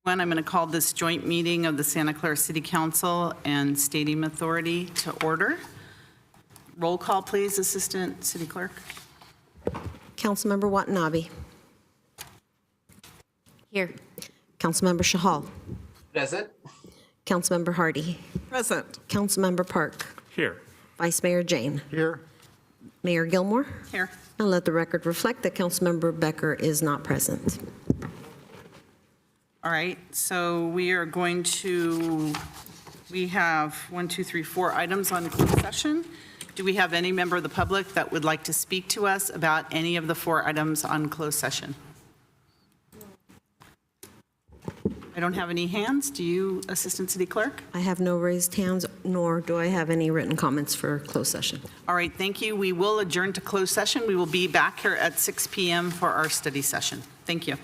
I'm going to call this joint meeting of the Santa Clara City Council and Stadium Authority to order. Roll call, please, Assistant City Clerk. Councilmember Watanabe. Here. Councilmember Shahal. Present. Councilmember Hardy. Present. Councilmember Park. Here. Vice Mayor Jane. Here. Mayor Gilmore. Here. And let the record reflect that Councilmember Becker is not present. All right, so we are going to, we have 4 items on closed session. Do we have any member of the public that would like to speak to us about any of the 4 items on closed session? I don't have any hands. Do you, Assistant City Clerk? I have no raised hands, nor do I have any written comments for closed session. All right, thank you. We will adjourn to closed session. We will be back here at 6 p.m. for our study session. Thank you.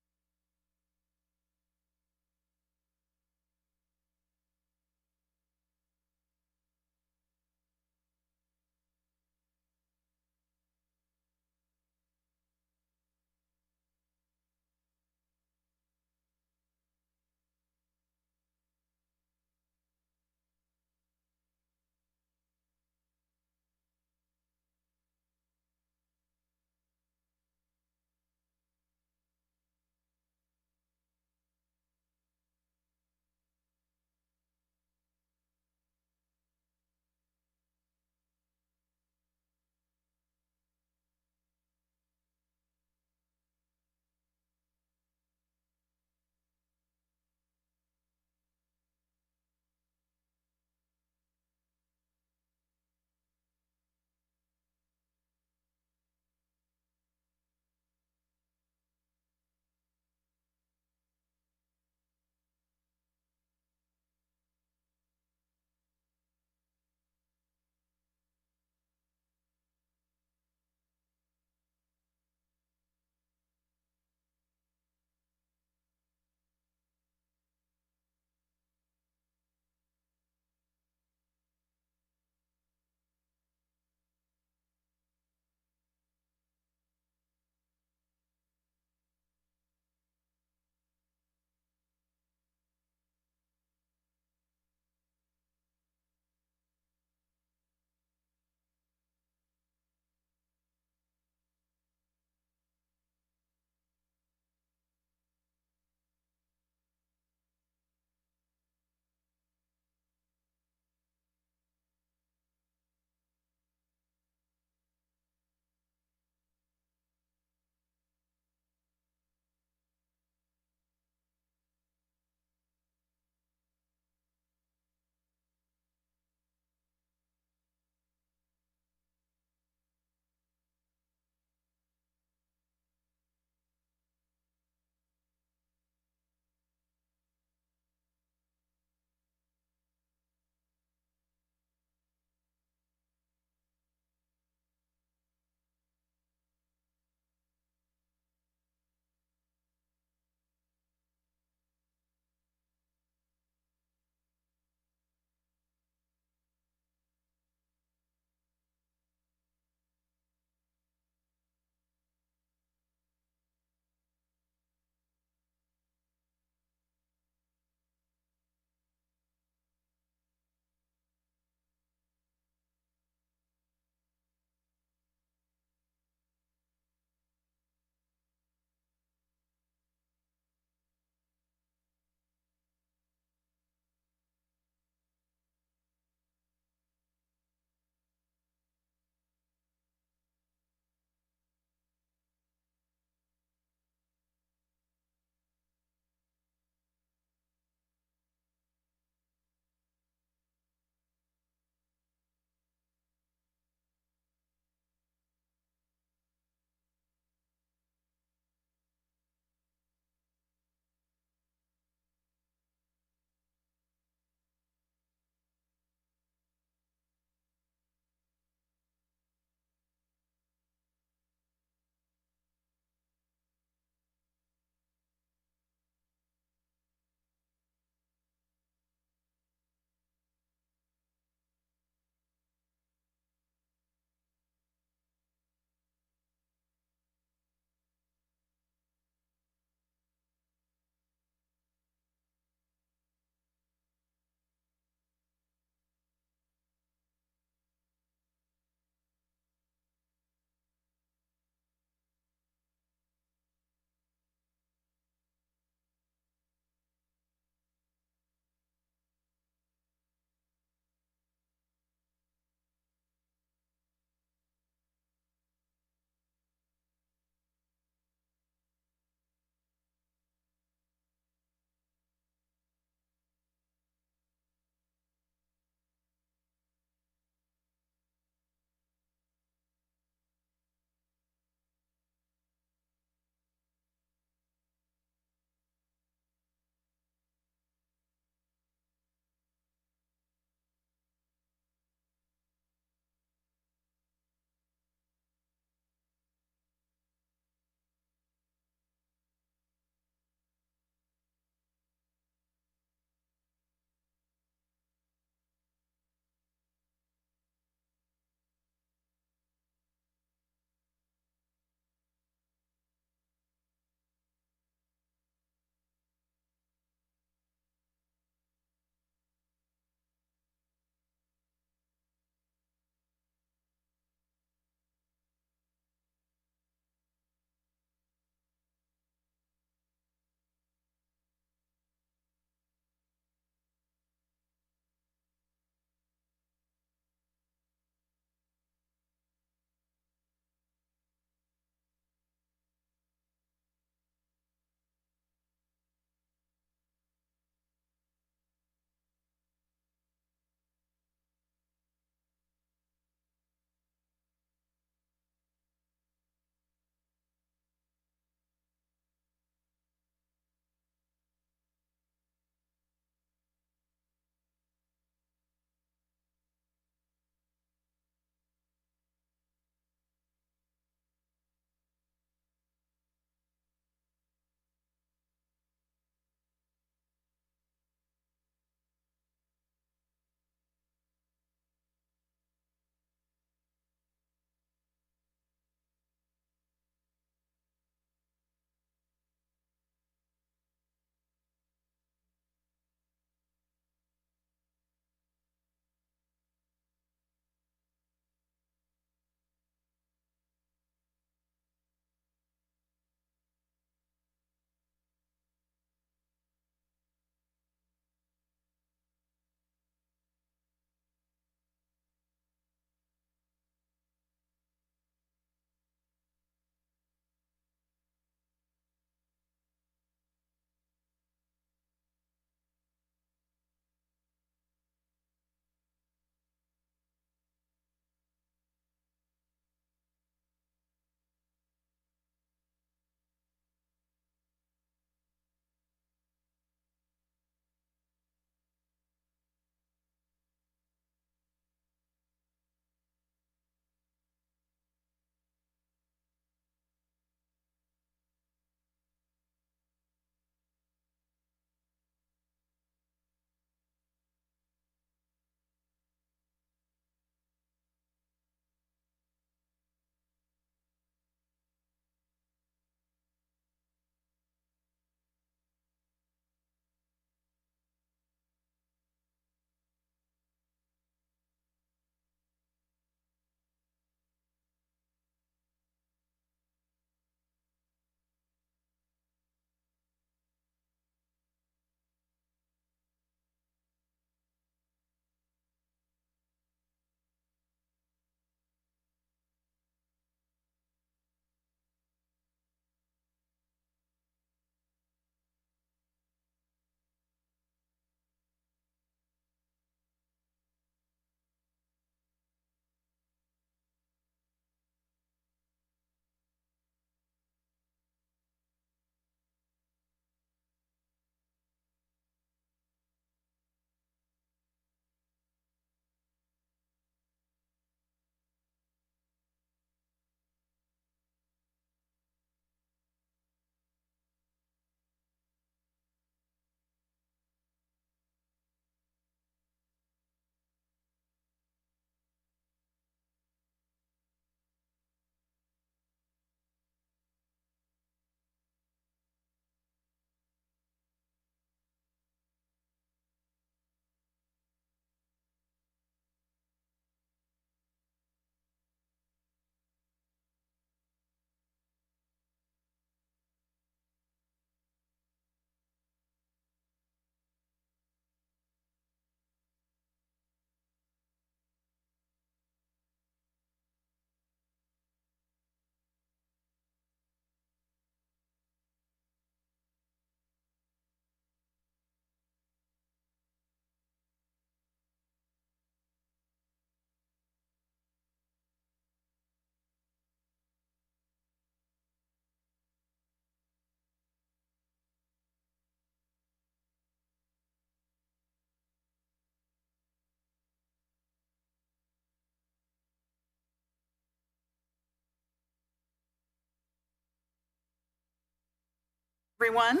Everyone,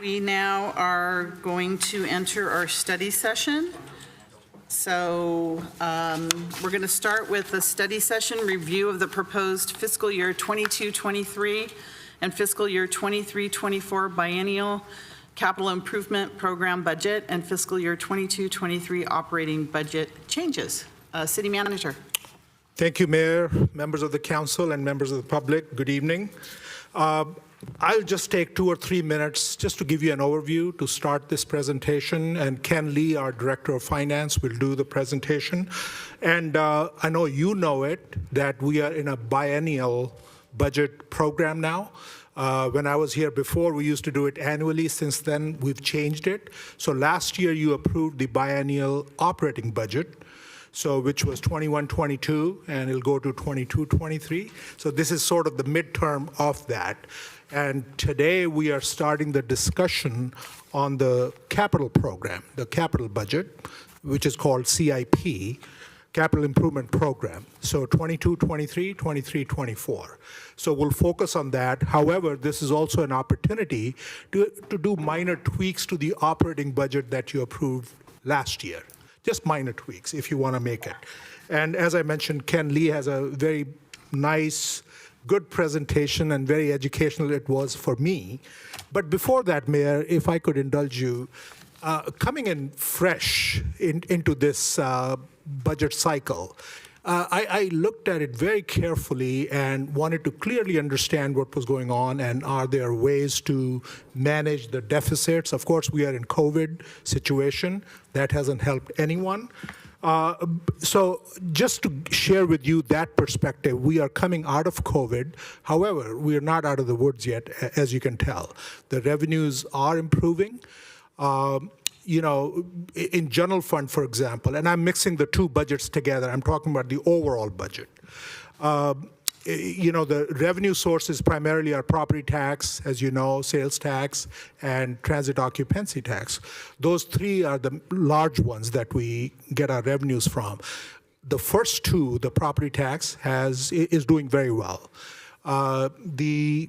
we now are going to enter our study session. So we're going to start with the study session review of the proposed fiscal year 22-23 and fiscal year 23-24 biennial capital improvement program budget and fiscal year 22-23 operating budget changes. City Manager. Thank you, Mayor, members of the council, and members of the public. Good evening. I'll just take 2 or 3 minutes just to give you an overview to start this presentation, and Ken Lee, our Director of Finance, will do the presentation. And I know you know it, that we are in a biennial budget program now. When I was here before, we used to do it annually. Since then, we've changed it. So last year, you approved the biennial operating budget, which was 21-22, and it'll go to 22-23. So this is sort of the midterm of that. And today we are starting the discussion on the capital program, the capital budget, which is called CIP, Capital Improvement Program. So 22-23, 23-24. So we'll focus on that. However, this is also an opportunity to do minor tweaks to the operating budget that you approved last year. Just minor tweaks if you want to make it. And as I mentioned, Ken Lee has a very nice, good presentation, and very educational it was for me. But before that, Mayor, if I could indulge you, coming in fresh into this budget cycle, I looked at it very carefully and wanted to clearly understand what was going on, and are there ways to manage the deficits. Of course, we are in COVID situation. That hasn't helped anyone. So just to share with you that perspective, we are coming out of COVID. However, we are not out of the woods yet, as you can tell. The revenues are improving. In general fund, for example, and I'm mixing the two budgets together. I'm talking about the overall budget. The revenue sources primarily are property tax, as you know, sales tax, and transit occupancy tax. Those three are the large ones that we get our revenues from. The first two, the property tax, is doing very well. The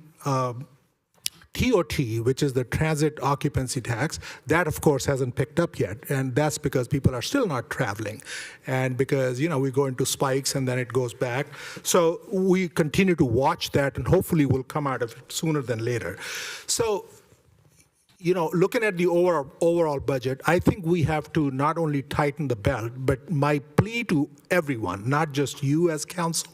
TOT, which is the transit occupancy tax, that of course hasn't picked up yet, and that's because people are still not traveling, and because we go into spikes and then it goes back. So we continue to watch that, and hopefully we'll come out of it sooner than later. So looking at the overall budget, I think we have to not only tighten the belt, but my plea to everyone, not just you as council,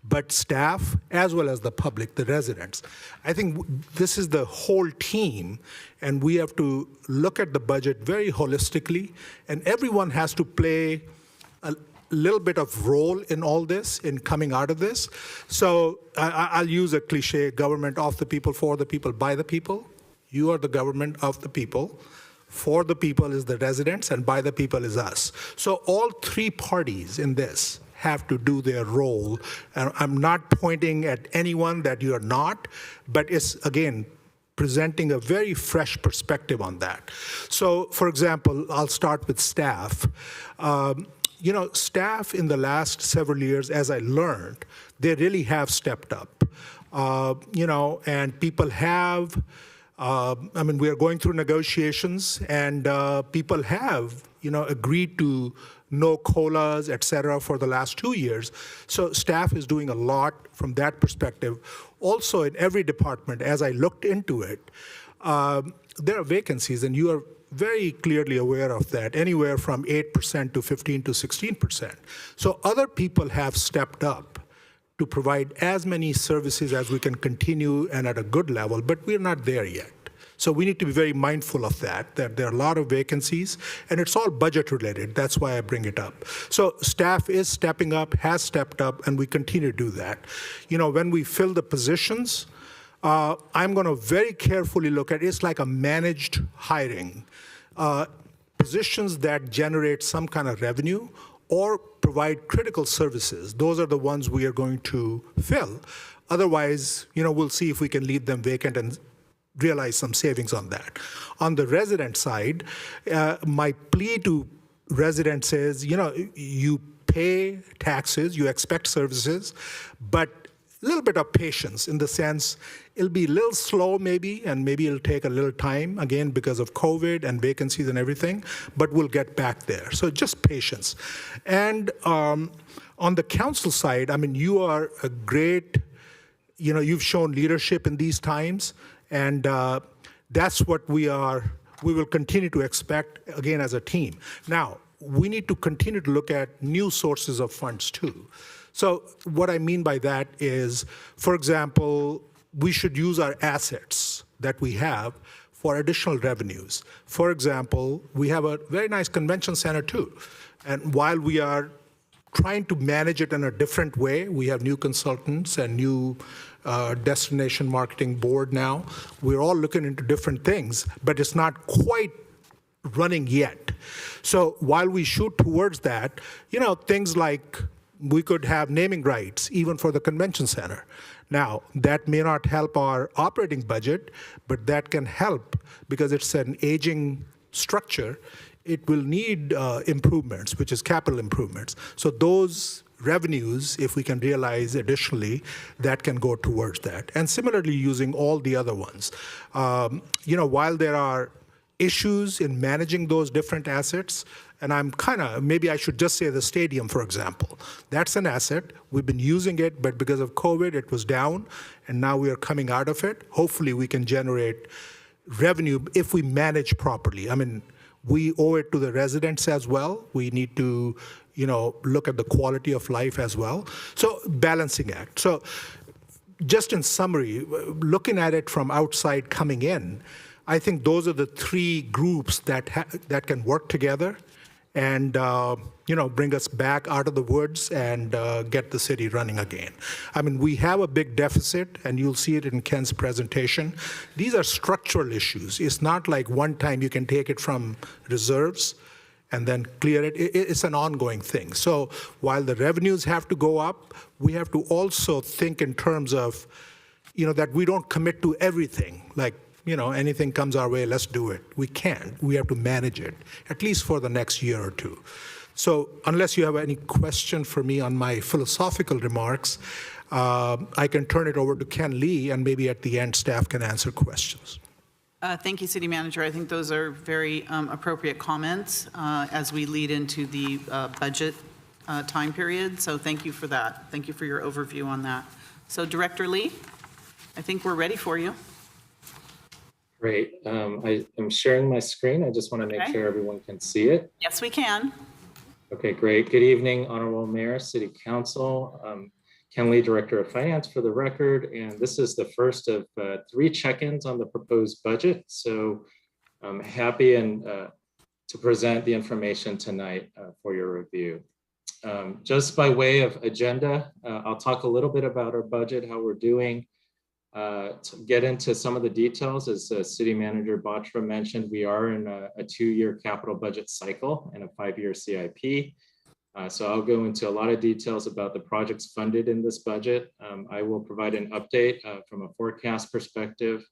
but staff, as well as the public, the residents. I think this is the whole team, and we have to look at the budget very holistically, and everyone has to play a little bit of role in all this, in coming out of this. So I'll use a cliche: government of the people, for the people, by the people. You are the government of the people. For the people is the residents, and by the people is us. So all three parties in this have to do their role. And I'm not pointing at anyone that you are not, but it's, again, presenting a very fresh perspective on that. So, for example, I'll start with staff. Staff in the last several years, as I learned, they really have stepped up. And people have, we are going through negotiations, and people have, agreed to no COLAs, et cetera, for the last 2 years. So staff is doing a lot from that perspective. Also, in every department, as I looked into it, there are vacancies, and you are very clearly aware of that, anywhere from 8% to 15 to 16%. So other people have stepped up to provide as many services as we can continue and at a good level, but we're not there yet. So we need to be very mindful of that there are a lot of vacancies, and it's all budget related. That's why I bring it up. So staff is stepping up, has stepped up, and we continue to do that. When we fill the positions, I'm going to very carefully look at it. It's like a managed hiring. Positions that generate some kind of revenue or provide critical services, those are the ones we are going to fill. Otherwise, we'll see if we can leave them vacant and realize some savings on that. On the resident side, my plea to residents is, you pay taxes, you expect services, but little bit of patience in the sense it'll be a little slow maybe, and maybe it'll take a little time, again, because of COVID and vacancies and everything, but we'll get back there. So just patience. And on the council side, I mean, you are a great, you've shown leadership in these times, and that's what we will continue to expect, again, as a team. Now, we need to continue to look at new sources of funds too. So what I mean by that is, for example, we should use our assets that we have for additional revenues. For example, we have a very nice convention center too. And while we are trying to manage it in a different way, we have new consultants and new destination marketing board now. We're all looking into different things, but it's not quite running yet. So while we shoot towards that, things like we could have naming rights even for the convention center. Now, that may not help our operating budget, but that can help because it's an aging structure. It will need improvements, which is capital improvements. So those revenues, if we can realize additionally, that can go towards that. And similarly, using all the other ones. While there are issues in managing those different assets, and maybe I should just say the stadium, for example. That's an asset. We've been using it, but because of COVID, it was down, and now we are coming out of it. Hopefully, we can generate revenue if we manage properly. I mean, we owe it to the residents as well. We need to, look at the quality of life as well. So, balancing act. So, just in summary, looking at it from outside coming in, I think those are the three groups that can work together and bring us back out of the woods and get the city running again. I mean, we have a big deficit, and you'll see it in Ken's presentation. These are structural issues. It's not like one time you can take it from reserves and then clear it. It's an ongoing thing. So while the revenues have to go up, we have to also think in terms of, that we don't commit to everything. Like, anything comes our way, let's do it. We can't. We have to manage it, at least for the next year or two. So unless you have any question for me on my philosophical remarks, I can turn it over to Ken Lee, and maybe at the end, staff can answer questions. Thank you, City Manager. I think those are very appropriate comments as we lead into the budget time period. So thank you for that. Thank you for your overview on that. So Director Lee, I think we're ready for you. Great. I am sharing my screen. I just want to make sure everyone can see it. Yes, we can. Okay, great. Good evening, Honorable Mayor, City Council. Ken Lee, Director of Finance for the record. And this is the first of 3 check-ins on the proposed budget. So I'm happy to present the information tonight for your review. Just by way of agenda, I'll talk a little bit about our budget, how we're doing. To get into some of the details, as City Manager Batra mentioned, we are in a 2-year capital budget cycle and a 5-year CIP. So I'll go into a lot of details about the projects funded in this budget. I will provide an update from a forecast perspective,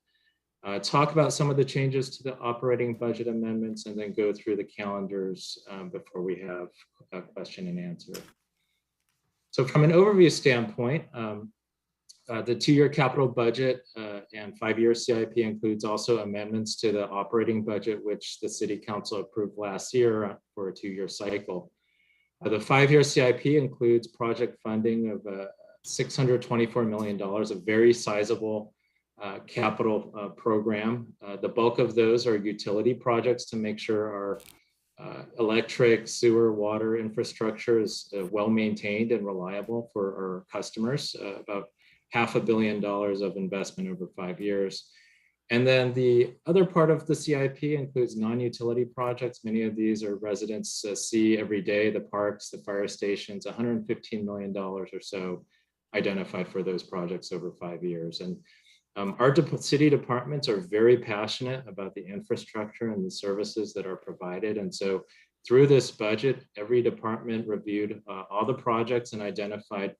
talk about some of the changes to the operating budget amendments, and then go through the calendars before we have a question and answer. So from an overview standpoint, the 2-year capital budget and 5-year CIP includes also amendments to the operating budget, which the City Council approved last year for a 2-year cycle. The 5-year CIP includes project funding of $624 million, a very sizable capital program. The bulk of those are utility projects to make sure our electric, sewer, water infrastructure is well maintained and reliable for our customers. About $500 million of investment over 5 years. And then the other part of the CIP includes non-utility projects. Many of these are residents see every day, the parks, the fire stations, $115 million or so identified for those projects over 5 years. And our city departments are very passionate about the infrastructure and the services that are provided. And so through this budget, every department reviewed all the projects and identified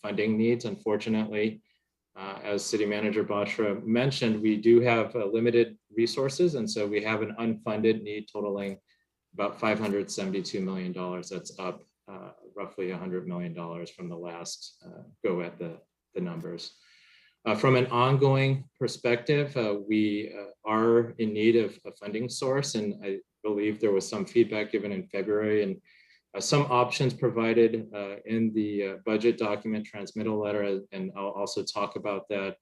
funding needs. Unfortunately, as City Manager Batra mentioned, we do have limited resources. And so we have an unfunded need totaling about $572 million. That's up roughly $100 million from the last go at the the numbers. From an ongoing perspective, we are in need of a funding source, and I believe there was some feedback given in February and some options provided in the budget document transmittal letter, and I'll also talk about that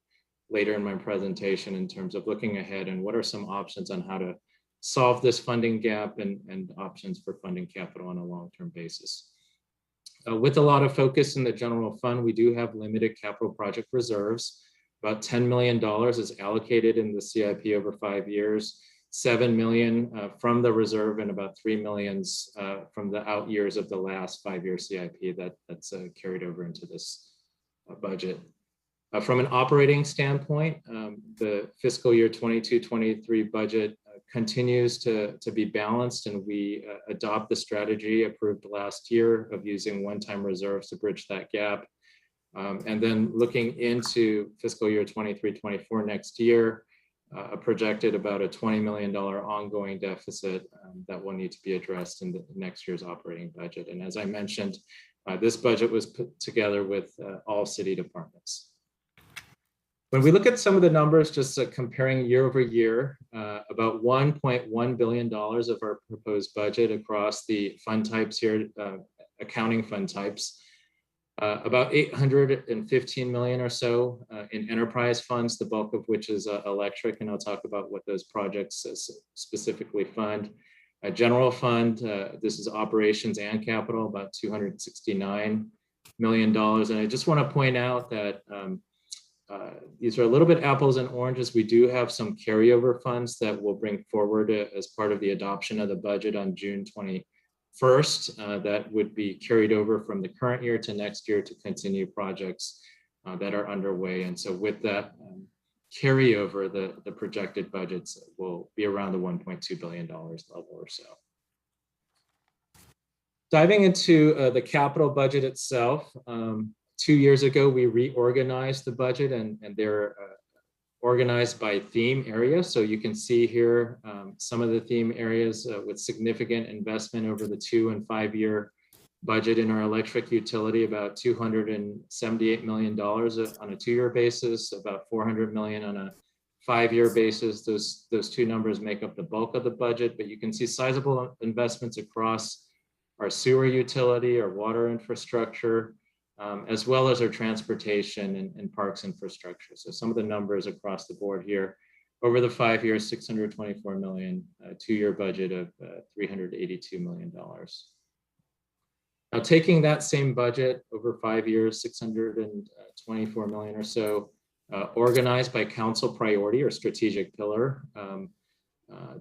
later in my presentation in terms of looking ahead and what are some options on how to solve this funding gap and options for funding capital on a long-term basis. With a lot of focus in the general fund, we do have limited capital project reserves. About $10 million is allocated in the CIP over 5 years, $7 million from the reserve, and about $3 million from the out years of the last 5-year CIP that's carried over into this budget. From an operating standpoint, the fiscal year 22-23 budget continues to be balanced, and we adopt the strategy approved last year of using one-time reserves to bridge that gap. And then looking into fiscal year 23-24 next year, projected about a $20 million ongoing deficit that will need to be addressed in the next year's operating budget. And as I mentioned, this budget was put together with all city departments. When we look at some of the numbers, just comparing year over year, about $1.1 billion of our proposed budget across the fund types here, accounting fund types, about $815 million or so in enterprise funds, the bulk of which is electric, and I'll talk about what those projects specifically fund. A general fund, this is operations and capital, about $269 million. And I just want to point out that these are a little bit apples and oranges. We do have some carryover funds that we'll bring forward as part of the adoption of the budget on June 21st. That would be carried over from the current year to next year to continue projects that are underway. And so with that carryover, the projected budgets will be around the $1.2 billion level or so. Diving into the capital budget itself, 2 years ago, we reorganized the budget, and they're organized by theme area. So you can see here some of the theme areas with significant investment over the 2 and 5 year budget in our electric utility, about $278 million on a 2-year basis, about $400 million on a 5-year basis. Those two numbers make up the bulk of the budget, but you can see sizable investments across our sewer utility, our water infrastructure, as well as our transportation and parks infrastructure. So some of the numbers across the board here, over the 5 years, $624 million, 2-year budget of $382 million. Now taking that same budget over 5 years, $624 million or so, organized by council priority or strategic pillar.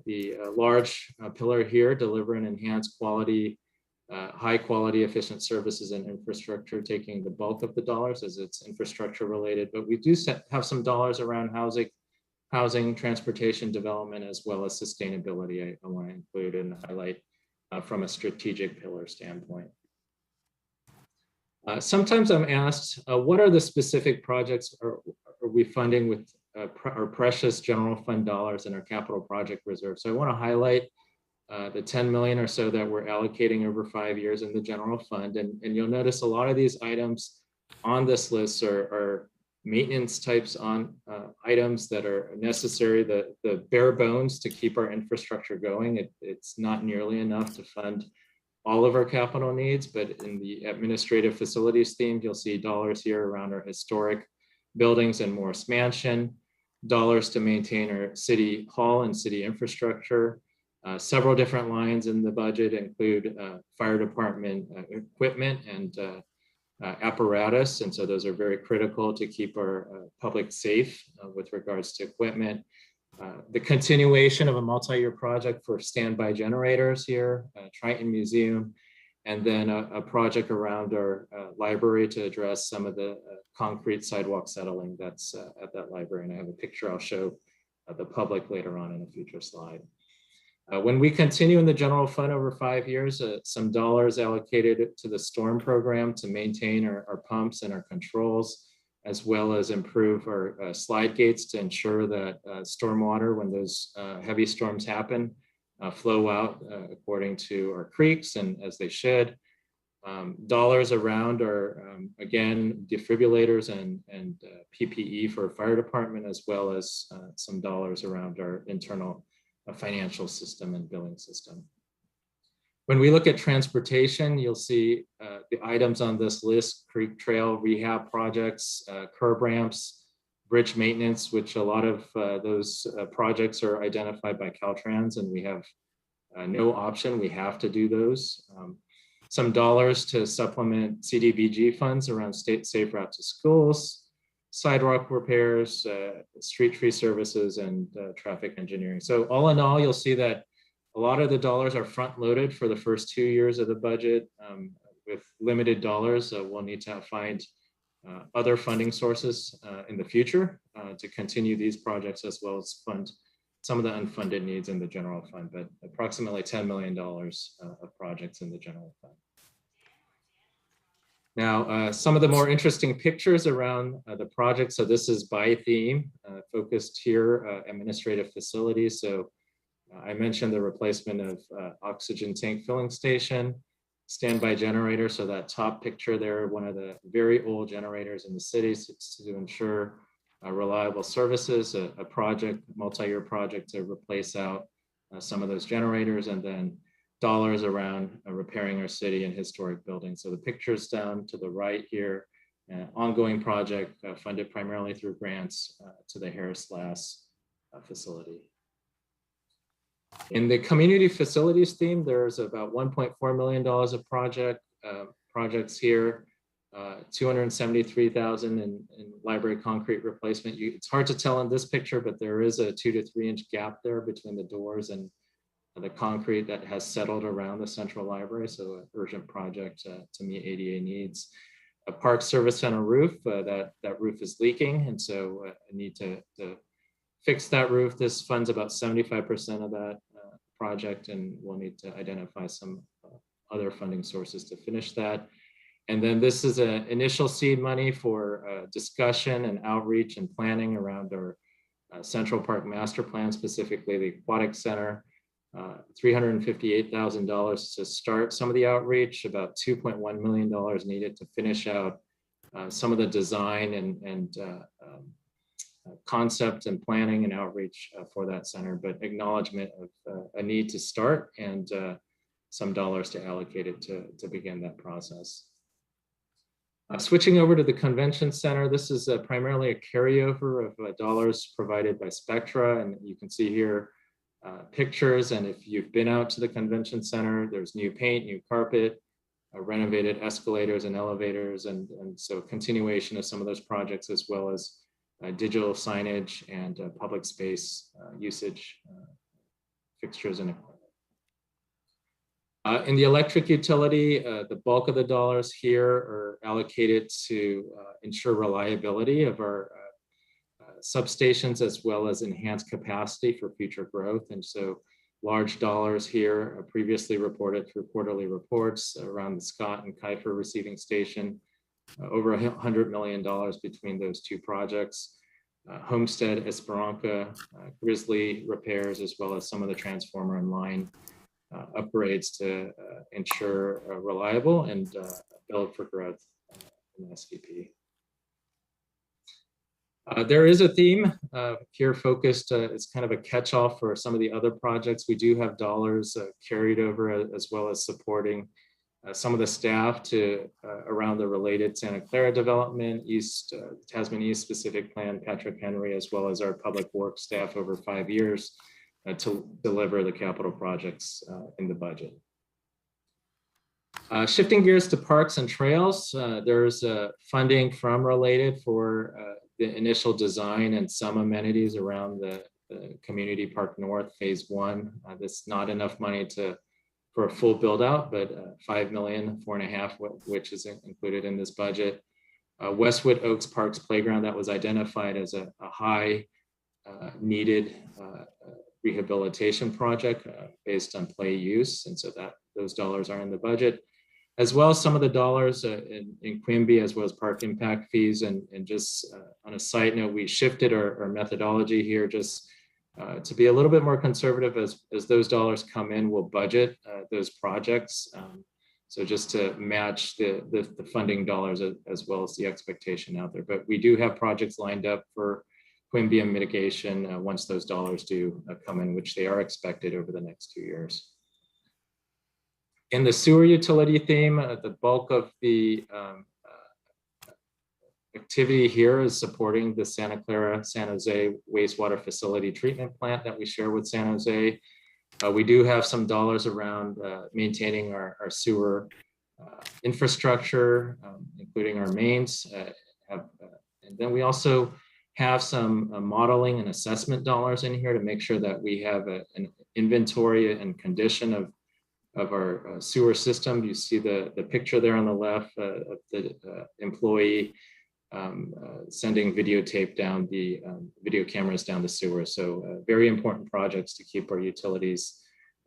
The large pillar here, deliver and enhance quality, high quality, efficient services and infrastructure, taking the bulk of the dollars as it's infrastructure related, but we do have some dollars around housing, transportation development, as well as sustainability. I want to include and highlight from a strategic pillar standpoint. Sometimes I'm asked, what are the specific projects are we funding with our precious general fund dollars in our capital project reserve? So I want to highlight the 10 million or so that we're allocating over 5 years in the general fund. And you'll notice a lot of these items on this list are maintenance types on items that are necessary, the bare bones to keep our infrastructure going. It's not nearly enough to fund all of our capital needs, but in the administrative facilities theme, you'll see dollars here around our historic buildings and Morris Mansion, dollars to maintain our city hall and city infrastructure. Several different lines in the budget include fire department equipment and apparatus. And so those are very critical to keep our public safe with regards to equipment. The continuation of a multi-year project for standby generators here, Triton Museum, and then a project around our library to address some of the concrete sidewalk settling that's at that library. And I have a picture I'll show the public later on in a future slide. When we continue in the general fund over 5 years, some dollars allocated to the storm program to maintain our pumps and our controls, as well as improve our slide gates to ensure that stormwater, when those heavy storms happen, flow out according to our creeks and as they should. Dollars around are, again, defibrillators and PPE for fire department, as well as some dollars around our internal financial system and billing system. When we look at transportation, you'll see the items on this list: creek trail rehab projects, curb ramps, bridge maintenance, which a lot of those projects are identified by Caltrans, and we have no option. We have to do those. Some dollars to supplement CDBG funds around state safe route to schools, sidewalk repairs, street tree services, and traffic engineering. So all in all, you'll see that a lot of the dollars are front loaded for the first 2 years of the budget. With limited dollars, we'll need to find other funding sources in the future to continue these projects, as well as fund some of the unfunded needs in the general fund, but approximately $10 million of projects in the general fund. Now, some of the more interesting pictures around the project. So this is by theme, focused here, administrative facilities. So I mentioned the replacement of oxygen tank filling station, standby generator. So that top picture there, one of the very old generators in the city, to ensure reliable services, a project, multi-year project to replace out some of those generators, and then dollars around repairing our city and historic buildings. So the pictures down to the right here, ongoing project funded primarily through grants to the Harris-Lass facility. In the community facilities theme, there's about $1.4 million of projects here. 273,000 in library concrete replacement. It's hard to tell in this picture, but there is a 2 to 3 inch gap there between the doors and the concrete that has settled around the central library. So an urgent project to meet ADA needs. A park service center roof, that roof is leaking. And so I need to fix that roof. This funds about 75% of that project, and we'll need to identify some other funding sources to finish that. And then this is an initial seed money for discussion and outreach and planning around our Central Park Master Plan, specifically the Aquatic Center. $358,000 to start some of the outreach, about $2.1 million needed to finish out some of the design and concept and planning and outreach for that center, but acknowledgement of a need to start and some dollars to allocate it to begin that process. Switching over to the convention center, this is primarily a carryover of dollars provided by Spectra, and you can see here pictures. And if you've been out to the convention center, there's new paint, new carpet, renovated escalators and elevators, and so continuation of some of those projects, as well as digital signage and public space usage fixtures and equipment. In the electric utility, the bulk of the dollars here are allocated to ensure reliability of our substations, as well as enhanced capacity for future growth. And so large dollars here are previously reported through quarterly reports around the Scott and Kiefer receiving station, over $100 million between those two projects. Homestead, Esperanza, Grizzly repairs, as well as some of the transformer and line upgrades to ensure reliable and build for growth in SVP. There is a theme here focused, it's kind of a catch-all for some of the other projects. We do have dollars carried over, as well as supporting some of the staff to around the related Santa Clara development, Tasman East specific plan, Patrick Henry, as well as our public works staff over 5 years to deliver the capital projects in the budget. Shifting gears to parks and trails, there's funding from Related for the initial design and some amenities around the Community Park North Phase 1. That's not enough money for a full build out, but 5 million, 4.5, which is included in this budget. Westwood Oaks Parks Playground, that was identified as a high needed rehabilitation project based on play use. And so those dollars are in the budget, as well as some of the dollars in Quimby, as well as park impact fees. And just on a side note, we shifted our methodology here just to be a little bit more conservative. As those dollars come in, we'll budget those projects So just to match the funding dollars as well as the expectation out there. But we do have projects lined up for Quimby and mitigation once those dollars do come in, which they are expected over the next 2 years. In the sewer utility theme, the bulk of the activity here is supporting the Santa Clara, San Jose wastewater facility treatment plant that we share with San Jose. We do have some dollars around maintaining our sewer infrastructure, including our mains. And then we also have some modeling and assessment dollars in here to make sure that we have an inventory and condition of our sewer system. You see the picture there on the left of the employee sending videotape down the video cameras down the sewer. So very important projects to keep our utilities,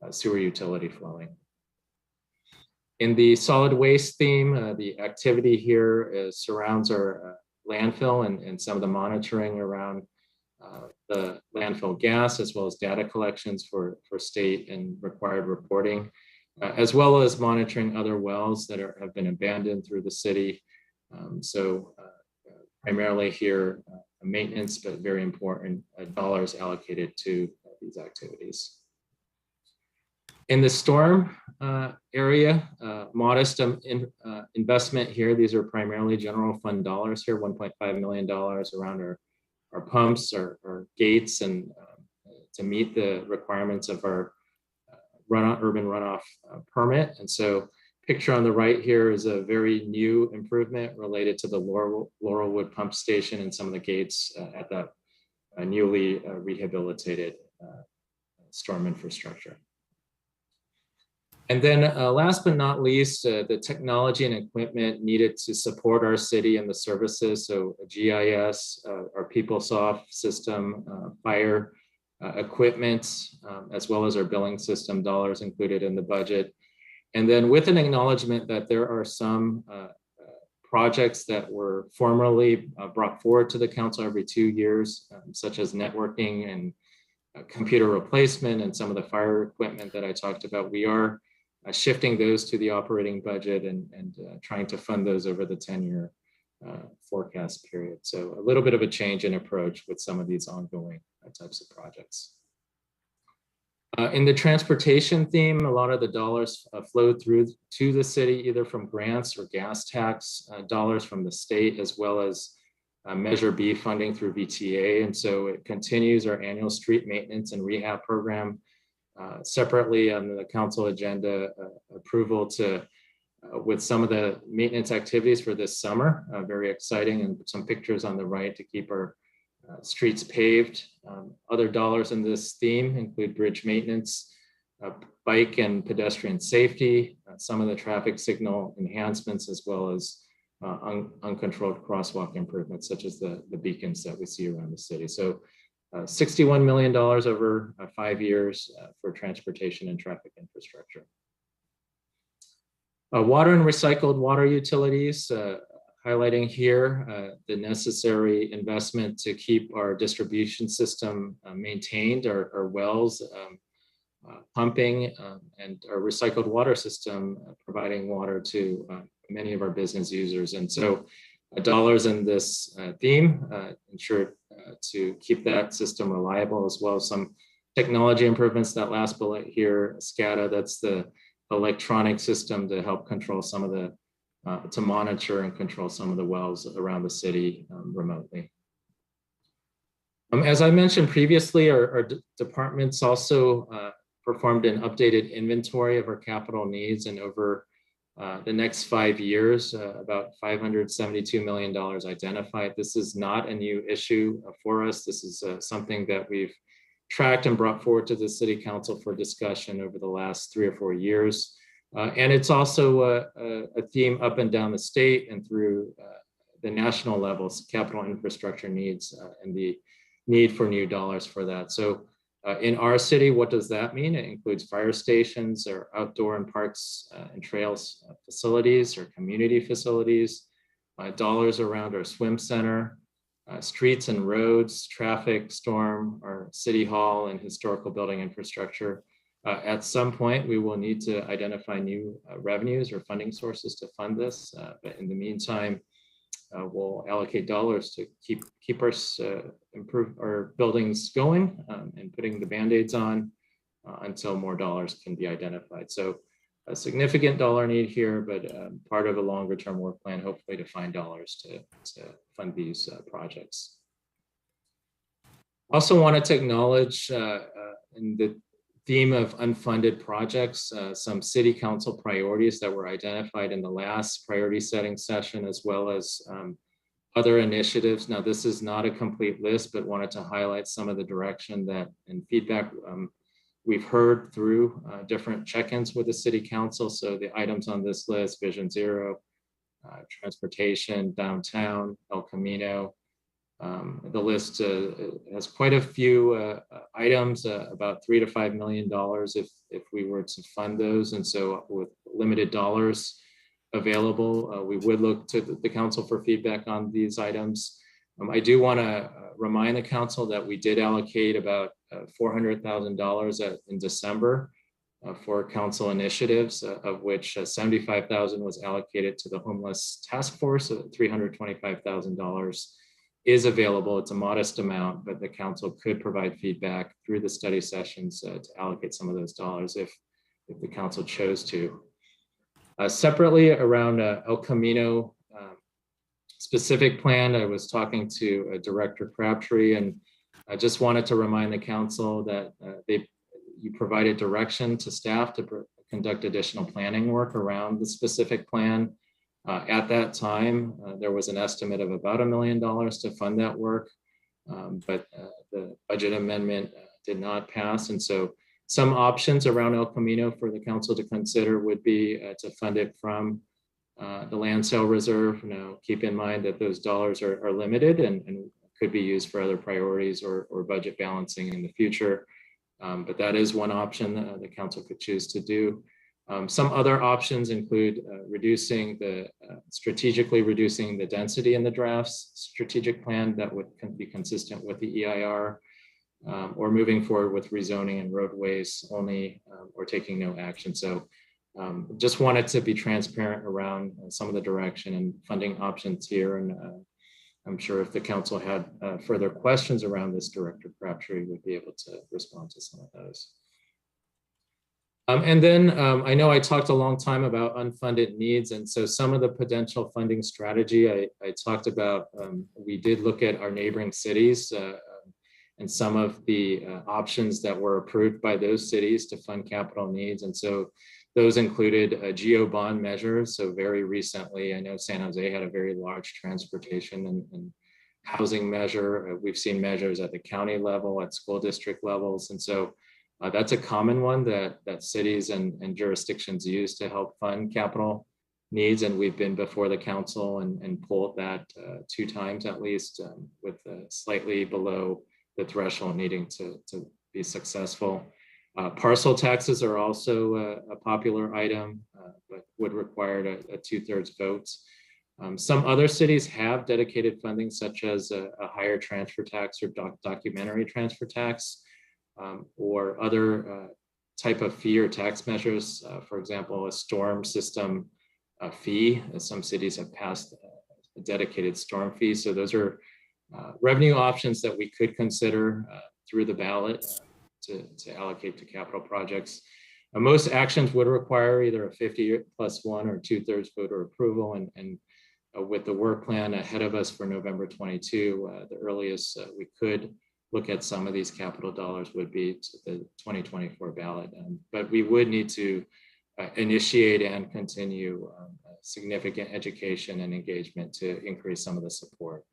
sewer utility flowing. In the solid waste theme, the activity here surrounds our landfill and some of the monitoring around the landfill gas, as well as data collections for state and required reporting, as well as monitoring other wells that have been abandoned through the city. Primarily here, maintenance, but very important dollars allocated to these activities. In the storm area, modest investment here. These are primarily general fund dollars here, $1.5 million around our pumps, our gates, and to meet the requirements of our urban runoff permit. And so picture on the right here is a very new improvement related to the Laurelwood pump station and some of the gates at that newly rehabilitated storm infrastructure. And then last but not least, the technology and equipment needed to support our city and the services. So GIS, our PeopleSoft system, fire equipment, as well as our billing system dollars included in the budget. And then with an acknowledgement that there are some projects that were formerly brought forward to the council every 2 years, such as networking and computer replacement and some of the fire equipment that I talked about, we are shifting those to the operating budget and trying to fund those over the 10-year forecast period. So a little bit of a change in approach with some of these ongoing types of projects. In the transportation theme, a lot of the dollars flowed through to the city, either from grants or gas tax dollars from the state, as well as Measure B funding through VTA. And so it continues our annual street maintenance and rehab program. Separately on the council agenda, approval to with some of the maintenance activities for this summer, very exciting, and some pictures on the right to keep our streets paved. Other dollars in this theme include bridge maintenance, bike and pedestrian safety, some of the traffic signal enhancements, as well as uncontrolled crosswalk improvements, such as the beacons that we see around the city. So $61 million over 5 years for transportation and traffic infrastructure. Water and recycled water utilities, highlighting here the necessary investment to keep our distribution system maintained, our wells pumping, and our recycled water system providing water to many of our business users. And so dollars in this theme ensure to keep that system reliable, as well as some technology improvements. That last bullet here, SCADA, that's the electronic system to help control some of the to monitor and control some of the wells around the city remotely. As I mentioned previously, our departments also performed an updated inventory of our capital needs, and over the next 5 years, about $572 million identified. This is not a new issue for us. This is something that we've tracked and brought forward to the City Council for discussion over the last 3 or 4 years. And it's also a theme up and down the state and through the national levels, capital infrastructure needs and the need for new dollars for that. So in our city, what does that mean? It includes fire stations or outdoor and parks and trails facilities or community facilities, dollars around our swim center, streets and roads, traffic, storm, our city hall and historical building infrastructure, At some point, we will need to identify new revenues or funding sources to fund this. But in the meantime, we'll allocate dollars to keep our buildings going and putting the Band-Aids on until more dollars can be identified. So a significant dollar need here, but part of a longer term work plan, hopefully to find dollars to fund these projects. Also wanted to acknowledge in the theme of unfunded projects, some city council priorities that were identified in the last priority setting session, as well as other initiatives. Now, this is not a complete list, but wanted to highlight some of the direction that and feedback we've heard through different check-ins with the city council. So the items on this list: Vision Zero, transportation, downtown, El Camino. The list has quite a few items, about $3 to $5 million if we were to fund those. And so with limited dollars available, we would look to the council for feedback on these items. I do want to remind the council that we did allocate about $400,000 in December for council initiatives, of which $75,000 was allocated to the homeless task force. $325,000 is available. It's a modest amount, but the council could provide feedback through the study sessions to allocate some of those dollars if the council chose to. Separately, around El Camino specific plan, I was talking to Director Crabtree, and I just wanted to remind the council that you provided direction to staff to conduct additional planning work around the specific plan. At that time, there was an estimate of about $1 million to fund that work, but the budget amendment did not pass. And so some options around El Camino for the council to consider would be to fund it from the land sale reserve. Now, keep in mind that those dollars are limited and could be used for other priorities or budget balancing in the future. But that is one option that the council could choose to do. Some other options include strategically reducing the density in the draft's strategic plan that would be consistent with the EIR, or moving forward with rezoning and roadways only, or taking no action. So just wanted to be transparent around some of the direction and funding options here. And I'm sure if the council had further questions around this, Director Crabtree would be able to respond to some of those. And then I know I talked a long time about unfunded needs. And so some of the potential funding strategy I talked about, we did look at our neighboring cities and some of the options that were approved by those cities to fund capital needs. And so those included GEO bond measures. So very recently, I know San Jose had a very large transportation and housing measure. We've seen measures at the county level, at school district levels. And so that's a common one that cities and jurisdictions use to help fund capital needs. And we've been before the council and pulled that 2 times at least, with slightly below the threshold needing to be successful. Parcel taxes are also a popular item, but would require a 2/3 vote. Some other cities have dedicated funding, such as a higher transfer tax or documentary transfer tax, or other type of fee or tax measures. For example, a storm system fee. Some cities have passed a dedicated storm fee. So those are revenue options that we could consider through the ballot to allocate to capital projects. Most actions would require either a 50+1 or 2/3 voter approval. And with the work plan ahead of us for November 22, the earliest we could look at some of these capital dollars would be to the 2024 ballot. But we would need to initiate and continue significant education and engagement to increase some of the support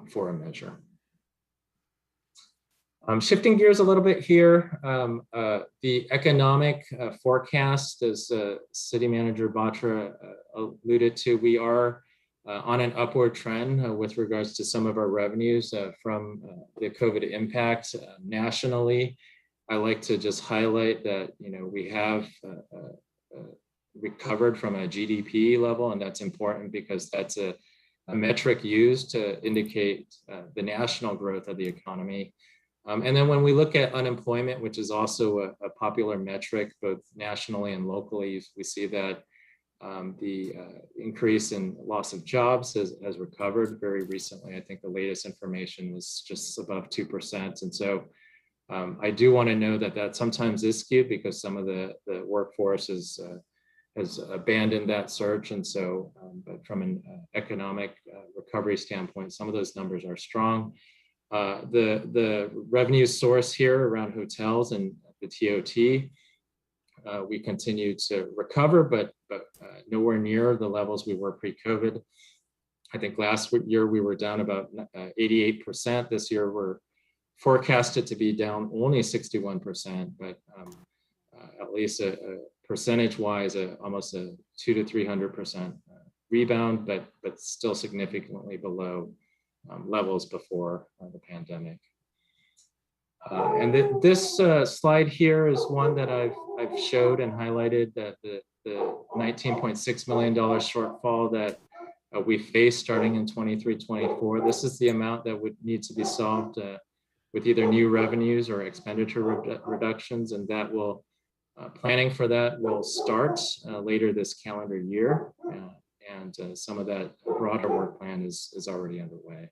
for a measure. Shifting gears a little bit here, the economic forecast, as City Manager Batra alluded to, we are on an upward trend with regards to some of our revenues from the COVID impact nationally. I like to just highlight that, we have recovered from a GDP level, and that's important because that's a metric used to indicate the national growth of the economy. And then when we look at unemployment, which is also a popular metric, both nationally and locally, we see that the increase in loss of jobs has recovered very recently. I think the latest information was just above 2%. And so I do want to know that sometimes is skewed because some of the workforce has abandoned that search. And so, but from an economic recovery standpoint, some of those numbers are strong. The revenue source here around hotels and the TOT, we continue to recover, but nowhere near the levels we were pre-COVID. I think last year we were down about 88%. This year we're forecasted to be down only 61%, but at least percentage-wise, almost a 200 to 300% rebound, but still significantly below levels before the pandemic. And this slide here is one that I've showed and highlighted, that the $19.6 million shortfall that we faced starting in 23-24. This is the amount that would need to be solved with either new revenues or expenditure reductions, and that will planning for that will start later this calendar year, and some of that broader work plan is already underway.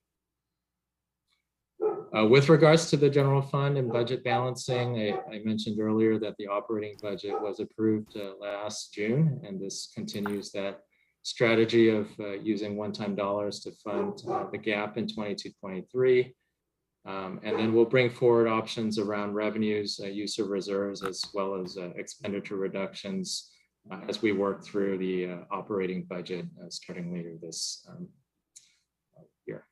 With regards to the general fund and budget balancing, I mentioned earlier that the operating budget was approved last June, and this continues that strategy of using one-time dollars to fund the gap in 22-23. And then we'll bring forward options around revenues, use of reserves, as well as expenditure reductions as we work through the operating budget starting later this year.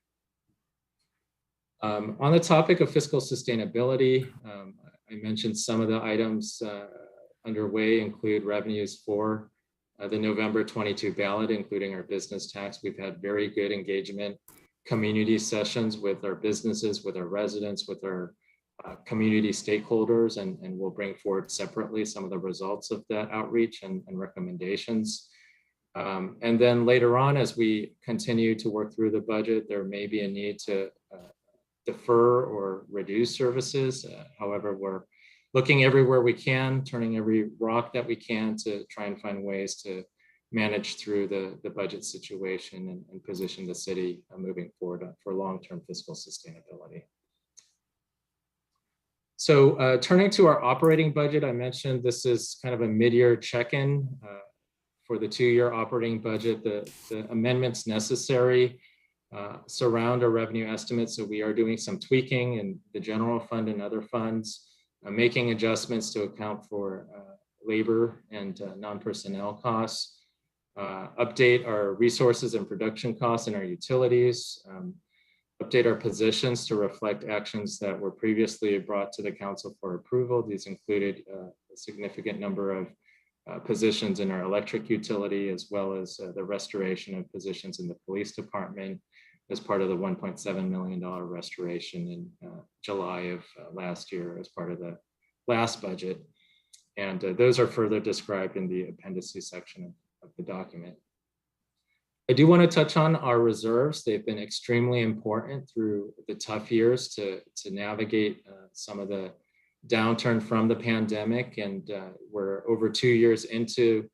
On the topic of fiscal sustainability, I mentioned some of the items underway include revenues for the November 22 ballot, including our business tax. We've had very good engagement, community sessions with our businesses, with our residents, with our community stakeholders, and we'll bring forward separately some of the results of that outreach and recommendations. And then later on, as we continue to work through the budget, there may be a need to defer or reduce services. However, we're looking everywhere we can, turning every rock that we can to try and find ways to manage through the budget situation and position the city moving forward for long-term fiscal sustainability. So turning to our operating budget, I mentioned this is kind of a mid-year check-in for the two-year operating budget. The amendments necessary surround our revenue estimates. So we are doing some tweaking in the general fund and other funds, making adjustments to account for labor and non-personnel costs, update our resources and production costs in our utilities, update our positions to reflect actions that were previously brought to the council for approval. These included a significant number of positions in our electric utility, as well as the restoration of positions in the police department as part of the $1.7 million restoration in July of last year as part of the last budget. And those are further described in the appendices section of the document. I do want to touch on our reserves. They've been extremely important through the tough years to navigate some of the downturn from the pandemic. And we're over 2 years into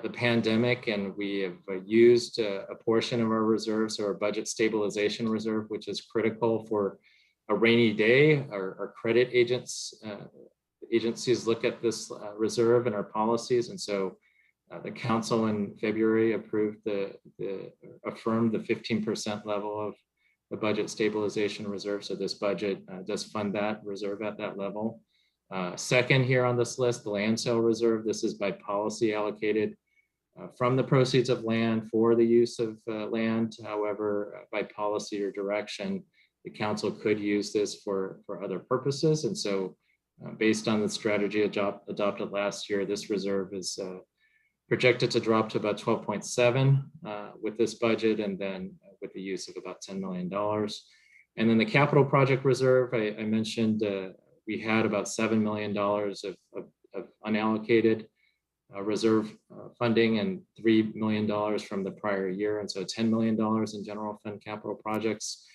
the pandemic, and we have used a portion of our reserves, or our budget stabilization reserve, which is critical for a rainy day. Our credit agencies look at this reserve and our policies, and so the council in February approved affirmed the 15% level of the budget stabilization reserve. So this budget does fund that reserve at that level. Second here on this list, the land sale reserve. This is by policy allocated from the proceeds of land for the use of land. However, by policy or direction, the council could use this for other purposes. And so based on the strategy adopted last year, this reserve is projected to drop to about 12.7 with this budget, and then with the use of about $10 million. And then the capital project reserve, I mentioned we had about $7 million of unallocated reserve funding and $3 million from the prior year. And so $10 million in general fund capital projects.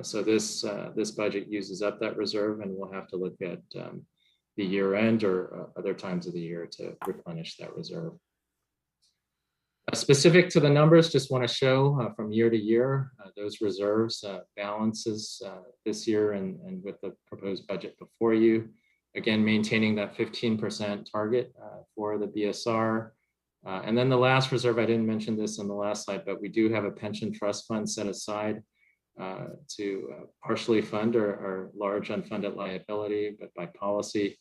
So this budget uses up that reserve, and we'll have to look at the year end or other times of the year to replenish that reserve. Specific to the numbers, just want to show from year to year those reserves balances this year and with the proposed budget before you. Again, maintaining that 15% target for the BSR. And then the last reserve, I didn't mention this in the last slide, but we do have a pension trust fund set aside to partially fund our large unfunded liability, but by policy,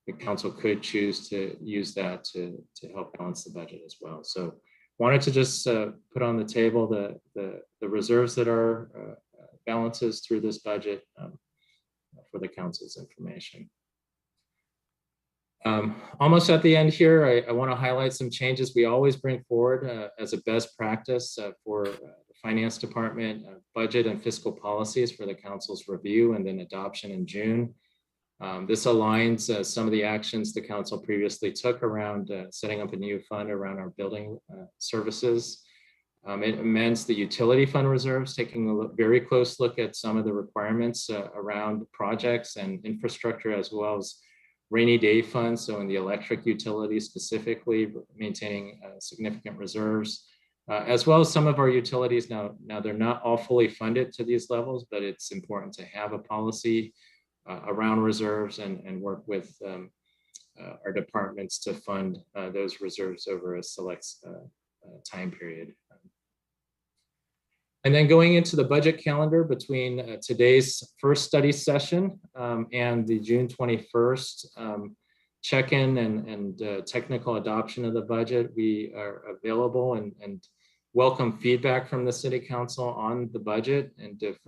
the council could choose to use that to help balance the budget as well. So wanted to just put on the table the reserves that are balances through this budget for the council's information. Almost at the end here, I want to highlight some changes we always bring forward as a best practice for the finance department, budget and fiscal policies for the council's review and then adoption in June. This aligns some of the actions the council previously took around setting up a new fund around our building services. It amends the utility fund reserves, taking a very close look at some of the requirements around projects and infrastructure, as well as rainy day funds. So in the electric utility specifically, maintaining significant reserves, as well as some of our utilities. Now they're not all fully funded to these levels, but it's important to have a policy around reserves and work with our departments to fund those reserves over a select time period. And then going into the budget calendar between today's first study session and the June 21st check-in and technical adoption of the budget, we are available and welcome feedback from the City Council on the budget. And if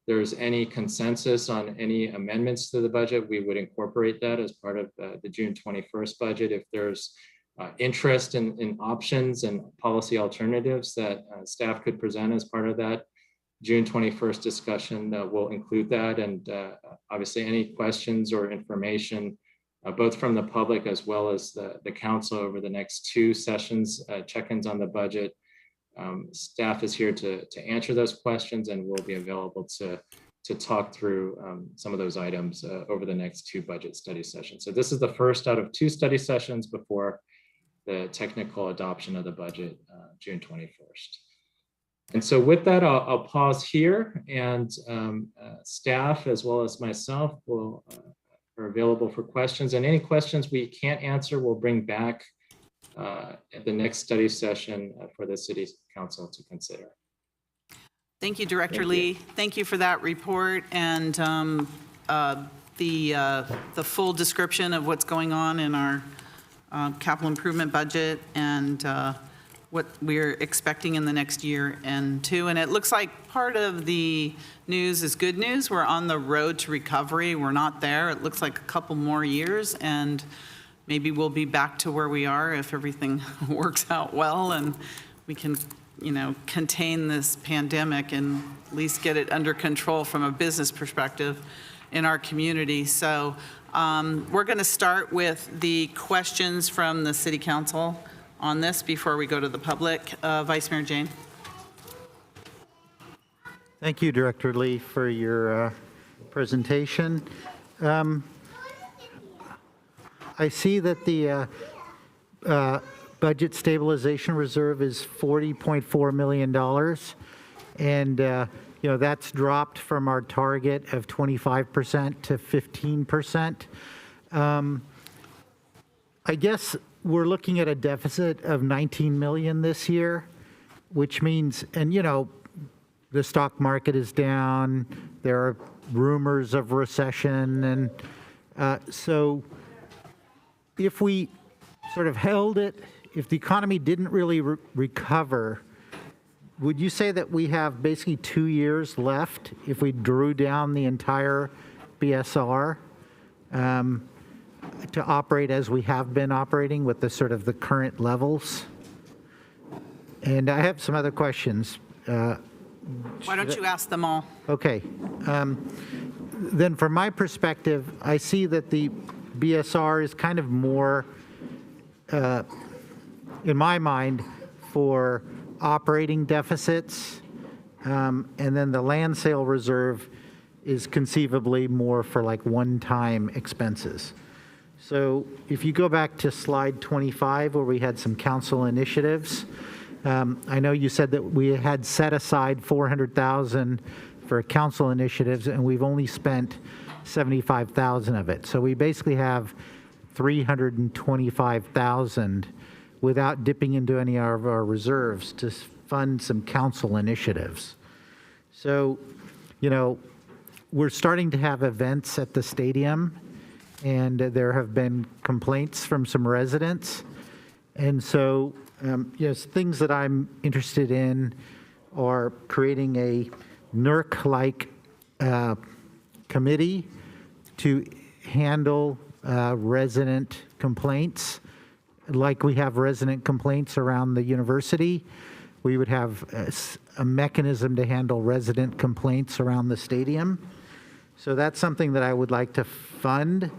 there's any consensus on any amendments to the budget, we would incorporate that as part of the June 21st budget. If there's interest in options and policy alternatives that staff could present as part of that June 21st discussion, we'll include that. And obviously any questions or information, both from the public as well as the council over the next two sessions, check-ins on the budget. Staff is here to answer those questions, and we'll be available to talk through some of those items over the next two budget study sessions. So this is the first out of two study sessions before the technical adoption of the budget, June 21st. And so with that, I'll pause here, and staff as well as myself are available for questions. And any questions we can't answer, we'll bring back at the next study session for the City Council to consider. Thank you, Director Lee. Thank you for that report and the full description of what's going on in our capital improvement budget and what we're expecting in the next year and two. And it looks like part of the news is good news. We're on the road to recovery. We're not there. It looks like a couple more years, and maybe we'll be back to where we are if everything works out well and we can, contain this pandemic and at least get it under control from a business perspective in our community. So we're going to start with the questions from the City Council on this before we go to the public. Vice Mayor Jane. Thank you, Director Lee, for your presentation. I see that the budget stabilization reserve is $40.4 million. And, that's dropped from our target of 25% to 15%. I guess we're looking at a deficit of 19 million this year, which means, and the stock market is down, there are rumors of recession, and so if we sort of held it, if the economy didn't really recover, would you say that we have basically 2 years left if we drew down the entire BSR to operate as we have been operating with the sort of the current levels? And I have some other questions. Why don't you ask them all? Okay. Then from my perspective, I see that the BSR is kind of more, in my mind, for operating deficits And then the land sale reserve is conceivably more for like one-time expenses. So if you go back to slide 25, where we had some council initiatives, I know you said that we had set aside 400,000 for council initiatives, and we've only spent 75,000 of it. So we basically have 325,000 without dipping into any of our reserves to fund some council initiatives. So, we're starting to have events at the stadium, and there have been complaints from some residents. And so, things that I'm interested in are creating a NERC-like committee to handle resident complaints. Like we have resident complaints around the university, we would have a mechanism to handle resident complaints around the stadium. So that's something that I would like to fund.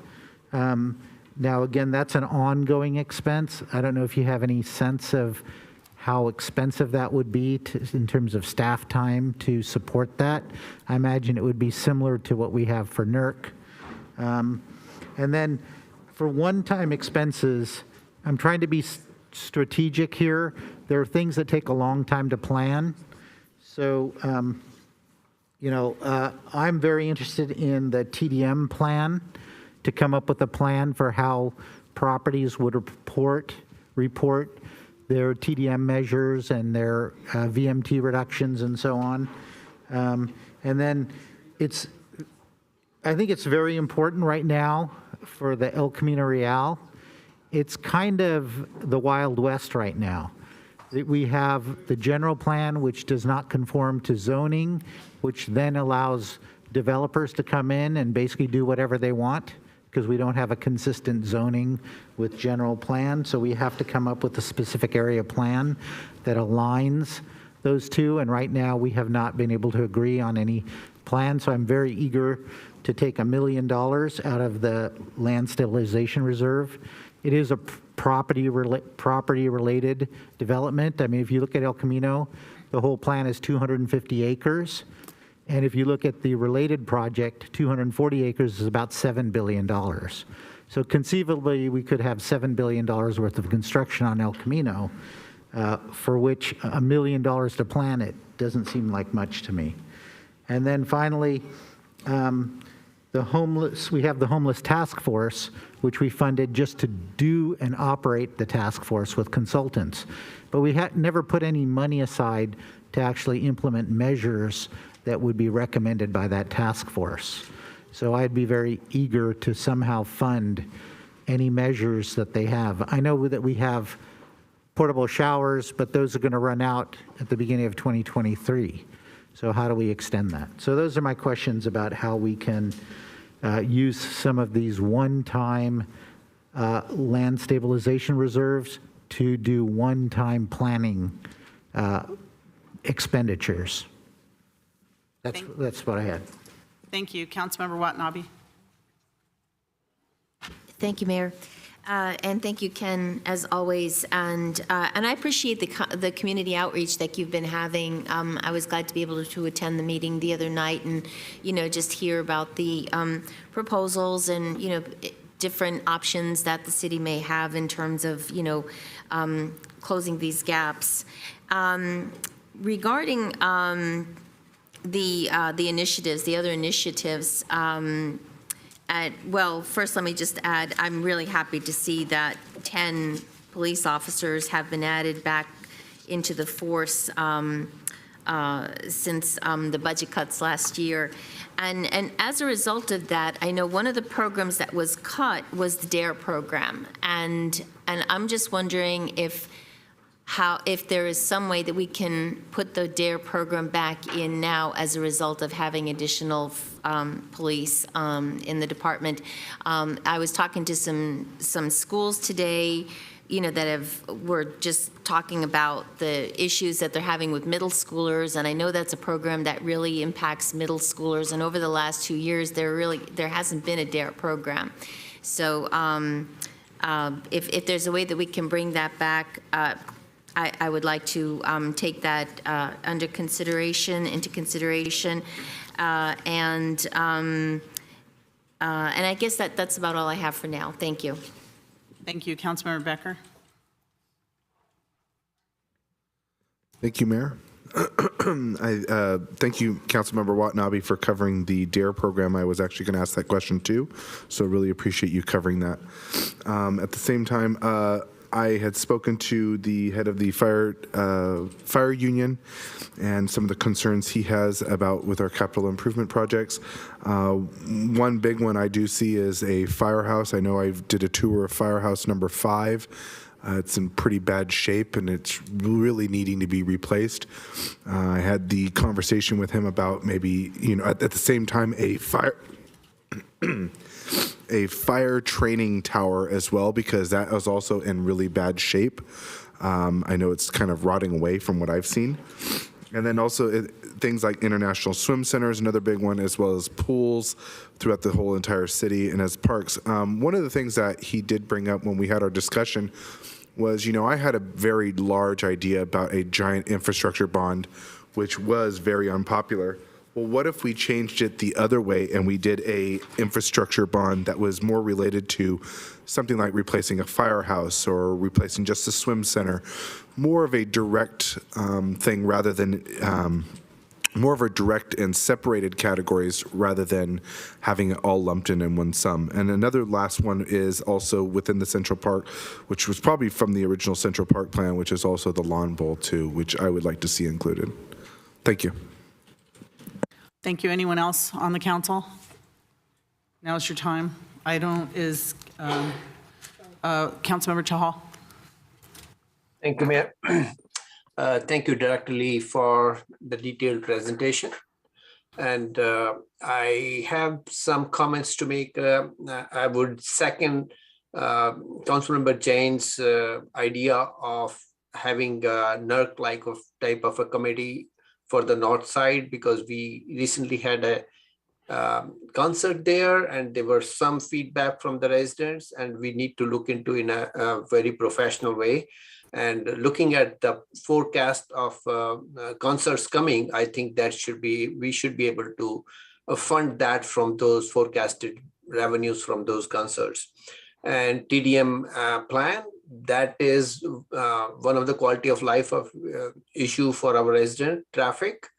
Now, again, that's an ongoing expense. I don't know if you have any sense of how expensive that would be in terms of staff time to support that. I imagine it would be similar to what we have for NERC. And then for one-time expenses, I'm trying to be strategic here. There are things that take a long time to plan. So, I'm very interested in the TDM plan, to come up with a plan for how properties would report their TDM measures and their VMT reductions and so on. And then I think it's very important right now for the El Camino Real. It's kind of the Wild West right now. We have the general plan, which does not conform to zoning, which then allows developers to come in and basically do whatever they want, because we don't have a consistent zoning with general plan. So we have to come up with a specific area plan that aligns those two. And right now, we have not been able to agree on any plan. So I'm very eager to take $1 million out of the land stabilization reserve. It is a property-related development. I mean, if you look at El Camino, the whole plan is 250 acres. And if you look at the related project, 240 acres is about $7 billion. So conceivably, we could have $7 billion worth of construction on El Camino, for which $1 million to plan it doesn't seem like much to me. And then finally, we have the homeless task force, which we funded just to do and operate the task force with consultants. But we had never put any money aside to actually implement measures that would be recommended by that task force. So I'd be very eager to somehow fund any measures that they have. I know that we have portable showers, but those are going to run out at the beginning of 2023. So how do we extend that? So those are my questions about how we can use some of these one-time land stabilization reserves to do one-time planning expenditures. That's what I had. Thank you. Councilmember Watanabe. Thank you, Mayor. And thank you, Ken, as always. And I appreciate the community outreach that you've been having. I was glad to be able to attend the meeting the other night and, just hear about the proposals and, different options that the city may have in terms of, closing these gaps. Regarding the initiatives, the other initiatives, well, first let me just add, I'm really happy to see that 10 police officers have been added back into the force since the budget cuts last year. And as a result of that, I know one of the programs that was cut was the DARE program. And I'm just wondering if there is some way that we can put the DARE program back in now as a result of having additional police in the department. I was talking to some schools today, that were just talking about the issues that they're having with middle schoolers, and I know that's a program that really impacts middle schoolers. And over the last 2 years, there hasn't been a DARE program. So if there's a way that we can bring that back. I would like to take that into consideration. And I guess that's about all I have for now. Thank you. Thank you. Councilmember Becker. Thank you, Mayor. Thank you, Councilmember Watanabe, for covering the DARE program. I was actually going to ask that question too, so really appreciate you covering that. At the same time, I had spoken to the head of the fire union and some of the concerns he has about with our capital improvement projects. One big one I do see is a firehouse. I know I did a tour of firehouse number 5. It's in pretty bad shape and it's really needing to be replaced. I had the conversation with him about maybe, at the same time, a fire training tower as well, because that is also in really bad shape. I know it's kind of rotting away from what I've seen. And then also things like international swim centers, another big one, as well as pools throughout the whole entire city and as parks. One of the things that he did bring up when we had our discussion was, I had a very large idea about a giant infrastructure bond, which was very unpopular. Well, what if we changed it the other way and we did a infrastructure bond that was more related to something like replacing a firehouse or replacing just a swim center, more of a direct thing rather than more of a direct and separated categories rather than having it all lumped in one sum. And another last one is also within the Central Park, which was probably from the original Central Park plan, which is also the Lawn Bowl too, which I would like to see included. Thank you. Thank you. Anyone else on the council? Now is your time. Councilmember Chahal. Thank you, Mayor. Thank you, Director Lee, for the detailed presentation. And I have some comments to make. I would second Councilmember Jain's idea of having a NERC-like type of a committee for the north side, because we recently had a concert there and there were some feedback from the residents, and we need to look into in a very professional way. And looking at the forecast of concerts coming, I think that we should be able to fund that from those forecasted revenues from those concerts. And TDM plan, that is one of the quality of life issue for our resident traffic.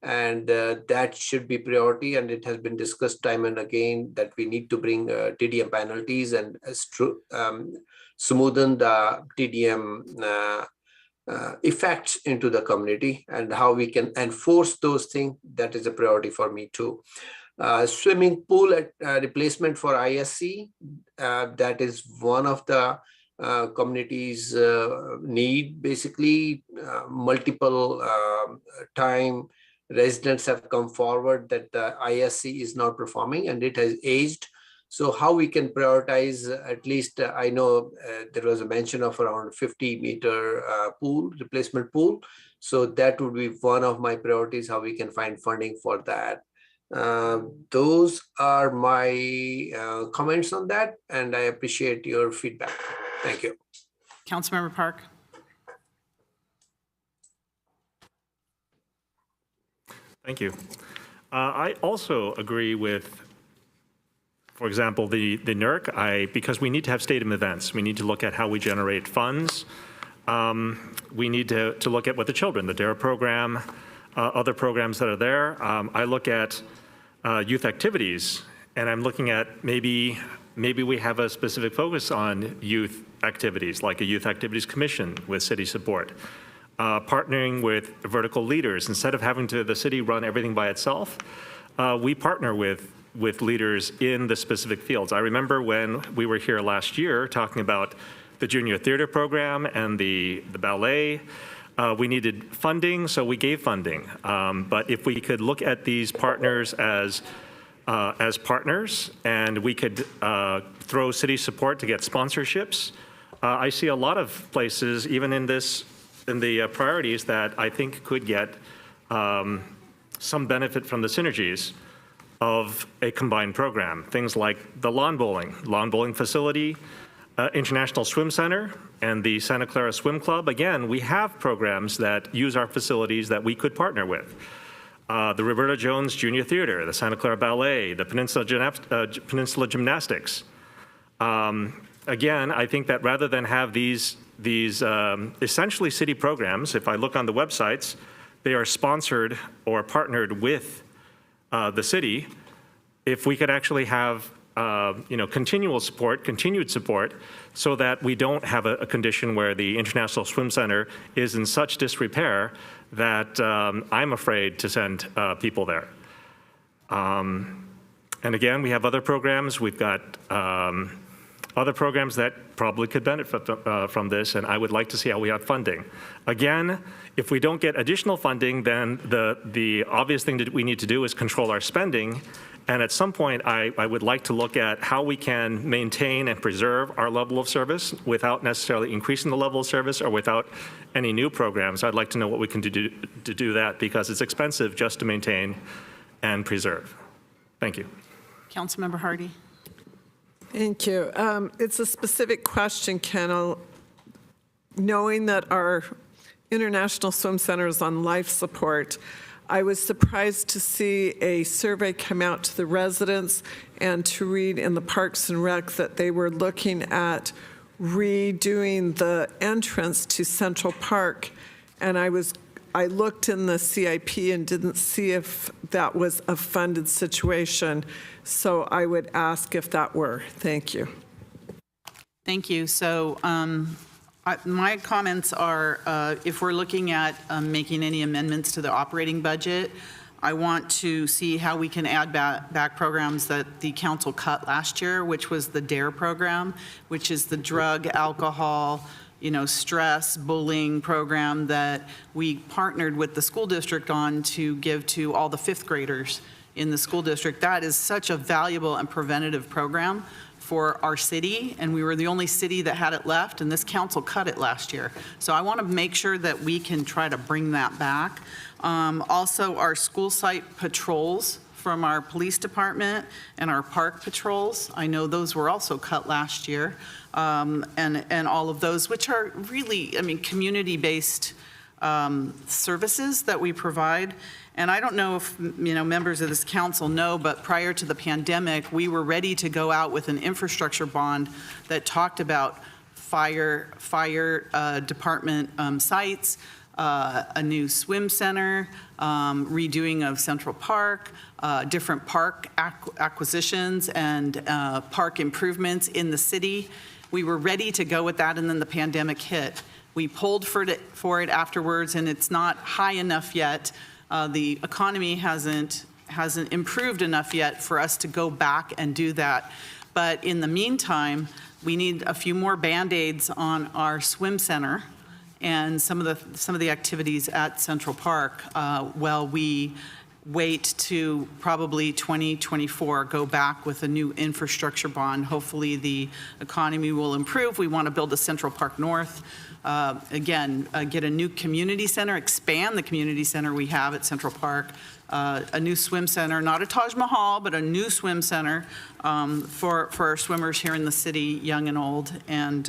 And that should be priority. And it has been discussed time and again that we need to bring TDM penalties and smoothen the TDM effects into the community, and how we can enforce those things. That is a priority for me too. Swimming pool replacement for ISC, that is one of the communities need. Basically, multiple time residents have come forward that the ISC is not performing and it has aged. So how we can prioritize, at least I know there was a mention of around 50-meter pool, replacement pool. So that would be one of my priorities, how we can find funding for that. Those are my comments on that, and I appreciate your feedback. Thank you. Councilmember Park. Thank you. I also agree with, for example, the NERC, because we need to have stadium events. We need to look at how we generate funds. We need to look at what the DARE program, other programs that are there. I look at youth activities, and I'm looking at maybe we have a specific focus on youth activities, like a youth activities commission with city support. Partnering with vertical leaders. Instead of having the city run everything by itself, we partner with leaders in the specific fields. I remember when we were here last year talking about the junior theater program and the ballet. We needed funding, so we gave funding. But if we could look at these partners as partners, and we could throw city support to get sponsorships, I see a lot of places, even in the priorities, that I think could get some benefit from the synergies of a combined program. Things like the lawn bowling facility International Swim Center and the Santa Clara Swim Club, again, we have programs that use our facilities that we could partner with. The Roberta Jones Junior Theater, the Santa Clara Ballet, the Peninsula Gymnastics. Again, I think that rather than have these essentially city programs, if I look on the websites, they are sponsored or partnered with the city. If we could actually have continued support, so that we don't have a condition where the International Swim Center is in such disrepair that I'm afraid to send people there. And again, we have other programs. We've got other programs that probably could benefit from this, and I would like to see how we have funding. Again, if we don't get additional funding, then the obvious thing that we need to do is control our spending. And at some point, I would like to look at how we can maintain and preserve our level of service without necessarily increasing the level of service or without any new programs. I'd like to know what we can do to do that, because it's expensive just to maintain and preserve. Thank you. Councilmember Hardy. Thank you. It's a specific question, Ken. Knowing that our International Swim Center is on life support, I was surprised to see a survey come out to the residents and to read in the Parks and Rec that they were looking at redoing the entrance to Central Park. And I looked in the CIP and didn't see if that was a funded situation. So I would ask if that were. Thank you. Thank you. So my comments are, if we're looking at making any amendments to the operating budget, I want to see how we can add back programs that the council cut last year, which was the DARE program, which is the drug, alcohol, stress, bullying program that we partnered with the school district on to give to all the fifth graders in the school district. That is such a valuable and preventative program for our city, and we were the only city that had it left, and this council cut it last year. So I want to make sure that we can try to bring that back. Also, our school site patrols from our police department and our park patrols, I know those were also cut last year, and all of those, which are really, community-based services that we provide. And I don't know if members of this council know, but prior to the pandemic, we were ready to go out with an infrastructure bond that talked about fire department sites, a new swim center, redoing of Central Park, different park acquisitions and park improvements in the city. We were ready to go with that, and then the pandemic hit. We pulled for it afterwards, and it's not high enough yet. The economy hasn't improved enough yet for us to go back and do that. But in the meantime, we need a few more Band-Aids on our swim center and some of the activities at Central Park while we wait to probably 2024 go back with a new infrastructure bond. Hopefully the economy will improve. We want to build a Central Park North. Again, get a new community center, expand the community center we have at Central Park, a new swim center, not a Taj Mahal, but a new swim center for our swimmers here in the city, young and old, and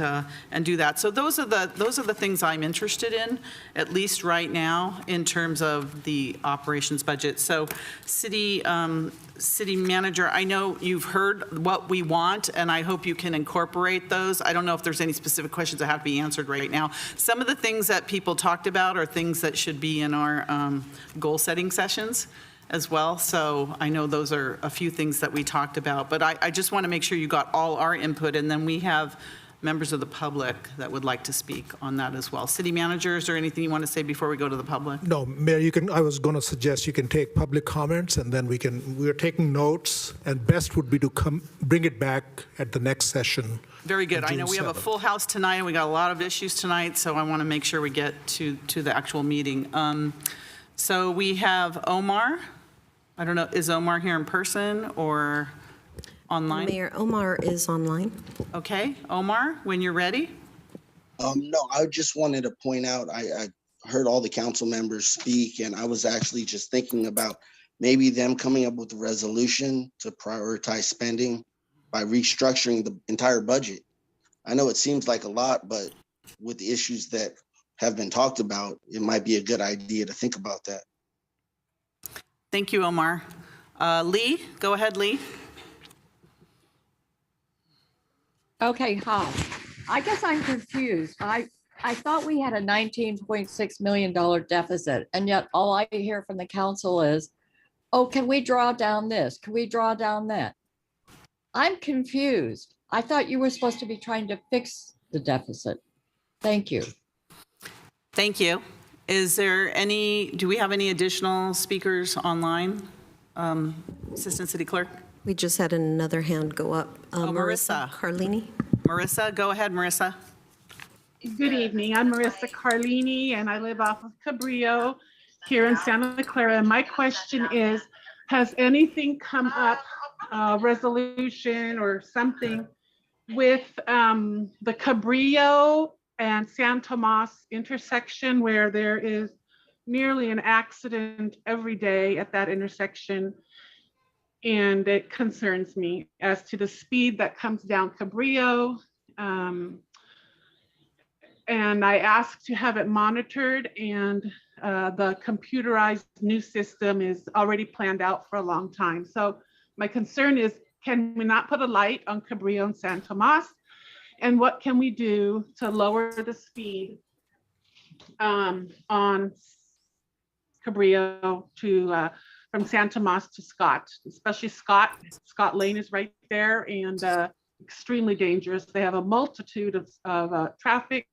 do that. So those are the things I'm interested in, at least right now, in terms of the operations budget. So City Manager, I know you've heard what we want, and I hope you can incorporate those. I don't know if there's any specific questions that have to be answered right now. Some of the things that people talked about are things that should be in our goal-setting sessions as well. So I know those are a few things that we talked about, but I just want to make sure you got all our input, and then we have members of the public that would like to speak on that as well. City Manager, is there anything you want to say before we go to the public? No, Mayor, I was going to suggest you can take public comments, and then we're taking notes, and best would be to bring it back at the next session. Very good. I know we have a 7th. Full house tonight, and we got a lot of issues tonight, so I want to make sure we get to the actual meeting. So we have Omar. I don't know, is Omar here in person or online? Mayor, Omar is online. Okay, Omar, when you're ready. No, I just wanted to point out, I heard all the council members speak, and I was actually just thinking about maybe them coming up with a resolution to prioritize spending by restructuring the entire budget. I know it seems like a lot, but with the issues that have been talked about, it might be a good idea to think about that. Thank you, Omar. Lee, go ahead, Lee. Okay, hi. I guess I'm confused. I thought we had a $19.6 million deficit, and yet all I hear from the council is, oh, can we draw down this? Can we draw down that? I'm confused. I thought you were supposed to be trying to fix the deficit. Thank you. Thank you. Do we have any additional speakers online? Assistant City Clerk? We just had another hand go up. Marissa. Carlini. Marissa, go ahead, Marissa. Good evening. I'm Marissa Carlini, and I live off of Cabrillo here in Santa Clara. And my question is, has anything come up, resolution or something, with the Cabrillo and San Tomas intersection, where there is nearly an accident every day at that intersection? And it concerns me as to the speed that comes down Cabrillo. And I asked to have it monitored, and the computerized new system is already planned out for a long time. So my concern is, can we not put a light on Cabrillo and San Tomas? And what can we do to lower the speed on Cabrillo to from San Tomas to Scott, especially Scott. Scott Lane is right there, and extremely dangerous. They have a multitude of traffic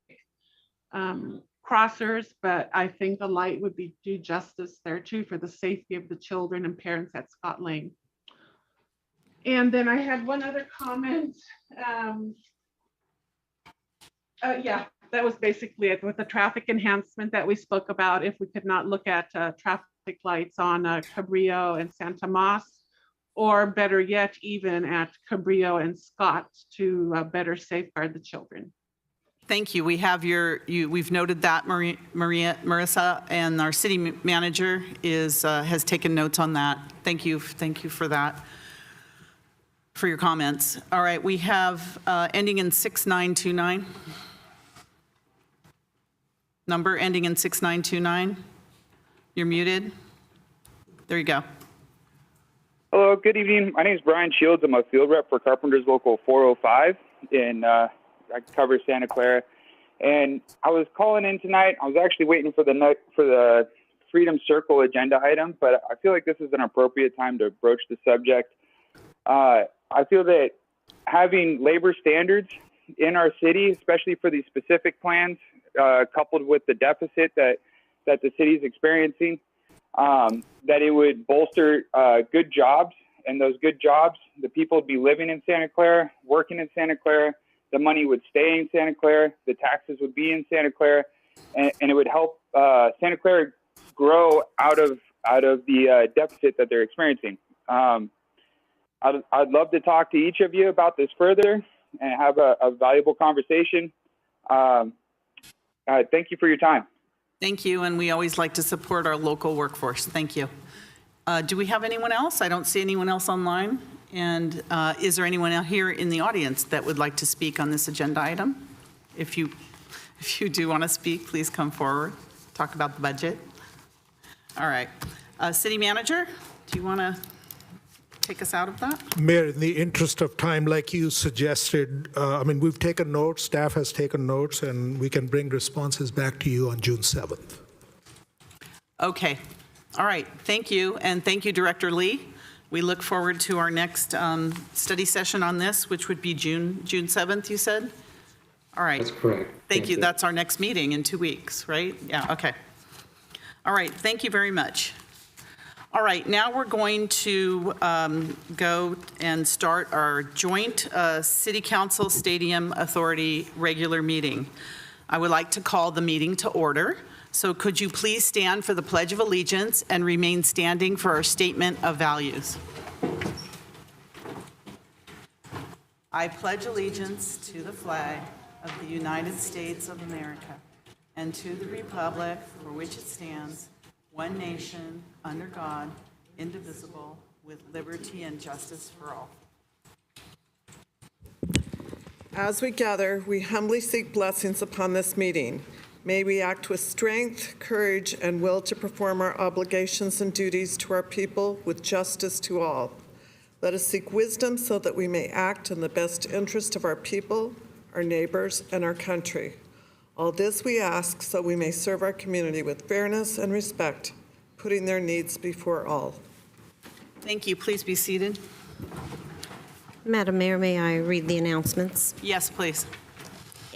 crossers, but I think the light would do justice there too for the safety of the children and parents at Scott Lane. And then I had one other comment. Yeah, that was basically it with the traffic enhancement that we spoke about. If we could not look at traffic lights on Cabrillo and San Tomas, or better yet, even at Cabrillo and Scott, to better safeguard the children. Thank you. We have we've noted that, Marissa, and our city manager has taken notes on that. Thank you for that, for your comments. All right, we have ending in 6929. Number ending in 6929. You're muted. There you go. Hello, good evening. My name is Brian Shields. I'm a field rep for Carpenters Local 405 in I cover Santa Clara. And I was calling in tonight. I was actually waiting for the Freedom Circle agenda item, but I feel like this is an appropriate time to broach the subject. I feel that having labor standards in our city, especially for these specific plans, coupled with the deficit that the city is experiencing, that it would bolster good jobs, and those good jobs, the people would be living in Santa Clara, working in Santa Clara, the money would stay in Santa Clara, the taxes would be in Santa Clara, and it would help Santa Clara grow out of the deficit that they're experiencing. I'd love to talk to each of you about this further and have a valuable conversation. Thank you for your time. Thank you, and we always like to support our local workforce. Thank you. Do we have anyone else? I don't see anyone else online. And is there anyone out here in the audience that would like to speak on this agenda item? If you do want to speak, please come forward. Talk about the budget. All right. City Manager, do you want to take us out of that? Mayor, in the interest of time, like you suggested, we've taken notes, staff has taken notes, and we can bring responses back to you on June 7th. Okay. All right. Thank you. And thank you, Director Lee. We look forward to our next study session on this, which would be June 7th, you said? All right. That's correct. Thank you. That's our next meeting in 2 weeks, right? Yeah, okay. All right. Thank you very much. All right, now we're going to go and start our joint City Council Stadium Authority regular meeting. I would like to call the meeting to order. So could you please stand for the Pledge of Allegiance and remain standing for our statement of values? I pledge allegiance to the flag of the United States of America and to the republic for which it stands, one nation, under God, indivisible, with liberty and justice for all. As we gather, we humbly seek blessings upon this meeting. May we act with strength, courage, and will to perform our obligations and duties to our people with justice to all. Let us seek wisdom so that we may act in the best interest of our people, our neighbors, and our country. All this we ask so we may serve our community with fairness and respect, putting their needs before all. Thank you. Please be seated. Madam Mayor, may I read the announcements? Yes, please.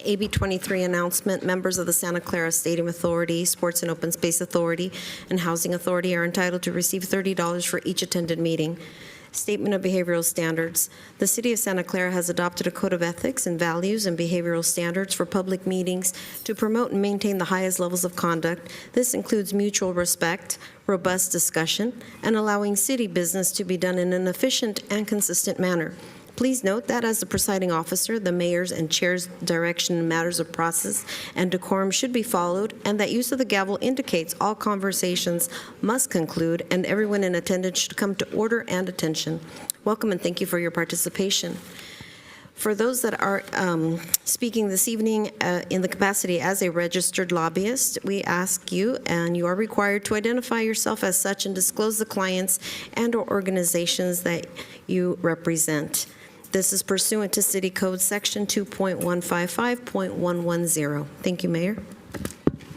AB 23 announcement, members of the Santa Clara Stadium Authority, Sports and Open Space Authority, and Housing Authority are entitled to receive $30 for each attended meeting. Statement of behavioral standards. The City of Santa Clara has adopted a code of ethics and values and behavioral standards for public meetings to promote and maintain the highest levels of conduct. This includes mutual respect, robust discussion, and allowing city business to be done in an efficient and consistent manner. Please note that as the presiding officer, the mayor's and chair's direction in matters of process and decorum should be followed, and that use of the gavel indicates all conversations must conclude and everyone in attendance should come to order and attention. Welcome and thank you for your participation. For those that are speaking this evening in the capacity as a registered lobbyist, we ask you, and you are required to identify yourself as such and disclose the clients and/or organizations that you represent. This is pursuant to City Code Section 2.155.110. Thank you, Mayor.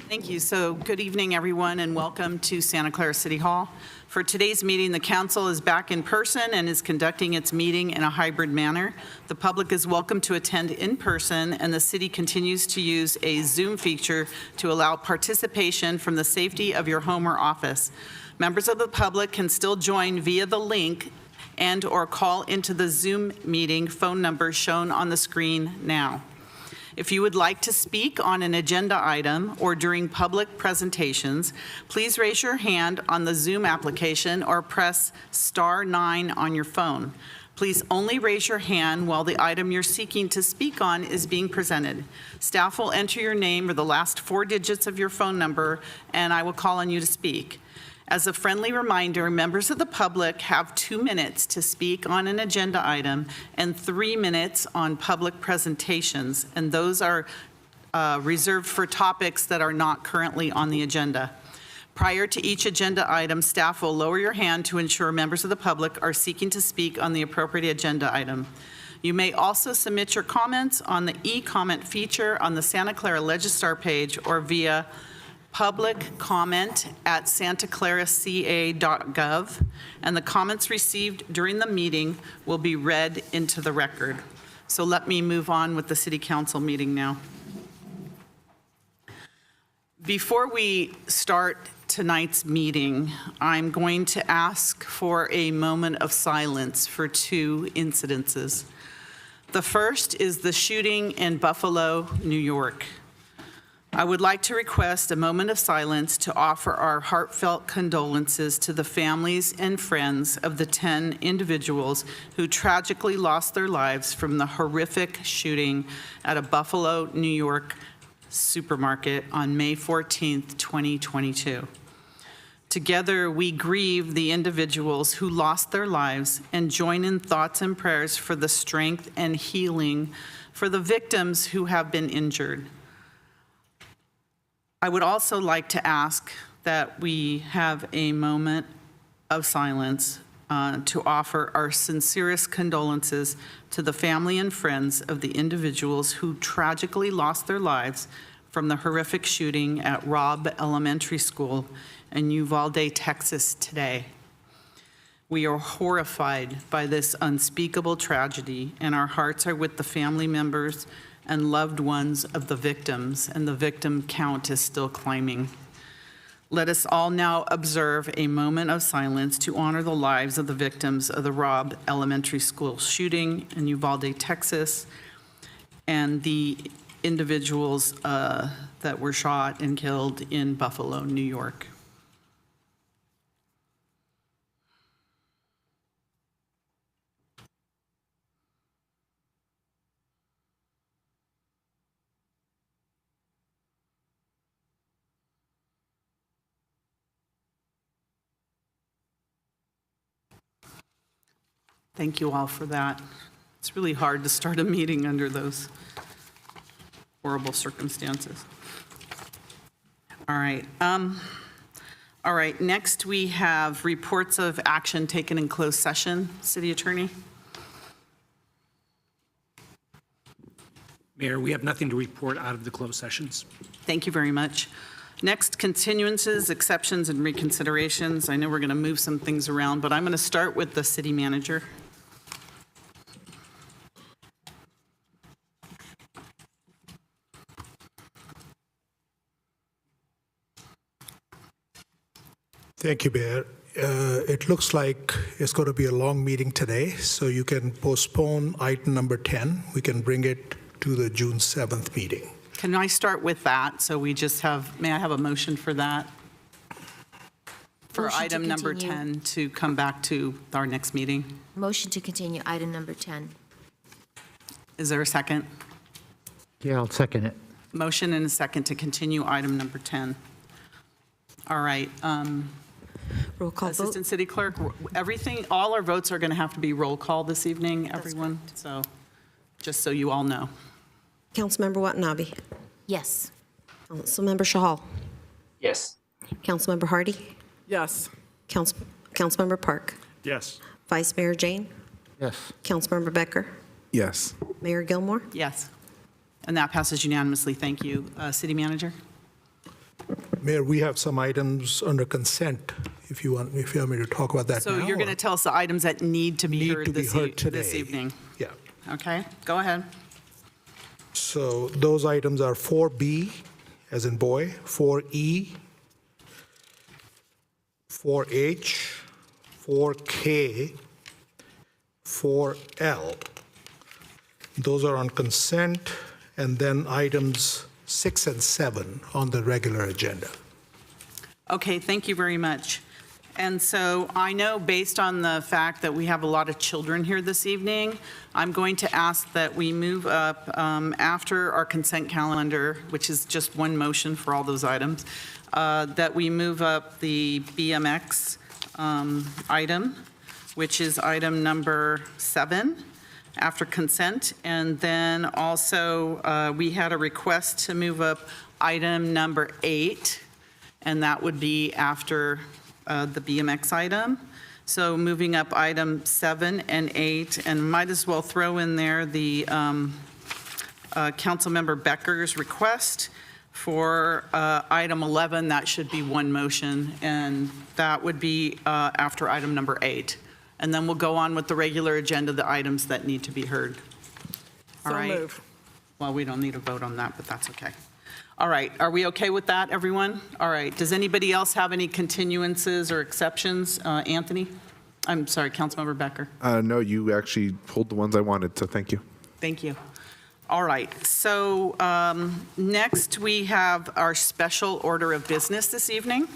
Thank you. So good evening, everyone, and welcome to Santa Clara City Hall. For today's meeting, the council is back in person and is conducting its meeting in a hybrid manner. The public is welcome to attend in person, and the city continues to use a Zoom feature to allow participation from the safety of your home or office. Members of the public can still join via the link and/or call into the Zoom meeting phone number shown on the screen now. If you would like to speak on an agenda item or during public presentations, please raise your hand on the Zoom application or press *9 on your phone. Please only raise your hand while the item you're seeking to speak on is being presented. Staff will enter your name or the last 4 digits of your phone number, and I will call on you to speak. As a friendly reminder, members of the public have 2 minutes to speak on an agenda item and 3 minutes on public presentations, and those are reserved for topics that are not currently on the agenda. Prior to each agenda item, staff will lower your hand to ensure members of the public are seeking to speak on the appropriate agenda item. You may also submit your comments on the e-comment feature on the Santa Clara Legistar page or via public comment at santaclaraca.gov, and the comments received during the meeting will be read into the record. So let me move on with the City Council meeting now. Before we start tonight's meeting, I'm going to ask for a moment of silence for 2 incidences. The first is the shooting in Buffalo, New York. I would like to request a moment of silence to offer our heartfelt condolences to the families and friends of the 10 individuals who tragically lost their lives from the horrific shooting at a Buffalo, New York supermarket on May 14th, 2022. Together, we grieve the individuals who lost their lives and join in thoughts and prayers for the strength and healing for the victims who have been injured. I would also like to ask that we have a moment of silence to offer our sincerest condolences to the family and friends of the individuals who tragically lost their lives from the horrific shooting at Robb Elementary School in Uvalde, Texas today. We are horrified by this unspeakable tragedy, and our hearts are with the family members and loved ones of the victims, and the victim count is still climbing. Let us all now observe a moment of silence to honor the lives of the victims of the Robb Elementary School shooting in Uvalde, Texas, and the individuals that were shot and killed in Buffalo, New York. Thank you all for that. It's really hard to start a meeting under those horrible circumstances. All right. All right, next we have reports of action taken in closed session. City Attorney? Mayor, we have nothing to report out of the closed sessions. Thank you very much. Next, continuances, exceptions, and reconsiderations. I know we're going to move some things around, but I'm going to start with the city manager. Thank you, Mayor. It looks like it's going to be a long meeting today, so you can postpone item number 10. We can bring it to the June 7th meeting. Can I start with that? So we just have, may I have a motion for that? For Motion to item number continue. 10 to come back to our next meeting. Motion to continue item number 10. Is there a second? Yeah, I'll second it. Motion and a second to continue item number 10. All right. Roll call vote. Assistant City Clerk, everything, all our votes are going to have to be roll call this evening, everyone. So just so you all know. Councilmember Watanabe. Yes. Councilmember Shahal. Yes. Councilmember Hardy. Yes. Councilmember Park. Yes. Vice Mayor Jane. Yes. Councilmember Becker. Yes. Mayor Gilmore. Yes. And that passes unanimously. Thank you. City Manager? Mayor, we have some items under consent, if you want me to talk about that now. So you're going to or- tell us the items that need to be Need heard to be this heard this today. evening. Yeah. Okay, go ahead. So those items are 4B, as in boy, 4E, 4H, 4K, 4L. Those are on consent, and then items 6 and 7 on the regular agenda. Okay, thank you very much. And so I know based on the fact that we have a lot of children here this evening, I'm going to ask that we move up after our consent calendar, which is just one motion for all those items, that we move up the BMX item, which is item number 7 after consent. And then also we had a request to move up item number 8, and that would be after the BMX item. So moving up item 7 and 8, and might as well throw in there the Councilmember Becker's request for item 11. That should be one motion, and that would be after item number 8. And then we'll go on with the regular agenda, the items that need to be heard. All So right. move. Well, we don't need a vote on that, but that's okay. All right, are we okay with that, everyone? All right, does anybody else have any continuances or exceptions? Anthony? I'm sorry, Councilmember Becker. No, you actually pulled the ones I wanted, so thank you. Thank you. All right, so next we have our special order of business this evening.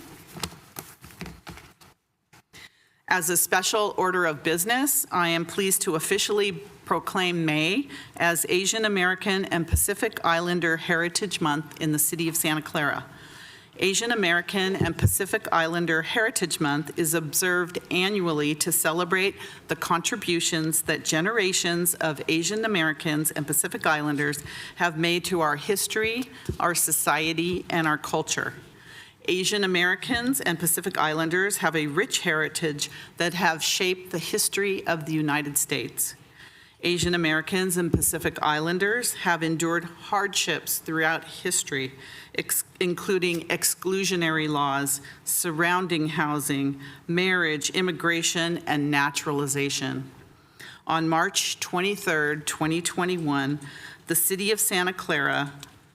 As a special order of business, I am pleased to officially proclaim May as Asian American and Pacific Islander Heritage Month in the city of Santa Clara. Asian American and Pacific Islander Heritage Month is observed annually to celebrate the contributions that generations of Asian Americans and Pacific Islanders have made to our history, our society, and our culture. Asian Americans and Pacific Islanders have a rich heritage that have shaped the history of the United States. Asian Americans and Pacific Islanders have endured hardships throughout history, including exclusionary laws surrounding housing, marriage, immigration, and naturalization. On March 23, 2021, the City of Santa Clara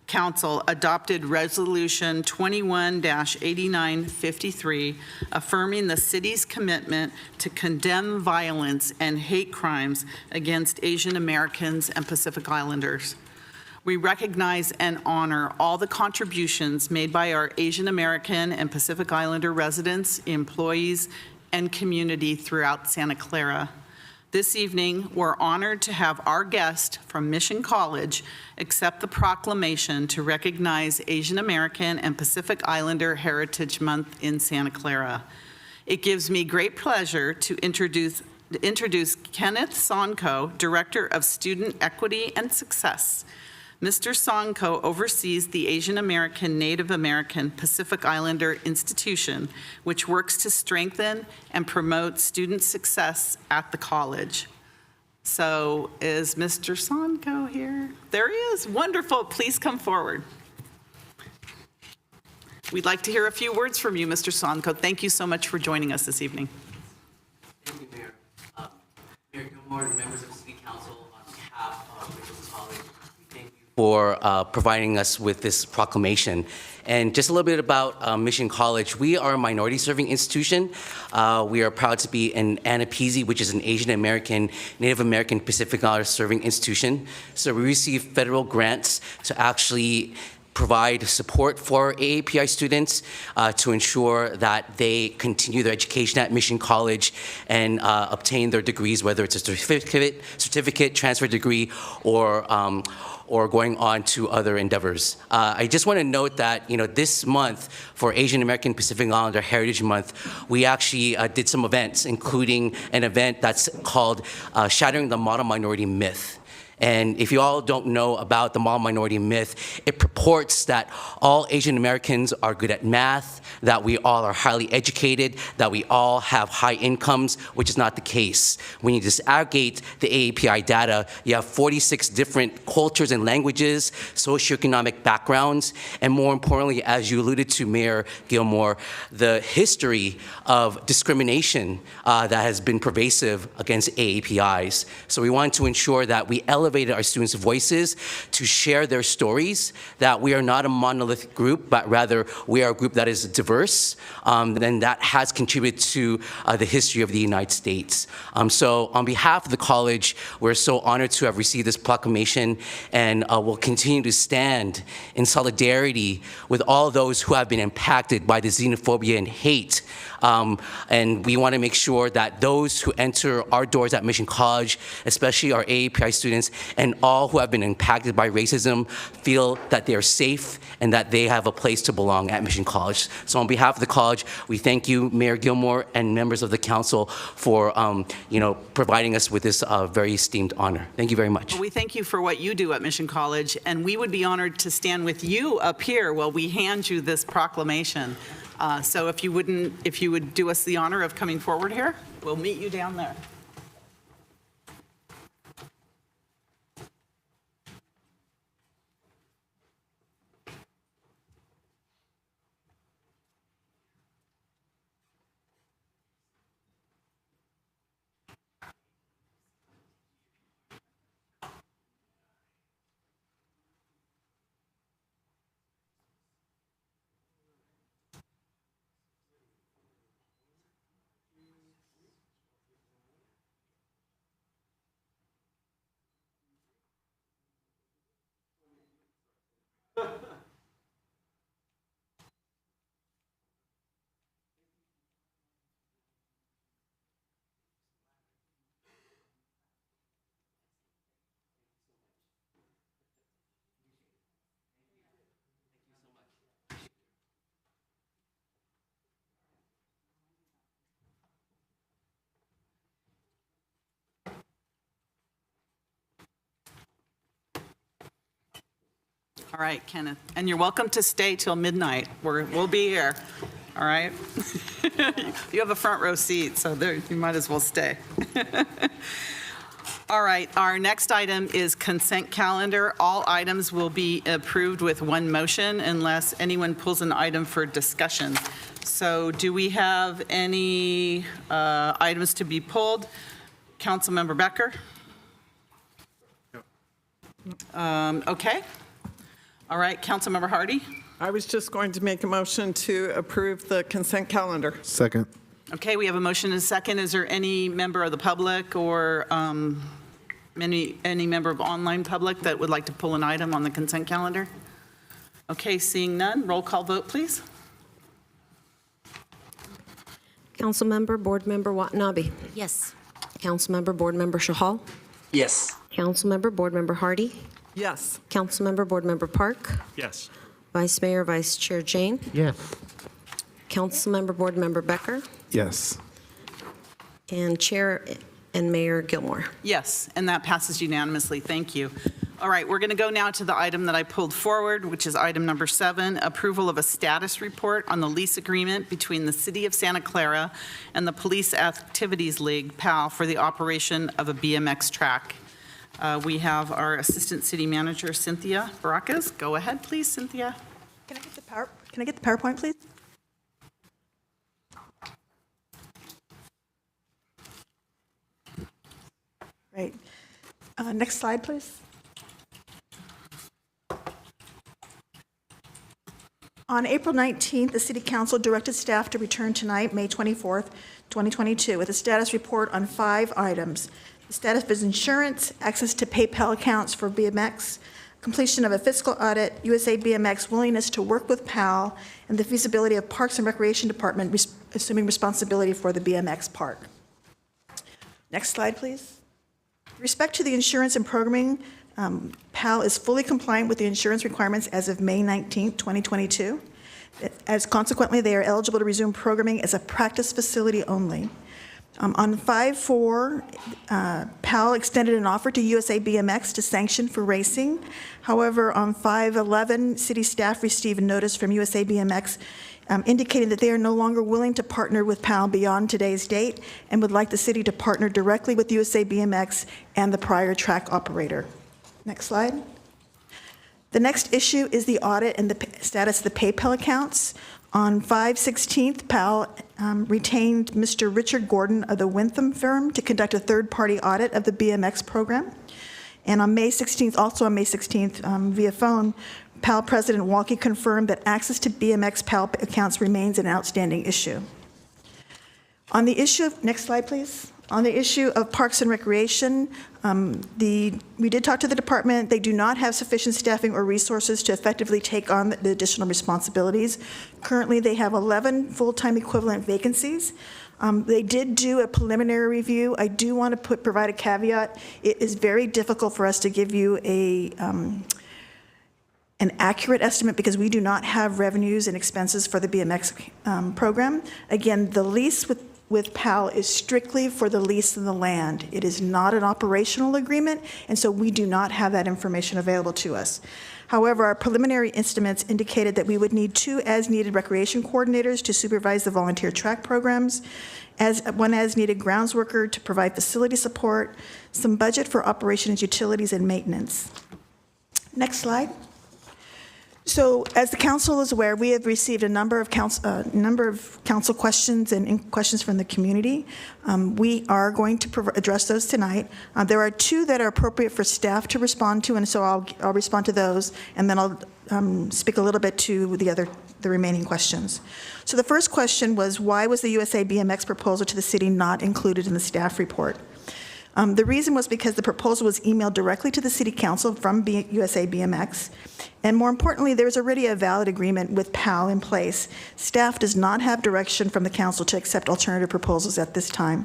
Council adopted Resolution 21-8953, affirming the city's commitment to condemn violence and hate crimes against Asian Americans and Pacific Islanders. We recognize and honor all the contributions made by our Asian American and Pacific Islander residents, employees, and community throughout Santa Clara. This evening, we're honored to have our guest from Mission College accept the proclamation to recognize Asian American and Pacific Islander Heritage Month in Santa Clara. It gives me great pleasure to introduce introduce Kenneth Sonko, Director of Student Equity and Success. Mr. Sonko oversees the Asian American, Native American, Pacific Islander Institution, which works to strengthen and promote student success at the college. So is Mr. Sonko here? There he is. Wonderful. Please come forward. We'd like to hear a few words from you, Mr. Sonko. Thank you so much for joining us this evening. Thank you, Mayor. Mayor Gilmore and members of the City Council, on behalf of Fiscal College, we thank you for providing us with this proclamation. And just a little bit about Mission College. We are a minority-serving institution. We are proud to be an ANAPISI, which is an Asian American, Native American, Pacific Islander serving institution. So we receive federal grants to actually provide support for AAPI students to ensure that they continue their education at Mission College and obtain their degrees, whether it's a certificate, transfer degree, or going on to other endeavors. I just want to note that, this month for Asian American Pacific Islander Heritage Month, we actually did some events, including an event that's called Shattering the Model Minority Myth. And if you all don't know about the model minority myth, it purports that all Asian Americans are good at math, that we all are highly educated, that we all have high incomes, which is not the case. When you disaggregate the AAPI data, you have 46 different cultures and languages, socioeconomic backgrounds, and more importantly, as you alluded to, Mayor Gilmore, the history of discrimination that has been pervasive against AAPIs. So we want to ensure that we elevated our students' voices to share their stories, that we are not a monolithic group, but rather we are a group that is diverse, and that has contributed to the history of the United States. So on behalf of the college, we're so honored to have received this proclamation, and will continue to stand in solidarity with all those who have been impacted by the xenophobia and hate. And we want to make sure that those who enter our doors at Mission College, especially our AAPI students, and all who have been impacted by racism, feel that they are safe and that they have a place to belong at Mission College. So on behalf of the college, we thank you, Mayor Gilmore, and members of the council for providing us with this very esteemed honor. Thank you very much. Well, we thank you for what you do at Mission College, and we would be honored to stand with you up here while we hand you this proclamation. So if you would do us the honor of coming forward here, we'll meet you down there. All right, Kenneth, and you're welcome to stay till midnight. We'll be here, all right? You have a front row seat, so there you might as well stay. All right, our next item is consent calendar. All items will be approved with one motion unless anyone pulls an item for discussion. So do we have any items to be pulled? Councilmember Becker? Okay. All right, Councilmember Hardy? I was just going to make a motion to approve the consent calendar. Second. Okay, we have a motion and a second. Is there any member of the public or any member of online public that would like to pull an item on the consent calendar? Okay, seeing none, roll call vote, please. Councilmember, Board Member Watanabe. Yes. Councilmember, Board Member Shahal. Yes. Councilmember, Board Member Hardy. Yes. Councilmember, Board Member Park. Yes. Vice Mayor, Vice Chair Jane. Yes. Councilmember, Board Member Becker. Yes. And Chair and Mayor Gilmore. Yes, and that passes unanimously. Thank you. All right, we're going to go now to the item that I pulled forward, which is item number 7, approval of a status report on the lease agreement between the City of Santa Clara and the Police Activities League, PAL, for the operation of a BMX track. We have our Assistant City Manager, Cynthia Baracus. Go ahead, please, Cynthia. Can I get the PowerPoint, please? Great. Next slide, please. On April 19th, the City Council directed staff to return tonight, May 24th, 2022, with a status report on 5 items. The status is insurance, access to PayPal accounts for BMX, completion of a fiscal audit, USA BMX willingness to work with PAL, and the feasibility of Parks and Recreation Department assuming responsibility for the BMX park. Next slide, please. With respect to the insurance and programming, PAL is fully compliant with the insurance requirements as of May 19th, 2022. As consequently, they are eligible to resume programming as a practice facility only. On 5/4, PAL extended an offer to USA BMX to sanction for racing. However, on 5/11, city staff received a notice from USA BMX indicating that they are no longer willing to partner with PAL beyond today's date and would like the city to partner directly with USA BMX and the prior track operator. Next slide. The next issue is the audit and the status of the PayPal accounts. On 5/16, PAL retained Mr. Richard Gordon of the Wintham firm to conduct a third-party audit of the BMX program. And on May 16th, also on May 16th, via phone, PAL President Walke confirmed that access to BMX PAL accounts remains an outstanding issue. On the issue of, next slide, please. On the issue of Parks and Recreation, we did talk to the department. They do not have sufficient staffing or resources to effectively take on the additional responsibilities. Currently, they have 11 full-time equivalent vacancies. They did do a preliminary review. I do want to provide a caveat. It is very difficult for us to give you an accurate estimate because we do not have revenues and expenses for the BMX program. Again, the lease with PAL is strictly for the lease of the land. It is not an operational agreement, and so we do not have that information available to us. However, our preliminary estimates indicated that we would need 2 as-needed recreation coordinators to supervise the volunteer track programs, one as-needed grounds worker to provide facility support, some budget for operations, utilities, and maintenance. Next slide. So, as the council is aware, we have received a number of council questions and questions from the community. We are going to address those tonight. There are 2 that are appropriate for staff to respond to, and so I'll respond to those, and then I'll speak a little bit to the remaining questions. So, the first question was, why was the USA BMX proposal to the city not included in the staff report? The reason was because the proposal was emailed directly to the City Council from USA BMX, and more importantly, there's already a valid agreement with PAL in place. Staff does not have direction from the Council to accept alternative proposals at this time.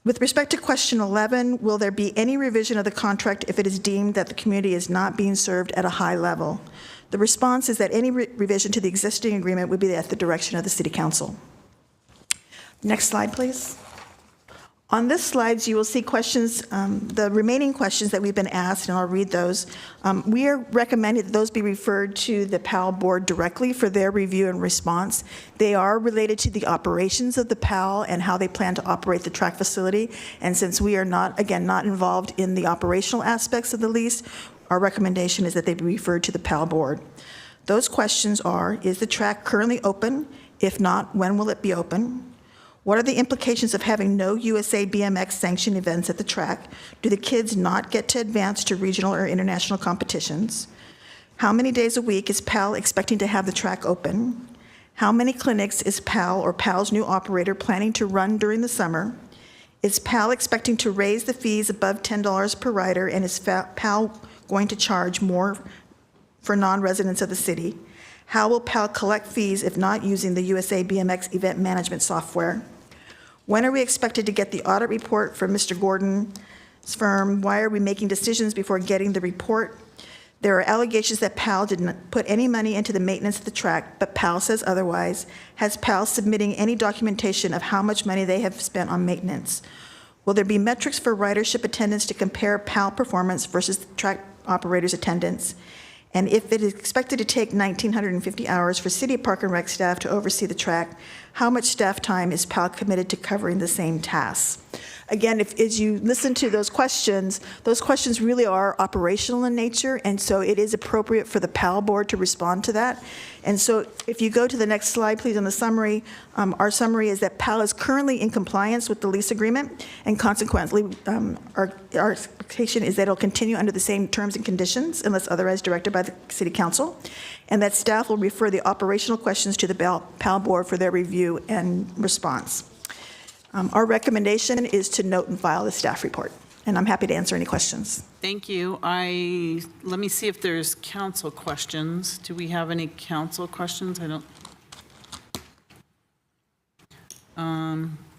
With respect to question 11, will there be any revision of the contract if it is deemed that the community is not being served at a high level? The response is that any revision to the existing agreement would be at the direction of the City Council. Next slide, please. On this slide, you will see questions, the remaining questions that we've been asked, and I'll read those. We are recommending that those be referred to the PAL board directly for their review and response. They are related to the operations of the PAL and how they plan to operate the track facility. And since we are not involved in the operational aspects of the lease, our recommendation is that they be referred to the PAL board. Those questions are, is the track currently open? If not, when will it be open? What are the implications of having no USA BMX sanctioned events at the track? Do the kids not get to advance to regional or international competitions? How many days a week is PAL expecting to have the track open? How many clinics is PAL or PAL's new operator planning to run during the summer? Is PAL expecting to raise the fees above $10 per rider, and is PAL going to charge more for non-residents of the city? How will PAL collect fees if not using the USA BMX event management software? When are we expected to get the audit report from Mr. Gordon's firm? Why are we making decisions before getting the report? There are allegations that PAL didn't put any money into the maintenance of the track, but PAL says otherwise. Has PAL submitting any documentation of how much money they have spent on maintenance? Will there be metrics for ridership attendance to compare PAL performance versus the track operators' attendance? And if it is expected to take 1,950 hours for City Park and Rec staff to oversee the track, how much staff time is PAL committed to covering the same tasks? Again, as you listen to those questions really are operational in nature, and so it is appropriate for the PAL board to respond to that. And so if you go to the next slide, please, on the summary, our summary is that PAL is currently in compliance with the lease agreement, and consequently, our expectation is that it'll continue under the same terms and conditions unless otherwise directed by the City Council, and that staff will refer the operational questions to the PAL board for their review and response. Our recommendation is to note and file the staff report, and I'm happy to answer any questions. Thank you. Let me see if there's council questions. Do we have any council questions? I don't.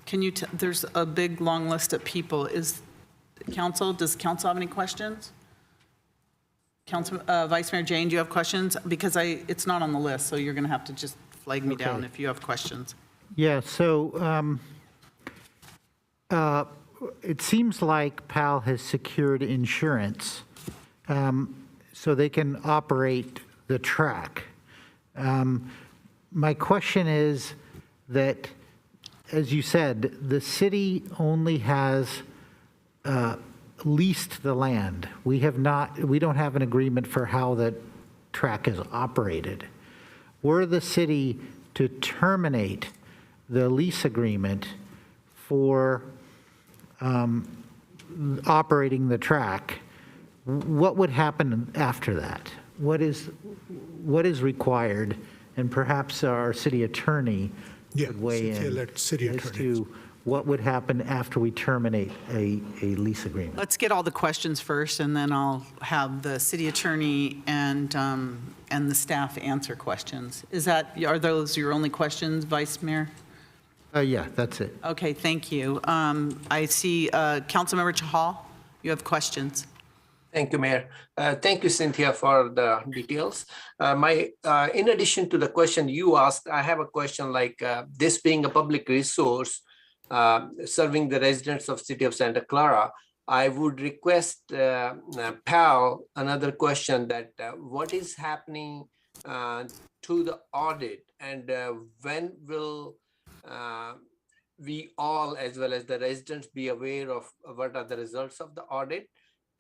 Can you, there's a big, long list of people. Does council have any questions? Vice Mayor Jane, do you have questions? Because it's not on the list, so you're going to have to just flag me down if you have questions. Yeah, so it seems like PAL has secured insurance so they can operate the track. My question is that, as you said, the city only has leased the land. We don't have an agreement for how the track is operated. Were the city to terminate the lease agreement for operating the track, what would happen after that? What is required? And perhaps our city attorney would weigh in as to what would happen after we terminate a lease agreement. Let's get all the questions first, and then I'll have the city attorney and the staff answer questions. Are those your only questions, Vice Mayor? Yeah, that's it. Okay, thank you. I see Councilmember Chahal, you have questions. Thank you, Mayor. Thank you, Cynthia, for the details. In addition to the question you asked, I have a question like this being a public resource serving the residents of City of Santa Clara. I would request PAL another question that what is happening to the audit, and when will we all, as well as the residents, be aware of what are the results of the audit?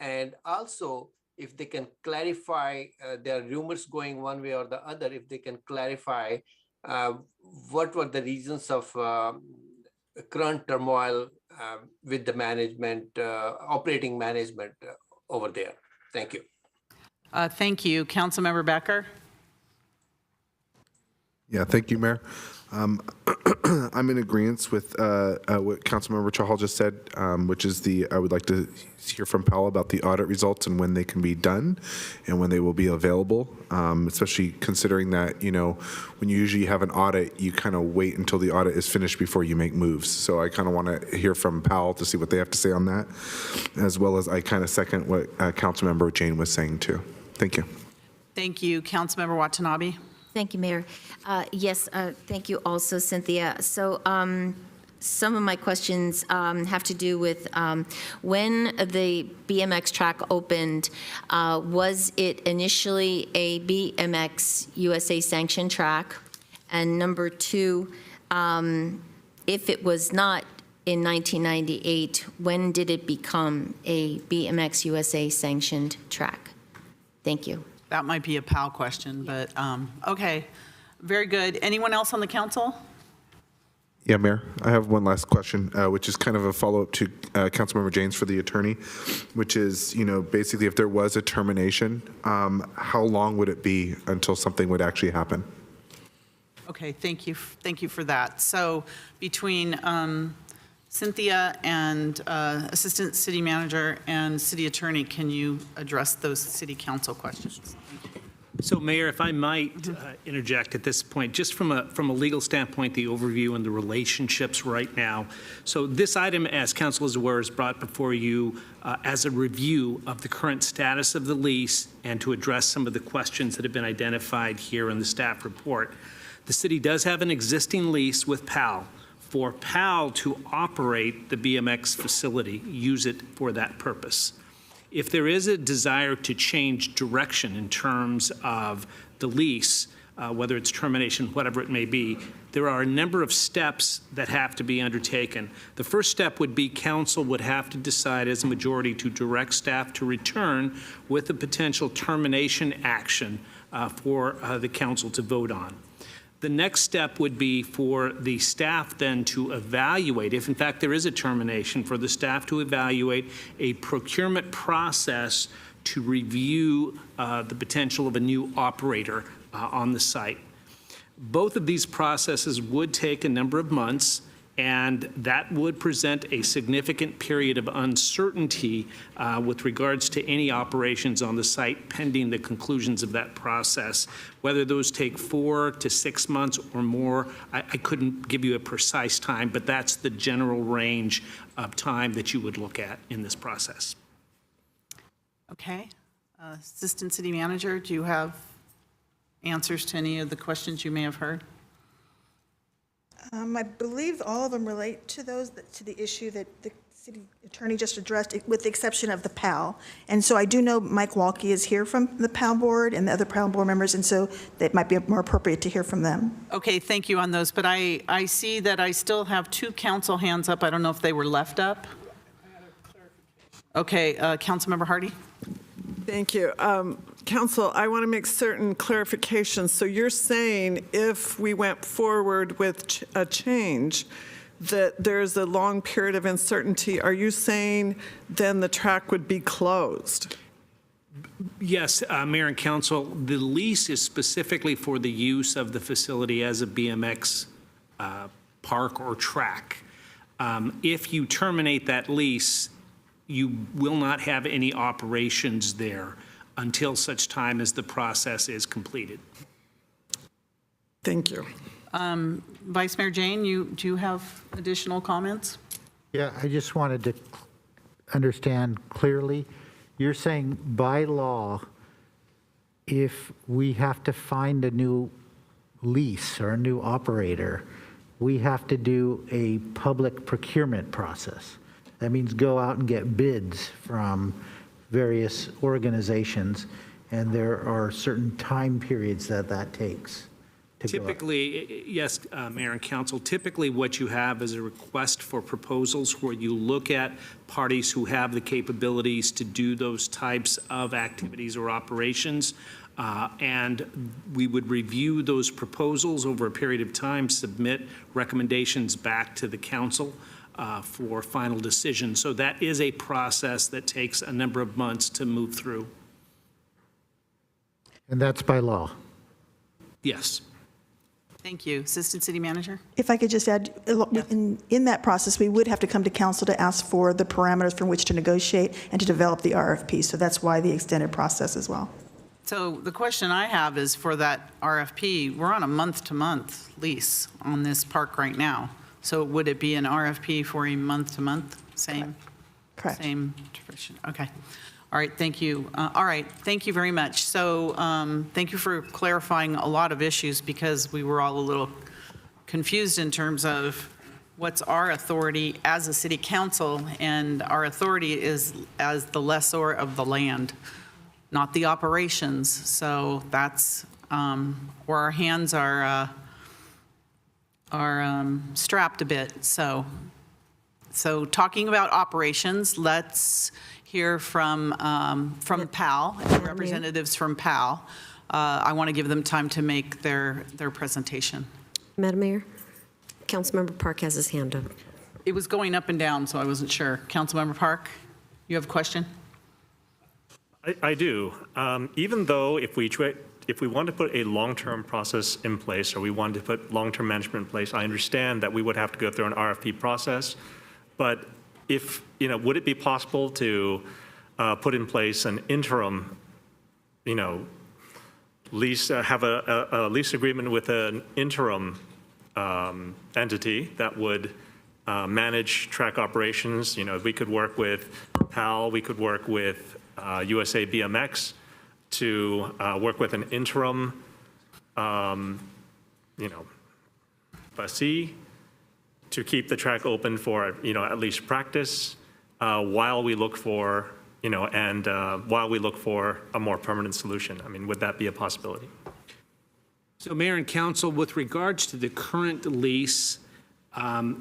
And also, if they can clarify, there are rumors going one way or the other, if they can clarify what were the reasons of current turmoil with the management, operating management over there. Thank you. Thank you. Councilmember Becker? Yeah, thank you, Mayor. I'm in agreement with what Councilmember Chahal just said, which is I would like to hear from PAL about the audit results and when they can be done and when they will be available, especially considering that, when you usually have an audit, you kind of wait until the audit is finished before you make moves. So I kind of want to hear from PAL to see what they have to say on that, as well as I kind of second what Councilmember Jane was saying too. Thank you. Thank you. Councilmember Watanabe? Thank you, Mayor. Yes, thank you also, Cynthia. So some of my questions have to do with when the BMX track opened, was it initially a BMX USA sanctioned track? And number two, if it was not in 1998, when did it become a BMX USA sanctioned track? Thank you. That might be a PAL question, but okay. Very good. Anyone else on the council? Yeah, Mayor, I have one last question, which is kind of a follow-up to Councilmember James for the attorney, which is, basically if there was a termination, how long would it be until something would actually happen? Okay, thank you. Thank you for that. So between Cynthia and Assistant City Manager and City Attorney, can you address those City Council questions? So, Mayor, if I might interject at this point, just from a legal standpoint, the overview and the relationships right now. So this item, as Council is aware, is brought before you as a review of the current status of the lease and to address some of the questions that have been identified here in the staff report. The city does have an existing lease with PAL for PAL to operate the BMX facility, use it for that purpose. If there is a desire to change direction in terms of the lease, whether it's termination, whatever it may be, there are a number of steps that have to be undertaken. The first step would be council would have to decide as a majority to direct staff to return with a potential termination action for the council to vote on. The next step would be for the staff then to evaluate, if in fact there is a termination, for the staff to evaluate a procurement process to review the potential of a new operator on the site. Both of these processes would take a number of months, and that would present a significant period of uncertainty with regards to any operations on the site pending the conclusions of that process. Whether those take 4 to 6 months or more, I couldn't give you a precise time, but that's the general range of time that you would look at in this process. Okay. Assistant City Manager, do you have answers to any of the questions you may have heard? I believe all of them relate to to the issue that the city attorney just addressed, with the exception of the PAL. And so I do know Mike Walke is here from the PAL board and the other PAL board members, and so it might be more appropriate to hear from them. Okay, thank you on those, but I see that I still have 2 council hands up. I don't know if they were left up. Okay, Councilmember Hardy? Thank you. Council, I want to make certain clarifications. So you're saying if we went forward with a change, that there's a long period of uncertainty. Are you saying then the track would be closed? Yes, Mayor and Council, the lease is specifically for the use of the facility as a BMX park or track. If you terminate that lease, you will not have any operations there until such time as the process is completed. Thank you. Vice Mayor Jane, do you have additional comments? Yeah, I just wanted to understand clearly. You're saying by law, if we have to find a new lease or a new operator, we have to do a public procurement process. That means go out and get bids from various organizations, and there are certain time periods that takes. Typically, yes, Mayor and Council, typically what you have is a request for proposals where you look at parties who have the capabilities to do those types of activities or operations, and we would review those proposals over a period of time, submit recommendations back to the council for final decision. So that is a process that takes a number of months to move through. And that's by law? Yes. Thank you. Assistant City Manager? If I could just add, in that process, we would have to come to council to ask for the parameters from which to negotiate and to develop the RFP. So that's why the extended process as well. So the question I have is for that RFP, we're on a month-to-month lease on this park right now. So would it be an RFP for a month-to-month? Same? Correct. Same tradition. Okay. All right, thank you. All right, thank you very much. So thank you for clarifying a lot of issues because we were all a little confused in terms of what's our authority as a city council, and our authority is as the lessor of the land, not the operations. So that's where our hands are strapped a bit. So talking about operations, let's hear from PAL, representatives from PAL. I want to give them time to make their presentation. Madam Mayor, Councilmember Park has his hand up. It was going up and down, so I wasn't sure. Councilmember Park, you have a question? I do. Even though if we want to put a long-term process in place, or we wanted to put long-term management in place, I understand that we would have to go through an RFP process. But if, would it be possible to put in place an interim, lease, have a lease agreement with an interim entity that would manage track operations? We could work with PAL, we could work with USA BMX to work with an interim, lessee to keep the track open for, at least practice while we look for, while we look for a more permanent solution. I mean, would that be a possibility? So Mayor and Council, with regards to the current lease,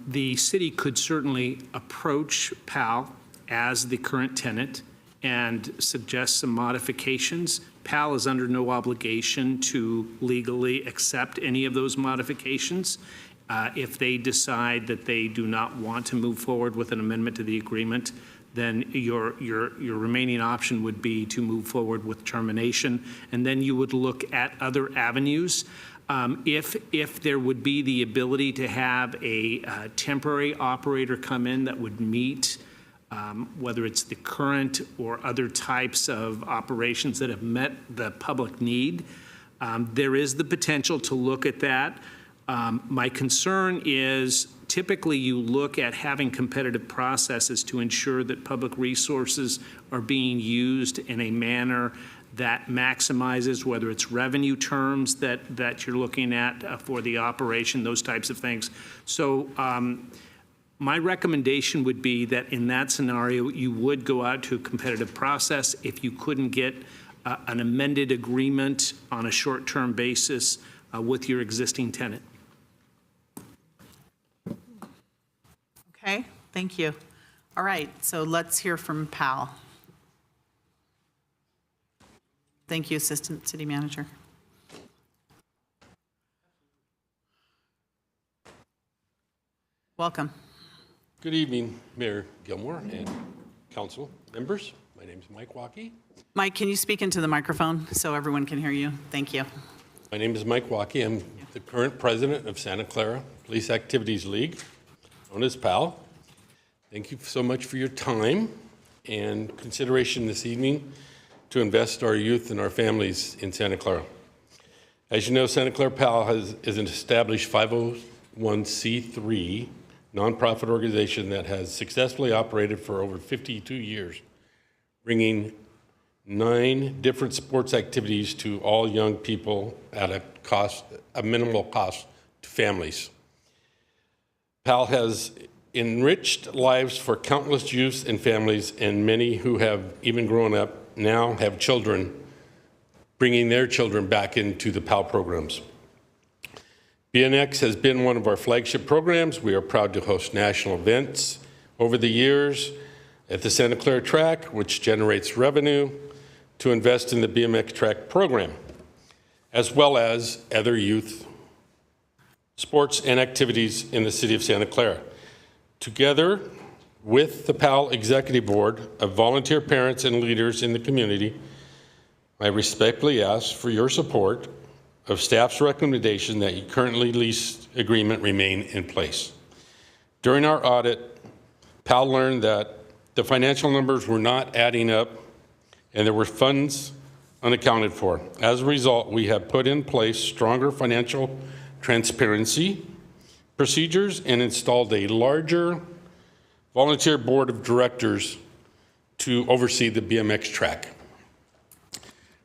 the city could certainly approach PAL as the current tenant and suggest some modifications. PAL is under no obligation to legally accept any of those modifications. If they decide that they do not want to move forward with an amendment to the agreement, then your remaining option would be to move forward with termination, and then you would look at other avenues. If there would be the ability to have a temporary operator come in that would meet whether it's the current or other types of operations that have met the public need, there is the potential to look at that. My concern is typically you look at having competitive processes to ensure that public resources are being used in a manner that maximizes, whether it's revenue terms that you're looking at for the operation, those types of things. So my recommendation would be that in that scenario, you would go out to a competitive process. If you couldn't get an amended agreement on a short-term basis with your existing tenant. Okay, thank you. All right, so let's hear from PAL. Thank you, Assistant City Manager. Welcome. Good evening, Mayor Gilmore and council members. My name is Mike Waukee. Mike, can you speak into the microphone so everyone can hear you? Thank you. My name is Mike Waukee. I'm the current president of Santa Clara Police Activities League, known as PAL. Thank you so much for your time and consideration this evening to invest our youth and our families in Santa Clara. As you know, Santa Clara PAL is an established 501c3 nonprofit organization that has successfully operated for over 52 years, bringing 9 different sports activities to all young people at a minimal cost to families. PAL has enriched lives for countless youths and families, and many who have even grown up now have children, bringing their children back into the PAL programs. BNX has been one of our flagship programs. We are proud to host national events over the years at the Santa Clara track, which generates revenue to invest in the BMX track program, as well as other youth sports and activities in the city of Santa Clara. Together with the PAL Executive Board of volunteer parents and leaders in the community, I respectfully ask for your support of staff's recommendation that your currently lease agreement remain in place. During our audit, PAL learned that the financial numbers were not adding up and there were funds unaccounted for. As a result, we have put in place stronger financial transparency procedures and installed a larger volunteer board of directors to oversee the BMX track.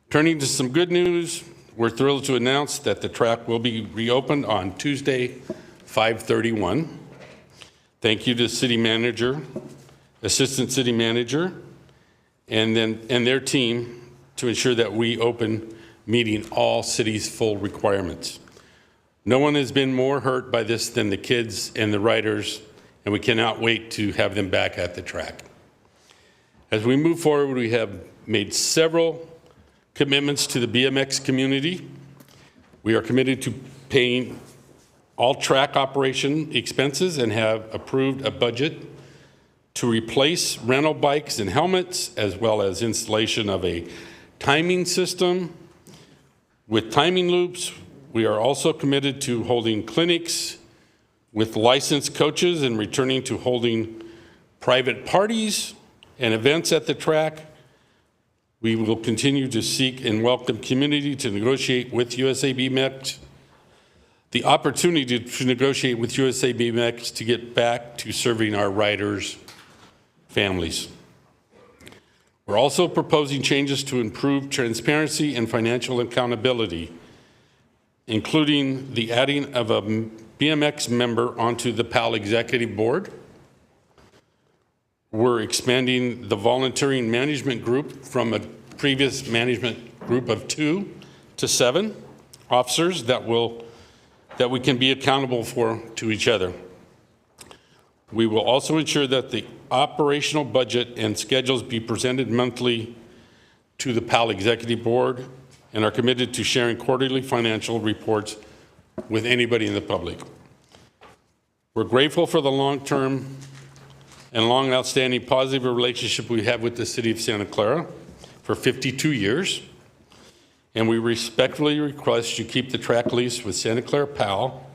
Turning to some good news, we're thrilled to announce that the track will be reopened on Tuesday, 5/31. Thank you to City Manager, Assistant City Manager, and their team to ensure that we open meeting all city's full requirements. No one has been more hurt by this than the kids and the riders, and we cannot wait to have them back at the track. As we move forward, we have made several commitments to the BMX community. We are committed to paying all track operation expenses and have approved a budget to replace rental bikes and helmets, as well as installation of a timing system with timing loops. We are also committed to holding clinics with licensed coaches and returning to holding private parties and events at the track. We will continue to seek and welcome community to negotiate with USA BMX, the opportunity to negotiate with USA BMX to get back to serving our riders' families. We're also proposing changes to improve transparency and financial accountability, including the adding of a BMX member onto the PAL Executive Board. We're expanding the volunteering management group from a previous management group of 2 to 7 officers that we can be accountable for to each other. We will also ensure that the operational budget and schedules be presented monthly to the PAL Executive Board and are committed to sharing quarterly financial reports with anybody in the public. We're grateful for the long-term and long outstanding positive relationship we have with the City of Santa Clara for 52 years. And we respectfully request you keep the track lease with Santa Clara PAL.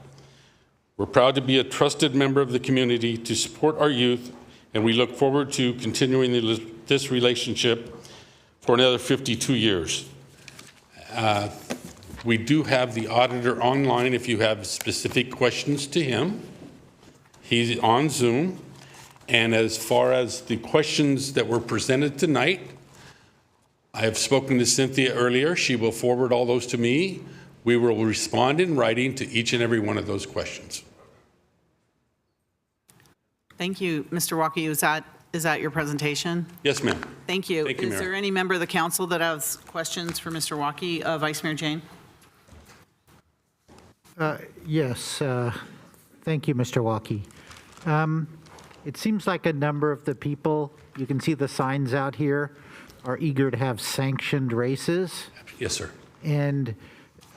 We're proud to be a trusted member of the community to support our youth, and we look forward to continuing this relationship for another 52 years. We do have the auditor online if you have specific questions to him. He's on Zoom. And as far as the questions that were presented tonight, I have spoken to Cynthia earlier. She will forward all those to me. We will respond in writing to each and every one of those questions. Thank you, Mr. Walkie. Is that your presentation? Yes, ma'am. Thank you. Thank you, Is Mayor. there any member of the council that has questions for Mr. Walkie? Vice Mayor Jane? Yes, thank you, Mr. Walkie. It seems like a number of the people, you can see the signs out here, are eager to have sanctioned races. Yes, sir. And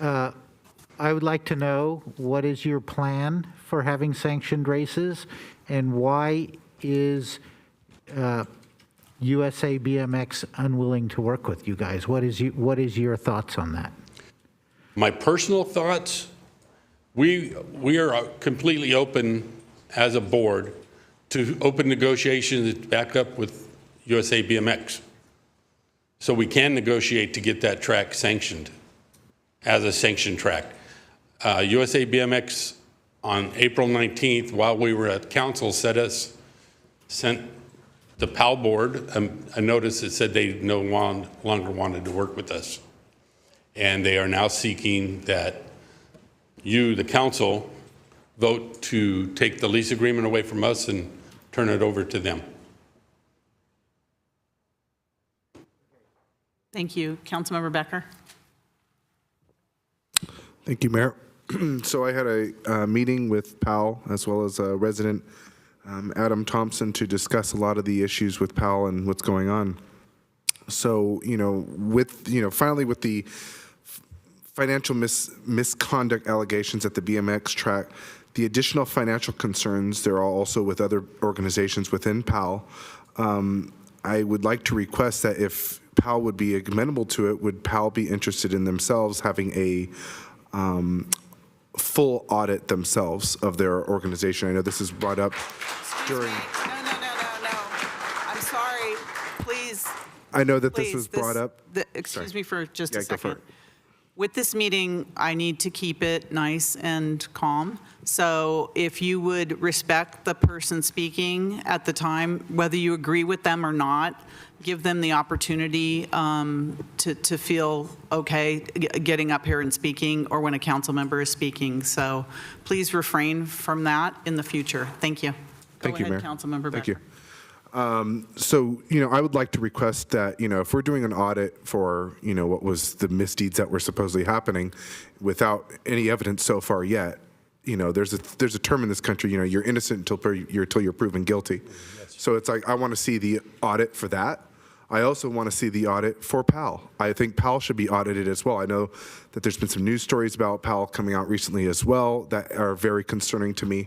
I would like to know, what is your plan for having sanctioned races? And why is USA BMX unwilling to work with you guys? What is your thoughts on that? My personal thoughts, we are completely open as a board to open negotiations back up with USA BMX. So we can negotiate to get that track sanctioned as a sanctioned track. USA BMX on April 19th, while we were at council, sent the PAL board a notice that said they no longer wanted to work with us. And they are now seeking that you, the council, vote to take the lease agreement away from us and turn it over to them. Thank you. Councilmember Becker? Thank you, Mayor. So I had a meeting with PAL as well as resident Adam Thompson to discuss a lot of the issues with PAL and what's going on. So, finally with the financial misconduct allegations at the BMX track, the additional financial concerns, there are also with other organizations within PAL. I would like to request that if PAL would be amenable to it, would PAL be interested in themselves having a full audit themselves of their organization? I know this is brought up during. No. I'm sorry. Please. I know that this was brought up. Excuse me for just a Yeah, go for second. it. With this meeting, I need to keep it nice and calm. So if you would respect the person speaking at the time, whether you agree with them or not, give them the opportunity to feel okay getting up here and speaking, or when a council member is speaking. So please refrain from that in the future. Thank you. Thank you, Go ahead, Mayor. Councilmember Becker. Thank you. So, I would like to request that, if we're doing an audit for, what was the misdeeds that were supposedly happening without any evidence so far yet, there's a term in this country, you're innocent until you're proven guilty. So it's like, I want to see the audit for that. I also want to see the audit for PAL. I think PAL should be audited as well. I know that there's been some news stories about PAL coming out recently as well that are very concerning to me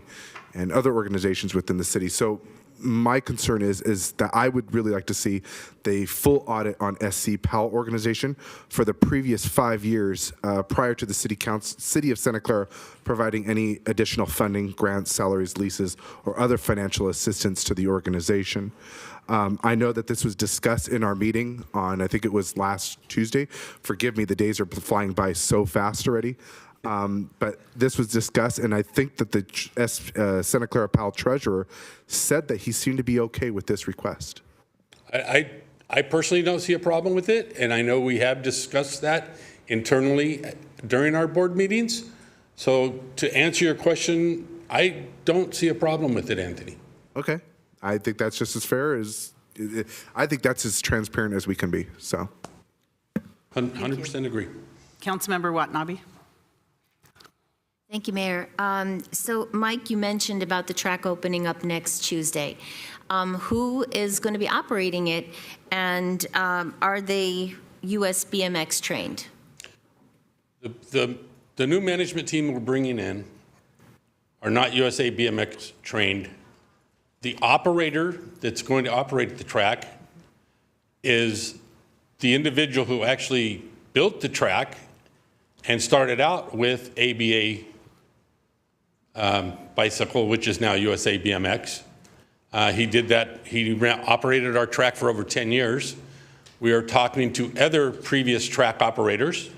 and other organizations within the city. So my concern is that I would really like to see the full audit on SC PAL organization for the previous 5 years prior to the City of Santa Clara providing any additional funding, grants, salaries, leases, or other financial assistance to the organization. I know that this was discussed in our meeting on, I think it was last Tuesday. Forgive me, the days are flying by so fast already. But this was discussed, and I think that the Santa Clara PAL treasurer said that he seemed to be okay with this request. I personally don't see a problem with it, and I know we have discussed that internally during our board meetings. So to answer your question, I don't see a problem with it, Anthony. Okay. I think that's just as fair as, I think that's as transparent as we can be, so. 100% agree. Councilmember Watanabe. Thank you, Mayor. So, Mike, you mentioned about the track opening up next Tuesday. Who is going to be operating it, and are they US BMX trained? The new management team we're bringing in are not USA BMX trained. The operator that's going to operate the track is the individual who actually built the track and started out with ABA bicycle, which is now USA BMX. He did that. He operated our track for over 10 years. We are talking to other previous track operators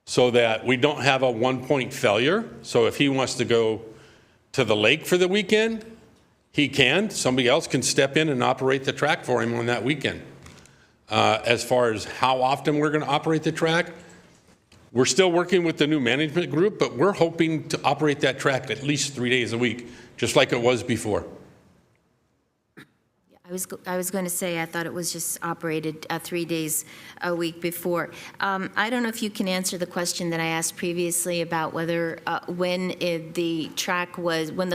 so that we don't have a one-point failure. So if he wants to go to the lake for the weekend, he can. Somebody else can step in and operate the track for him on that weekend. As far as how often we're going to operate the track, we're still working with the new management group, but we're hoping to operate that track at least 3 days a week, just like it was before. I was going to say, I thought it was just operated 3 days a week before. I don't know if you can answer the question that I asked previously about whether when the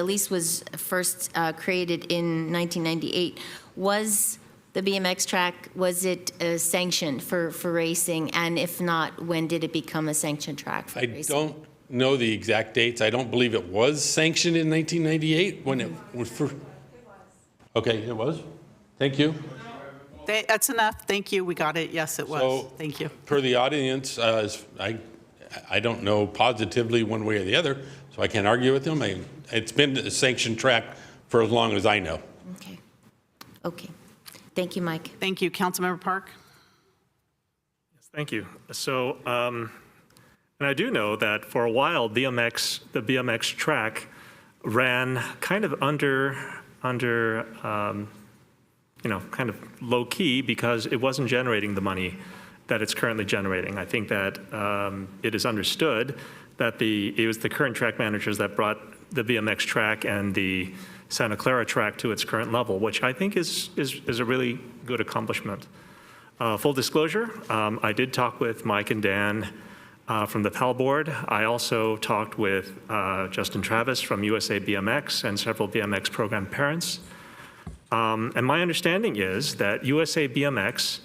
lease was first created in 1998, was the BMX track, was it sanctioned for racing? And if not, when did it become a sanctioned track for racing? I don't know the exact dates. I don't believe it was sanctioned in 1998 when it was first. Okay, it was? Thank you. That's enough. Thank you. We got it. Yes, it was. So, thank you. Per the audience, I don't know positively one way or the other, so I can't argue with them. It's been a sanctioned track for as long as I know. Okay. Okay. Thank you, Mike. Thank you. Councilmember Park. Yes, thank you. So, and I do know that for a while, the BMX track ran kind of under kind of low key because it wasn't generating the money that it's currently generating. I think that it is understood that it was the current track managers that brought the BMX track and the Santa Clara track to its current level, which I think is a really good accomplishment. Full disclosure, I did talk with Mike and Dan from the PAL board. I also talked with Justin Travis from USA BMX and several BMX program parents. And my understanding is that USA BMX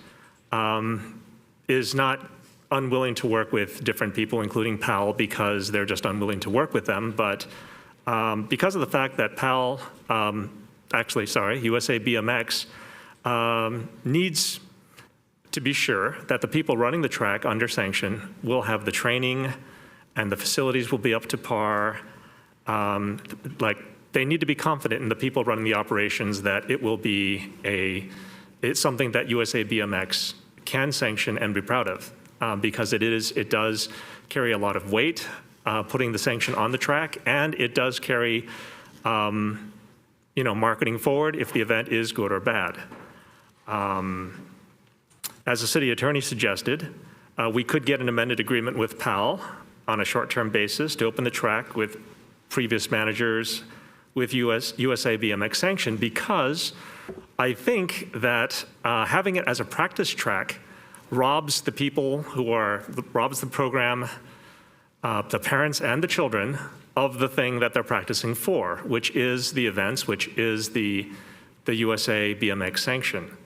is not unwilling to work with different people, including PAL, because they're just unwilling to work with them. But because of the fact that USA BMX needs to be sure that the people running the track under sanction will have the training and the facilities will be up to par. They need to be confident in the people running the operations that it will be it's something that USA BMX can sanction and be proud of, because it does carry a lot of weight, putting the sanction on the track, and it does carry, marketing forward if the event is good or bad. As the city attorney suggested, we could get an amended agreement with PAL on a short-term basis to open the track with previous managers with USA BMX sanction, because I think that having it as a practice track robs the program, the parents and the children of the thing that they're practicing for, which is the events, which is the USA BMX sanction.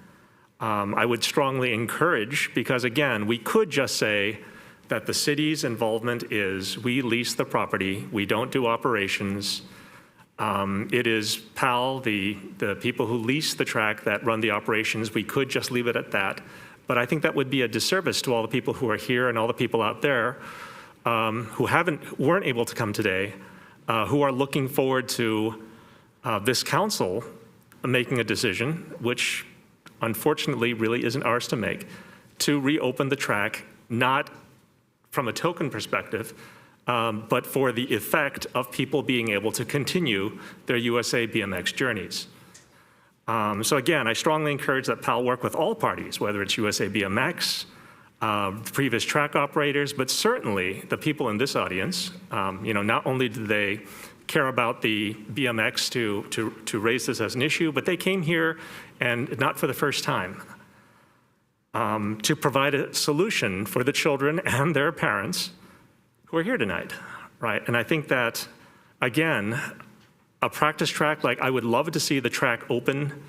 I would strongly encourage, because again, we could just say that the city's involvement is we lease the property, we don't do operations. It is PAL, the people who lease the track, that run the operations. We could just leave it at that. But I think that would be a disservice to all the people who are here and all the people out there who weren't able to come today, who are looking forward to this council making a decision, which unfortunately really isn't ours to make, to reopen the track, not from a token perspective, but for the effect of people being able to continue their USA BMX journeys. So again, I strongly encourage that PAL work with all parties, whether it's USA BMX, previous track operators, but certainly the people in this audience. Not only do they care about the BMX to raise this as an issue, but they came here, and not for the first time, to provide a solution for the children and their parents who are here tonight, right? And I think that, again, a practice track, like I would love to see the track open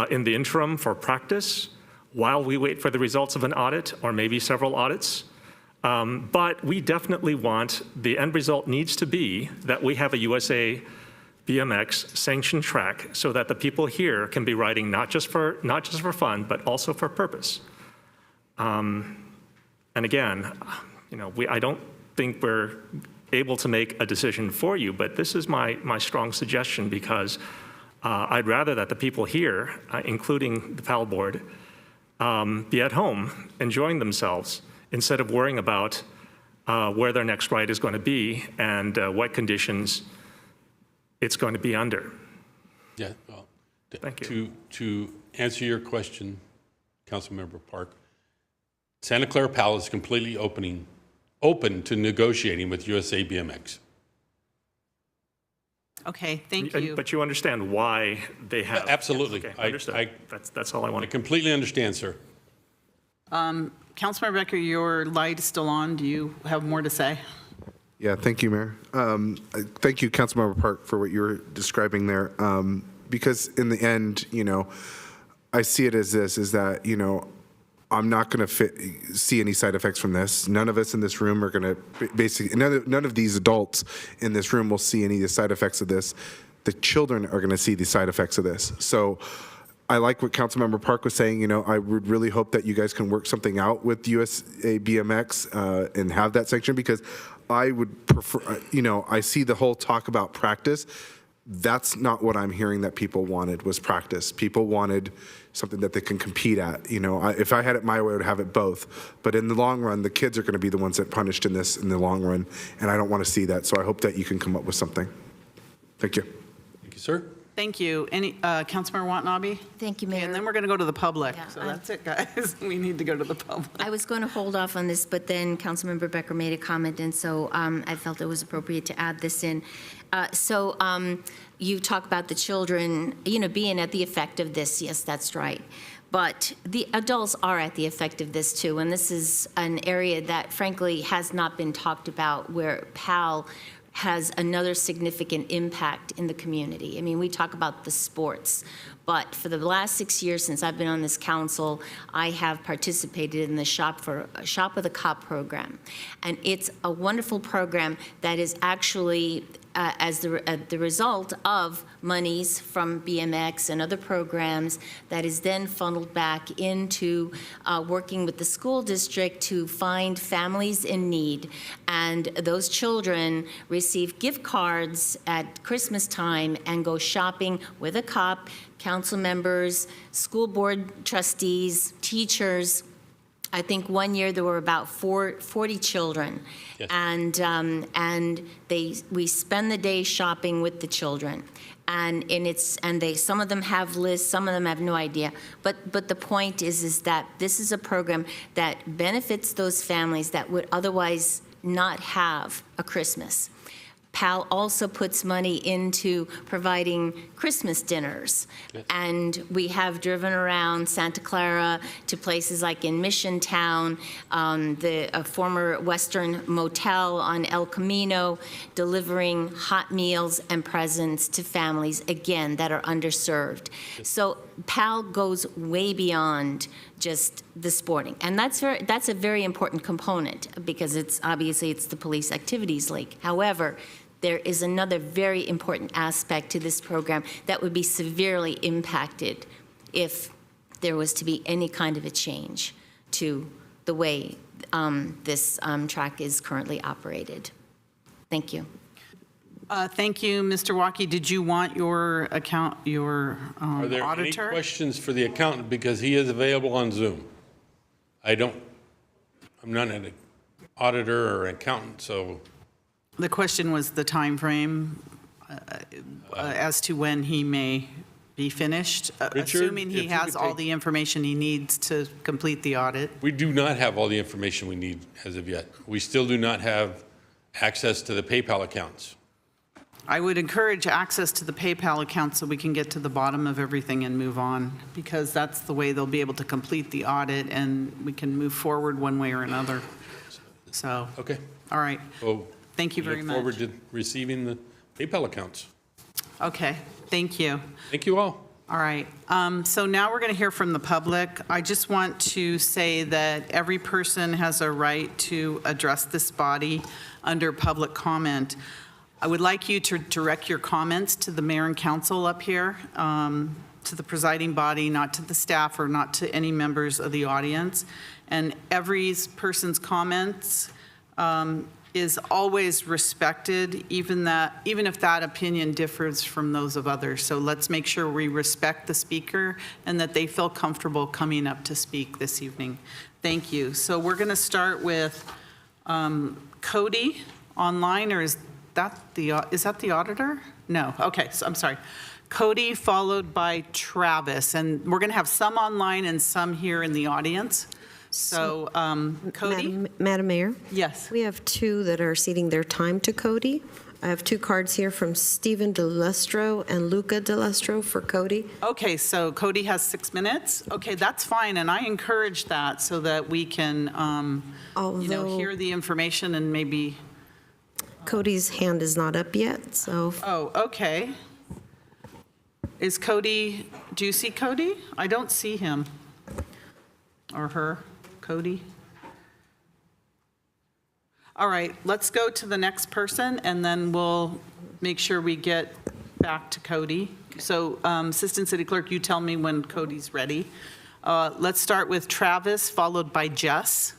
in the interim for practice while we wait for the results of an audit or maybe several audits. But we definitely want, the end result needs to be that we have a USA BMX sanctioned track so that the people here can be riding not just for fun, but also for purpose. And again, I don't think we're able to make a decision for you, but this is my strong suggestion, because I'd rather that the people here, including the PAL board, be at home enjoying themselves instead of worrying about where their next ride is going to be and what conditions it's going to be under. Yeah. Well, thank you. To answer your question, Councilmember Park, Santa Clara PAL is completely open to negotiating with USA BMX. Okay, thank you. But you understand why they have. Absolutely. Okay, understood. That's all I want I completely understand, sir. Councilmember Becker, your light is still on. Do you have more to say? Yeah, thank you, Mayor. Thank you, Councilmember Park, for what you were describing there. Because in the end, I see it as this, is that, I'm not going to see any side effects from this. None of us in this room are going to, basically, none of these adults in this room will see any of the side effects of this. The children are going to see the side effects of this. So I like what Councilmember Park was saying. I would really hope that you guys can work something out with USA BMX and have that section, because I would prefer, I see the whole talk about practice. That's not what I'm hearing that people wanted, was practice. People wanted something that they can compete at. If I had it my way, I would have it both. But in the long run, the kids are going to be the ones that punished in this in the long run, and I don't want to see that. So I hope that you can come up with something. Thank you. Thank you, sir. Thank you. Any, Councilmember Watanabe? Thank you, Mayor. And then we're going to go to the public. Yeah, So that's it, guys. We need to go to the public. I was going to hold off on this, but then Councilmember Becker made a comment, and so I felt it was appropriate to add this in. You talk about the children, being at the effect of this. Yes, that's right. But the adults are at the effect of this too, and this is an area that frankly has not been talked about, where PAL has another significant impact in the community. I mean, we talk about the sports, but for the last 6 years since I've been on this council, I have participated in the Shop with a Cop program. And it's a wonderful program that is actually as the result of monies from BMX and other programs that is then funneled back into working with the school district to find families in need. And those children receive gift cards at Christmas time and go shopping with a cop, council members, school board trustees, teachers. I think one year there were about 40 children. Yes. And we spend the day shopping with the children, and some of them have lists, some of them have no idea. But the point is that this is a program that benefits those families that would otherwise not have a Christmas. PAL also puts money into providing Christmas dinners. Yes. And we have driven around Santa Clara to places like in Mission Town, a former Western motel on El Camino, delivering hot meals and presents to families, again, that are underserved. Yes. So PAL goes way beyond just the sporting. And that's a very important component, because it's the Police Activities League. However, there is another very important aspect to this program that would be severely impacted if there was to be any kind of a change to the way this track is currently operated. Thank you. Thank you, Mr. Waukee. Did you want your auditor? Are there any questions for the accountant, because he is available on Zoom? I'm not an auditor or accountant, so. The question was the time frame as to when he may be finished, Richard, assuming if he you has could all take- the information he needs to complete the audit. We do not have all the information we need as of yet. We still do not have access to the PayPal accounts. I would encourage access to the PayPal account so we can get to the bottom of everything and move on, because that's the way they'll be able to complete the audit and we can move forward one way or another. So, Okay. all right. Well, Thank you we very look much. forward to receiving the PayPal accounts. Okay, thank you. Thank you all. All right, so now we're going to hear from the public. I just want to say that every person has a right to address this body under public comment. I would like you to direct your comments to the mayor and council up here, to the presiding body, not to the staff or not to any members of the audience. And every person's comments is always respected, even if that opinion differs from those of others. So let's make sure we respect the speaker and that they feel comfortable coming up to speak this evening. Thank you. So we're going to start with Cody online, or is that the auditor? No. Okay. So I'm sorry. Cody, followed by Travis, and we're going to have some online and some here in the audience. So, Cody? Madam Mayor? Yes. We have two that are ceding their time to Cody. I have two cards here from Stephen DeLustro and Luca DeLustro for Cody. Okay, so Cody has 6 minutes. Okay, that's fine, and I encourage that so that we can, hear the information and maybe. Cody's hand is not up yet, so. Oh, okay. Is Cody, do you see Cody? I don't see him. Or her, Cody. All right, let's go to the next person, and then we'll make sure we get back to Cody. So, Assistant City Clerk, you tell me when Cody's ready. Let's start with Travis, followed by Jess.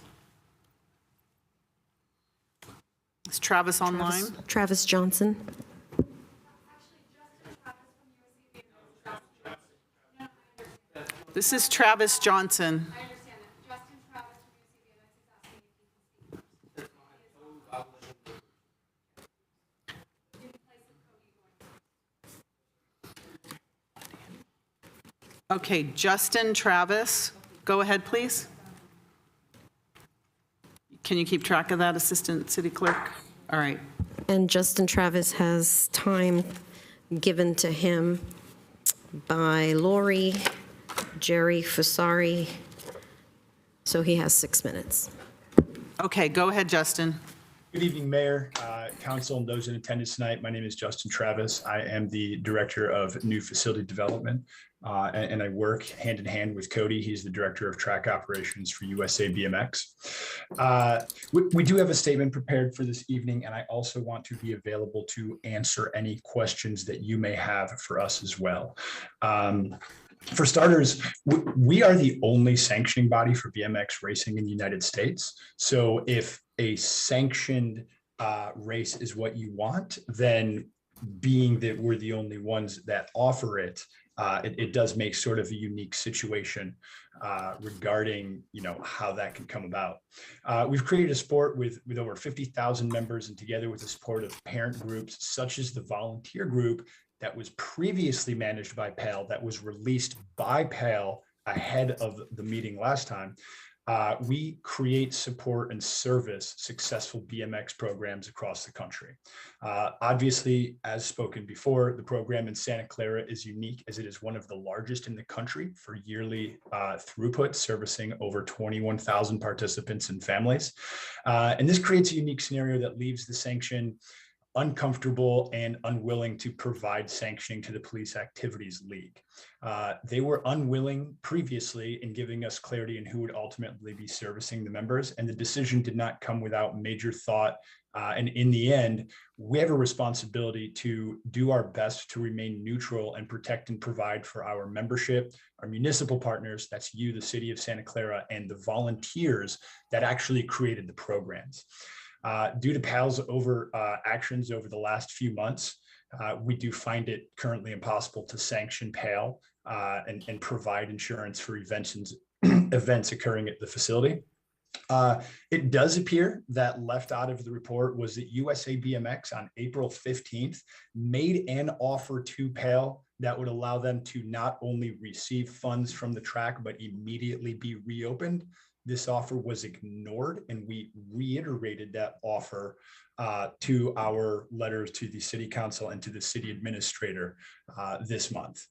Is Travis online? Travis Johnson. This is Travis Johnson. Okay, Justin Travis, go ahead, please. Can you keep track of that, Assistant City Clerk? All right. And Justin Travis has time given to him by Lori, Jerry Fasari, so he has 6 minutes. Okay, go ahead, Justin. Good evening, Mayor, Council, and those in attendance tonight. My name is Justin Travis. I am the Director of New Facility Development, and I work hand in hand with Cody. He's the Director of Track Operations for USA BMX. We do have a statement prepared for this evening, and I also want to be available to answer any questions that you may have for us as well. For starters, we are the only sanctioning body for BMX racing in the United States. So if a sanctioned race is what you want, then being that we're the only ones that offer it, it does make sort of a unique situation regarding, how that can come about. We've created a sport with over 50,000 members, and together with the support of parent groups such as the volunteer group that was previously managed by PAL, that was released by PAL ahead of the meeting last time, we create, support, and service successful BMX programs across the country. Obviously, as spoken before, the program in Santa Clara is unique as it is one of the largest in the country for yearly throughput, servicing over 21,000 participants and families. And this creates a unique scenario that leaves the sanction uncomfortable and unwilling to provide sanctioning to the Police Activities League. They were unwilling previously in giving us clarity in who would ultimately be servicing the members, and the decision did not come without major thought. And in the end, we have a responsibility to do our best to remain neutral and protect and provide for our membership, our municipal partners, that's you, the City of Santa Clara, and the volunteers that actually created the programs. Due to PAL's actions over the last few months, we do find it currently impossible to sanction PAL and provide insurance for events occurring at the facility. It does appear that left out of the report was that USA BMX on April 15th made an offer to PAL that would allow them to not only receive funds from the track, but immediately be reopened. This offer was ignored, and we reiterated that offer to our letters to the city council and to the city administrator this month.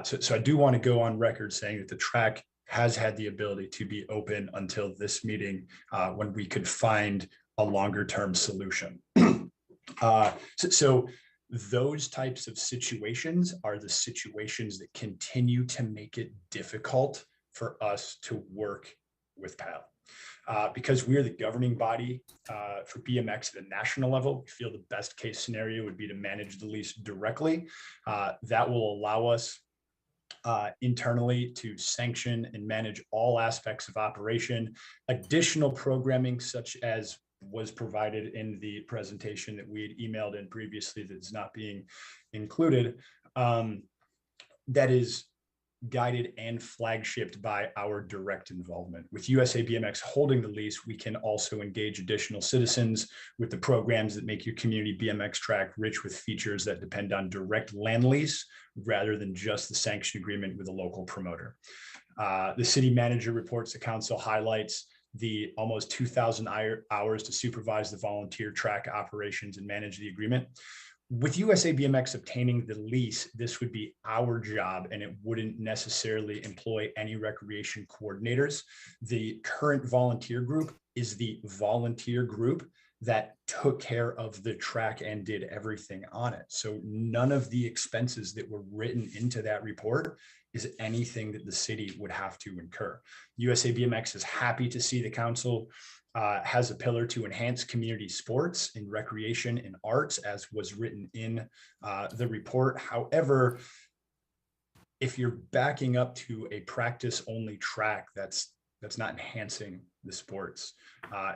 So I do want to go on record saying that the track has had the ability to be open until this meeting when we could find a longer term solution. So those types of situations are the situations that continue to make it difficult for us to work with PAL. Because we're the governing body for BMX at a national level, we feel the best case scenario would be to manage the lease directly. That will allow us internally to sanction and manage all aspects of operation. Additional programming such as was provided in the presentation that we had emailed in previously that's not being included, that is guided and flagshipped by our direct involvement. With USA BMX holding the lease, we can also engage additional citizens with the programs that make your community BMX track rich with features that depend on direct land lease rather than just the sanction agreement with a local promoter. The city manager reports the council highlights the almost 2,000 hours to supervise the volunteer track operations and manage the agreement. With USA BMX obtaining the lease, this would be our job, and it wouldn't necessarily employ any recreation coordinators. The current volunteer group is the volunteer group that took care of the track and did everything on it. So none of the expenses that were written into that report is anything that the city would have to incur. USA BMX is happy to see the council has a pillar to enhance community sports and recreation and arts, as was written in the report. However, if you're backing up to a practice-only track, that's not enhancing the sports.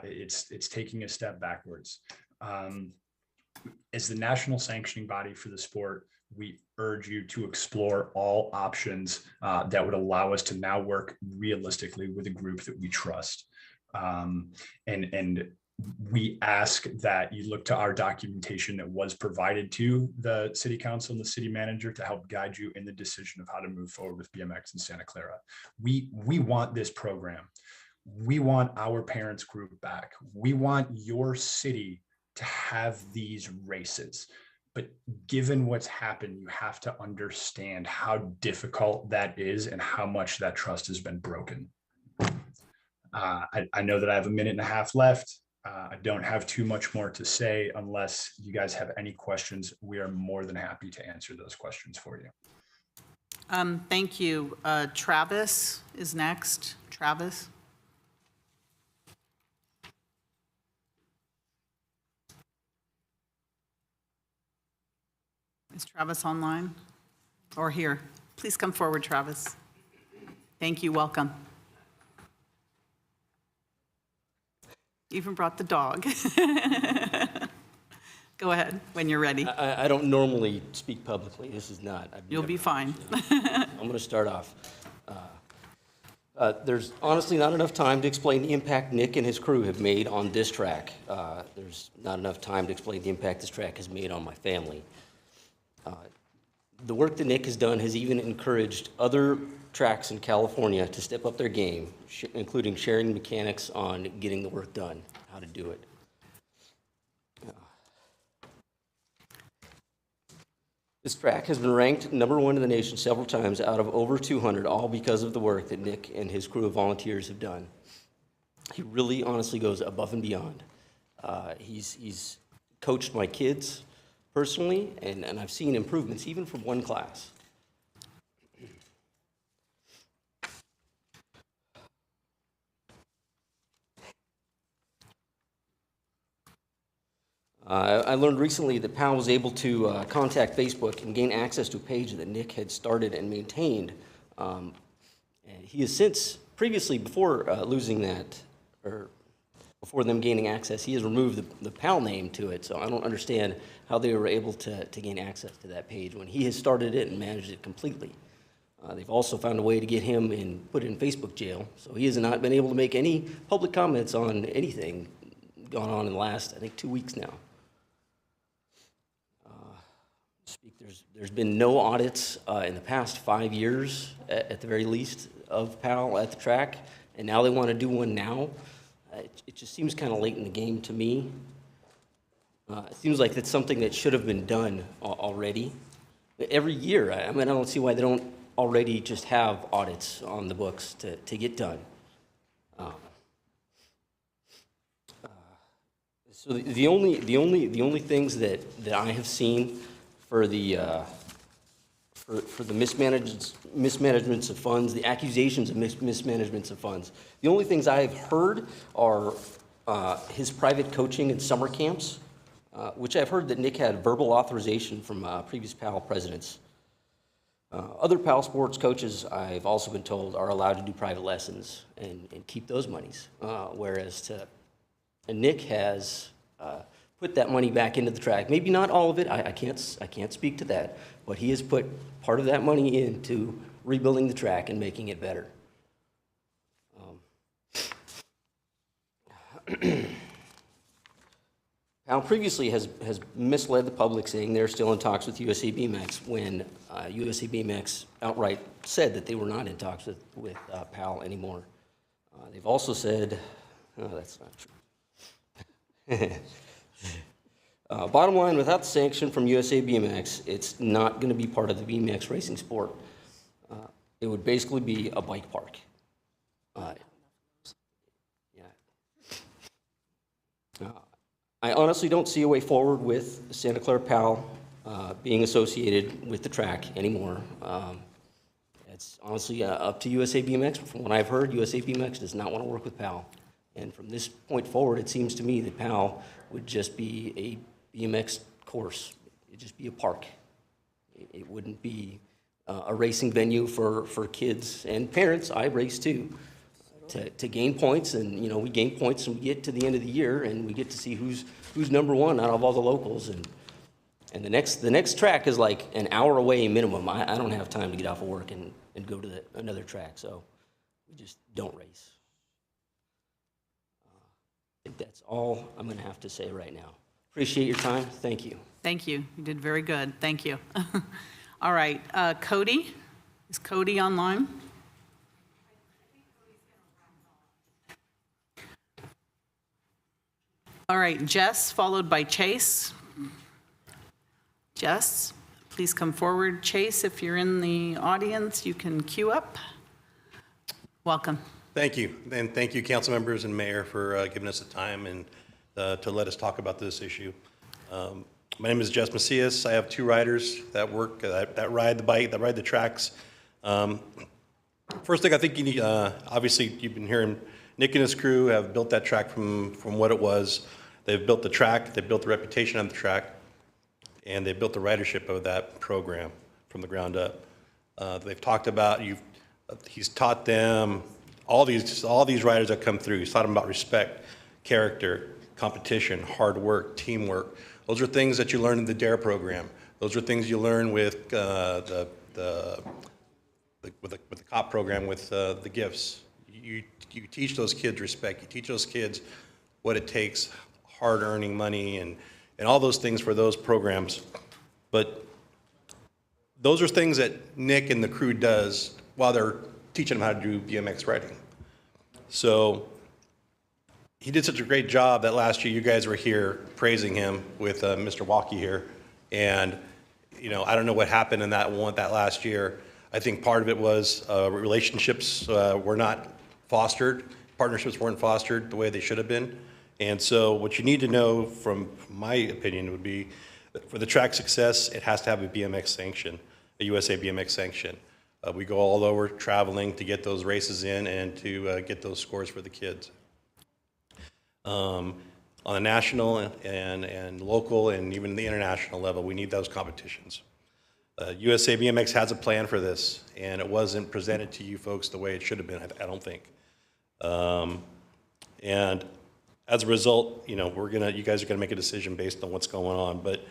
It's taking a step backwards. As the national sanctioning body for the sport, we urge you to explore all options that would allow us to now work realistically with a group that we trust. And we ask that you look to our documentation that was provided to the city council and the city manager to help guide you in the decision of how to move forward with BMX in Santa Clara. We want this program. We want our parents group back. We want your city to have these races. But given what's happened, you have to understand how difficult that is and how much that trust has been broken. I know that I have a minute and a half left. I don't have too much more to say unless you guys have any questions. We are more than happy to answer those questions for you. Thank you. Travis is next. Travis. Is Travis online or here? Please come forward, Travis. Thank you. Welcome. Even brought the dog. Go ahead when you're ready. I don't normally speak publicly. This is not. You'll be fine. I'm going to start off. There's honestly not enough time to explain the impact Nick and his crew have made on this track. There's not enough time to explain the impact this track has made on my family. The work that Nick has done has even encouraged other tracks in California to step up their game, including sharing mechanics on getting the work done, how to do it. This track has been ranked #1 in the nation several times out of over 200, all because of the work that Nick and his crew of volunteers have done. He really honestly goes above and beyond. He's coached my kids personally, and I've seen improvements even from one class. I learned recently that Powell was able to contact Facebook and gain access to a page that Nick had started and maintained. And he has since, previously, before losing that, or before them gaining access, he has removed the Powell name to it. So I don't understand how they were able to gain access to that page when he has started it and managed it completely. They've also found a way to get him put in Facebook jail. So he has not been able to make any public comments on anything gone on in the last, I think, 2 weeks now. Speak There's been no audits in the past 5 years, at the very least, of PAL at the track, and now they want to do one now. It just seems kind of late in the game to me. It seems like it's something that should have been done already. Every year, I mean, I don't see why they don't already just have audits on the books to get done. So the only things that I have seen for the mismanagements of funds, the accusations of mismanagements of funds, the only things I have heard are his private coaching and summer camps, which I've heard that Nick had verbal authorization from previous PAL presidents. Other PAL sports coaches, I've also been told, are allowed to do private lessons and keep those monies, whereas Nick has put that money back into the track. Maybe not all of it. I can't speak to that, but he has put part of that money into rebuilding the track and making it better. PAL previously has misled the public, saying they're still in talks with USA BMX when USA BMX outright said that they were not in talks with PAL anymore. They've also said, oh, that's not true. Bottom line, without the sanction from USA BMX, it's not going to be part of the BMX racing sport. It would basically be a bike park. I honestly don't see a way forward with Santa Clara PAL being associated with the track anymore. It's honestly up to USA BMX. From what I've heard, USA BMX does not want to work with PAL. And from this point forward, it seems to me that PAL would just be a BMX course. It'd just be a park. It wouldn't be a racing venue for kids and parents. I race too, to gain points. And, you know, we gain points and we get to the end of the year and we get to see who's number one out of all the locals. And the next track is like an hour away minimum. I don't have time to get off of work and go to another track. So we just don't race. I think that's all I'm going to have to say right now. Appreciate your time. Thank you. Thank you. You did very good. Thank you. All right. Cody? Is Cody online? All right. Jess, followed by Chase. Jess, please come forward. Chase, if you're in the audience, you can queue up. Welcome. Thank you. And thank you, council members and mayor, for giving us the time and to let us talk about this issue. My name is Jess Macias. I have two riders that work, that ride the bike, that ride the tracks. First thing I think you need, obviously you've been hearing Nick and his crew have built that track from what it was. They've built the track, they've built the reputation on the track, and they've built the ridership of that program from the ground up. They've talked about, he's taught them, all these riders that come through, he's taught them about respect, character, competition, hard work, teamwork. Those are things that you learn in the DARE program. Those are things you learn with the COP program with the gifts. You teach those kids respect. You teach those kids what it takes, hard earning money and all those things for those programs. But those are things that Nick and the crew does while they're teaching them how to do BMX riding. So he did such a great job that last year you guys were here praising him with Mr. Walkie here. And, you know, I don't know what happened in that last year. I think part of it was relationships were not fostered. Partnerships weren't fostered the way they should have been. And so what you need to know, from my opinion, would be that for the track success, it has to have a BMX sanction, a USA BMX sanction. We go all over traveling to get those races in and to get those scores for the kids. On a national and local and even the international level, we need those competitions. USA BMX has a plan for this, and it wasn't presented to you folks the way it should have been, I don't think. And as a result, you know, you guys are gonna make a decision based on what's going on, but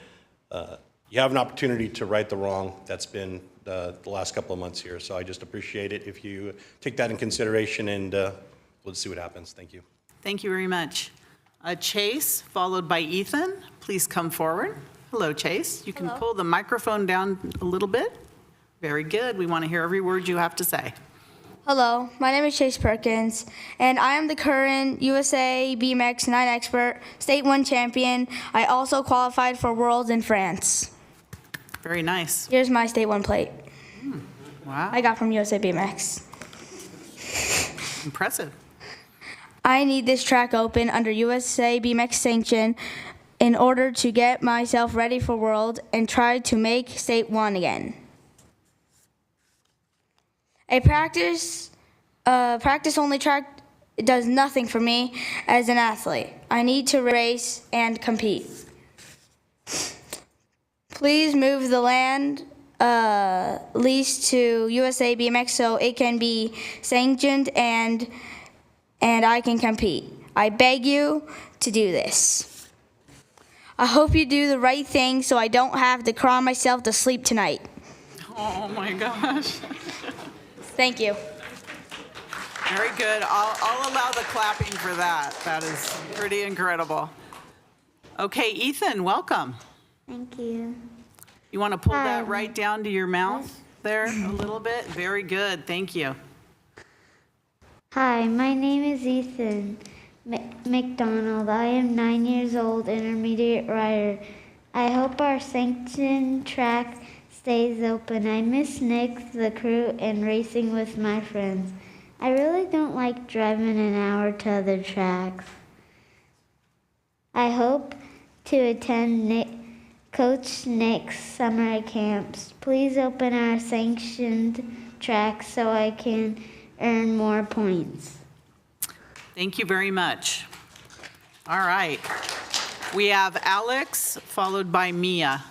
you have an opportunity to right the wrong that's been the last couple of months here. So I just appreciate it if you take that in consideration, and we'll see what happens. Thank you. Thank you very much. Chase, followed by Ethan. Please come forward. Hello, Chase. You can pull the microphone down a little bit. Very good. We want to hear every word you have to say. Hello, my name is Chase Perkins, and I am the current USA BMX 9 expert, State 1 champion. I also qualified for Worlds in France. Very nice. Here's my State 1 plate. Wow. I got from USA BMX. Impressive. I need this track open under USA BMX sanction in order to get myself ready for World and try to make State 1 again. A practice-only track does nothing for me as an athlete. I need to race and compete. Please move the land lease to USA BMX so it can be sanctioned and I can compete. I beg you to do this. I hope you do the right thing so I don't have to cry myself to sleep tonight. Oh my gosh. Thank you. Very good. I'll allow the clapping for that. That is pretty incredible. Okay, Ethan, welcome. Thank you. You want to pull that right down to your mouth there a little bit? Very good. Thank you. Hi, my name is Ethan McDonald. I am 9 years old, intermediate rider. I hope our sanctioned track stays open. I miss Nick, the crew, and racing with my friends. I really don't like driving an hour to other tracks. I hope to attend Coach Nick's summer camps. Please open our sanctioned track so I can earn more points. Thank you very much. All right. We have Alex followed by Mia.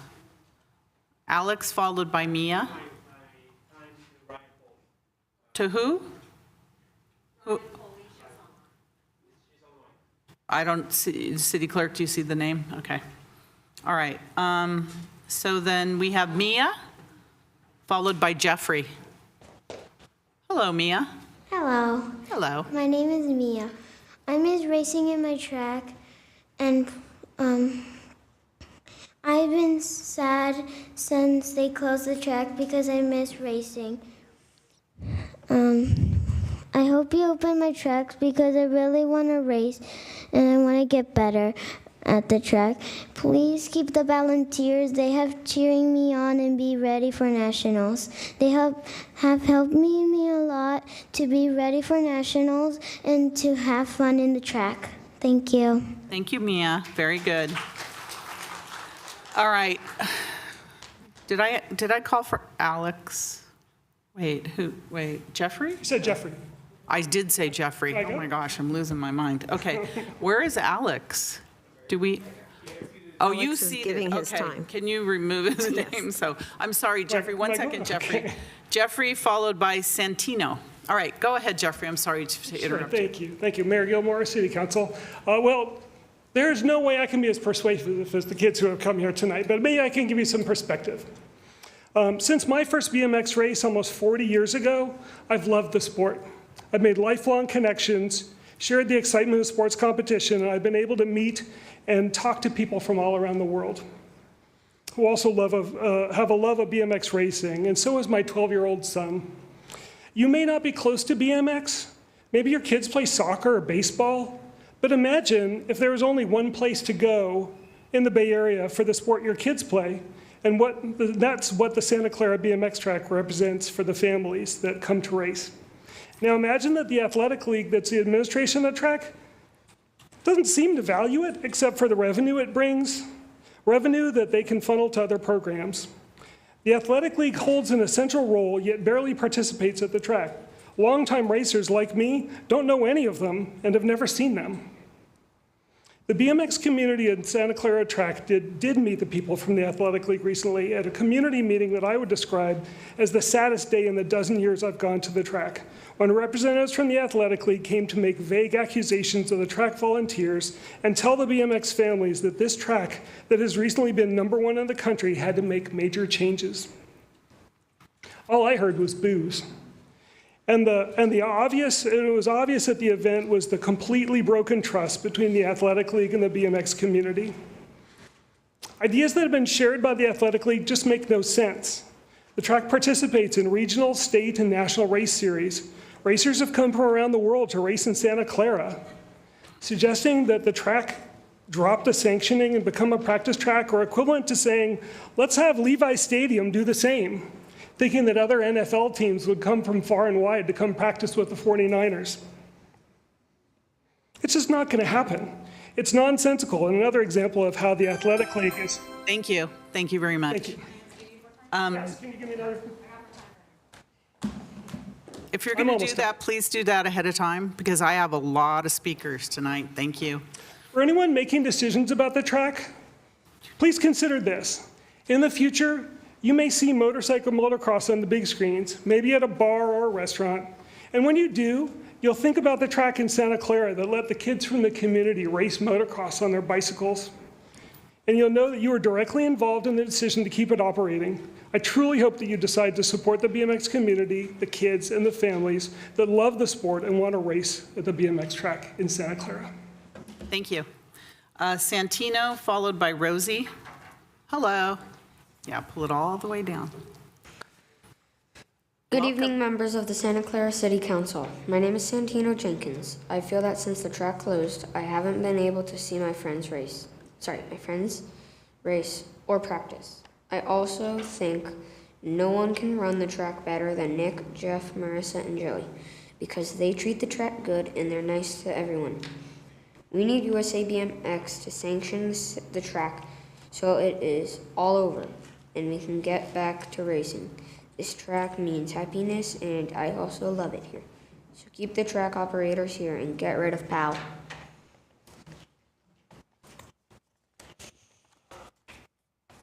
Alex followed by Mia. To who? Who? I don't see, City Clerk, do you see the name? Okay. All right. So then we have Mia, followed by Jeffrey. Hello, Mia. Hello. Hello. My name is Mia. I miss racing in my track, and I've been sad since they closed the track because I miss racing. I hope you open my tracks because I really want to race and I want to get better at the track. Please keep the volunteers. They have cheering me on and be ready for nationals. They have helped me a lot to be ready for nationals and to have fun in the track. Thank you. Thank you, Mia. Very good. All right. Did I call for Alex? Wait, who? Wait, Jeffrey? You said Jeffrey. I did say Jeffrey. Oh my gosh, I'm losing my mind. Okay, where is Alex? Do we? Oh, Alex you is see giving it. his Okay. time. Can you remove his name? So I'm sorry, Jeffrey. One second, Jeffrey. Okay. Jeffrey followed by Santino. All right, go ahead, Jeffrey. I'm sorry to Sure, interrupt. thank you. Thank you, Mayor Gilmore, City Council. Well, there's no way I can be as persuasive as the kids who have come here tonight, but maybe I can give you some perspective. Since my first BMX race almost 40 years ago, I've loved the sport. I've made lifelong connections, shared the excitement of sports competition, and I've been able to meet and talk to people from all around the world who also have a love of BMX racing, and so is my 12-year-old son. You may not be close to BMX. Maybe your kids play soccer or baseball, but imagine if there was only one place to go in the Bay Area for the sport your kids play, and that's what the Santa Clara BMX track represents for the families that come to race. Now imagine that the athletic league that's the administration of the track doesn't seem to value it except for the revenue it brings, revenue that they can funnel to other programs. The athletic league holds an essential role, yet barely participates at the track. Longtime racers like me don't know any of them and have never seen them. The BMX community in Santa Clara track did meet the people from the athletic league recently at a community meeting that I would describe as the saddest day in the dozen years I've gone to the track, when representatives from the athletic league came to make vague accusations of the track volunteers and tell the BMX families that this track that has recently been #1 in the country had to make major changes. All I heard was boos. And it was obvious at the event was the completely broken trust between the athletic league and the BMX community. Ideas that have been shared by the Athletic League just make no sense. The track participates in regional, state, and national race series. Racers have come from around the world to race in Santa Clara. Suggesting that the track drop the sanctioning and become a practice track are equivalent to saying, let's have Levi Stadium do the same, thinking that other NFL teams would come from far and wide to come practice with the 49ers. It's just not going to happen. It's nonsensical, and another example of how the Athletic League is. Thank you. Thank you very much. Thank you. Yes, can you give me another? If you're going to do that, please do that ahead of time, because I have a lot of speakers tonight. Thank you. For anyone making decisions about the track, please consider this. In the future, you may see motorcycle motocross on the big screens, maybe at a bar or a restaurant. And when you do, you'll think about the track in Santa Clara that let the kids from the community race motocross on their bicycles. And you'll know that you were directly involved in the decision to keep it operating. I truly hope that you decide to support the BMX community, the kids, and the families that love the sport and want to race at the BMX track in Santa Clara. Thank you. Santino, followed by Rosie. Hello. Yeah, pull it all the way down. Good evening, members of the Santa Clara City Council. My name is Santino Jenkins. I feel that since the track closed, I haven't been able to see my friends race or practice. I also think no one can run the track better than Nick, Jeff, Marissa, and Joey, because they treat the track good and they're nice to everyone. We need USA BMX to sanction the track so it is all over and we can get back to racing. This track means happiness, and I also love it here. So keep the track operators here and get rid of PAL.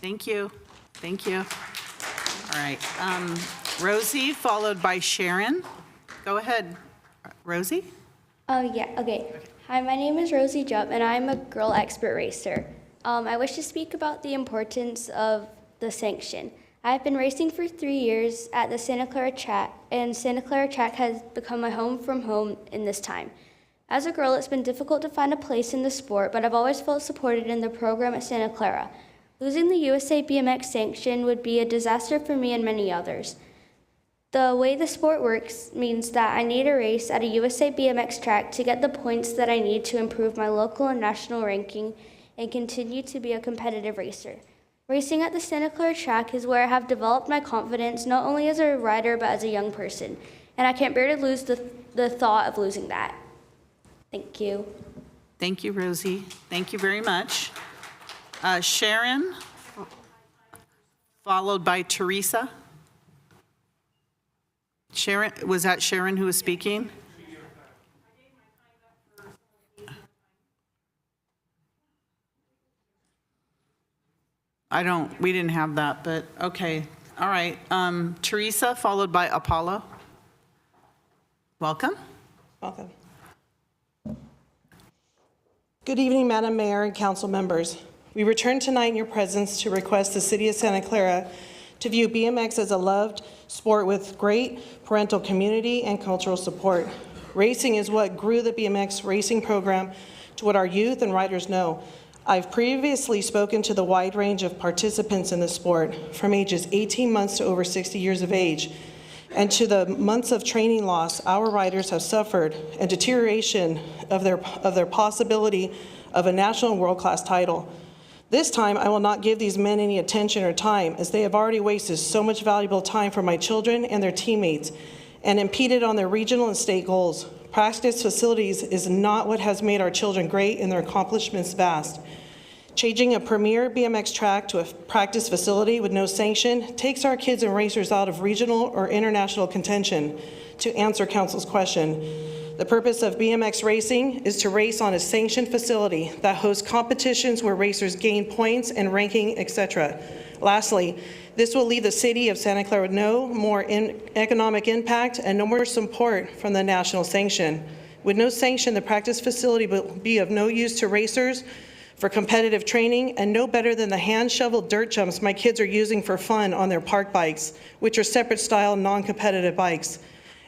Thank you. Thank you. All right. Rosie, followed by Sharon. Go ahead, Rosie. Oh, yeah, okay. Hi, my name is Rosie Jupp, and I'm a girl expert racer. I wish to speak about the importance of the sanction. I've been racing for 3 years at the Santa Clara track, and Santa Clara track has become my home from home in this time. As a girl, it's been difficult to find a place in the sport, but I've always felt supported in the program at Santa Clara. Losing the USA BMX sanction would be a disaster for me and many others. The way the sport works means that I need a race at a USA BMX track to get the points that I need to improve my local and national ranking and continue to be a competitive racer. Racing at the Santa Clara track is where I have developed my confidence, not only as a rider, but as a young person. And I can't bear to lose the thought of losing that. Thank you. Thank you, Rosie. Thank you very much. Sharon, followed by Teresa. Sharon, was that Sharon who was speaking? We didn't have that, but okay. All right. Teresa, followed by Apollo. Welcome. Welcome. Good evening, Madam Mayor and council members. We return tonight in your presence to request the City of Santa Clara to view BMX as a loved sport with great parental community and cultural support. Racing is what grew the BMX racing program to what our youth and riders know. I've previously spoken to the wide range of participants in the sport, from ages 18 months to over 60 years of age. And to the months of training loss our riders have suffered and deterioration of their possibility of a national world-class title. This time, I will not give these men any attention or time, as they have already wasted so much valuable time for my children and their teammates and impeded on their regional and state goals. Practice facilities is not what has made our children great and their accomplishments vast. Changing a premier BMX track to a practice facility with no sanction takes our kids and racers out of regional or international contention. To answer council's question, the purpose of BMX racing is to race on a sanctioned facility that hosts competitions where racers gain points and ranking, etc. Lastly, this will leave the city of Santa Clara with no more economic impact and no more support from the national sanction. With no sanction, the practice facility will be of no use to racers for competitive training and no better than the hand-shoveled dirt jumps my kids are using for fun on their park bikes, which are separate style, non-competitive bikes.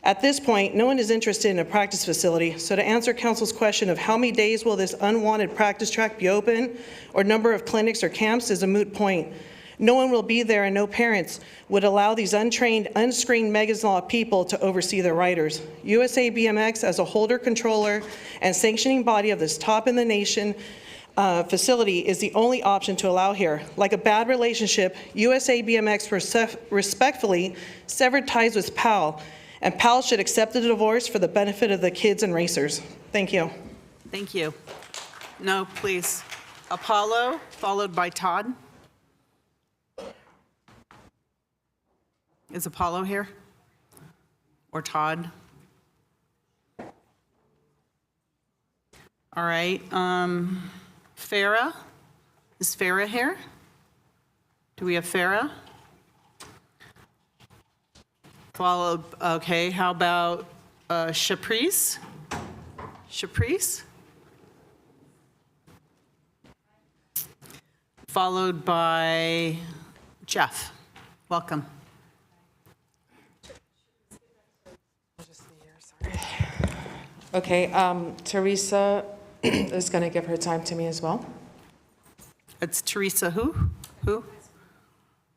At this point, no one is interested in a practice facility, so to answer council's question of how many days will this unwanted practice track be open, or number of clinics or camps, is a moot point. No one will be there, and no parents would allow these untrained, unscreened Mega's-Law people to oversee their riders. USA BMX, as a holder, controller, and sanctioning body of this top-in-the-nation facility, is the only option to allow here. Like a bad relationship, USA BMX respectfully severed ties with PAL, and PAL should accept the divorce for the benefit of the kids and racers. Thank you. Thank you. No, please. Apollo, followed by Todd. Is Apollo here? Or Todd? All right. Farah? Is Farah here? Do we have Farah? Followed, okay, how about Shaprice? Shaprice? Followed by Jeff. Welcome. Okay, Teresa is going to give her time to me as well. It's Teresa who? Who?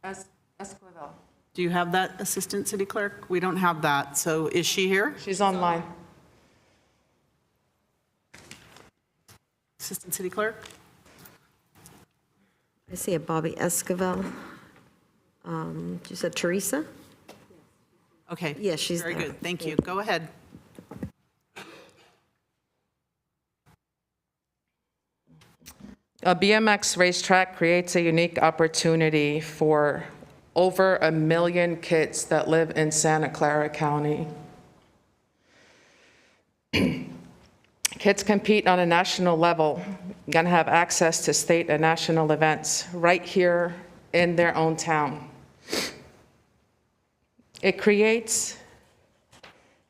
Esquivel. Do you have that, Assistant City Clerk? We don't have that, so is she here? She's online. Assistant City Clerk? I see a Bobby Esquivel. You said Teresa? Okay. Yes, she's Very there. good, thank you. Go ahead. A BMX racetrack creates a unique opportunity for over 1 million kids that live in Santa Clara County. Kids compete on a national level, gonna have access to state and national events right here in their own town. It creates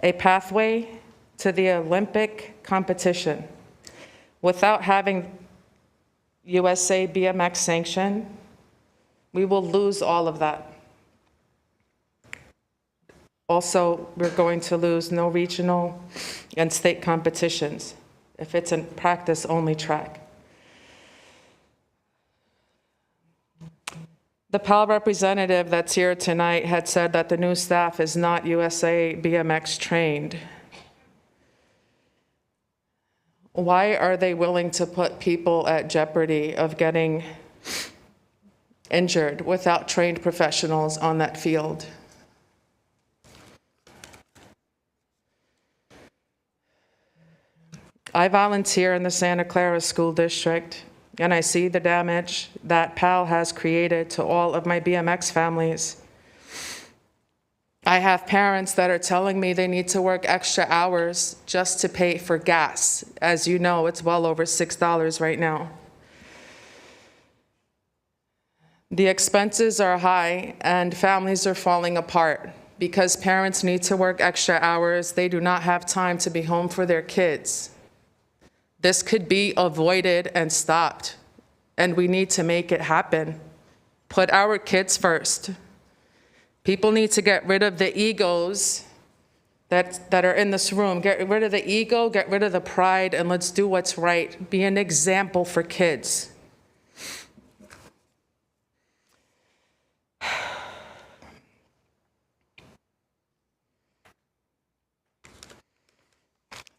a pathway to the Olympic competition. Without having USA BMX sanction, we will lose all of that. Also, we're going to lose no regional and state competitions if it's a practice-only track. The PAL representative that's here tonight had said that the new staff is not USA BMX trained. Why are they willing to put people at jeopardy of getting injured without trained professionals on that field? I volunteer in the Santa Clara School District, and I see the damage that PAL has created to all of my BMX families. I have parents that are telling me they need to work extra hours just to pay for gas. As you know, it's well over $6 right now. The expenses are high and families are falling apart because parents need to work extra hours. They do not have time to be home for their kids. This could be avoided and stopped, and we need to make it happen. Put our kids first. People need to get rid of the egos that are in this room. Get rid of the ego, get rid of the pride, and let's do what's right. Be an example for kids.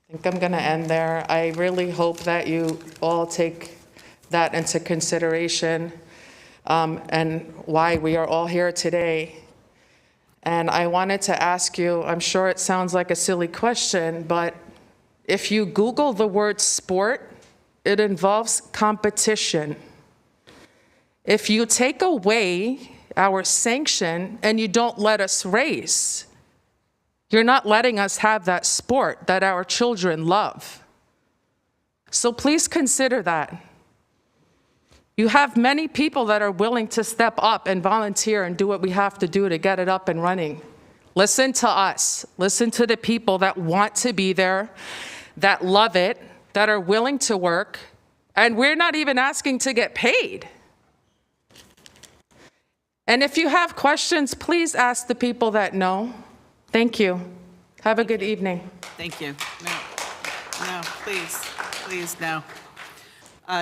I think I'm going to end there. I really hope that you all take that into consideration and why we are all here today. And I wanted to ask you, I'm sure it sounds like a silly question, but if you Google the word sport, it involves competition. If you take away our sanction and you don't let us race, you're not letting us have that sport that our children love. So please consider that. You have many people that are willing to step up and volunteer and do what we have to do to get it up and running. Listen to us. Listen to the people that want to be there, that love it, that are willing to work, and we're not even asking to get paid. And if you have questions, please ask the people that know. Thank you. Have a good evening. Thank you. No, please, no.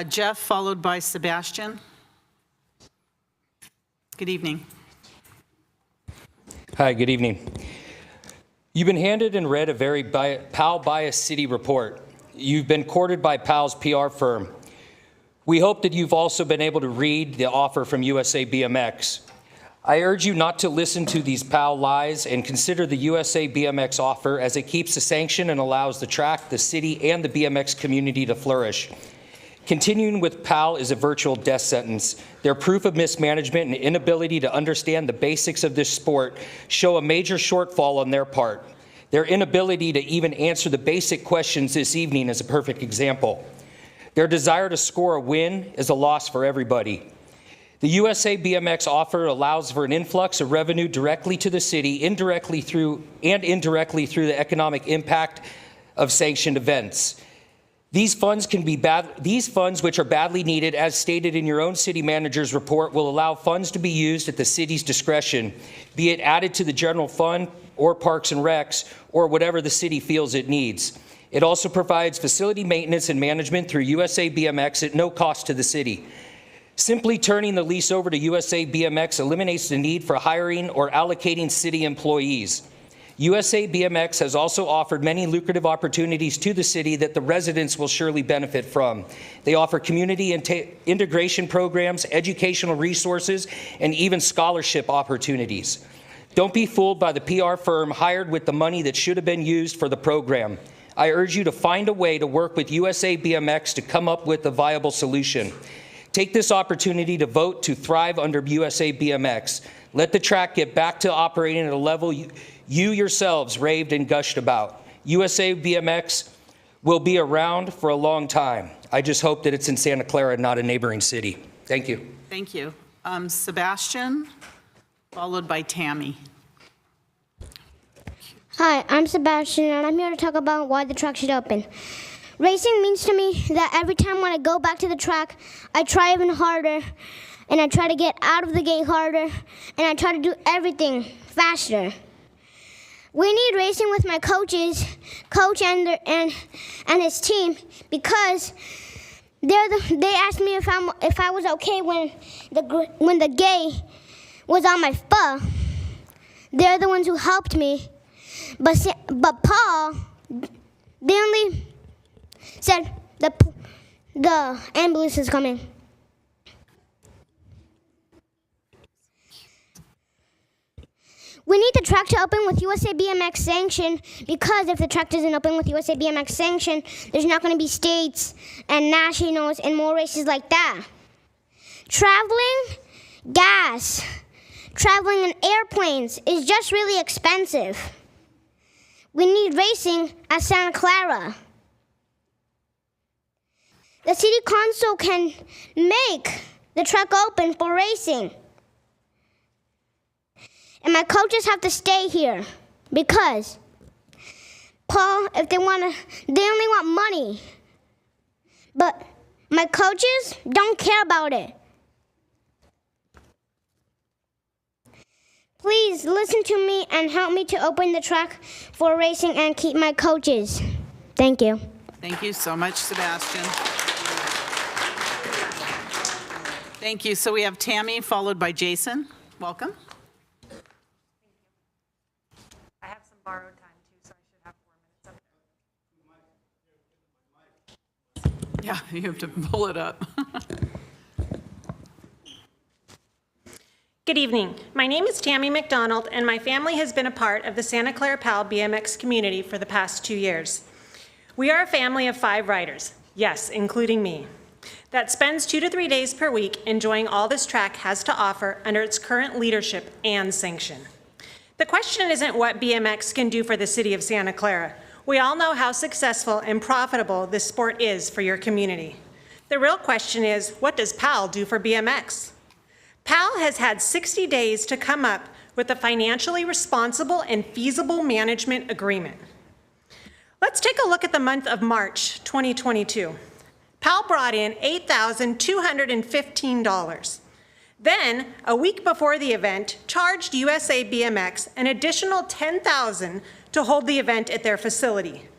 Jeff, followed by Sebastian. Good evening. Hi, good evening. You've been handed and read a very PAL biased city report. You've been courted by PAL's PR firm. We hope that you've also been able to read the offer from USA BMX. I urge you not to listen to these PAL lies and consider the USA BMX offer, as it keeps the sanction and allows the track, the city, and the BMX community to flourish. Continuing with PAL is a virtual death sentence. Their proof of mismanagement and inability to understand the basics of this sport show a major shortfall on their part. Their inability to even answer the basic questions this evening is a perfect example. Their desire to score a win is a loss for everybody. The USA BMX offer allows for an influx of revenue directly to the city, indirectly through the economic impact of sanctioned events. These funds which are badly needed, as stated in your own city manager's report, will allow funds to be used at the city's discretion, be it added to the general fund or Parks and Recs, or whatever the city feels it needs. It also provides facility maintenance and management through USA BMX at no cost to the city. Simply turning the lease over to USA BMX eliminates the need for hiring or allocating city employees. USA BMX has also offered many lucrative opportunities to the city that the residents will surely benefit from. They offer community integration programs, educational resources, and even scholarship opportunities. Don't be fooled by the PR firm hired with the money that should have been used for the program. I urge you to find a way to work with USA BMX to come up with a viable solution. Take this opportunity to vote to thrive under USA BMX. Let the track get back to operating at a level you yourselves raved and gushed about. USA BMX will be around for a long time. I just hope that it's in Santa Clara, not a neighboring city. Thank you. Thank you. Sebastian, followed by Tammy. Hi, I'm Sebastian, and I'm here to talk about why the track should open. Racing means to me that every time when I go back to the track, I try even harder, and I try to get out of the gate harder, and I try to do everything faster. We need racing with my coach and his team, because they asked me if I was okay when the gate was on my foot. They're the ones who helped me, but Paul, they only said the ambulance is coming. We need the track to open with USA BMX sanction, because if the track doesn't open with USA BMX sanction, there's not going to be states and nationals and more races like that. Traveling, gas, traveling in airplanes is just really expensive. We need racing at Santa Clara. The city council can make the track open for racing. And my coaches have to stay here, because Paul, if they only want money. But my coaches don't care about it. Please listen to me and help me to open the track for racing and keep my coaches. Thank you. Thank you so much, Sebastian. Thank you. So we have Tammy, followed by Jason. Welcome. I have some borrowed time too, so I should have 4 minutes up there. Yeah, you have to pull it up. Good evening. My name is Tammy McDonald, and my family has been a part of the Santa Clara PAL BMX community for the past 2 years. We are a family of 5 riders, yes, including me, that spends 2 to 3 days per week enjoying all this track has to offer under its current leadership and sanction. The question isn't what BMX can do for the city of Santa Clara. We all know how successful and profitable this sport is for your community. The real question is, what does PAL do for BMX? PAL has had 60 days to come up with a financially responsible and feasible management agreement. Let's take a look at the month of March 2022. PAL brought in $8,215. Then, a week before the event, charged USA BMX an additional $10,000 to hold the event at their facility.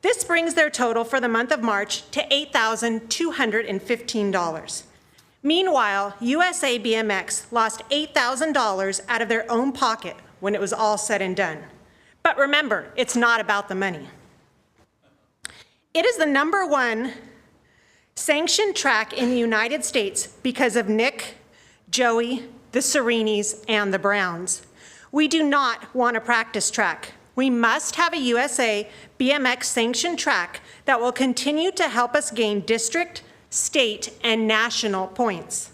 This brings their total for the month of March to $8,215. Meanwhile, USA BMX lost $8,000 out of their own pocket when it was all said and done. But remember, it's not about the money. It is the #1 sanctioned track in the United States because of Nick, Joey, the Serenis, and the Browns. We do not want a practice track. We must have a USA BMX sanctioned track that will continue to help us gain district, state, and national points.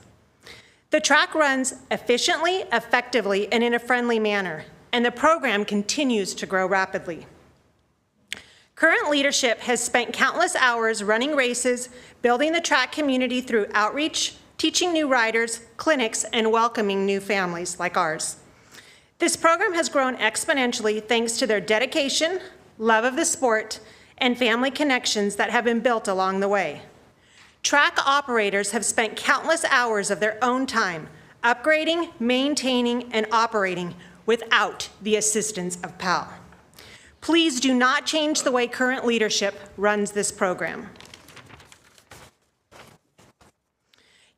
The track runs efficiently, effectively, and in a friendly manner, and the program continues to grow rapidly. Current leadership has spent countless hours running races, building the track community through outreach, teaching new riders, clinics, and welcoming new families like ours. This program has grown exponentially thanks to their dedication, love of the sport, and family connections that have been built along the way. Track operators have spent countless hours of their own time upgrading, maintaining, and operating without the assistance of PAL. Please do not change the way current leadership runs this program.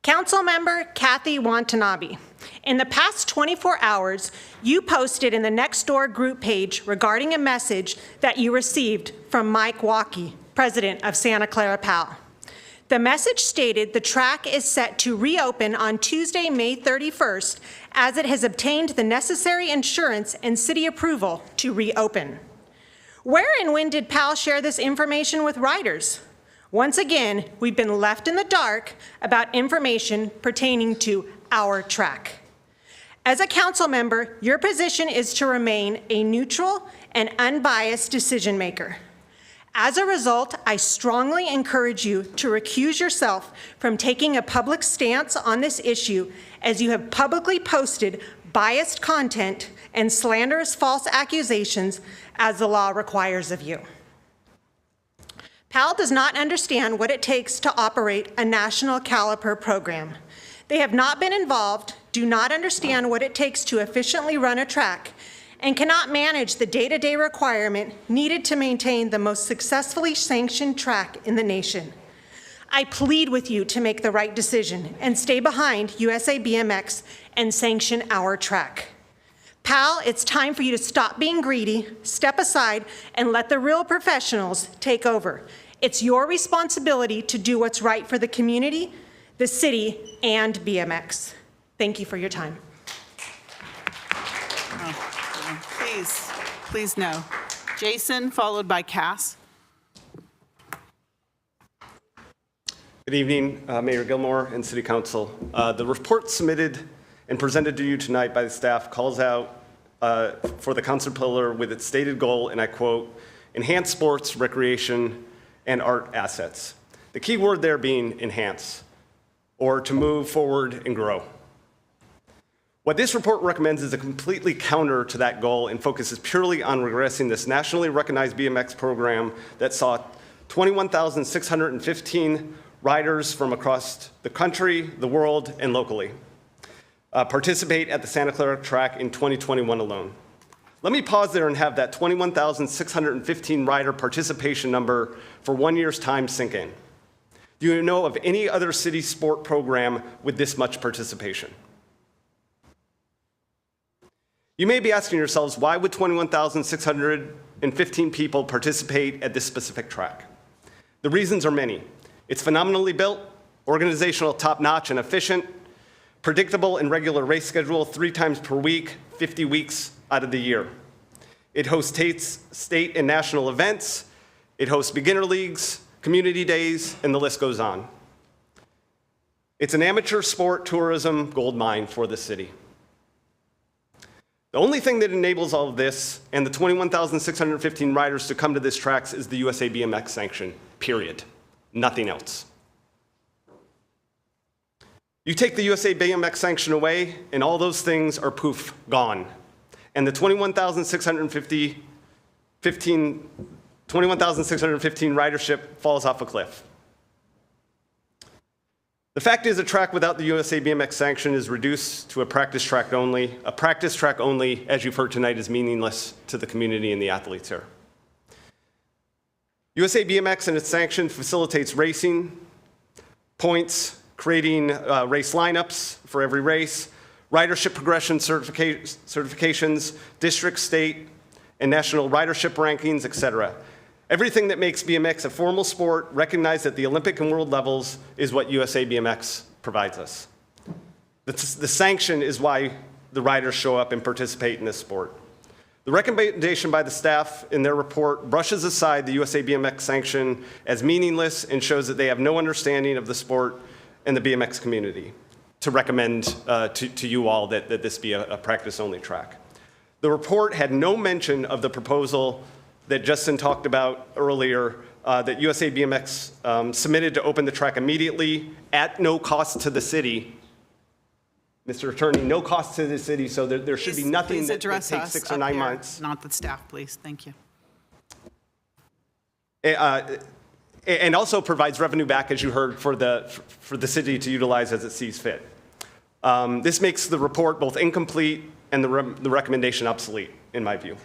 Councilmember Kathy Watanabe, in the past 24 hours, you posted in the Nextdoor group page regarding a message that you received from Mike Waukee, president of Santa Clara PAL. The message stated the track is set to reopen on Tuesday, May 31st, as it has obtained the necessary insurance and city approval to reopen. Where and when did PAL share this information with riders? Once again, we've been left in the dark about information pertaining to our track. As a council member, your position is to remain a neutral and unbiased decision maker. As a result, I strongly encourage you to recuse yourself from taking a public stance on this issue, as you have publicly posted biased content and slanderous false accusations as the law requires of you. PAL does not understand what it takes to operate a national caliper program. They have not been involved, do not understand what it takes to efficiently run a track, and cannot manage the day-to-day requirement needed to maintain the most successfully sanctioned track in the nation. I plead with you to make the right decision and stay behind USA BMX and sanction our track. PAL, it's time for you to stop being greedy, step aside, and let the real professionals take over. It's your responsibility to do what's right for the community, the city, and BMX. Thank you for your time. Please no. Jason, followed by Cass. Good evening, Mayor Gilmore and City Council. The report submitted and presented to you tonight by the staff calls out for the council pillar with its stated goal, and I quote, enhance sports, recreation, and art assets. The key word there being enhance, or to move forward and grow. What this report recommends is a completely counter to that goal and focuses purely on regressing this nationally recognized BMX program that saw 21,615 riders from across the country, the world, and locally participate at the Santa Clara track in 2021 alone. Let me pause there and have that 21,615 rider participation number for 1 year's time sink in. Do you know of any other city sport program with this much participation? You may be asking yourselves, why would 21,615 people participate at this specific track? The reasons are many. It's phenomenally built, organizational top-notch and efficient, predictable and regular race schedule 3 times per week, 50 weeks out of the year. It hosts state and national events. It hosts beginner leagues, community days, and the list goes on. It's an amateur sport tourism gold mine for the city. The only thing that enables all of this and the 21,615 riders to come to this tracks is the USA BMX sanction, period. Nothing else. You take the USA BMX sanction away, and all those things are poof, gone. And the 21,615 ridership falls off a cliff. The fact is, a track without the USA BMX sanction is reduced to a practice track only. A practice track only, as you've heard tonight, is meaningless to the community and the athletes here. USA BMX and its sanction facilitates racing, points, creating race lineups for every race, ridership progression certifications, district, state, and national ridership rankings, etc. Everything that makes BMX a formal sport recognized at the Olympic and world levels is what USA BMX provides us. The sanction is why the riders show up and participate in this sport. The recommendation by the staff in their report brushes aside the USA BMX sanction as meaningless and shows that they have no understanding of the sport and the BMX community to recommend to you all that this be a practice-only track. The report had no mention of the proposal that Justin talked about earlier that USA BMX submitted to open the track immediately at no cost to the city. Mr. Attorney, no cost to the city, so there should be nothing that takes 6 or 9 months. Not the staff, please. Thank you. And also provides revenue back, as you heard, for the city to utilize as it sees fit. This makes the report both incomplete and the recommendation obsolete, in my view.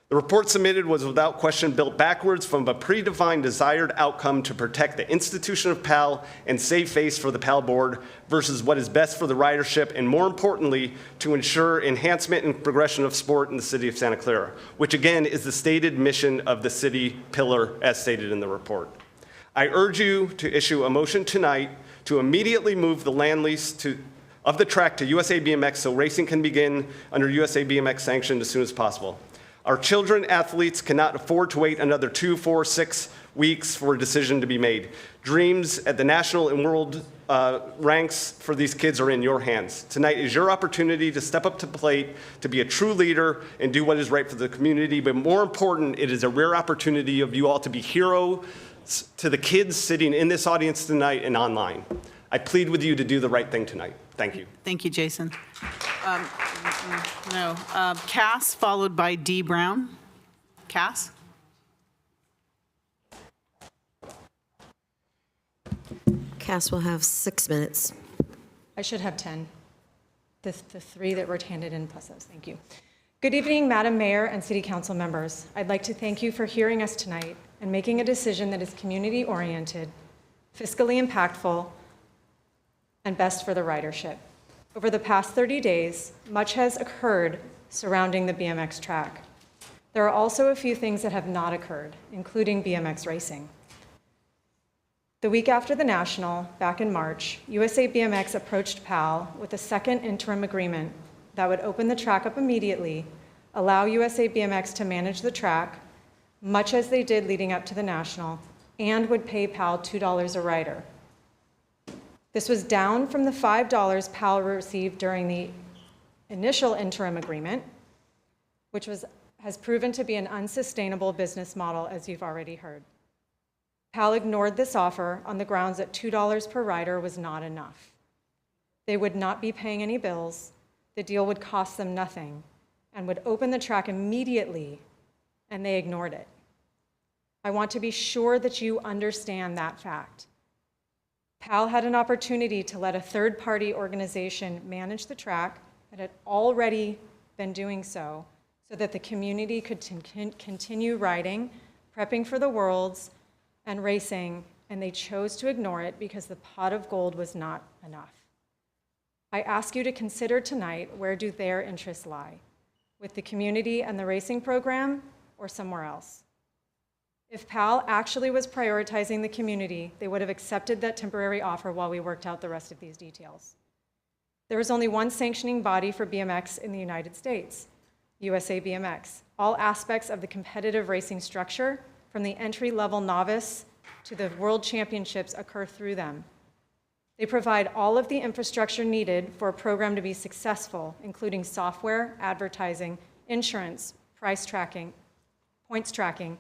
The report submitted was without question built backwards from a predefined desired outcome to protect the institution of PAL and save face for the PAL board versus what is best for the ridership and, more importantly, to ensure enhancement and progression of sport in the city of Santa Clara, which again is the stated mission of the city pillar as stated in the report. I urge you to issue a motion tonight to immediately move the land lease of the track to USA BMX so racing can begin under USA BMX sanction as soon as possible. Our children athletes cannot afford to wait another 2, 4, 6 weeks for a decision to be made. Dreams at the national and world ranks for these kids are in your hands. Tonight is your opportunity to step up to the plate, to be a true leader and do what is right for the community. But more important, it is a rare opportunity of you all to be heroes to the kids sitting in this audience tonight and online. I plead with you to do the right thing tonight. Thank you. Thank you, Jason. Cass, followed by D. Brown. Cass? Cass will have 6 minutes. I should have 10. The 3 that were handed in plus those. Thank you. Good evening, Madam Mayor and City Council members. I'd like to thank you for hearing us tonight and making a decision that is community-oriented, fiscally impactful, and best for the ridership. Over the past 30 days, much has occurred surrounding the BMX track. There are also a few things that have not occurred, including BMX racing. The week after the National, back in March, USA BMX approached PAL with a second interim agreement that would open the track up immediately, allow USA BMX to manage the track, much as they did leading up to the National, and would pay PAL $2 a rider. This was down from the $5 PAL received during the initial interim agreement, which has proven to be an unsustainable business model, as you've already heard. PAL ignored this offer on the grounds that $2 per rider was not enough. They would not be paying any bills, the deal would cost them nothing, and would open the track immediately, and they ignored it. I want to be sure that you understand that fact. PAL had an opportunity to let a third-party organization manage the track that had already been doing so that the community could continue riding, prepping for the Worlds, and racing, and they chose to ignore it because the pot of gold was not enough. I ask you to consider tonight, where do their interests lie? With the community and the racing program, or somewhere else? If PAL actually was prioritizing the community, they would have accepted that temporary offer while we worked out the rest of these details. There is only one sanctioning body for BMX in the United States, USA BMX. All aspects of the competitive racing structure, from the entry-level novice to the world championships, occur through them. They provide all of the infrastructure needed for a program to be successful, including software, advertising, insurance, price tracking, points tracking,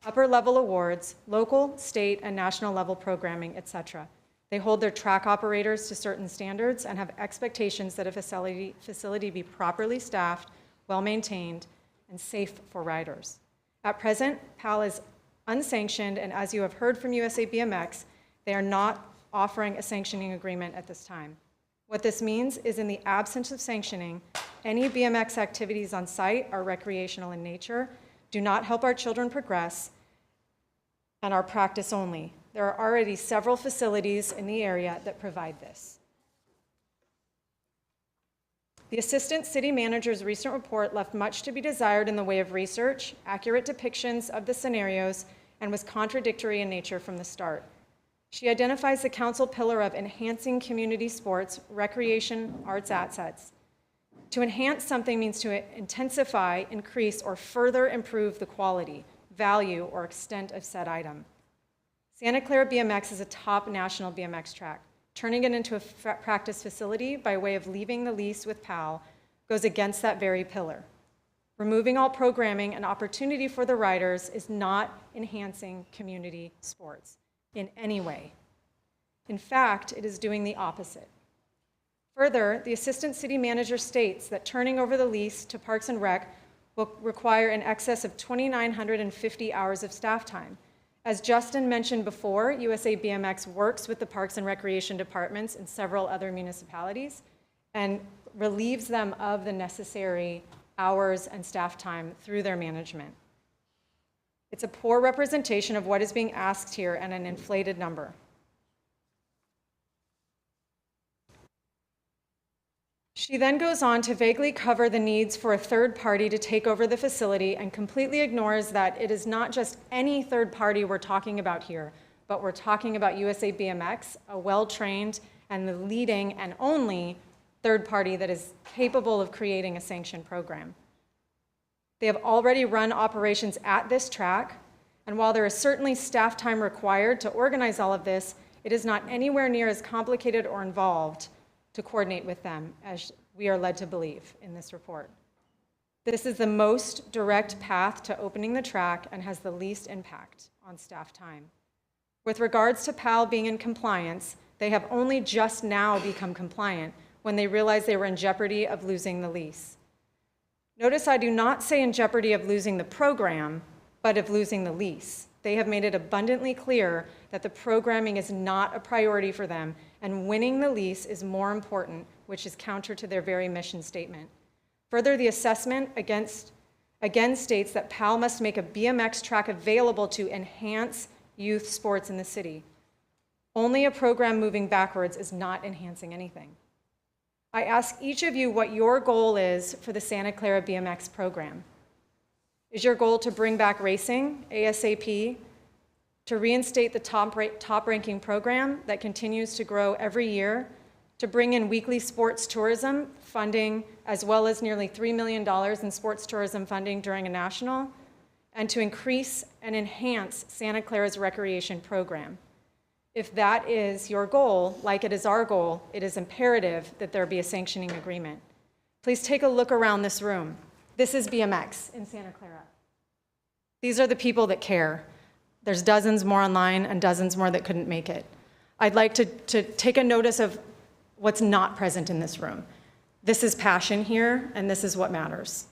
upper-level awards, local, state, and national level programming, etc. They hold their track operators to certain standards and have expectations that a facility be properly staffed, well-maintained, and safe for riders. At present, PAL is unsanctioned, and as you have heard from USA BMX, they are not offering a sanctioning agreement at this time. What this means is in the absence of sanctioning, any BMX activities on site are recreational in nature, do not help our children progress, and are practice only. There are already several facilities in the area that provide this. The Assistant City Manager's recent report left much to be desired in the way of research, accurate depictions of the scenarios, and was contradictory in nature from the start. She identifies the council pillar of enhancing community sports, recreation, arts assets. To enhance something means to intensify, increase, or further improve the quality, value, or extent of said item. Santa Clara BMX is a top national BMX track. Turning it into a practice facility by way of leaving the lease with PAL goes against that very pillar. Removing all programming and opportunity for the riders is not enhancing community sports in any way. In fact, it is doing the opposite. Further, the Assistant City Manager states that turning over the lease to Parks and Rec will require in excess of 2,950 hours of staff time. As Justin mentioned before, USA BMX works with the Parks and Recreation departments in several other municipalities and relieves them of the necessary hours and staff time through their management. It's a poor representation of what is being asked here and an inflated number. She then goes on to vaguely cover the needs for a third party to take over the facility and completely ignores that it is not just any third party we're talking about here, but we're talking about USA BMX, a well-trained and the leading and only third party that is capable of creating a sanctioned program. They have already run operations at this track, and while there is certainly staff time required to organize all of this, it is not anywhere near as complicated or involved to coordinate with them as we are led to believe in this report. This is the most direct path to opening the track and has the least impact on staff time. With regards to PAL being in compliance, they have only just now become compliant when they realized they were in jeopardy of losing the lease. Notice I do not say in jeopardy of losing the program, but of losing the lease. They have made it abundantly clear that the programming is not a priority for them, and winning the lease is more important, which is counter to their very mission statement. Further, the assessment again states that PAL must make a BMX track available to enhance youth sports in the city. Only a program moving backwards is not enhancing anything. I ask each of you what your goal is for the Santa Clara BMX program. Is your goal to bring back racing ASAP, to reinstate the top-ranking program that continues to grow every year, to bring in weekly sports tourism funding, as well as nearly $3 million in sports tourism funding during a national, and to increase and enhance Santa Clara's recreation program? If that is your goal, like it is our goal, it is imperative that there be a sanctioning agreement. Please take a look around this room. This is BMX in Santa Clara. These are the people that care. There's dozens more online and dozens more that couldn't make it. I'd like to take a notice of what's not present in this room. This is passion here, and this is what matters.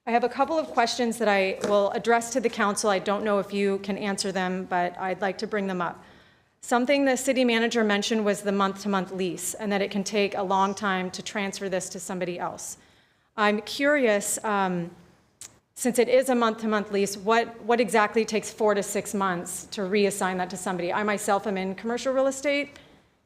I have a couple of questions that I will address to the council. I don't know if you can answer them, but I'd like to bring them up. Something the city manager mentioned was the month-to-month lease, and that it can take a long time to transfer this to somebody else. I'm curious, since it is a month-to-month lease, what exactly takes 4 to 6 months to reassign that to somebody? I myself am in commercial real estate.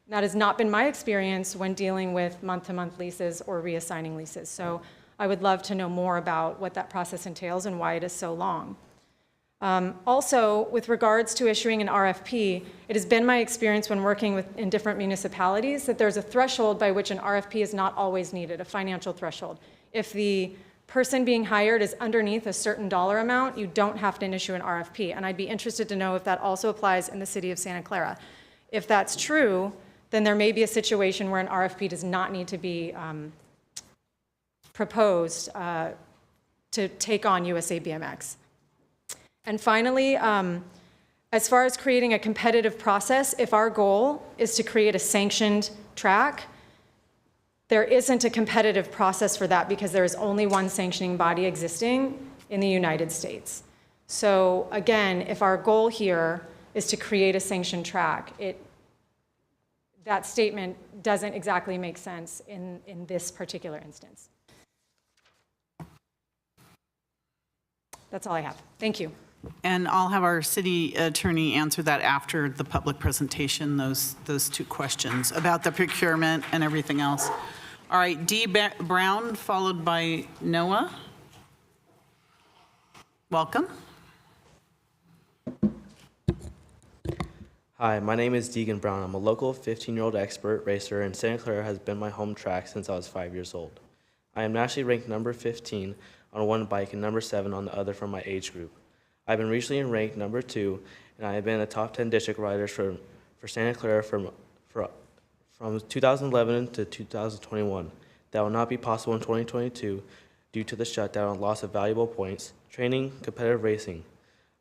That has not been my experience when dealing with month-to-month leases or reassigning leases. So I would love to know more about what that process entails and why it is so long. Also, with regards to issuing an RFP, it has been my experience when working in different municipalities that there's a threshold by which an RFP is not always needed, a financial threshold. If the person being hired is underneath a certain dollar amount, you don't have to issue an RFP. And I'd be interested to know if that also applies in the city of Santa Clara. If that's true, then there may be a situation where an RFP does not need to be proposed to take on USA BMX. And finally, as far as creating a competitive process, if our goal is to create a sanctioned track, there isn't a competitive process for that because there is only one sanctioning body existing in the United States. So again, if our goal here is to create a sanctioned track, that statement doesn't exactly make sense in this particular instance. That's all I have. Thank you. And I'll have our city attorney answer that after the public presentation, those two questions about the procurement and everything else. All right, D. Brown, followed by Noah. Welcome. Hi, my name is Deegan Brown. I'm a local 15-year-old expert racer, and Santa Clara has been my home track since I was 5 years old. I am nationally ranked number 15 on one bike and number 7 on the other for my age group. I've been recently ranked number 2, and I have been a top 10 district rider for Santa Clara from 2011 to 2021. That will not be possible in 2022 due to the shutdown and loss of valuable points, training, competitive racing.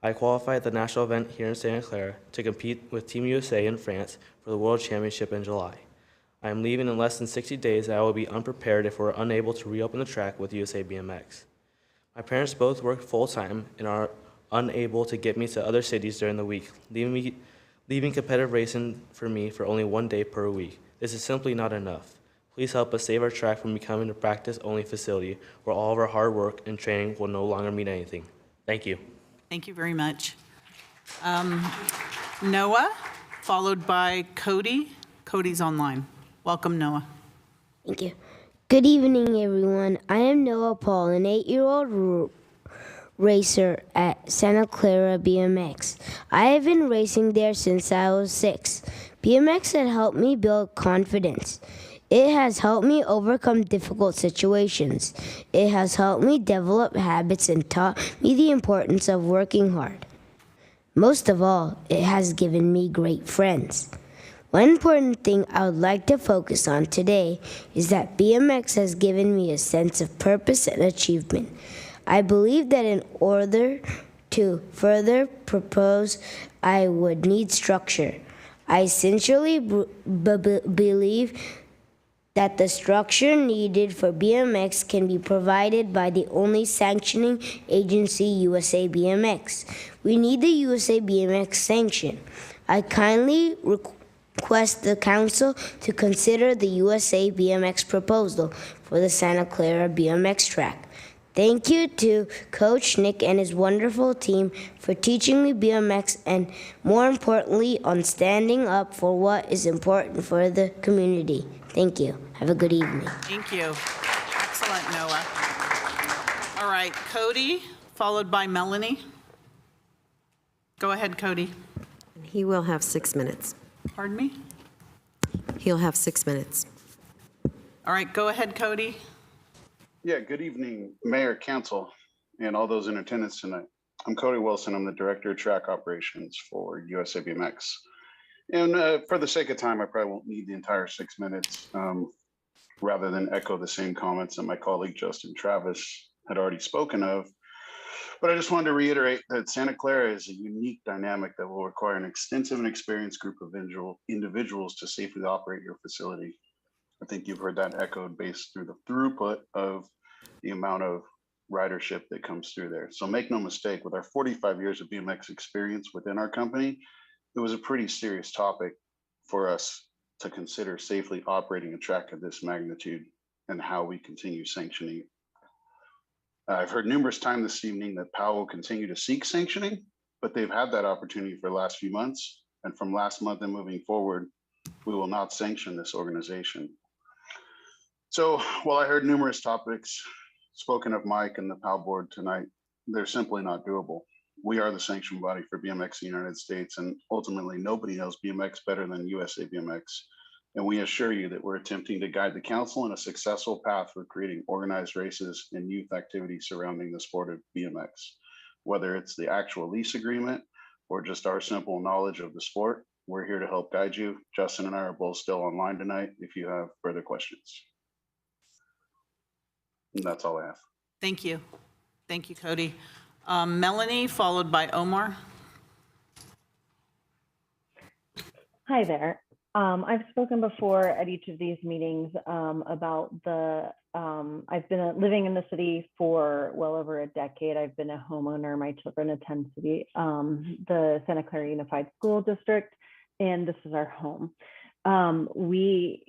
I qualified at the national event here in Santa Clara to compete with Team USA in France for the World Championship in July. I am leaving in less than 60 days, and I will be unprepared if we're unable to reopen the track with USA BMX. My parents both work full-time and are unable to get me to other cities during the week, leaving competitive racing for me for only 1 day per week. This is simply not enough. Please help us save our track from becoming a practice-only facility where all of our hard work and training will no longer mean anything. Thank you. Thank you very much. Noah, followed by Cody. Cody's online. Welcome, Noah. Thank you. Good evening, everyone. I am Noah Paul, an 8-year-old racer at Santa Clara BMX. I have been racing there since I was 6. BMX has helped me build confidence. It has helped me overcome difficult situations. It has helped me develop habits and taught me the importance of working hard. Most of all, it has given me great friends. One important thing I would like to focus on today is that BMX has given me a sense of purpose and achievement. I believe that in order to further propose, I would need structure. I sincerely believe that the structure needed for BMX can be provided by the only sanctioning agency, USA BMX. We need the USA BMX sanction. I kindly request the Council to consider the USA BMX proposal for the Santa Clara BMX track. Thank you to Coach Nick and his wonderful team for teaching me BMX and, more importantly, on standing up for what is important for the community. Thank you. Have a good evening. Thank you. Excellent, Noah. All right, Cody, followed by Melanie. Go ahead, Cody. He will have 6 minutes. Pardon me? He'll have 6 minutes. All right, go ahead, Cody. Yeah, good evening, Mayor, Council, and all those in attendance tonight. I'm Cody Wilson. I'm the Director of Track Operations for USA BMX. And for the sake of time, I probably won't need the entire 6 minutes, rather than echo the same comments that my colleague Justin Travis had already spoken of. But I just wanted to reiterate that Santa Clara is a unique dynamic that will require an extensive and experienced group of individuals to safely operate your facility. I think you've heard that echoed based through the throughput of the amount of ridership that comes through there. So make no mistake, with our 45 years of BMX experience within our company, it was a pretty serious topic for us to consider safely operating a track of this magnitude and how we continue sanctioning it. I've heard numerous times this evening that POW will continue to seek sanctioning, but they've had that opportunity for the last few months. And from last month and moving forward, we will not sanction this organization. So while I heard numerous topics spoken of Mike and the POW board tonight, they're simply not doable. We are the sanction body for BMX in the United States, and ultimately nobody knows BMX better than USA BMX. And we assure you that we're attempting to guide the council in a successful path for creating organized races and youth activities surrounding the sport of BMX. Whether it's the actual lease agreement or just our simple knowledge of the sport, we're here to help guide you. Justin and I are both still online tonight if you have further questions. And that's all I have. Thank you. Thank you, Cody. Melanie, followed by Omar. Hi there. I've spoken before at each of these meetings about I've been living in the city for well over a decade. I've been a homeowner. My children attend the Santa Clara Unified School District, and this is our home. We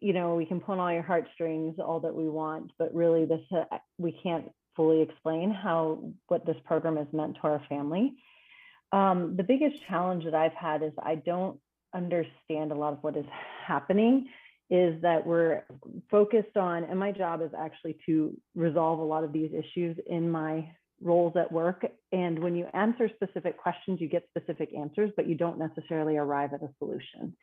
can pull on all your heartstrings all that we want, but really we can't fully explain what this program has meant to our family. The biggest challenge that I've had is I don't understand a lot of what is happening, is that we're focused on, and my job is actually to resolve a lot of these issues in my roles at work. And when you answer specific questions, you get specific answers, but you don't necessarily arrive at a solution.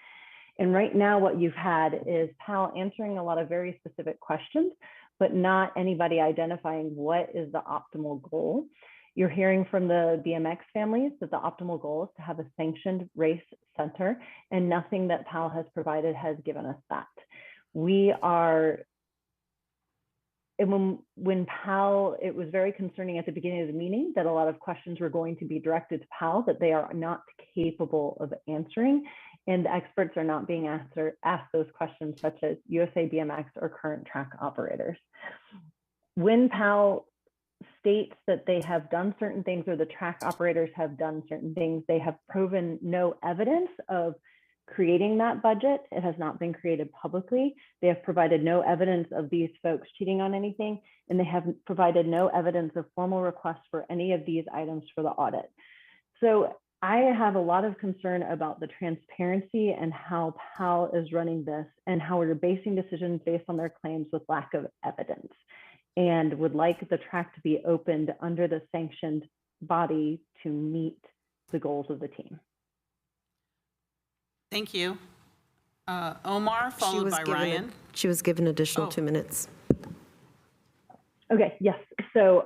And right now what you've had is PAL answering a lot of very specific questions, but not anybody identifying what is the optimal goal. You're hearing from the BMX families that the optimal goal is to have a sanctioned race center, and nothing that PAL has provided has given us that. When PAL, it was very concerning at the beginning of the meeting that a lot of questions were going to be directed to PAL that they are not capable of answering, and the experts are not being asked those questions, such as USA BMX or current track operators. When PAL states that they have done certain things, or the track operators have done certain things, they have proven no evidence of creating that budget. It has not been created publicly. They have provided no evidence of these folks cheating on anything, and they have provided no evidence of formal requests for any of these items for the audit. So I have a lot of concern about the transparency and how PAL is running this, and how we're basing decisions based on their claims with lack of evidence, and would like the track to be opened under the sanctioned body to meet the goals of the team. Thank you. Omar, followed by Ryan. She was given additional 2 minutes. Okay, yes. So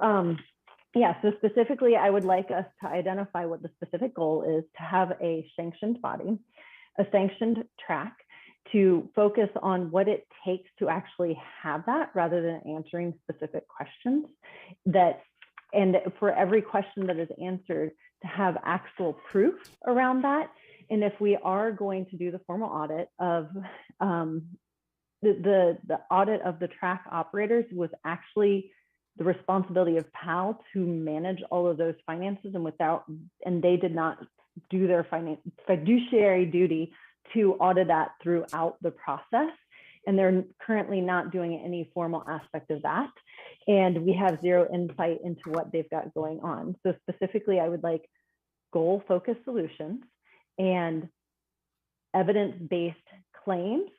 so specifically, I would like us to identify what the specific goal is, to have a sanctioned body, a sanctioned track, to focus on what it takes to actually have that, rather than answering specific questions. And for every question that is answered, to have actual proof around that. And if we are going to do the formal audit of the audit of the track operators, was actually the responsibility of PAL to manage all of those finances, and they did not do their fiduciary duty to audit that throughout the process. And they're currently not doing any formal aspect of that. And we have zero insight into what they've got going on. So specifically, I would like goal-focused solutions and evidence-based claims,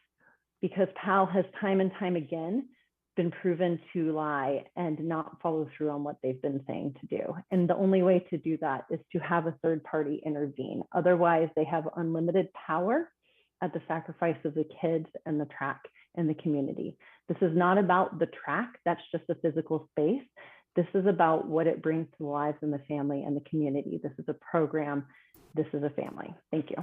because PAL has time and time again been proven to lie and not follow through on what they've been saying to do. And the only way to do that is to have a third party intervene. Otherwise, they have unlimited power at the sacrifice of the kids and the track and the community. This is not about the track, that's just a physical space. This is about what it brings to the lives and the family and the community. This is a program, this is a family. Thank you.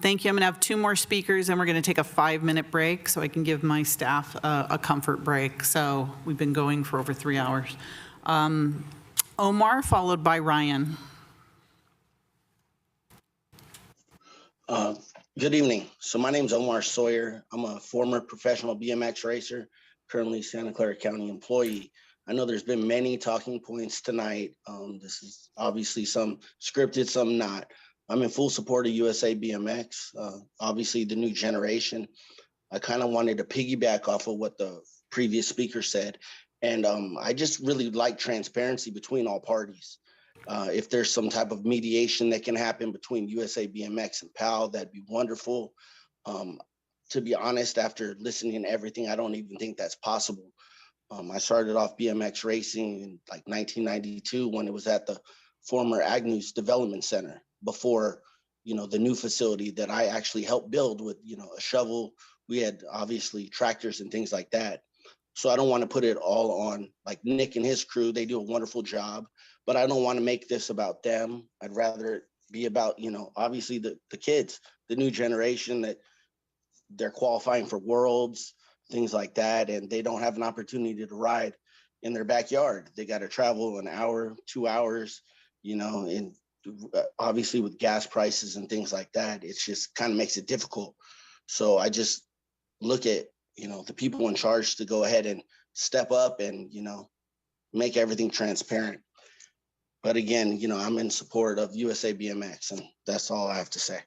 Thank you. I'm going to have 2 more speakers, and we're going to take a 5-minute break so I can give my staff a comfort break. So we've been going for over 3 hours. Omar, followed by Ryan. Good evening. So my name is Omar Sawyer. I'm a former professional BMX racer, currently Santa Clara County employee. I know there's been many talking points tonight. This is obviously some scripted, some not. I'm in full support of USA BMX, obviously the new generation. I kind of wanted to piggyback off of what the previous speaker said. And I just really like transparency between all parties. If there's some type of mediation that can happen between USA BMX and PAL, that'd be wonderful. To be honest, after listening to everything, I don't even think that's possible. I started off BMX racing in like 1992 when it was at the former Agnew's Development Center, before, the new facility that I actually helped build with, a shovel. We had obviously tractors and things like that. So I don't want to put it all on like Nick and his crew. They do a wonderful job, but I don't want to make this about them. I'd rather it be about, obviously the kids, the new generation, that they're qualifying for worlds, things like that. And they don't have an opportunity to ride in their backyard. They got to travel an hour, 2 hours, and obviously with gas prices and things like that, it just kind of makes it difficult. So I just look at, the people in charge to go ahead and step up and, make everything transparent. But again, I'm in support of USA BMX, and that's all I have to say.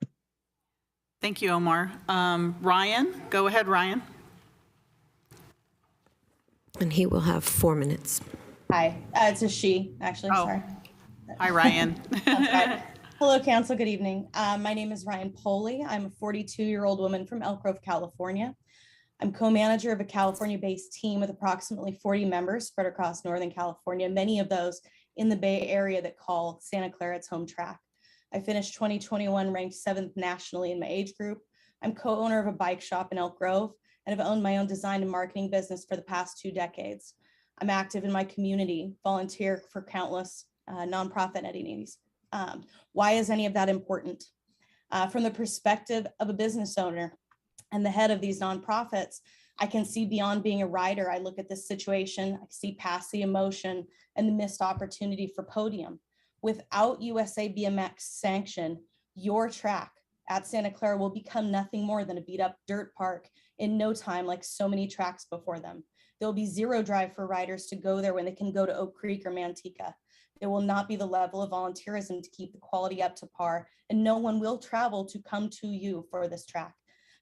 Thank you, Omar. Ryan, go ahead, Ryan. And he will have 4 minutes. Hi, it's a she, actually, sorry. Hi, Ryan. That's right. Hello, Council, good evening. My name is Ryan Poley. I'm a 42-year-old woman from Elk Grove, California. I'm co-manager of a California-based team with approximately 40 members spread across Northern California, many of those in the Bay Area that call Santa Clara its home track. I finished 2021 ranked 7th nationally in my age group. I'm co-owner of a bike shop in Elk Grove and have owned my own design and marketing business for the past 2 decades. I'm active in my community, volunteer for countless nonprofit entities. Why is any of that important? From the perspective of a business owner and the head of these nonprofits, I can see beyond being a rider. I look at this situation, I see past the emotion and the missed opportunity for podium. Without USA BMX sanction, your track at Santa Clara will become nothing more than a beat up dirt park in no time, like so many tracks before them. There will be zero drive for riders to go there when they can go to Oak Creek or Manteca. There will not be the level of volunteerism to keep the quality up to par, and no one will travel to come to you for this track.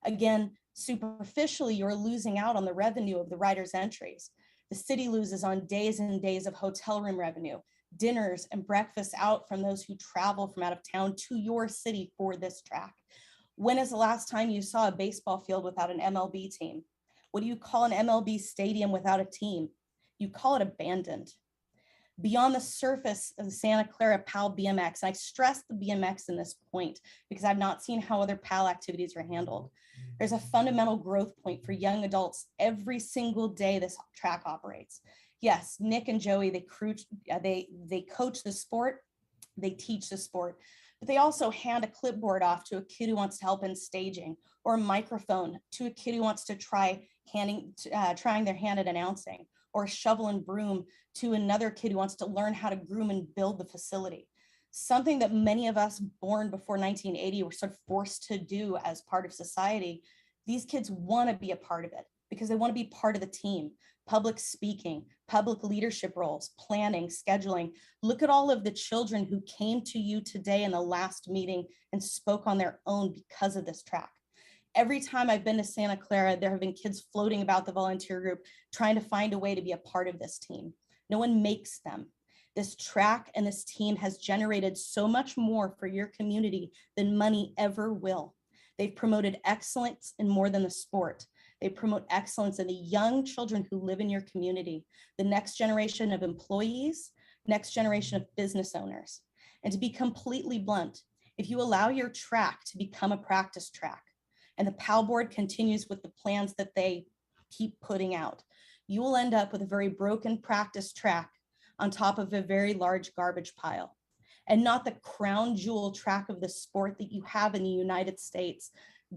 Again, superficially, you're losing out on the revenue of the riders' entries. The city loses on days and days of hotel room revenue, dinners and breakfasts out from those who travel from out of town to your city for this track. When is the last time you saw a baseball field without an MLB team? What do you call an MLB stadium without a team? You call it abandoned. Beyond the surface of the Santa Clara PAL BMX, and I stress the BMX in this point because I've not seen how other PAL activities are handled. There's a fundamental growth point for young adults every single day this track operates. Yes, Nick and Joey, they coach the sport, they teach the sport, but they also hand a clipboard off to a kid who wants to help in staging, or a microphone to a kid who wants to trying their hand at announcing, or a shovel and broom to another kid who wants to learn how to groom and build the facility. Something that many of us born before 1980 were sort of forced to do as part of society. These kids want to be a part of it because they want to be part of the team. Public speaking, public leadership roles, planning, scheduling. Look at all of the children who came to you today in the last meeting and spoke on their own because of this track. Every time I've been to Santa Clara, there have been kids floating about the volunteer group, trying to find a way to be a part of this team. No one makes them. This track and this team has generated so much more for your community than money ever will. They've promoted excellence in more than the sport. They promote excellence in the young children who live in your community, the next generation of employees, next generation of business owners. And to be completely blunt, if you allow your track to become a practice track, and the PAL board continues with the plans that they keep putting out, you will end up with a very broken practice track on top of a very large garbage pile, and not the crown jewel track of the sport that you have in the United States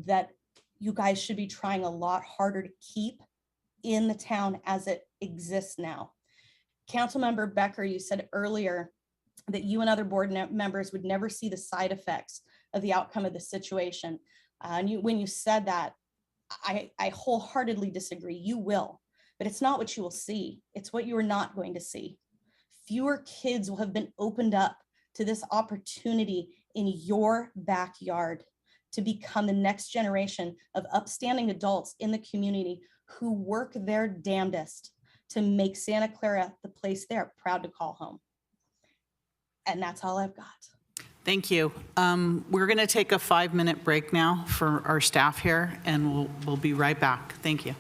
that you guys should be trying a lot harder to keep in the town as it exists now. Councilmember Becker, you said earlier that you and other board members would never see the side effects of the outcome of the situation. When you said that, I wholeheartedly disagree. You will, but it's not what you will see. It's what you are not going to see. Fewer kids will have been opened up to this opportunity in your backyard to become the next generation of upstanding adults in the community who work their damnedest to make Santa Clara the place they're proud to call home. And that's all I've got. Thank you. We're going to take a 5-minute break now for our staff here, and we'll be right back. Thank you.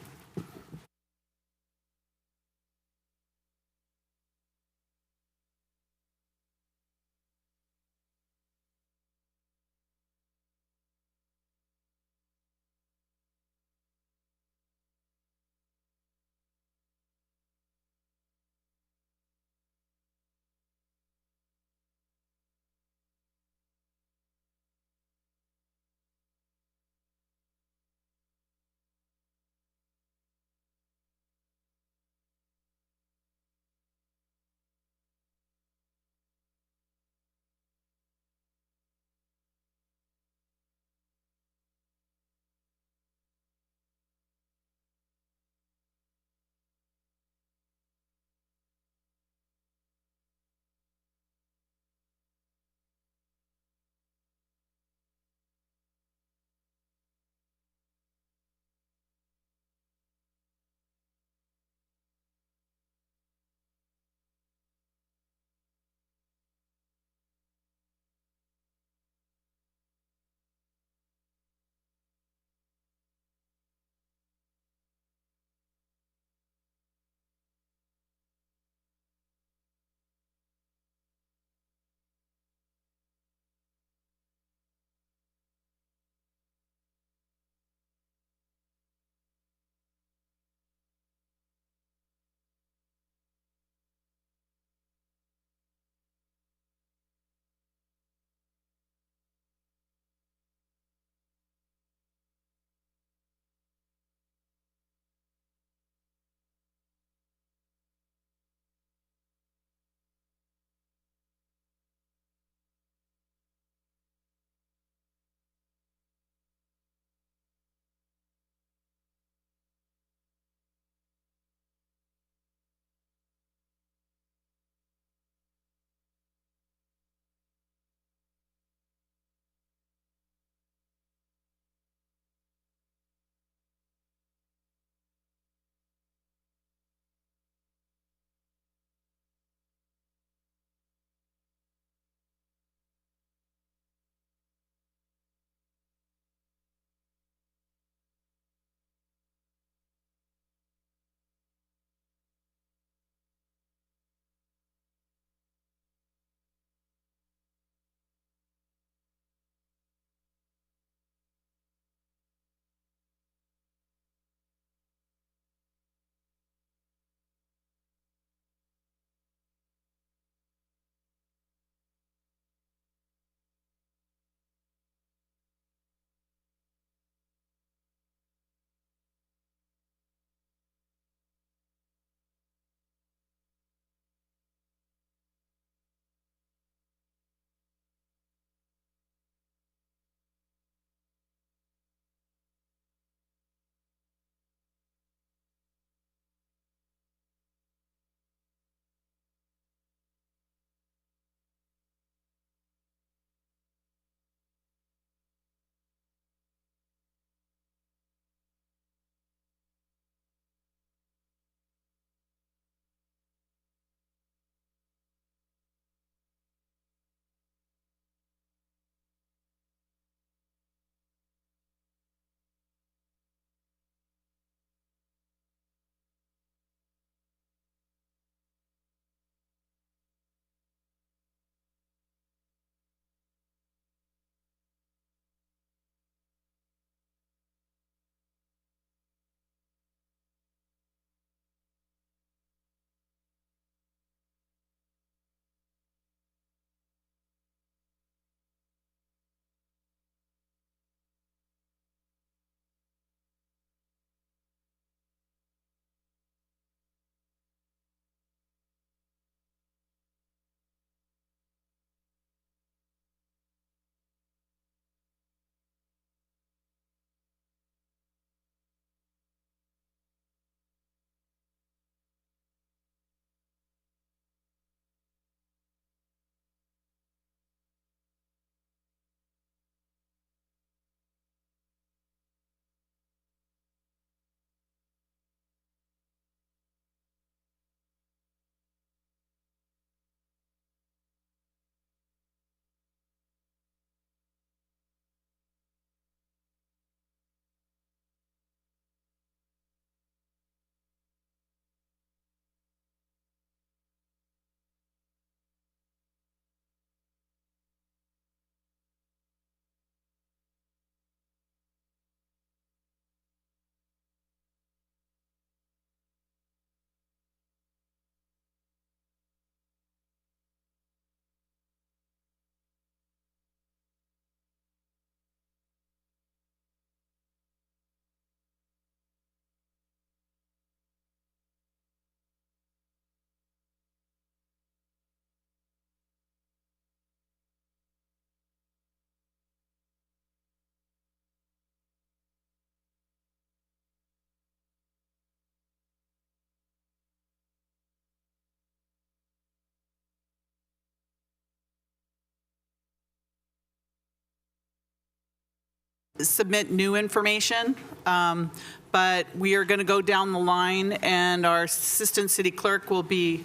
submit new information, but we are going to go down the line, and our assistant city clerk will be,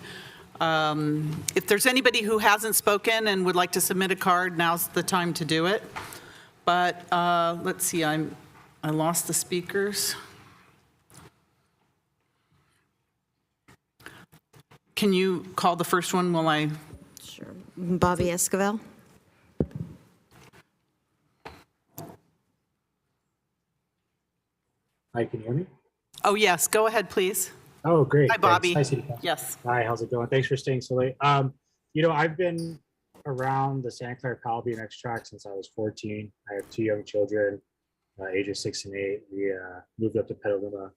if there's anybody who hasn't spoken and would like to submit a card, now's the time to do it. But let's see, I lost the speakers. Can you call the first one while I? Sure. Bobby Esquivel. Hi, can you hear me? Oh, yes, go ahead, please. Oh, great. Hi, Bobby. Thanks. Hi, City Council. Yes. Hi, how's it going? Thanks for staying so late. I've been around the Santa Clara Powell BMX track since I was 14. I have 2 young children, ages 6 and 8. We moved up to Petaluma a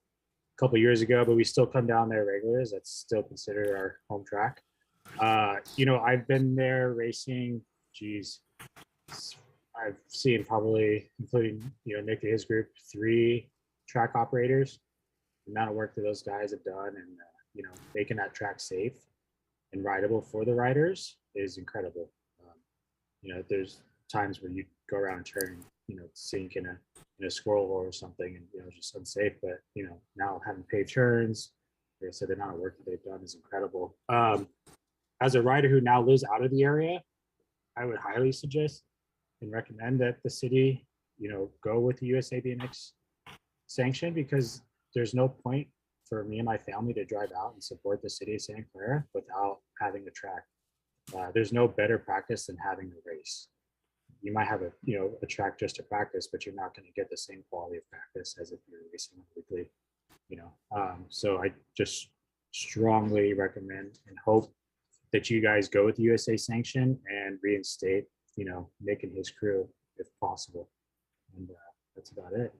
couple years ago, but we still come down there regularly. That's still considered our home track. I've been there racing, I've seen probably, including, Nick and his group, 3 track operators. The amount of work that those guys have done and, making that track safe and rideable for the riders is incredible. There's times where you go around and turn, sink in a squirrel hole or something and, it's just unsafe. But, now having paved turns, like I said, the amount of work that they've done is incredible. As a rider who now lives out of the area, I would highly suggest and recommend that the city, go with the USA BMX sanction, because there's no point for me and my family to drive out and support the city of Santa Clara without having a track. There's no better practice than having a race. You might have a track just to practice, but you're not going to get the same quality of practice as if you're racing weekly. So I just strongly recommend and hope that you guys go with the USA sanction and reinstate, Nick and his crew if possible. And that's about it.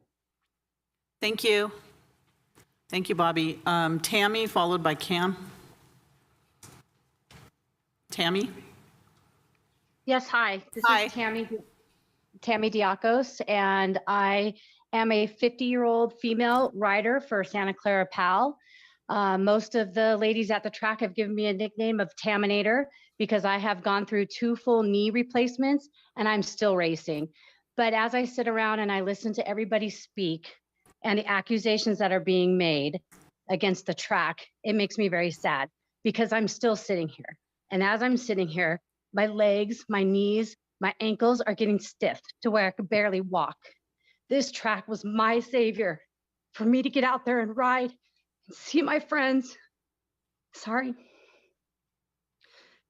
Thank you. Thank you, Bobby. Tammy, followed by Cam. Tammy? Yes, hi. This Hi. is Tammy Diakos, and I am a 50-year-old female rider for Santa Clara PAL. Most of the ladies at the track have given me a nickname of Taminator because I have gone through 2 full knee replacements and I'm still racing. But as I sit around and I listen to everybody speak and the accusations that are being made against the track, it makes me very sad because I'm still sitting here. And as I'm sitting here, my legs, my knees, my ankles are getting stiff to where I could barely walk. This track was my savior for me to get out there and ride and see my friends. Sorry.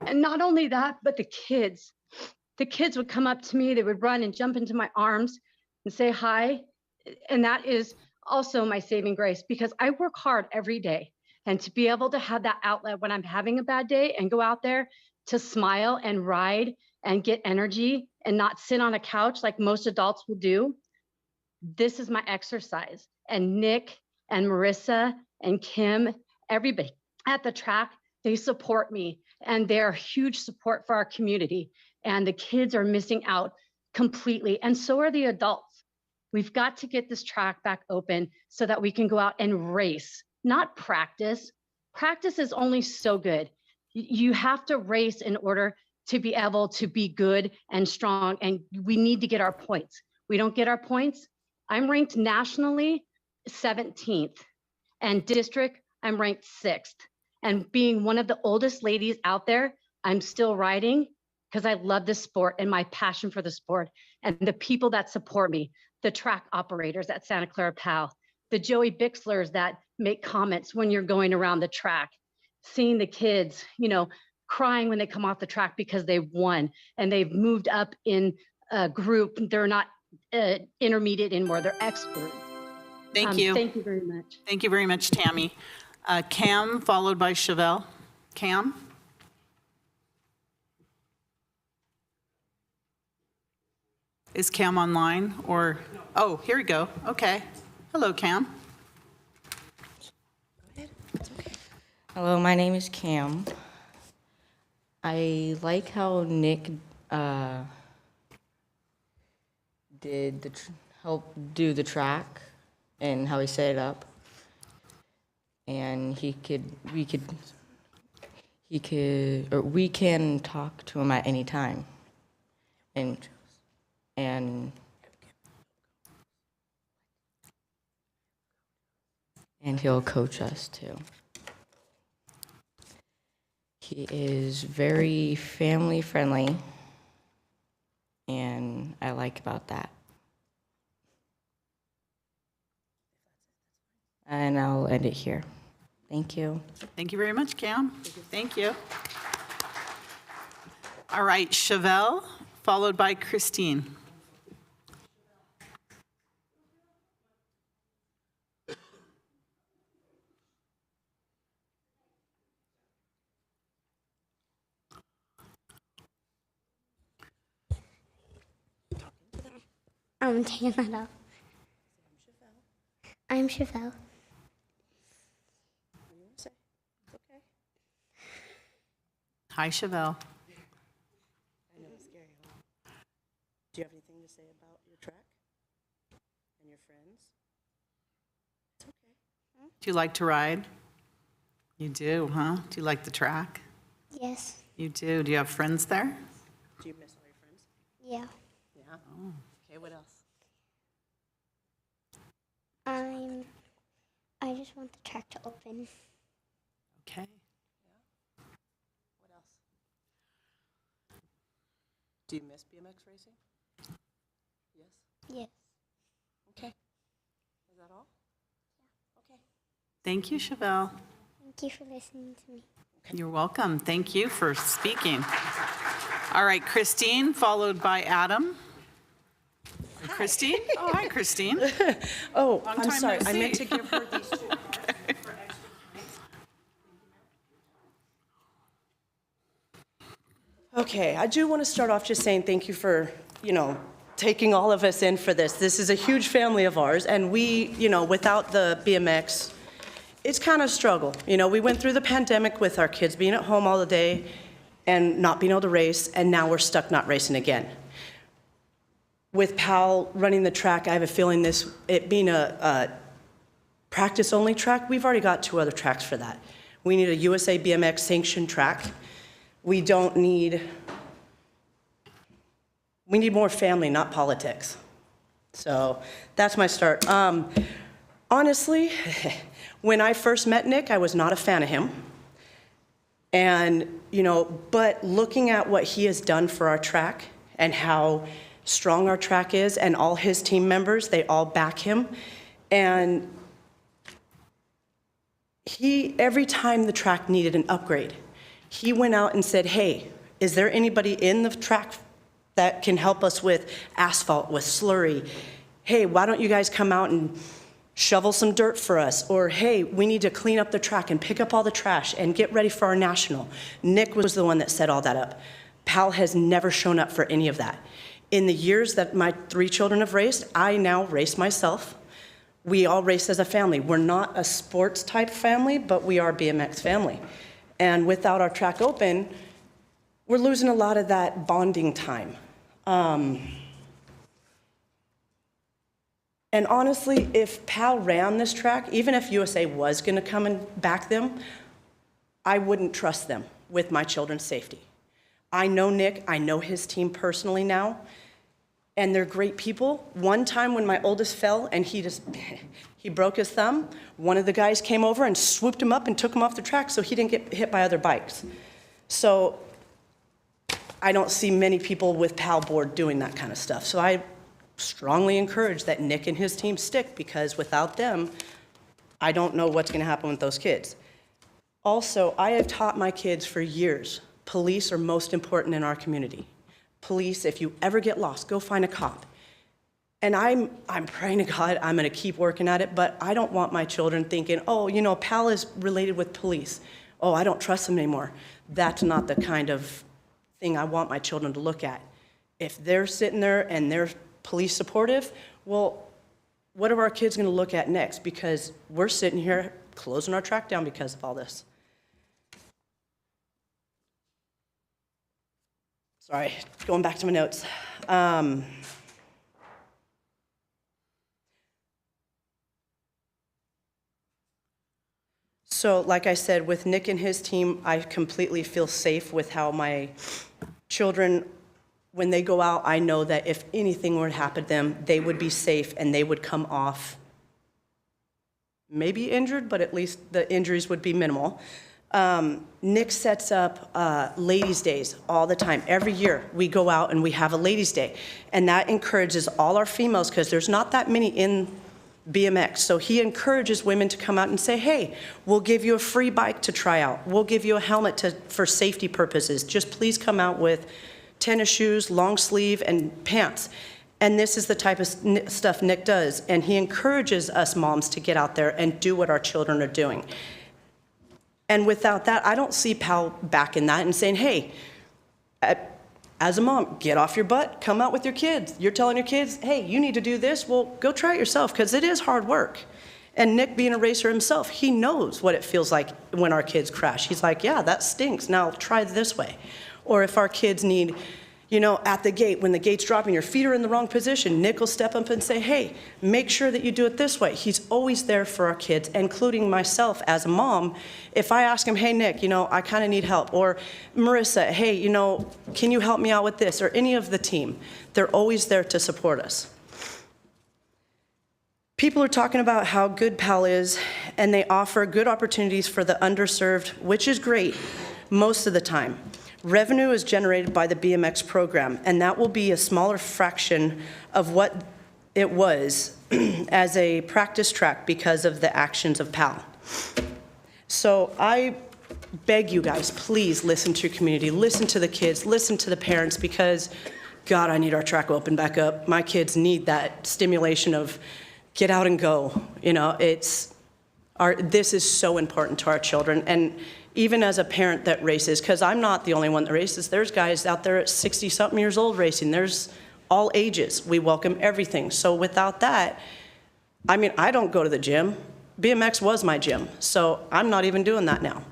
And not only that, but the kids would come up to me, they would run and jump into my arms and say hi. And that is also my saving grace because I work hard every day. And to be able to have that outlet when I'm having a bad day and go out there to smile and ride and get energy and not sit on a couch like most adults will do, this is my exercise. And Nick and Marissa and Kim, everybody at the track, they support me and they're a huge support for our community. And the kids are missing out completely. And so are the adults. We've got to get this track back open so that we can go out and race, not practice. Practice is only so good. You have to race in order to be able to be good and strong. And we need to get our points. We don't get our points. I'm ranked nationally 17th and district, I'm ranked 6th. And being one of the oldest ladies out there, I'm still riding because I love this sport and my passion for the sport and the people that support me, the track operators at Santa Clara PAL, the Joey Bixlers that make comments when you're going around the track, seeing the kids, crying when they come off the track because they've won and they've moved up in a group. They're not intermediate anymore, they're expert. Thank you. Thank you very much. Thank you very much, Tammy. Cam, followed by Chevelle. Cam? Is Cam online or? Oh, here we go. Okay. Hello, Cam. Hello, my name is Cam. I like how Nick did help do the track and how he set it up. And we can talk to him at any time. And and he'll coach us too. He is very family friendly, and I like about that. And I'll end it here. Thank you. Thank you very much, Cam. Thank you. All right, Chevelle, followed by Christine. I'm taking that out. I'm Chevelle. Hi, Chevelle. I know it's scary. Do you have anything to say about your track and your friends? It's okay. Do you like to ride? You do, huh? Do you like the track? Yes. You do. Do you have friends there? Do you miss all your friends? Yeah. Yeah. Oh. Okay, what else? I just want the track to open. Okay. What else? Do you miss BMX racing? Yes? Yes. Okay. Is that all? Yeah. Okay. Thank you, Chevelle. Thank you for listening to me. You're welcome. Thank you for speaking. All right, Christine, followed by Adam. Christine? Oh, hi, Christine. Oh, Long I'm time sorry. no I meant see. to give her these two. Okay, I do want to start off just saying thank you for, taking all of us in for this. This is a huge family of ours, and we, without the BMX, it's kind of a struggle. We went through the pandemic with our kids being at home all the day and not being able to race, and now we're stuck not racing again. With Pal running the track, I have a feeling it being a practice-only track, we've already got 2 other tracks for that. We need a USA BMX sanctioned track. We need more family, not politics. So that's my start. Honestly, when I first met Nick, I was not a fan of him. And, but looking at what he has done for our track and how strong our track is, and all his team members, they all back him. And every time the track needed an upgrade, he went out and said, hey, is there anybody in the track that can help us with asphalt, with slurry? Hey, why don't you guys come out and shovel some dirt for us? Or, hey, we need to clean up the track and pick up all the trash and get ready for our national. Nick was the one that set all that up. Pal has never shown up for any of that. In the years that my 3 children have raced, I now race myself. We all race as a family. We're not a sports type family, but we are a BMX family. And without our track open, we're losing a lot of that bonding time. And honestly, if Pal ran this track, even if USA was gonna come and back them, I wouldn't trust them with my children's safety. I know Nick, I know his team personally now, and they're great people. One time when my oldest fell and he broke his thumb, one of the guys came over and swooped him up and took him off the track so he didn't get hit by other bikes. So I don't see many people with Pal board doing that kind of stuff. So I strongly encourage that Nick and his team stick, because without them, I don't know what's gonna happen with those kids. Also, I have taught my kids for years, police are most important in our community. Police, if you ever get lost, go find a cop. And I'm praying to God I'm gonna keep working at it, but I don't want my children thinking, oh, Pal is related with police. Oh, I don't trust them anymore. That's not the kind of thing I want my children to look at. If they're sitting there and they're police supportive, well, what are our kids gonna look at next? Because we're sitting here closing our track down because of all this. Sorry, going back to my notes. So like I said, with Nick and his team, I completely feel safe with how my children, when they go out, I know that if anything were to happen to them, they would be safe and they would come off maybe injured, but at least the injuries would be minimal. Nick sets up ladies' days all the time. Every year we go out and we have a ladies' day. And that encourages all our females, because there's not that many in BMX. So he encourages women to come out and say, hey, we'll give you a free bike to try out. We'll give you a helmet for safety purposes. Just please come out with tennis shoes, long sleeve, and pants. And this is the type of stuff Nick does. And he encourages us moms to get out there and do what our children are doing. And without that, I don't see Pal backing that and saying, hey, as a mom, get off your butt, come out with your kids. You're telling your kids, hey, you need to do this. Well, go try it yourself, because it is hard work. And Nick, being a racer himself, he knows what it feels like when our kids crash. He's like, yeah, that stinks. Now try this way. Or if our kids need, you know, at the gate, when the gate's dropping, your feet are in the wrong position, Nick will step up and say, hey, make sure that you do it this way. He's always there for our kids, including myself as a mom. If I ask him, hey, Nick, you know, I kind of need help, or Marissa, hey, you know, can you help me out with this, or any of the team, they're always there to support us. People are talking about how good PAL is, and they offer good opportunities for the underserved, which is great most of the time. Revenue is generated by the BMX program, and that will be a smaller fraction of what it was as a practice track because of the actions of PAL. So I beg you guys, please listen to your community, listen to the kids, listen to the parents, because God, I need our track open back up. My kids need that stimulation of get out and go. You know, this is so important to our children. And even as a parent that races, because I'm not the only one that races, there's guys out there at 60-something years old racing. There's all ages. We welcome everything. So without that, I mean, I don't go to the gym. BMX was my gym, so I'm not even doing that now.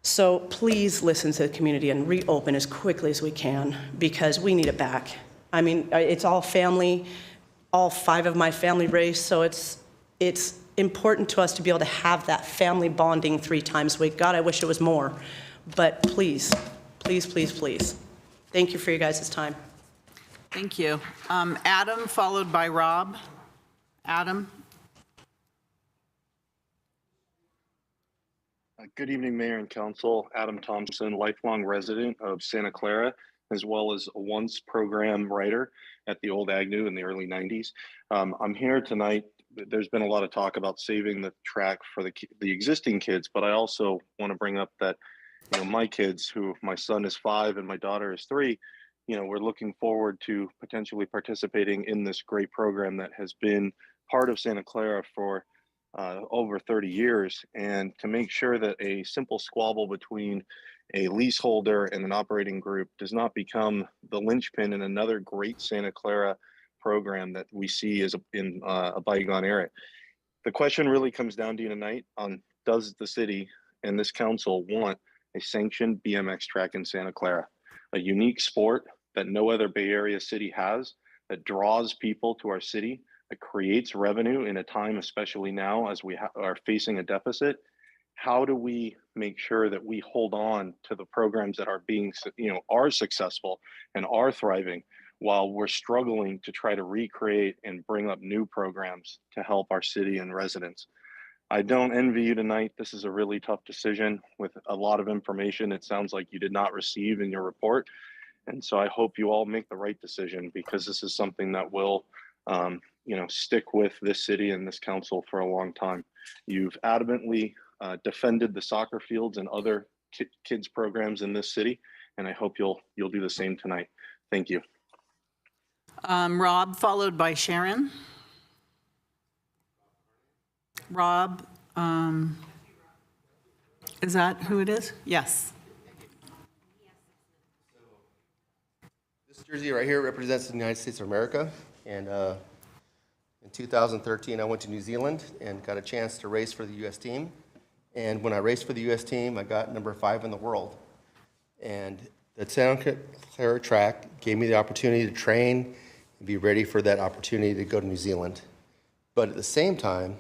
So please listen to the community and reopen as quickly as we can, because we need it back. I mean, it's all family. All 5 of my family race, so it's important to us to be able to have that family bonding 3 times a week. God, I wish it was more, but please, please, please, please. Thank you for your guys' time. Thank you. Adam, followed by Rob. Adam? Good evening, Mayor and Council. Adam Thompson, lifelong resident of Santa Clara, as well as a once program writer at the old Agnew in the early 90s. I'm here tonight. There's been a lot of talk about saving the track for the existing kids, but I also want to bring up that, you know, my kids, who my son is 5 and my daughter is 3, you know, we're looking forward to potentially participating in this great program that has been part of Santa Clara for over 30 years. And to make sure that a simple squabble between a leaseholder and an operating group does not become the linchpin in another great Santa Clara program that we see as in a bygone era. The question really comes down to tonight on, does the city and this council want a sanctioned BMX track in Santa Clara, a unique sport that no other Bay Area city has, that draws people to our city, that creates revenue in a time, especially now as we are facing a deficit? How do we make sure that we hold on to the programs that are being, you know, are successful and are thriving, while we're struggling to try to recreate and bring up new programs to help our city and residents? I don't envy you tonight. This is a really tough decision with a lot of information it sounds like you did not receive in your report. And so I hope you all make the right decision, because this is something that will, you know, stick with this city and this council for a long time. You've adamantly defended the soccer fields and other kids programs in this city, and I hope you'll do the same tonight. Thank you. Rob, followed by Sharon. Rob, is that who it is? Yes. This jersey right here represents the United States of America, and in 2013 I went to New Zealand and got a chance to race for the U.S. team. And when I raced for the U.S. team, I got number 5 in the world. And the Santa Clara track gave me the opportunity to train and be ready for that opportunity to go to New Zealand. But at the same time,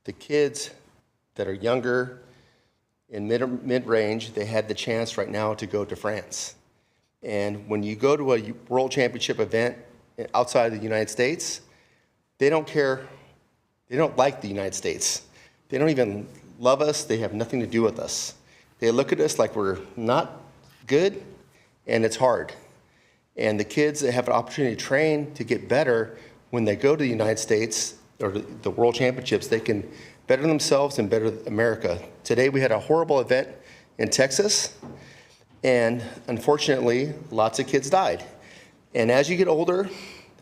the kids that are younger, in mid-range, they had the chance right now to go to France. And when you go to a world championship event outside of the United States, they don't care They don't like the United States. They don't even love us. They have nothing to do with us. They look at us like we're not good, and it's hard. And the kids that have an opportunity to train to get better, when they go to the United States or the World Championships, they can better themselves and better America. Today we had a horrible event in Texas, and unfortunately, lots of kids died. And as you get older,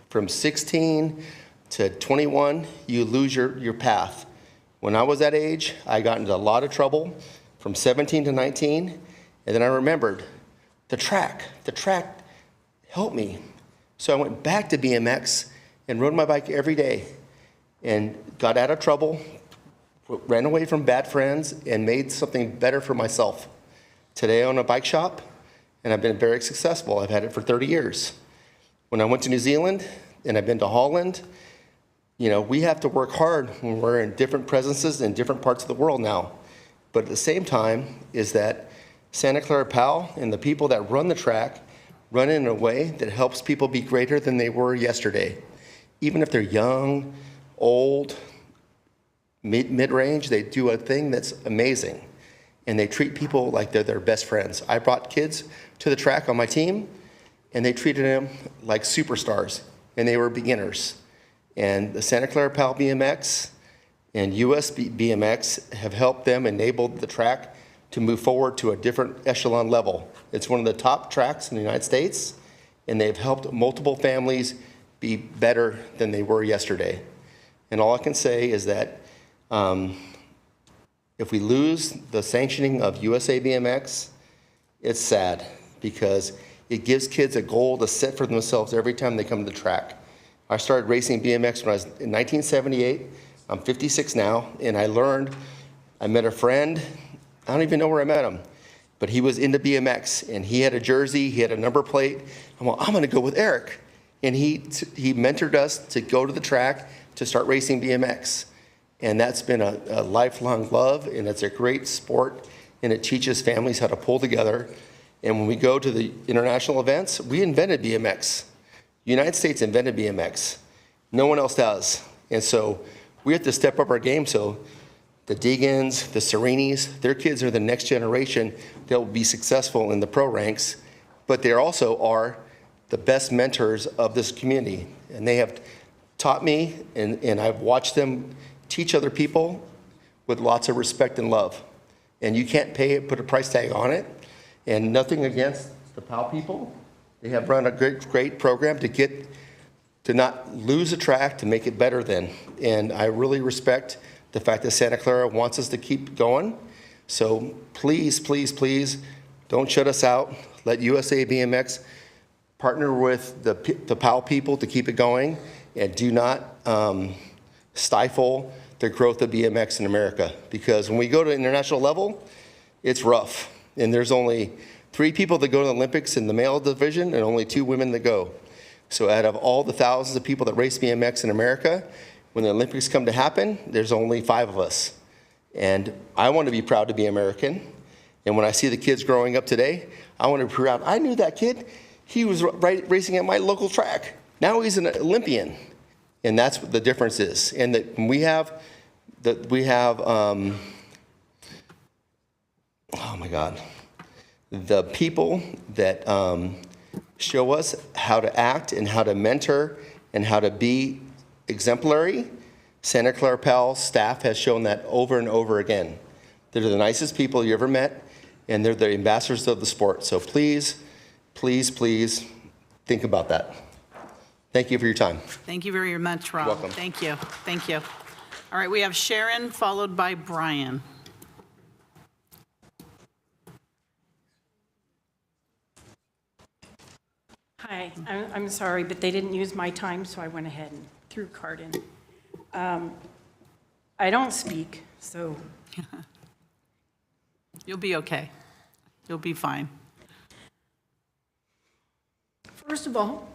from 16 to 21, you lose your path. When I was that age, I got into a lot of trouble from 17 to 19, and then I remembered the track helped me. So I went back to BMX and rode my bike every day and got out of trouble, ran away from bad friends, and made something better for myself. Today I own a bike shop, and I've been very successful. I've had it for 30 years. When I went to New Zealand, and I've been to Holland, you know, we have to work hard when we're in different presences in different parts of the world now. But at the same time is that Santa Clara PAL and the people that run the track run in a way that helps people be greater than they were yesterday. Even if they're young, old, mid-range, they do a thing that's amazing. And they treat people like they're their best friends. I brought kids to the track on my team, and they treated them like superstars, and they were beginners. And the Santa Clara PAL BMX and US BMX have helped them enable the track to move forward to a different echelon level. It's one of the top tracks in the United States, and they've helped multiple families be better than they were yesterday. And all I can say is that if we lose the sanctioning of USA BMX, it's sad, because it gives kids a goal to set for themselves every time they come to the track. I started racing BMX when I was in 1978. I'm 56 now, and I met a friend. I don't even know where I met him, but he was into BMX, and he had a jersey, he had a number plate. I'm like, I'm gonna go with Eric. And he mentored us to go to the track to start racing BMX. And that's been a lifelong love, and it's a great sport, and it teaches families how to pull together. And when we go to the international events, we invented BMX. The United States invented BMX. No one else does. And so we have to step up our game. So the Deegans, the Serinis, their kids are the next generation that will be successful in the pro ranks, but they also are the best mentors of this community. And they have taught me, and I've watched them teach other people with lots of respect and love. And you can't put a price tag on it. And nothing against the PAL people. They have run a great program to not lose a track, to make it better than. And I really respect the fact that Santa Clara wants us to keep going. So please, please, please, don't shut us out. Let USA BMX partner with the PAL people to keep it going, and do not stifle the growth of BMX in America. Because when we go to international level, it's rough. And there's only 3 people that go to the Olympics in the male division, and only 2 women that go. So out of all the thousands of people that race BMX in America, when the Olympics come to happen, there's only 5 of us. And I want to be proud to be American. And when I see the kids growing up today, I want to be proud. I knew that kid. He was racing at my local track. Now he's an Olympian. And that's what the difference is. And that we have, oh my God, the people that show us how to act and how to mentor and how to be exemplary. Santa Clara PAL staff has shown that over and over again. They're the nicest people you ever met, and they're the ambassadors of the sport. So please, please, please think about that. Thank you for your time. Thank you very much, Rob. Welcome. Thank you. Thank you. All right, we have Sharon, followed by Brian. Hi, I'm sorry, but they didn't use my time, so I went ahead and threw a card in. I don't speak, so. You'll be okay. You'll be fine. First of all,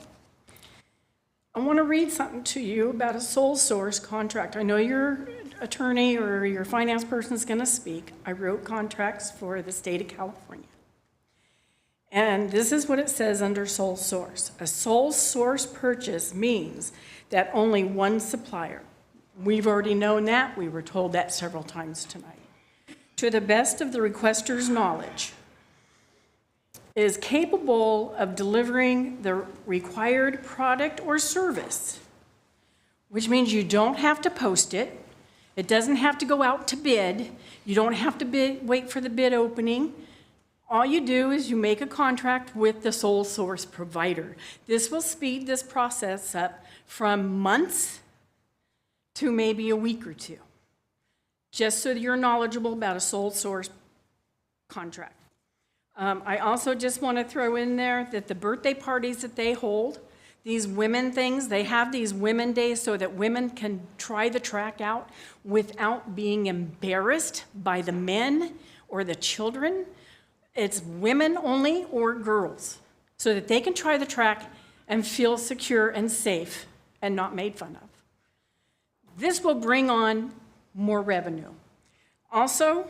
I want to read something to you about a sole source contract. I know your attorney or your finance person is going to speak. I wrote contracts for the state of California. And this is what it says under sole source. A sole source purchase means that only one supplier, We've already known that. We were told that several times tonight. To the best of the requester's knowledge, is capable of delivering the required product or service, which means you don't have to post it. It doesn't have to go out to bid. You don't have to wait for the bid opening. All you do is you make a contract with the sole source provider. This will speed this process up from months to maybe a week or two, just so that you're knowledgeable about a sole source contract. I also just want to throw in there that the birthday parties that they hold, these women things, they have these women days so that women can try the track out without being embarrassed by the men or the children. It's women only or girls, so that they can try the track and feel secure and safe and not made fun of. This will bring on more revenue. Also,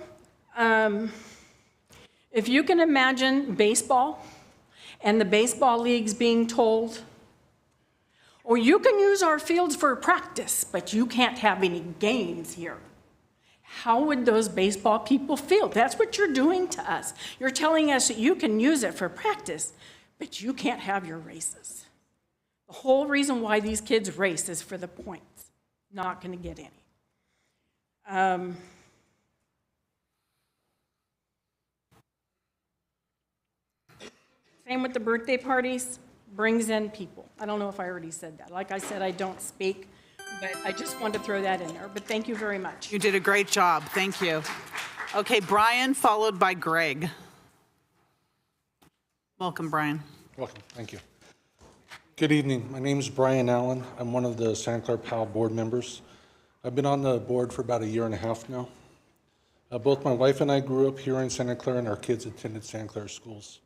if you can imagine baseball and the baseball leagues being told, or you can use our fields for practice, but you can't have any games here. How would those baseball people feel? That's what you're doing to us. You're telling us that you can use it for practice, but you can't have your races. The whole reason why these kids race is for the points. Not going to get any. Same with the birthday parties, brings in people. I don't know if I already said that. Like I said, I don't speak, but I just wanted to throw that in there. But thank you very much. You did a great job. Thank you. Okay, Brian, followed by Greg. Welcome, Brian. Welcome. Thank you. Good evening. My name is Brian Allen. I'm one of the Santa Clara PAL board members. I've been on the board for about 1.5 years now. Both my wife and I grew up here in Santa Clara, and our kids attended Santa Clara schools.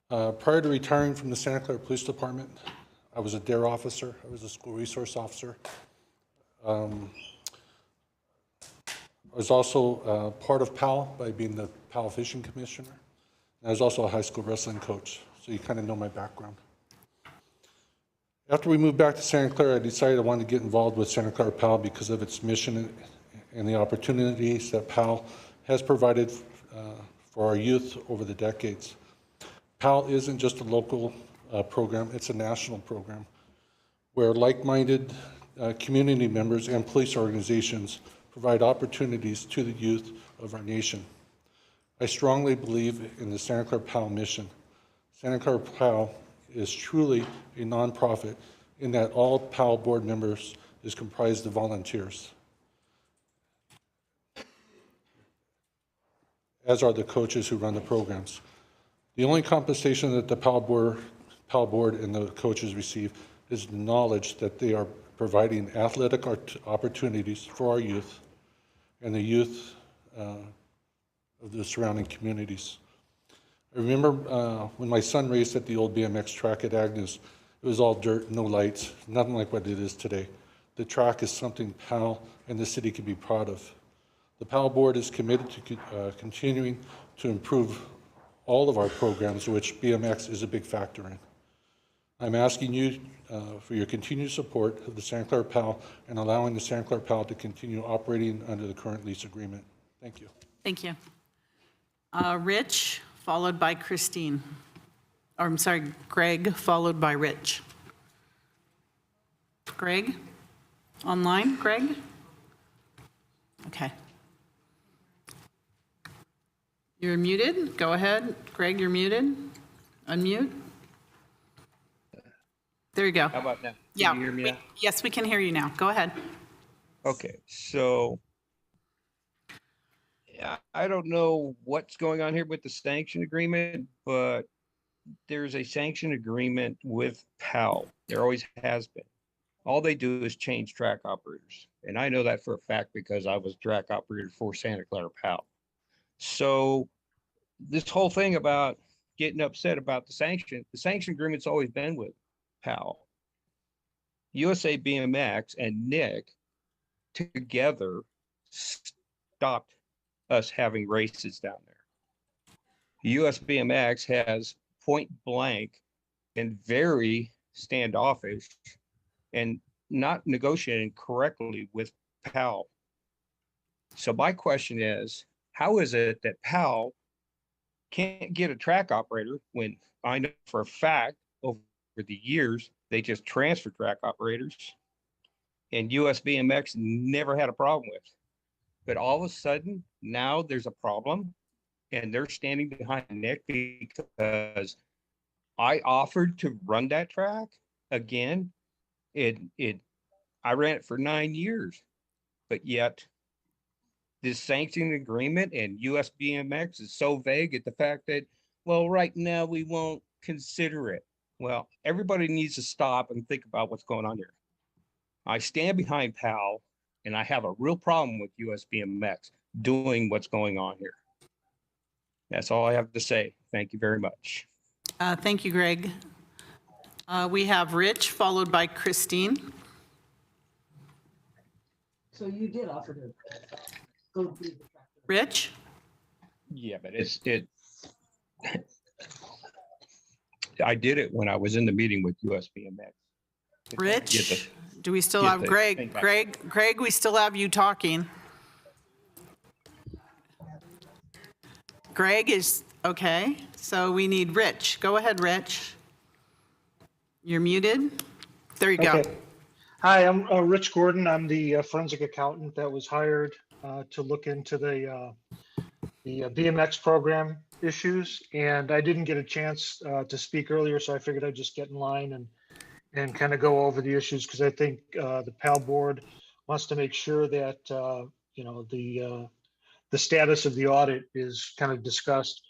Prior to retiring from the Santa Clara Police Department, I was a DARE officer. I was a school resource officer. I was also part of PAL by being the PAL Fishing Commissioner. And I was also a high school wrestling coach, so you kind of know my background. After we moved back to Santa Clara, I decided I wanted to get involved with Santa Clara PAL because of its mission and the opportunities that PAL has provided for our youth over the decades. PAL isn't just a local program, it's a national program where like-minded community members and police organizations provide opportunities to the youth of our nation. I strongly believe in the Santa Clara PAL mission. Santa Clara PAL is truly a nonprofit in that all PAL board members is comprised of volunteers, as are the coaches who run the programs. The only compensation that the PAL board and the coaches receive is the knowledge that they are providing athletic opportunities for our youth and the youth of the surrounding communities. I remember when my son raced at the old BMX track at Agnes, it was all dirt, no lights, nothing like what it is today. The track is something PAL and the city can be proud of. The PAL board is committed to continuing to improve all of our programs, which BMX is a big factor in. I'm asking you for your continued support of the Santa Clara PAL and allowing the Santa Clara PAL to continue operating under the current lease agreement. Thank you. Thank you. Rich, followed by Christine. Or I'm sorry, Greg, followed by Rich. Greg, online, Greg? Okay. You're muted. Go ahead. Greg, you're muted. Unmute. There you go. How about now? Can Yeah. you hear me now? Yes, we can hear you now. Go ahead. Okay, so yeah, I don't know what's going on here with the sanction agreement, but there's a sanction agreement with PAL. There always has been. All they do is change track operators. And I know that for a fact because I was track operator for Santa Clara PAL. So this whole thing about getting upset about the sanction agreement's always been with PAL. USA BMX and Nick together stopped us having races down there. US BMX has point blank and very standoffish and not negotiating correctly with PAL. So my question is, how is it that PAL can't get a track operator when I know for a fact over the years, they just transfer track operators and USBMX never had a problem with. But all of a sudden, now there's a problem and they're standing behind Nick because I offered to run that track again. I ran it for 9 years, but yet this sanction agreement and USBMX is so vague at the fact that, well, right now we won't consider it. Well, everybody needs to stop and think about what's going on here. I stand behind PAL and I have a real problem with USBMX doing what's going on here. That's all I have to say. Thank you very much. Thank you, Greg. We have Rich, followed by Christine. So you did offer to go through the track. Rich? Yeah, but I did it when I was in the meeting with USBMX. Rich, do we still have Greg? Greg, we still have you talking. Greg is, okay, so we need Rich. Go ahead, Rich. You're muted. There you go. Hi, I'm Rich Gordon. I'm the forensic accountant that was hired to look into the BMX program issues. And I didn't get a chance to speak earlier, so I figured I'd just get in line and kind of go over the issues, because I think the PAL board wants to make sure that the status of the audit is kind of discussed.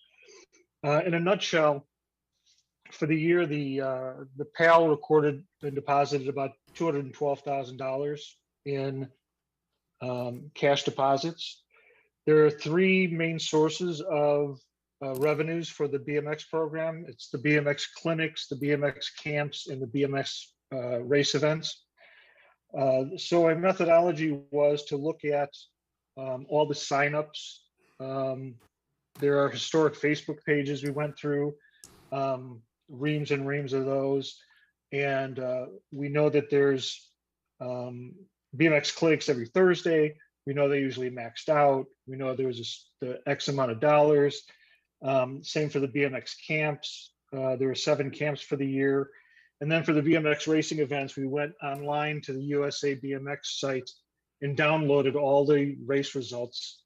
In a nutshell, for the year, the PAL recorded and deposited about $212,000 in cash deposits. There are three main sources of revenues for the BMX program. It's the BMX clinics, the BMX camps, and the BMX race events. So a methodology was to look at all the signups. There are historic Facebook pages we went through, reams and reams of those. And we know that there's BMX clinics every Thursday. We know they usually maxed out. We know there was the X amount of dollars. Same for the BMX camps. There were 7 camps for the year. And then for the BMX racing events, we went online to the USA BMX site and downloaded all the race results.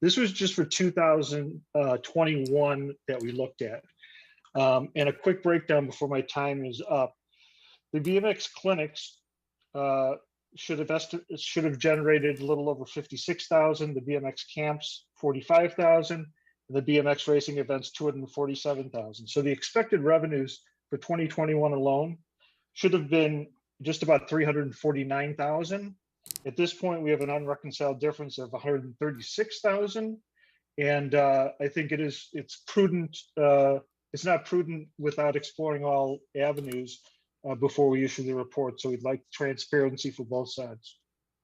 This was just for 2021 that we looked at. And a quick breakdown before my time is up. The BMX clinics should have generated a little over 56,000. The BMX camps 45,000. The BMX racing events 247,000. So the expected revenues for 2021 alone should have been just about 349,000. At this point, we have an unreconciled difference of 136,000. And I think it's prudent. It's not prudent without exploring all avenues before we issue the report. So we'd like transparency for both sides.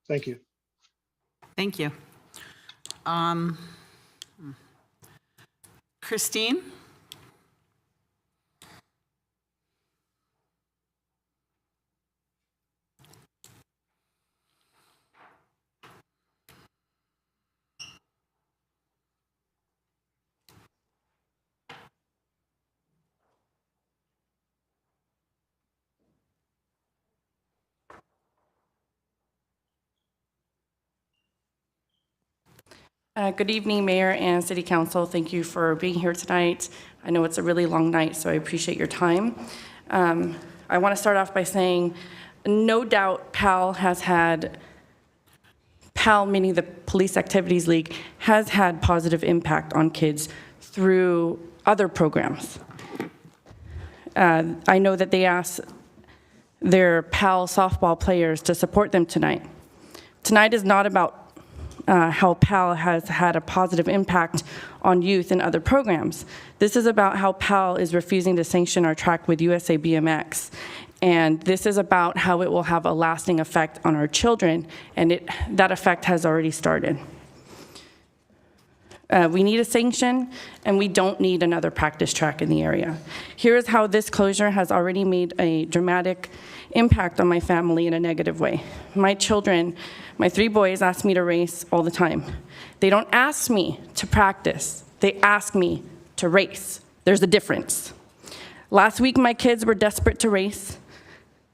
Thank you. Thank you. Christine? Good evening, Mayor and City Council. Thank you for being here tonight. I know it's a really long night, so I appreciate your time. I want to start off by saying, no doubt PAL, meaning the Police Activities League, has had positive impact on kids through other programs. I know that they asked their PAL softball players to support them tonight. Tonight is not about how PAL has had a positive impact on youth and other programs. This is about how PAL is refusing to sanction our track with USA BMX. And this is about how it will have a lasting effect on our children, and that effect has already started. We need a sanction, and we don't need another practice track in the area. Here is how this closure has already made a dramatic impact on my family in a negative way. My children, my 3 boys, ask me to race all the time. They don't ask me to practice. They ask me to race. There's a difference. Last week, my kids were desperate to race.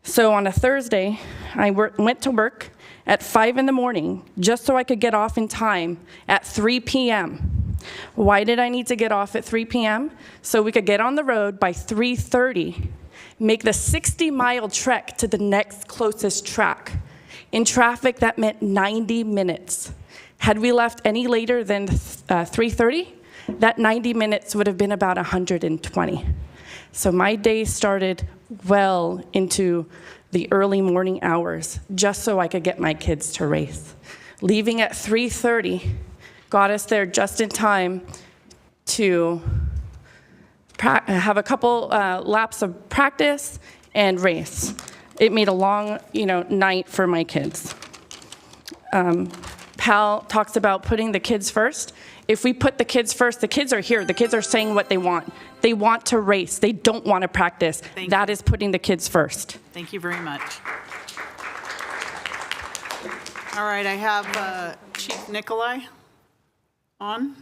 So on a Thursday, I went to work at 5 in the morning just so I could get off in time at 3 p.m. Why did I need to get off at 3 p.m.? So we could get on the road by 3:30, make the 60-mile trek to the next closest track. In traffic, that meant 90 minutes. Had we left any later than 3:30, that 90 minutes would have been about 120. So my day started well into the early morning hours just so I could get my kids to race. Leaving at 3:30 got us there just in time to have a couple laps of practice and race. It made a long, night for my kids. Pal talks about putting the kids first. If we put the kids first, the kids are here. The kids are saying what they want. They want to race. They don't want to practice. That is putting the kids first. Thank you very much. All right, I have Chief Nikolai on.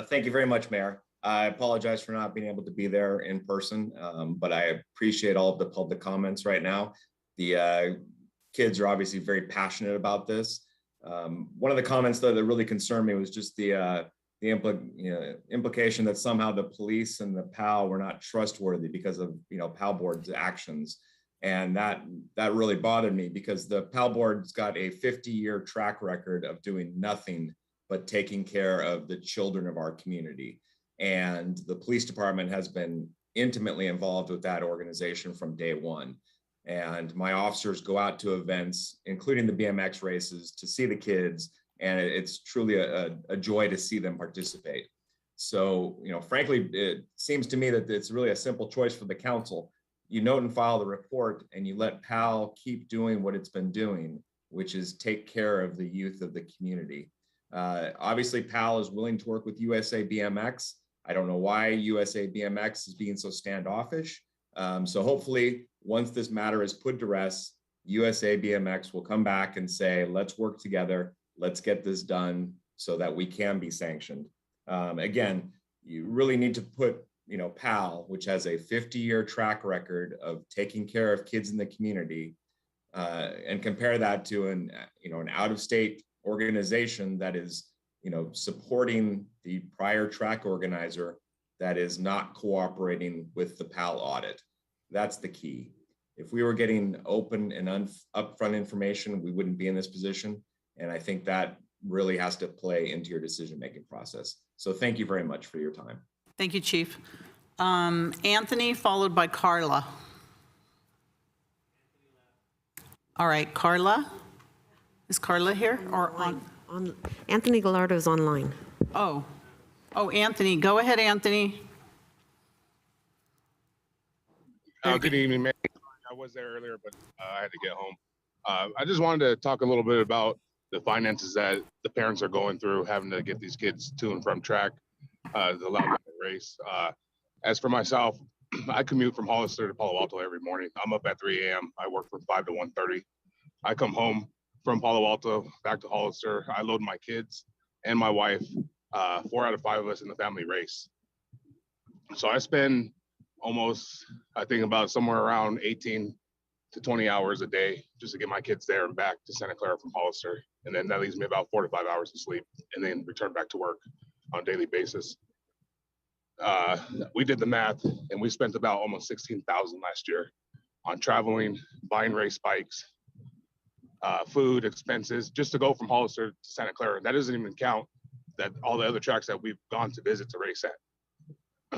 Thank you very much, Mayor. I apologize for not being able to be there in person, but I appreciate all of the public comments right now. The kids are obviously very passionate about this. One of the comments though that really concerned me was just the implication that somehow the police and the PAL were not trustworthy because of PAL board's actions, and that really bothered me because the PAL board's got a 50-year track record of doing nothing but taking care of the children of our community, and the police department has been intimately involved with that organization from day one. And my officers go out to events, including the BMX races, to see the kids, and it's truly a joy to see them participate. So, frankly, it seems to me that it's really a simple choice for the council. You note and file the report, and you let PAL keep doing what it's been doing, which is take care of the youth of the community. Obviously, PAL is willing to work with USA BMX. I don't know why USA BMX is being so standoffish. So hopefully, once this matter is put to rest, USA BMX will come back and say, let's work together, let's get this done so that we can be sanctioned. Again, you really need to put, PAL, which has a 50-year track record of taking care of kids in the community, and compare that to an out-of-state organization that is, supporting the prior track organizer that is not cooperating with the PAL audit. That's the key. If we were getting open and upfront information, we wouldn't be in this position. And I think that really has to play into your decision-making process. So thank you very much for your time. Thank you, Chief. Anthony, followed by Carla. All right, Carla. Is Carla here or on? Anthony Gallardo is online. Oh, Anthony. Go ahead, Anthony. Good evening, Mayor. I was there earlier, but I had to get home. I just wanted to talk a little bit about the finances that the parents are going through, having to get these kids to and from track to allow them to race. As for myself, I commute from Hollister to Palo Alto every morning. I'm up at 3 a.m. I work from 5 to 1:30. I come home from Palo Alto back to Hollister. I load my kids and my wife. 4 out of 5 of us in the family race. So I spend almost, I think about somewhere around 18 to 20 hours a day just to get my kids there and back to Santa Clara from Hollister. And then that leaves me about 4 to 5 hours of sleep and then return back to work on a daily basis. We did the math and we spent about almost $16,000 last year on traveling, buying race bikes, food, expenses, just to go from Hollister to Santa Clara. That doesn't even count that all the other tracks that we've gone to visit to race at.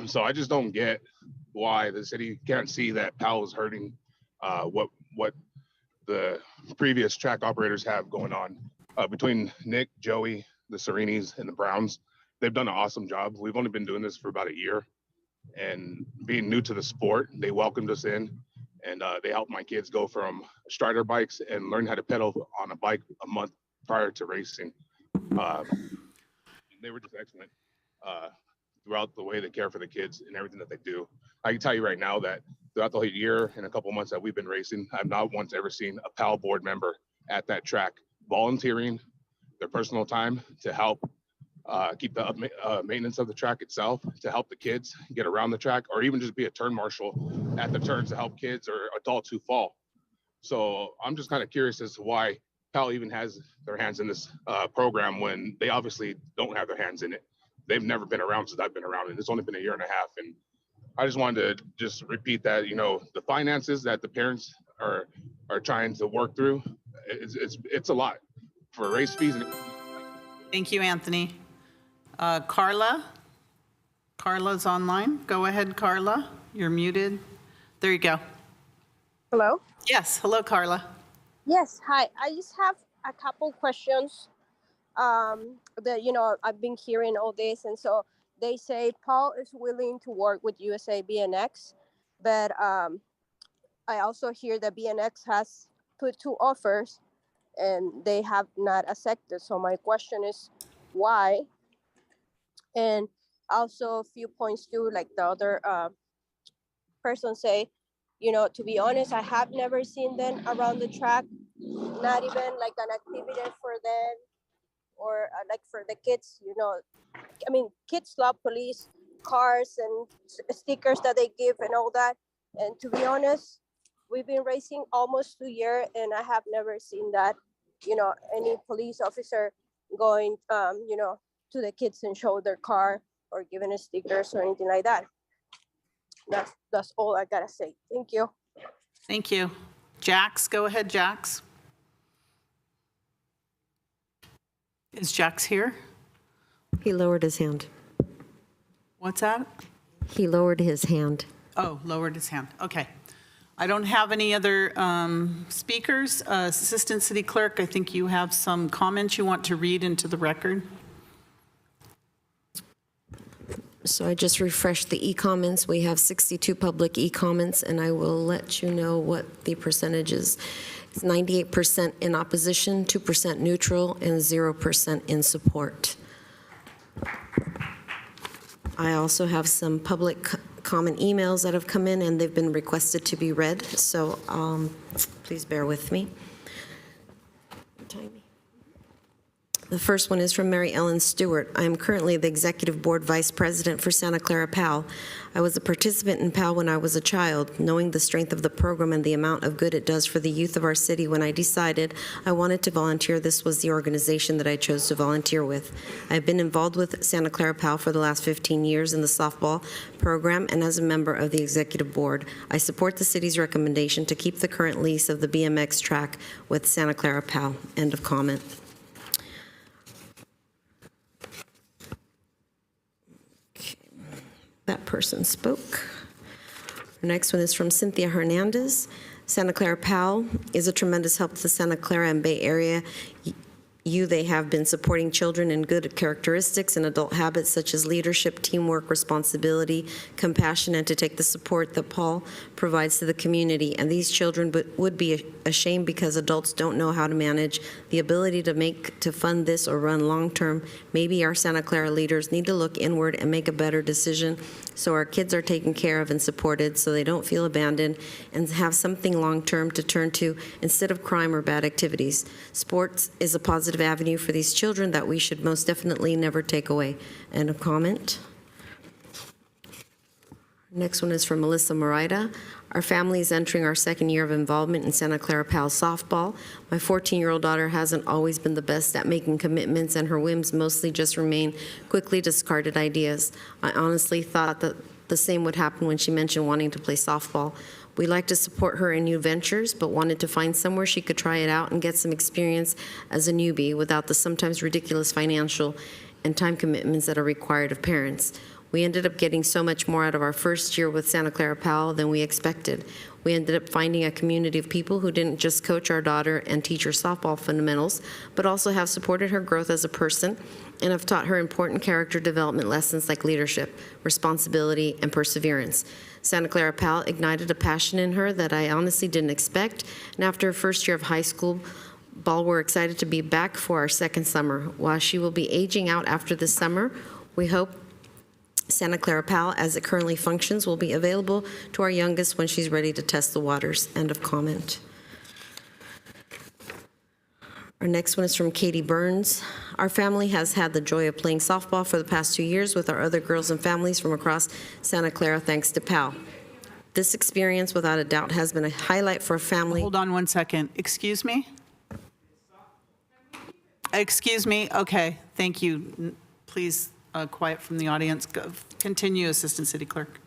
So I just don't get why the city can't see that PAL is hurting what the previous track operators have going on. Between Nick, Joey, the Serenis, and the Browns, they've done an awesome job. We've only been doing this for about a year, and being new to the sport, they welcomed us in, and they helped my kids go from Strider bikes and learn how to pedal on a bike a month prior to racing. They were just excellent throughout the way they care for the kids and everything that they do. I can tell you right now that throughout the whole year and a couple months that we've been racing, I've not once ever seen a PAL board member at that track volunteering their personal time to help keep the maintenance of the track itself, to help the kids get around the track, or even just be a turn marshal at the turns to help kids or adults who fall. So I'm just kind of curious as to why PAL even has their hands in this program when they obviously don't have their hands in it. They've never been around since I've been around, and it's only been a year and a half. And I just wanted to just repeat that, you know, the finances that the parents are trying to work through, it's a lot for race fees. Thank you, Anthony. Carla? Carla's online. Go ahead, Carla. You're muted. There you go. Hello? Yes. Hello, Carla. Yes, hi. I just have a couple questions that, you know, I've been hearing all this. And so they say Paul is willing to work with USA BNX, but I also hear that BNX has put 2 offers and they have not accepted. So my question is why? And also a few points too, like the other person say, you know, to be honest, I have never seen them around the track, not even like an activity for them or like for the kids, you know. I mean, kids love police cars and stickers that they give and all that. And to be honest, we've been racing almost 2 years and I have never seen that, you know, any police officer going, you know, to the kids and show their car or giving stickers or anything like that. That's all I gotta say. Thank you. Thank you. Jax, go ahead, Jax. Is Jax here? He lowered his hand. What's that? He lowered his hand. Oh, lowered his hand. Okay. I don't have any other speakers. Assistant City Clerk, I think you have some comments you want to read into the record. So I just refreshed the e-comments. We have 62 public e-comments, and I will let you know what the percentage is. It's 98% in opposition, 2% neutral, and 0% in support. I also have some public comment emails that have come in, and they've been requested to be read, so please bear with me. The first one is from Mary Ellen Stewart. I am currently the Executive Board Vice President for Santa Clara PAL. I was a participant in PAL when I was a child. Knowing the strength of the program and the amount of good it does for the youth of our city, when I decided I wanted to volunteer, this was the organization that I chose to volunteer with. I've been involved with Santa Clara PAL for the last 15 years in the softball program and as a member of the Executive Board. I support the city's recommendation to keep the current lease of the BMX track with Santa Clara PAL. End of comment. That person spoke. The next one is from Cynthia Hernandez. Santa Clara PAL is a tremendous help to the Santa Clara and Bay Area. They have been supporting children in good characteristics and adult habits such as leadership, teamwork, responsibility, compassion, and to take the support that Paul provides to the community. And these children would be ashamed because adults don't know how to manage the ability to fund this or run long-term. Maybe our Santa Clara leaders need to look inward and make a better decision so our kids are taken care of and supported so they don't feel abandoned and have something long-term to turn to instead of crime or bad activities. Sports is a positive avenue for these children that we should most definitely never take away. End of comment. Next one is from Melissa Morida. Our family is entering our second year of involvement in Santa Clara PAL softball. My 14-year-old daughter hasn't always been the best at making commitments, and her whims mostly just remain quickly discarded ideas. I honestly thought that the same would happen when she mentioned wanting to play softball. We like to support her in new ventures, but wanted to find somewhere she could try it out and get some experience as a newbie without the sometimes ridiculous financial and time commitments that are required of parents. We ended up getting so much more out of our first year with Santa Clara PAL than we expected. We ended up finding a community of people who didn't just coach our daughter and teach her softball fundamentals, but also have supported her growth as a person and have taught her important character development lessons like leadership, responsibility, and perseverance. Santa Clara PAL ignited a passion in her that I honestly didn't expect, and after her first year of high school Ball, we're excited to be back for our second summer. While she will be aging out after this summer, we hope Santa Clara PAL, as it currently functions, will be available to our youngest when she's ready to test the waters. End of comment. Our next one is from Katie Burns. Our family has had the joy of playing softball for the past 2 years with our other girls and families from across Santa Clara, thanks to PAL. This experience, without a doubt, has been a highlight for a family. Hold on one second. Excuse me? Excuse me? Okay, thank you. Please, quiet from the audience. Continue, Assistant City Clerk.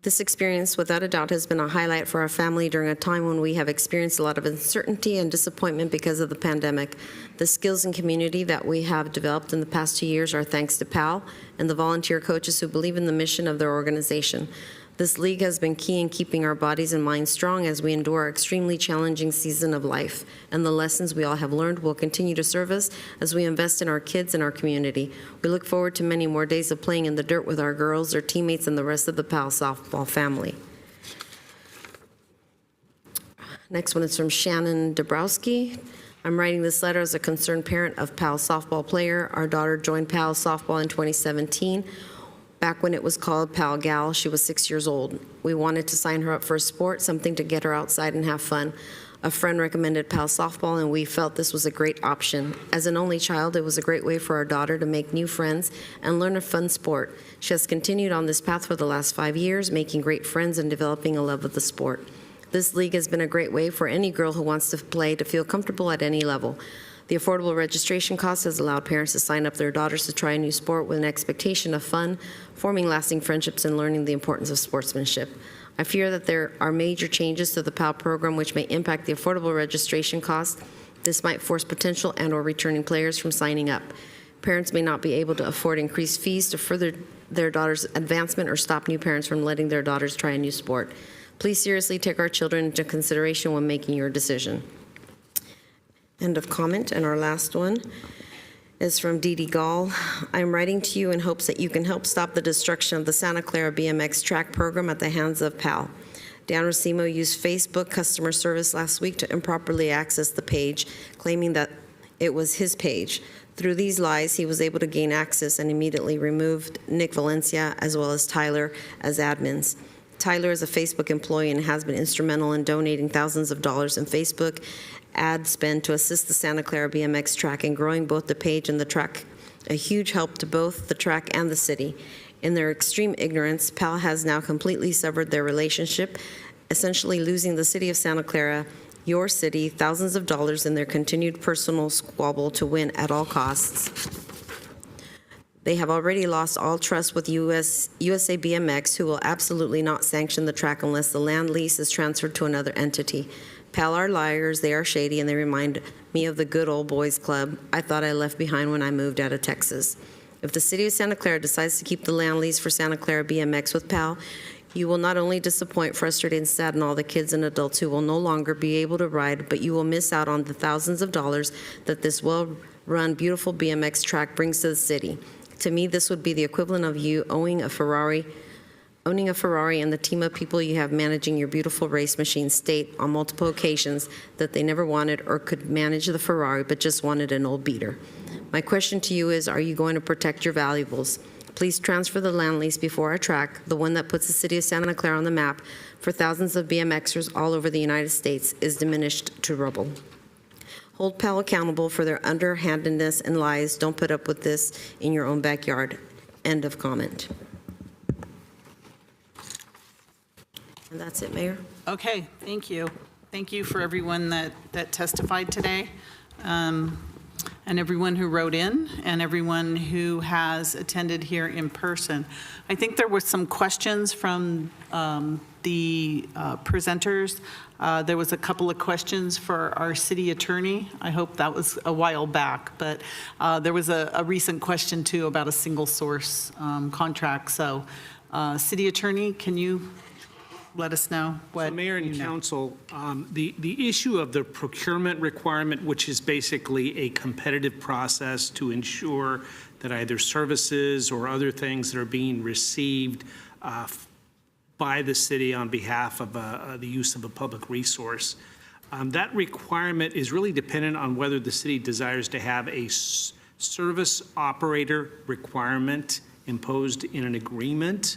This experience, without a doubt, has been a highlight for our family during a time when we have experienced a lot of uncertainty and disappointment because of the pandemic. The skills and community that we have developed in the past 2 years are thanks to PAL and the volunteer coaches who believe in the mission of their organization. This league has been key in keeping our bodies and minds strong as we endure our extremely challenging season of life, and the lessons we all have learned will continue to serve us as we invest in our kids and our community. We look forward to many more days of playing in the dirt with our girls, their teammates, and the rest of the PAL softball family. Next one is from Shannon Dabrowski. I'm writing this letter as a concerned parent of PAL softball player. Our daughter joined PAL softball in 2017. Back when it was called Pal Gal, she was 6 years old. We wanted to sign her up for a sport, something to get her outside and have fun. A friend recommended Pal Softball, and we felt this was a great option. As an only child, it was a great way for our daughter to make new friends and learn a fun sport. She has continued on this path for the last 5 years, making great friends and developing a love of the sport. This league has been a great way for any girl who wants to play to feel comfortable at any level. The affordable registration cost has allowed parents to sign up their daughters to try a new sport with an expectation of fun, forming lasting friendships, and learning the importance of sportsmanship. I fear that there are major changes to the PAL program which may impact the affordable registration cost. This might force potential and/or returning players from signing up. Parents may not be able to afford increased fees to further their daughter's advancement or stop new parents from letting their daughters try a new sport. Please seriously take our children into consideration when making your decision. End of comment. And our last one is from Dee Dee Gall. I'm writing to you in hopes that you can help stop the destruction of the Santa Clara BMX track program at the hands of PAL. Dan Racimo used Facebook customer service last week to improperly access the page, claiming that it was his page. Through these lies, he was able to gain access and immediately removed Nick Valencia as well as Tyler as admins. Tyler is a Facebook employee and has been instrumental in donating thousands of dollars in Facebook ad spend to assist the Santa Clara BMX track in growing both the page and the track, a huge help to both the track and the city. In their extreme ignorance, PAL has now completely severed their relationship, essentially losing the city of Santa Clara, your city, thousands of dollars in their continued personal squabble to win at all costs. They have already lost all trust with USA BMX, who will absolutely not sanction the track unless the land lease is transferred to another entity. PAL are liars, they are shady, and they remind me of the good old boys club I thought I left behind when I moved out of Texas. If the city of Santa Clara decides to keep the land lease for Santa Clara BMX with PAL, you will not only disappoint, frustrate, and sadden all the kids and adults who will no longer be able to ride, but you will miss out on the thousands of dollars that this well-run, beautiful BMX track brings to the city. To me, this would be the equivalent of you owning a Ferrari and the team of people you have managing your beautiful race machine state on multiple occasions that they never wanted or could manage the Ferrari, but just wanted an old beater. My question to you is, are you going to protect your valuables? Please transfer the land lease before our track, the one that puts the city of Santa Clara on the map for thousands of BMXers all over the United States, is diminished to rubble. Hold PAL accountable for their underhandedness and lies. Don't put up with this in your own backyard. End of comment. And that's it, Mayor. Okay, thank you. Thank you for everyone that testified today, and everyone who wrote in, and everyone who has attended here in person. I think there were some questions from the presenters. There was a couple of questions for our city attorney. I hope that was a while back, but there was a recent question too about a single source contract. So city attorney, can you let us know what? So Mayor and Council, the issue of the procurement requirement, which is basically a competitive process to ensure that either services or other things that are being received by the city on behalf of the use of a public resource. That requirement is really dependent on whether the city desires to have a service operator requirement imposed in an agreement.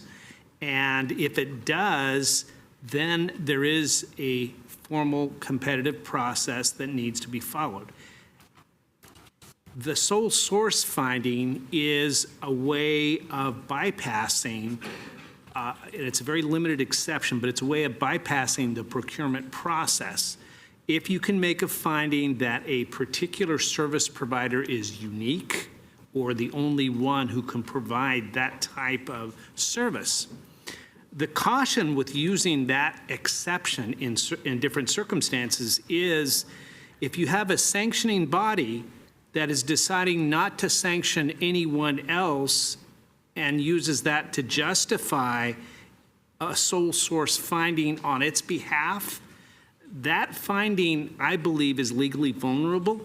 And if it does, then there is a formal competitive process that needs to be followed. The sole source finding is a way of bypassing, and it's a very limited exception, but it's a way of bypassing the procurement process. If you can make a finding that a particular service provider is unique or the only one who can provide that type of service. The caution with using that exception in different circumstances is if you have a sanctioning body that is deciding not to sanction anyone else and uses that to justify a sole source finding on its behalf, that finding, I believe, is legally vulnerable.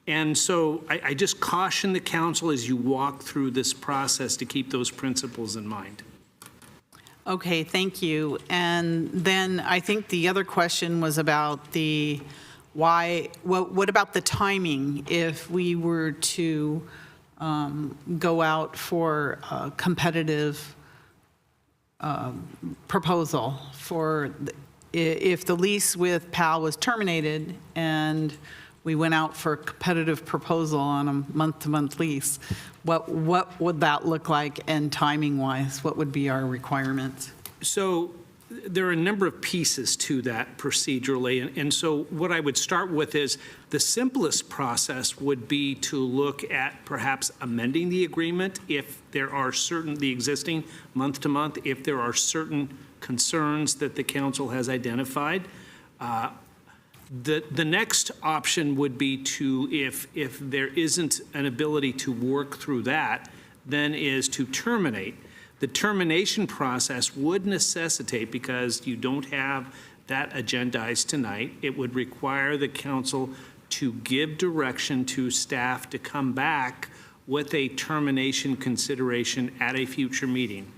And so I just caution the council as you walk through this process to keep those principles in mind. Okay, thank you. And then I think the other question was about the what about the timing if we were to go out for a competitive proposal for if the lease with PAL was terminated and we went out for a competitive proposal on a month-to-month lease, what would that look like, and timing-wise, what would be our requirements? So there are a number of pieces to that procedurally, and so what I would start with is the simplest process would be to look at perhaps amending the agreement if there are the existing month-to-month, if there are certain concerns that the council has identified. The next option would be to, if there isn't an ability to work through that, then is to terminate. The termination process would necessitate, because you don't have that agendized tonight, it would require the council to give direction to staff to come back with a termination consideration at a future meeting.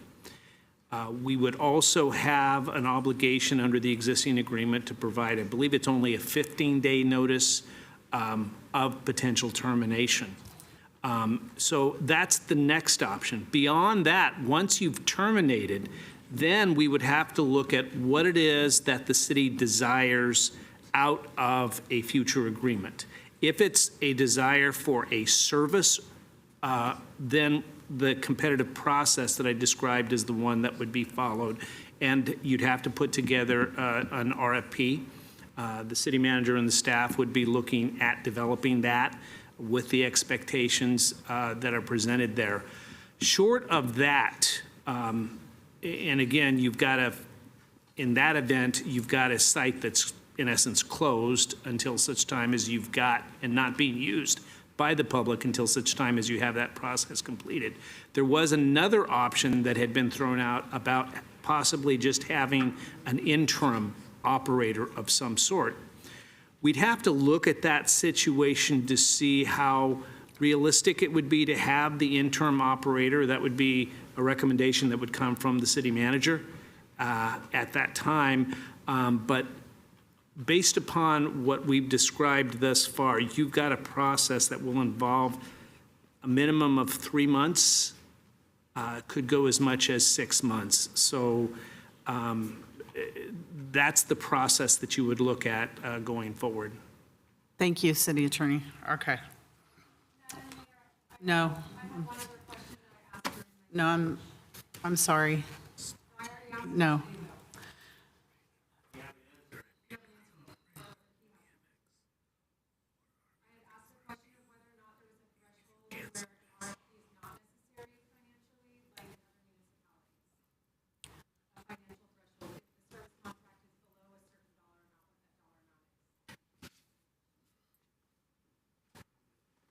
We would also have an obligation under the existing agreement to provide, I believe it's only a 15-day notice of potential termination. So that's the next option. Beyond that, once you've terminated, then we would have to look at what it is that the city desires out of a future agreement. If it's a desire for a service, then the competitive process that I described is the one that would be followed, and you'd have to put together an RFP. The city manager and the staff would be looking at developing that with the expectations that are presented there. Short of that, and again, you've got in that event, you've got a site that's in essence closed until such time as you've got, and not being used by the public until such time as you have that process completed. There was another option that had been thrown out about possibly just having an interim operator of some sort. We'd have to look at that situation to see how realistic it would be to have the interim operator. That would be a recommendation that would come from the city manager at that time. But based upon what we've described thus far, you've got a process that will involve a minimum of 3 months, could go as much as 6 months. So that's the process that you would look at going forward. Thank you, City Attorney. Okay. No. No, I'm sorry. No.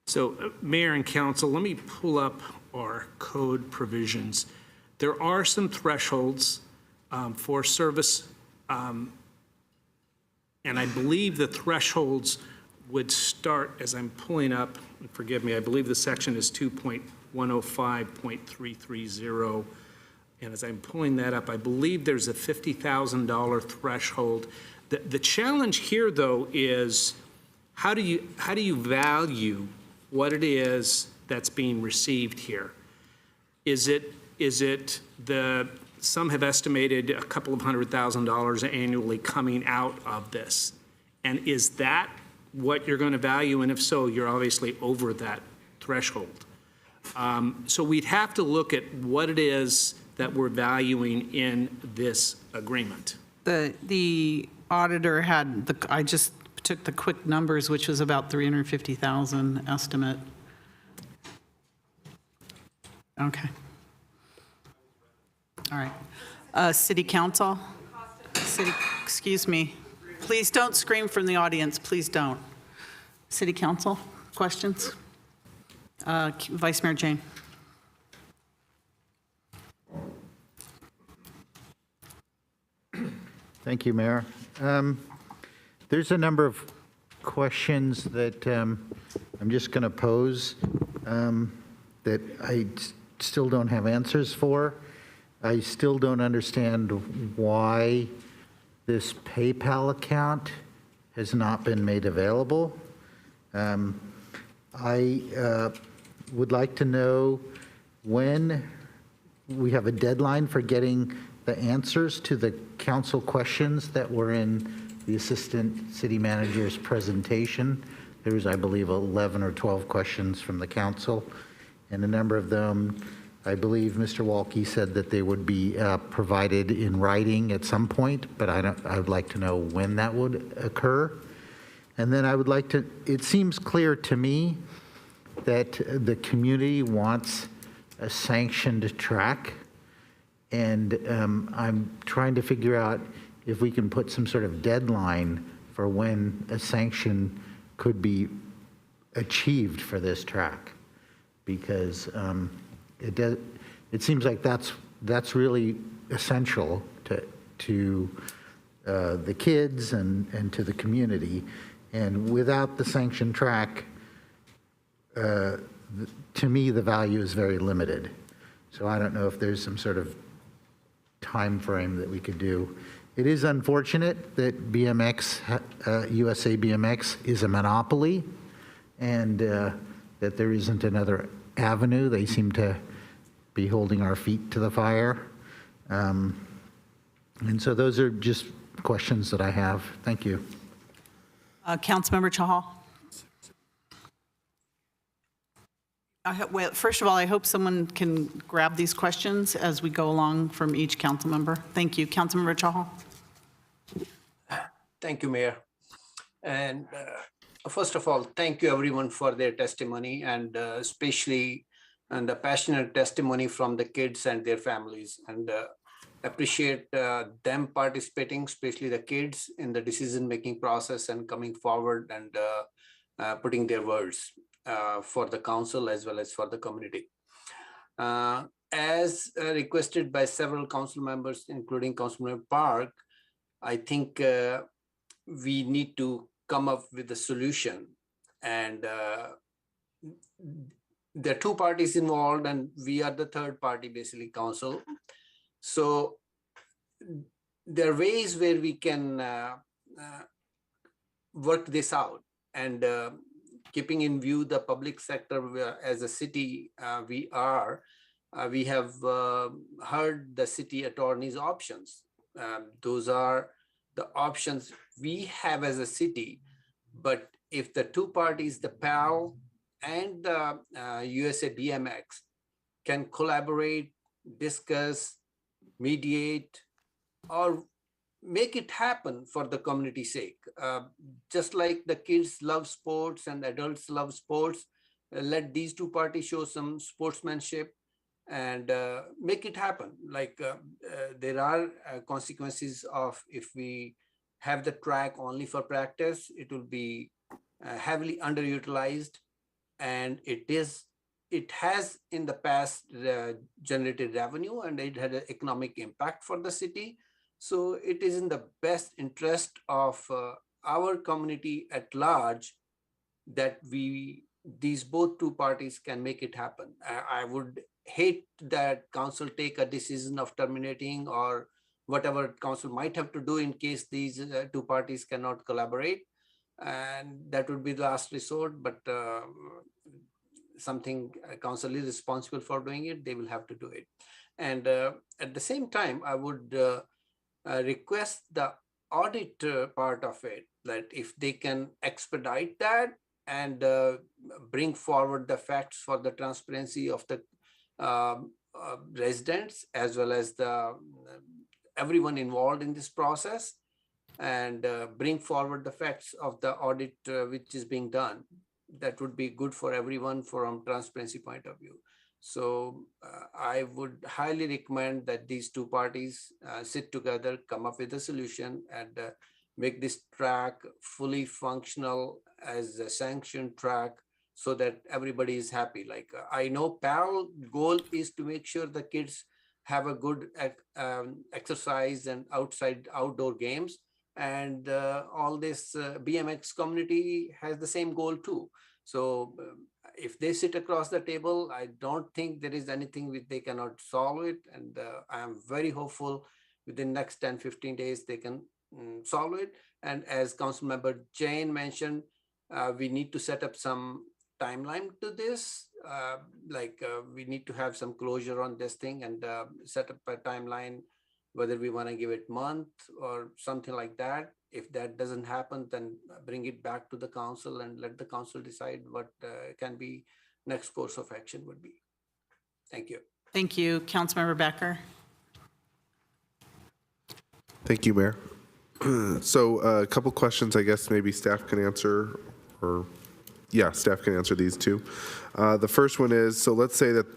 So, Mayor and Council, let me pull up our code provisions. There are some thresholds for service, and I believe the thresholds would start, as I'm pulling up, and forgive me, I believe the section is 2.105.330, and as I'm pulling that up, I believe there's a $50,000 threshold The challenge here, though, is how do you value what it is that's being received here? Is it some have estimated a couple of $100,000 annually coming out of this? And is that what you're going to value? And if so, you're obviously over that threshold. So we'd have to look at what it is that we're valuing in this agreement. The auditor had, I just took the quick numbers, which was about 350,000 estimate. Okay. All right. City Council? Excuse me. Please don't scream from the audience. Please don't. City Council, questions? Vice Mayor Jane. Thank you, Mayor. There's a number of questions that I'm just going to pose that I still don't have answers for. I still don't understand why this PayPal account has not been made available. I would like to know when we have a deadline for getting the answers to the council questions that were in the Assistant City Manager's presentation. There was, I believe, 11 or 12 questions from the council, and a number of them, I believe Mr. Walke said that they would be provided in writing at some point, but I would like to know when that would occur. And then I would like to, it seems clear to me that the community wants a sanctioned track, and I'm trying to figure out if we can put some sort of deadline for when a sanction could be achieved for this track, because it seems like that's really essential to the kids and to the community. And without the sanctioned track, to me, the value is very limited. So I don't know if there's some sort of time frame that we could do. It is unfortunate that BMX, USA BMX is a monopoly, and that there isn't another avenue. They seem to be holding our feet to the fire. And so those are just questions that I have. Thank you. Councilmember Chahal. Well, first of all, I hope someone can grab these questions as we go along from each council member. Thank you. Councilmember Chahal. Thank you, Mayor. And first of all, thank you everyone for their testimony, and especially the passionate testimony from the kids and their families. And appreciate them participating, especially the kids, in the decision-making process and coming forward and putting their words for the council as well as for the community. As requested by several council members, including Councilmember Park, I think we need to come up with a solution. And there are two parties involved, and we are the third party, basically council. So there are ways where we can work this out, and keeping in view the public sector as a city, we have heard the city attorney's options. Those are the options we have as a city. But if the two parties, the PAL and the USA BMX, can collaborate, discuss, mediate, or make it happen for the community's sake. Just like the kids love sports and adults love sports, let these two parties show some sportsmanship and make it happen. Like there are consequences of, if we have the track only for practice, it will be heavily underutilized, and it has in the past generated revenue, and it had an economic impact for the city. So it is in the best interest of our community at large that these both two parties can make it happen. I would hate that council take a decision of terminating or whatever council might have to do in case these two parties cannot collaborate. And that would be the last resort, but something council is responsible for doing it, they will have to do it. And at the same time, I would request the audit part of it, that if they can expedite that and bring forward the facts for the transparency of the residents as well as the everyone involved in this process, and bring forward the facts of the audit which is being done. That would be good for everyone from transparency point of view. So I would highly recommend that these two parties sit together, come up with a solution, and make this track fully functional as a sanctioned track so that everybody is happy. Like I know PAL goal is to make sure the kids have a good exercise and outdoor games. And all this BMX community has the same goal too. So if they sit across the table, I don't think there is anything which they cannot solve it. And I am very hopeful within next 10-15 days they can solve it. And as Councilmember Jane mentioned, we need to set up some timeline to this. We need to have some closure on this thing and set up a timeline, whether we want to give it month or something like that. If that doesn't happen, then bring it back to the council and let the council decide what can be next course of action would be. Thank you. Thank you. Councilmember Becker. Thank you, Mayor. So a couple questions, I guess maybe staff can answer, or yeah, staff can answer these two. The first one is, so let's say that,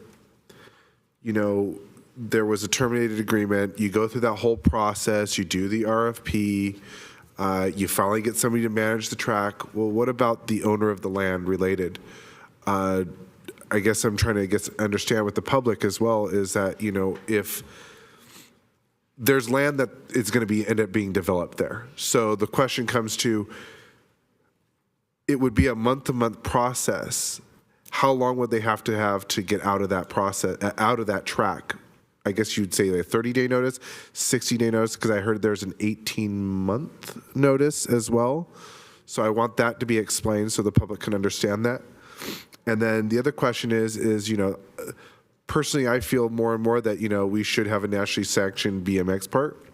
you know, there was a terminated agreement, you go through that whole process, you do the RFP, you finally get somebody to manage the track. Well, what about the owner of the land related? I guess I'm trying to understand with the public as well is that, you know, if there's land that is going to end up being developed there. So the question comes to, it would be a month-to-month process. How long would they have to get out of that process, out of that track? I guess you'd say a 30-day notice, 60-day notice, because I heard there's an 18-month notice as well. So I want that to be explained so the public can understand that. And then the other question is, you know, personally, I feel more and more that, you know, we should have a nationally sanctioned BMX park.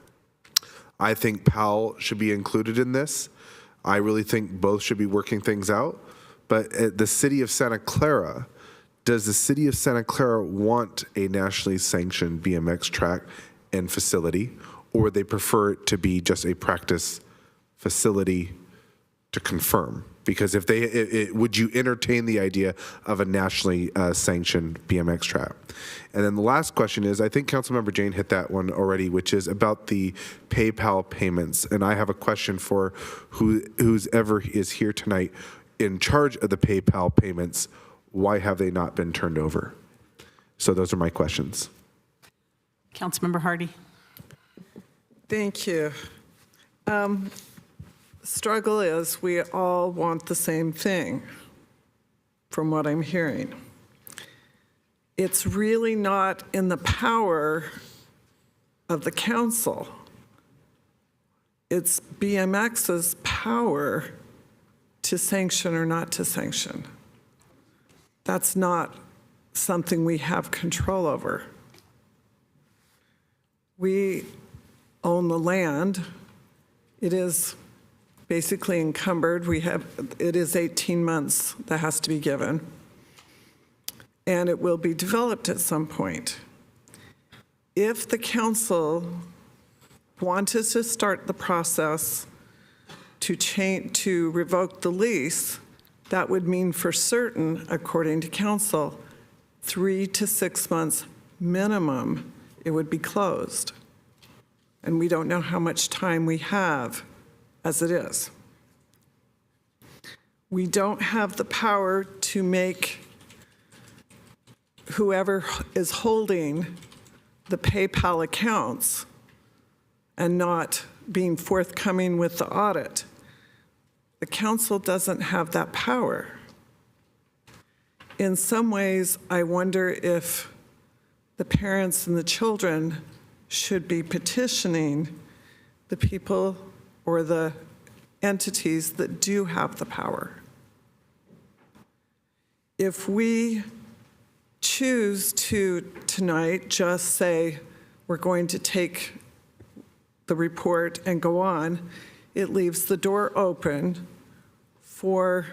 I think PAL should be included in this. I really think both should be working things out. But at the city of Santa Clara, does the city of Santa Clara want a nationally sanctioned BMX track and facility, or would they prefer it to be just a practice facility to confirm? Because if they, would you entertain the idea of a nationally sanctioned BMX track? And then the last question is, I think Councilmember Jane hit that one already, which is about the PayPal payments. And I have a question for who's ever is here tonight in charge of the PayPal payments. Why have they not been turned over? So those are my questions. Councilmember Hardy. Thank you. Struggle is we all want the same thing, from what I'm hearing. It's really not in the power of the council. It's BMX's power to sanction or not to sanction. That's not something we have control over. We own the land. It is basically encumbered. It is 18 months that has to be given. And it will be developed at some point. If the council wanted to start the process to revoke the lease, that would mean for certain, according to council, 3 to 6 months minimum, it would be closed. And we don't know how much time we have as it is. We don't have the power to make whoever is holding the PayPal accounts and not being forthcoming with the audit. The council doesn't have that power. In some ways, I wonder if the parents and the children should be petitioning the people or the entities that do have the power. If we choose to tonight just say we're going to take the report and go on, it leaves the door open for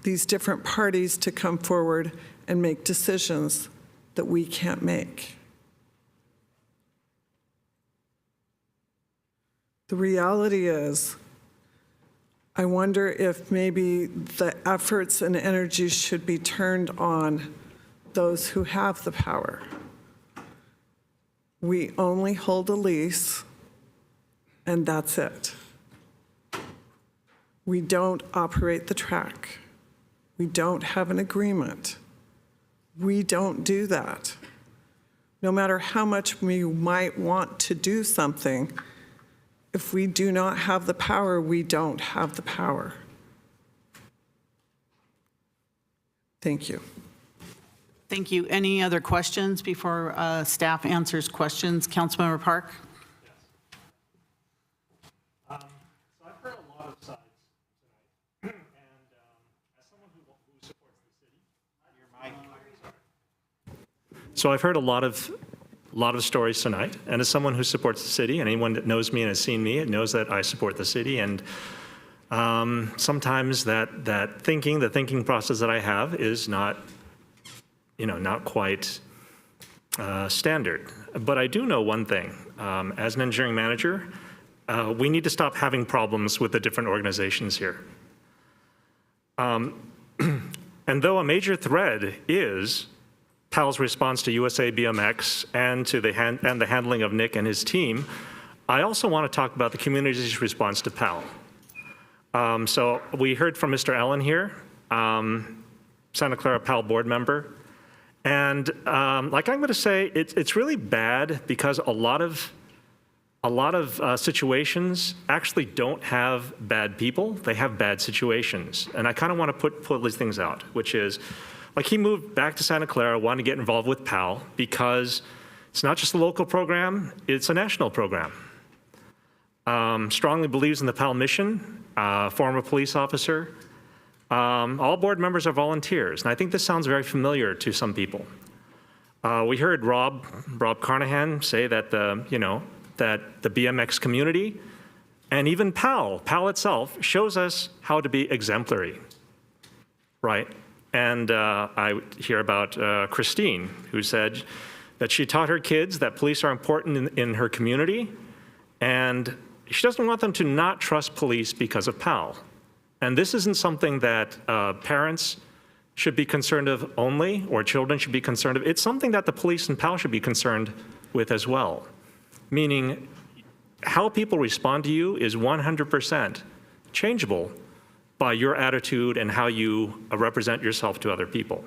these different parties to come forward and make decisions that we can't make. The reality is, I wonder if maybe the efforts and energies should be turned on those who have the power. We only hold a lease, and that's it. We don't operate the track. We don't have an agreement. We don't do that. No matter how much we might want to do something, if we do not have the power, we don't have the power. Thank you. Thank you. Any other questions before staff answers questions? Councilmember Park? So I've heard a lot of sides tonight, and as someone who supports the city, so I've heard a lot of stories tonight, and as someone who supports the city, and anyone that knows me and has seen me knows that I support the city, and sometimes the thinking process that I have is not quite standard. But I do know one thing. As an engineering manager, we need to stop having problems with the different organizations here. And though a major thread is PAL's response to USA BMX and to the handling of Nick and his team, I also want to talk about the community's response to PAL. So we heard from Mr. Allen here, Santa Clara PAL board member. And like I'm going to say, it's really bad because a lot of situations actually don't have bad people. They have bad situations. And I kind of want to pull these things out, which is, like, he moved back to Santa Clara, wanted to get involved with PAL because it's not just a local program, it's a national program. Strongly believes in the PAL mission, former police officer. All board members are volunteers, and I think this sounds very familiar to some people. We heard Rob Carnahan say that that the BMX community and even PAL itself shows us how to be exemplary, right? And I hear about Christine, who said that she taught her kids that police are important in her community, and she doesn't want them to not trust police because of PAL. And this isn't something that parents should be concerned of only, or children should be concerned of. It's something that the police and PAL should be concerned with as well. Meaning, how people respond to you is 100% changeable by your attitude and how you represent yourself to other people.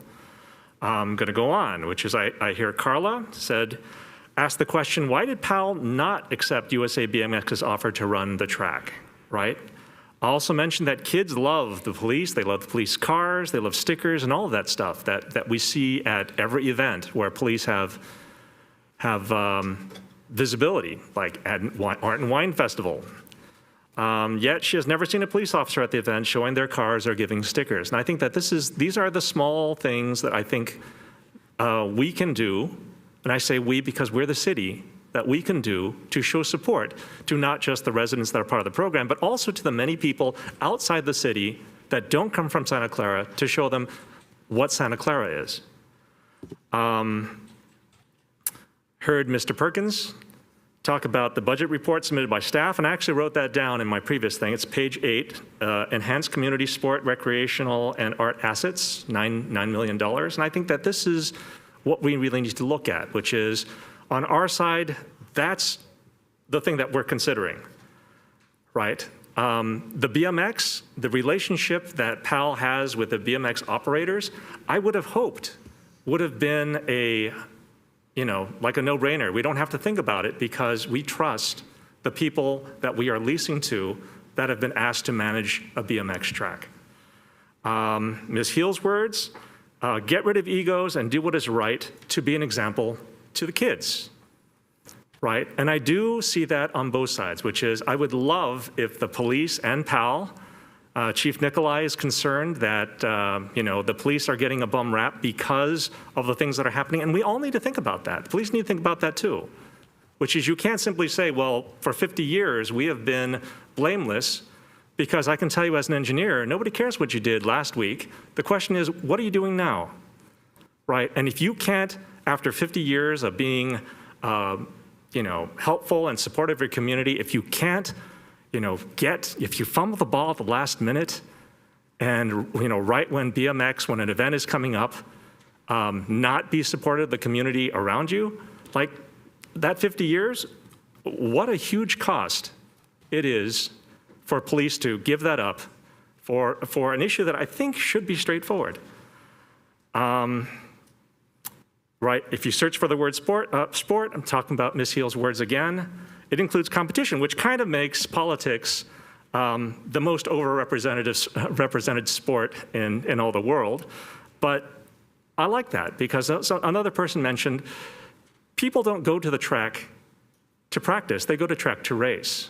I'm going to go on, which is I hear Carla asked the question, why did PAL not accept USA BMX's offer to run the track, right? I also mentioned that kids love the police, they love the police cars, they love stickers and all of that stuff that we see at every event where police have visibility, like at Art and Wine Festival. Yet she has never seen a police officer at the event showing their cars or giving stickers. And I think that these are the small things that I think we can do, and I say we because we're the city, that we can do to show support to not just the residents that are part of the program, but also to the many people outside the city that don't come from Santa Clara, to show them what Santa Clara is. Heard Mr. Perkins talk about the budget report submitted by staff, and I actually wrote that down in my previous thing. It's page 8, enhanced community sport, recreational, and art assets, $9 million. And I think that this is what we really need to look at, which is, on our side, that's the thing that we're considering, right? The BMX, the relationship that PAL has with the BMX operators, I would have hoped would have been like a no-brainer. We don't have to think about it because we trust the people that we are leasing to that have been asked to manage a BMX track. Ms. Heal's words, get rid of egos and do what is right to be an example to the kids. right? And I do see that on both sides, which is I would love if the police and PAL, Chief Nikolai is concerned that, the police are getting a bum rap because of the things that are happening. And we all need to think about that. The police need to think about that too, which is you can't simply say, well, for 50 years, we have been blameless, because I can tell you as an engineer, nobody cares what you did last week. The question is, what are you doing now, right? And if you can't, after 50 years of being, helpful and supportive of your community, if you can't, if you fumble the ball at the last minute and, right when when an event is coming up, not be supportive of the community around you, like that 50 years, what a huge cost it is for police to give that up for an issue that I think should be straightforward. Right, if you search for the word sport, I'm talking about Ms. Heal's words again, it includes competition, which kind of makes politics the most represented sport in all the world. But I like that because another person mentioned, people don't go to the track to practice, they go to track to race.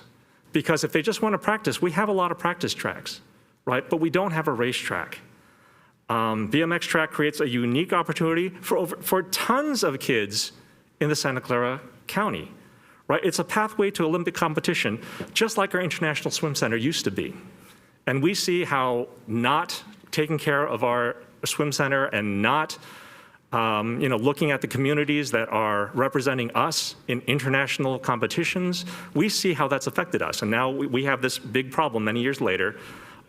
Because if they just want to practice, we have a lot of practice tracks, right? But we don't have a racetrack. BMX track creates a unique opportunity for tons of kids in the Santa Clara County, right? It's a pathway to Olympic competition, just like our International Swim Center used to be. And we see how not taking care of our swim center and not looking at the communities that are representing us in international competitions, we see how that's affected us. And now we have this big problem many years later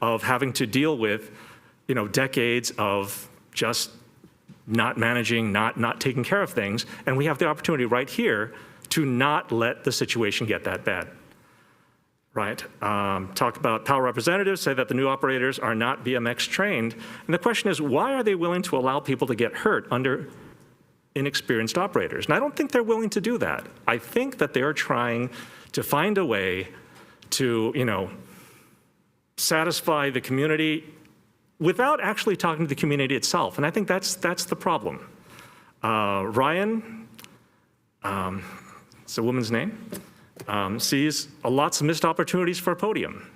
of having to deal with, decades of just not managing, not taking care of things. And we have the opportunity right here to not let the situation get that bad. Right? Talk about PAL representatives say that the new operators are not BMX trained. And the question is, why are they willing to allow people to get hurt under inexperienced operators? And I don't think they're willing to do that. I think that they're trying to find a way to, satisfy the community without actually talking to the community itself. And I think that's the problem. Ryan, it's a woman's name, sees lots of missed opportunities for a podium.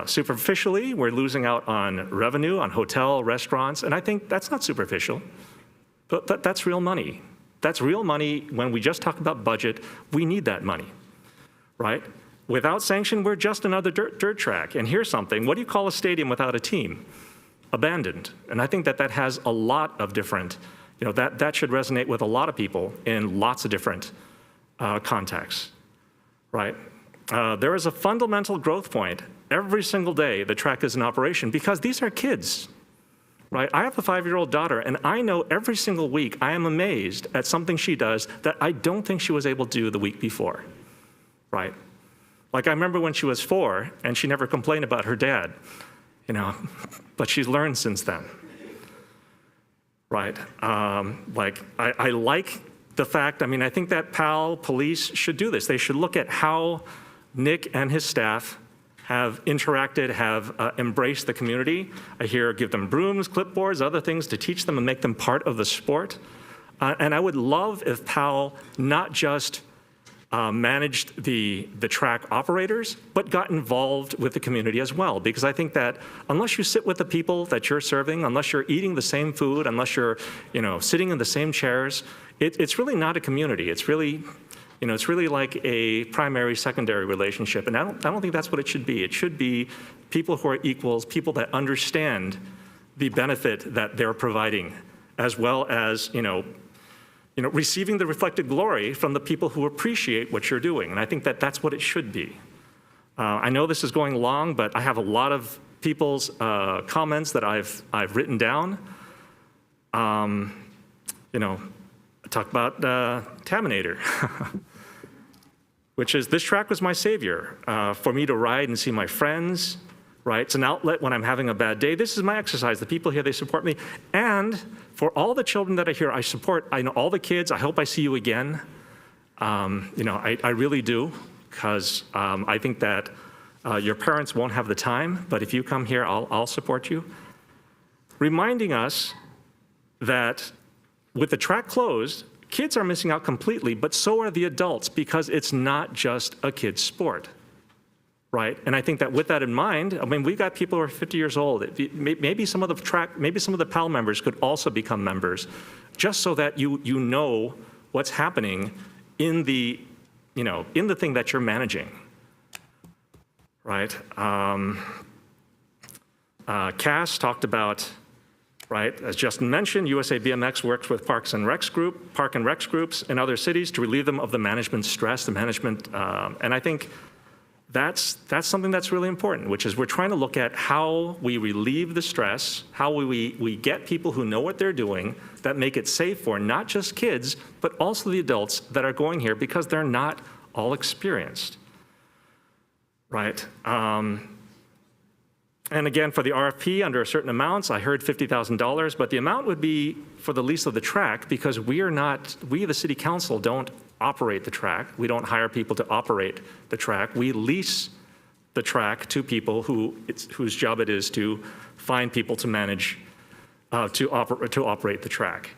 Superficially, we're losing out on revenue, on hotel, restaurants, and I think that's not superficial, but that's real money. That's real money. When we just talk about budget, we need that money, right? Without sanction, we're just another dirt track. And here's something, what do you call a stadium without a team? Abandoned. And I think that has a lot of different, that should resonate with a lot of people in lots of different contexts. Right? There is a fundamental growth point. Every single day, the track is in operation because these are kids, right? I have a 5-year-old daughter, and I know every single week I am amazed at something she does that I don't think she was able to do the week before, right? Like I remember when she was 4, and she never complained about her dad, but she's learned since then, right? I like the fact, I think that PAL police should do this. They should look at how Nick and his staff have interacted, have embraced the community. I hear give them brooms, clipboards, other things to teach them and make them part of the sport. And I would love if PAL not just managed the track operators, but got involved with the community as well. Because I think that unless you sit with the people that you're serving, unless you're eating the same food, unless you're sitting in the same chairs, it's really not a community. It's really, it's really like a primary, secondary relationship. And I don't think that's what it should be. It should be people who are equals, people that understand the benefit that they're providing, as well as, receiving the reflected glory from the people who appreciate what you're doing. And I think that that's what it should be. I know this is going long, but I have a lot of people's comments that I've written down. Talk about Taminator, which is this track was my savior for me to ride and see my friends, right? It's an outlet when I'm having a bad day. This is my exercise. The people here, they support me. And for all the children that are here, I support, I know all the kids. I hope I see you again. I really do, because I think that your parents won't have the time, but if you come here, I'll support you. Reminding us that with the track closed, kids are missing out completely, but so are the adults because it's not just a kid's sport, right? And I think that with that in mind, I mean, we got people who are 50 years old. Maybe some of the PAL members could also become members, just so that you know what's happening in the, in the thing that you're managing, right? Cass talked about, right, as Justin mentioned, USA BMX works with Park and Recs groups in other cities to relieve them of the management stress, and I think that's something that's really important, which is we're trying to look at how we relieve the stress, how we get people who know what they're doing that make it safe for not just kids, but also the adults that are going here because they're not all experienced, right? And again, for the RFP, under certain amounts, I heard $50,000, but the amount would be for the lease of the track because we, the city council, don't operate the track. We don't hire people to operate the track. We lease the track to people whose job it is to find people to manage, to operate the track.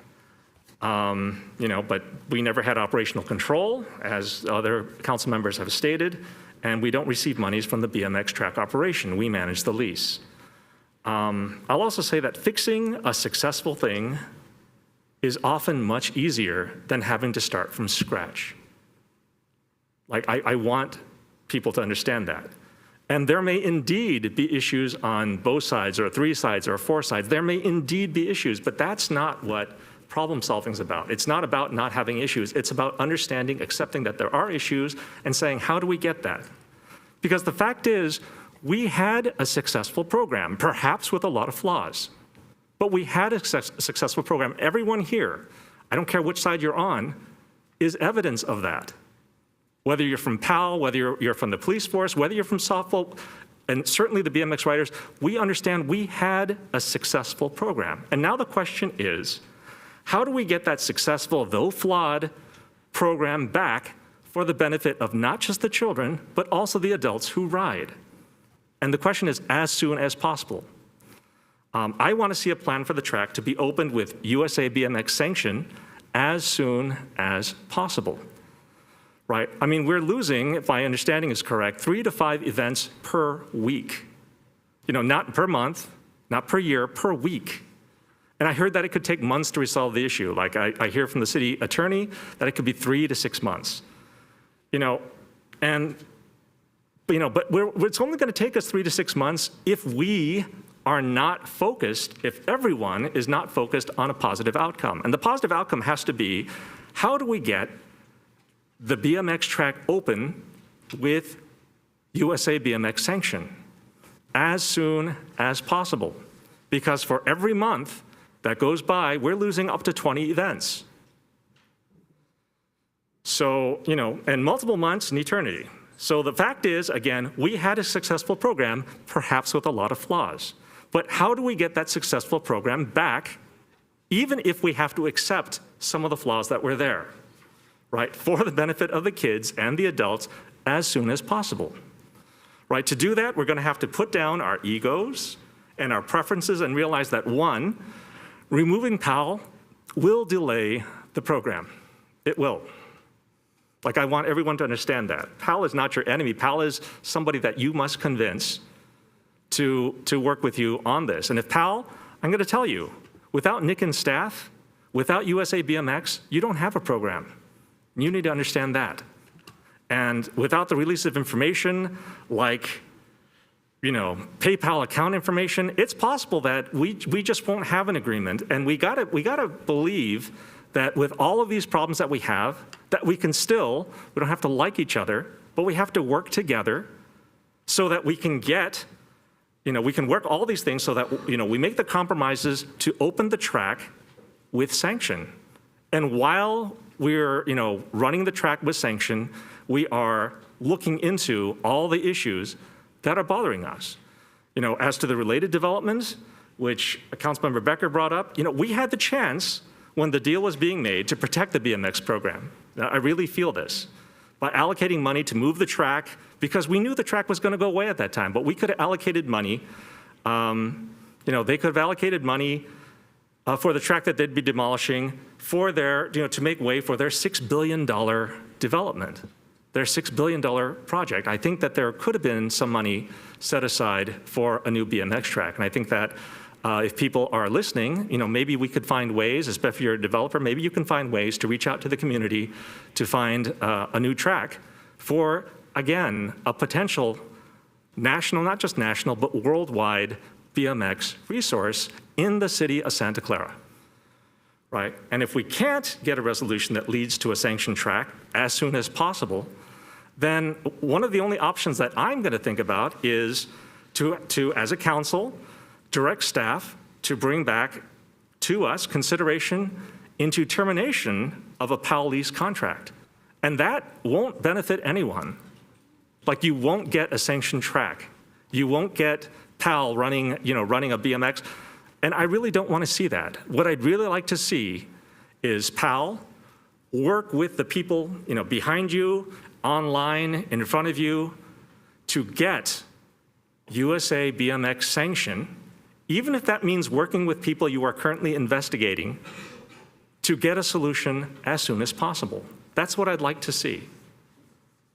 But we never had operational control, as other council members have stated, and we don't receive monies from the BMX track operation. We manage the lease. I'll also say that fixing a successful thing is often much easier than having to start from scratch. Like, I want people to understand that. And there may indeed be issues on both sides, or 3 sides, or 4 sides. There may indeed be issues, but that's not what problem solving is about. It's not about not having issues. It's about understanding, accepting that there are issues, and saying, how do we get that? Because the fact is, we had a successful program, perhaps with a lot of flaws, but we had a successful program. Everyone here, I don't care which side you're on, is evidence of that. Whether you're from PAL, whether you're from the police force, whether you're from softball, and certainly the BMX riders, we understand we had a successful program. And now the question is, how do we get that successful, though flawed, program back for the benefit of not just the children, but also the adults who ride? And the question is, as soon as possible. I want to see a plan for the track to be opened with USA BMX sanction as soon as possible, right? I mean, we're losing, if my understanding is correct, 3 to 5 events per week. Not per month, not per year, per week. And I heard that it could take months to resolve the issue. Like I hear from the city attorney that it could be 3 to 6 months. But it's only going to take us 3 to 6 months if we are not focused, if everyone is not focused on a positive outcome. And the positive outcome has to be, how do we get the BMX track open with USA BMX sanction as soon as possible? Because for every month that goes by, we're losing up to 20 events. So, and multiple months, an eternity. So the fact is, again, we had a successful program, perhaps with a lot of flaws. But how do we get that successful program back, even if we have to accept some of the flaws that were there, right? For the benefit of the kids and the adults as soon as possible, right? To do that, we're going to have to put down our egos and our preferences and realize that, one, removing PAL will delay the program. It will. Like, I want everyone to understand that. PAL is not your enemy. PAL is somebody that you must convince to work with you on this. And if PAL, I'm going to tell you, without Nick and staff, without USA BMX, you don't have a program. You need to understand that. And without the release of information like, PayPal account information, it's possible that we just won't have an agreement. And we gotta believe that with all of these problems that we have, that we don't have to like each other, but we have to work together so that we can get, we can work all these things so that, we make the compromises to open the track with sanction. And while we're, running the track with sanction, we are looking into all the issues that are bothering us. As to the related developments, which Councilmember Becker brought up, we had the chance when the deal was being made to protect the BMX program. Now, I really feel this. By allocating money to move the track, because we knew the track was going to go away at that time, but we could have allocated money, they could have allocated money for the track that they'd be demolishing for their, to make way for their $6 billion development, their $6 billion project. I think that there could have been some money set aside for a new BMX track. And I think that if people are listening, maybe we could find ways, especially if you're a developer, maybe you can find ways to reach out to the community to find a new track for, again, a potential national, not just national, but worldwide BMX resource in the city of Santa Clara, right? And if we can't get a resolution that leads to a sanctioned track as soon as possible, then one of the only options that I'm going to think about is to as a council, direct staff to bring back to us consideration into termination of a PAL lease contract. And that won't benefit anyone. Like, you won't get a sanctioned track. You won't get PAL running a BMX. And I really don't want to see that. What I'd really like to see is PAL work with the people, behind you, online, in front of you, to get USA BMX sanction, even if that means working with people you are currently investigating, to get a solution as soon as possible. That's what I'd like to see,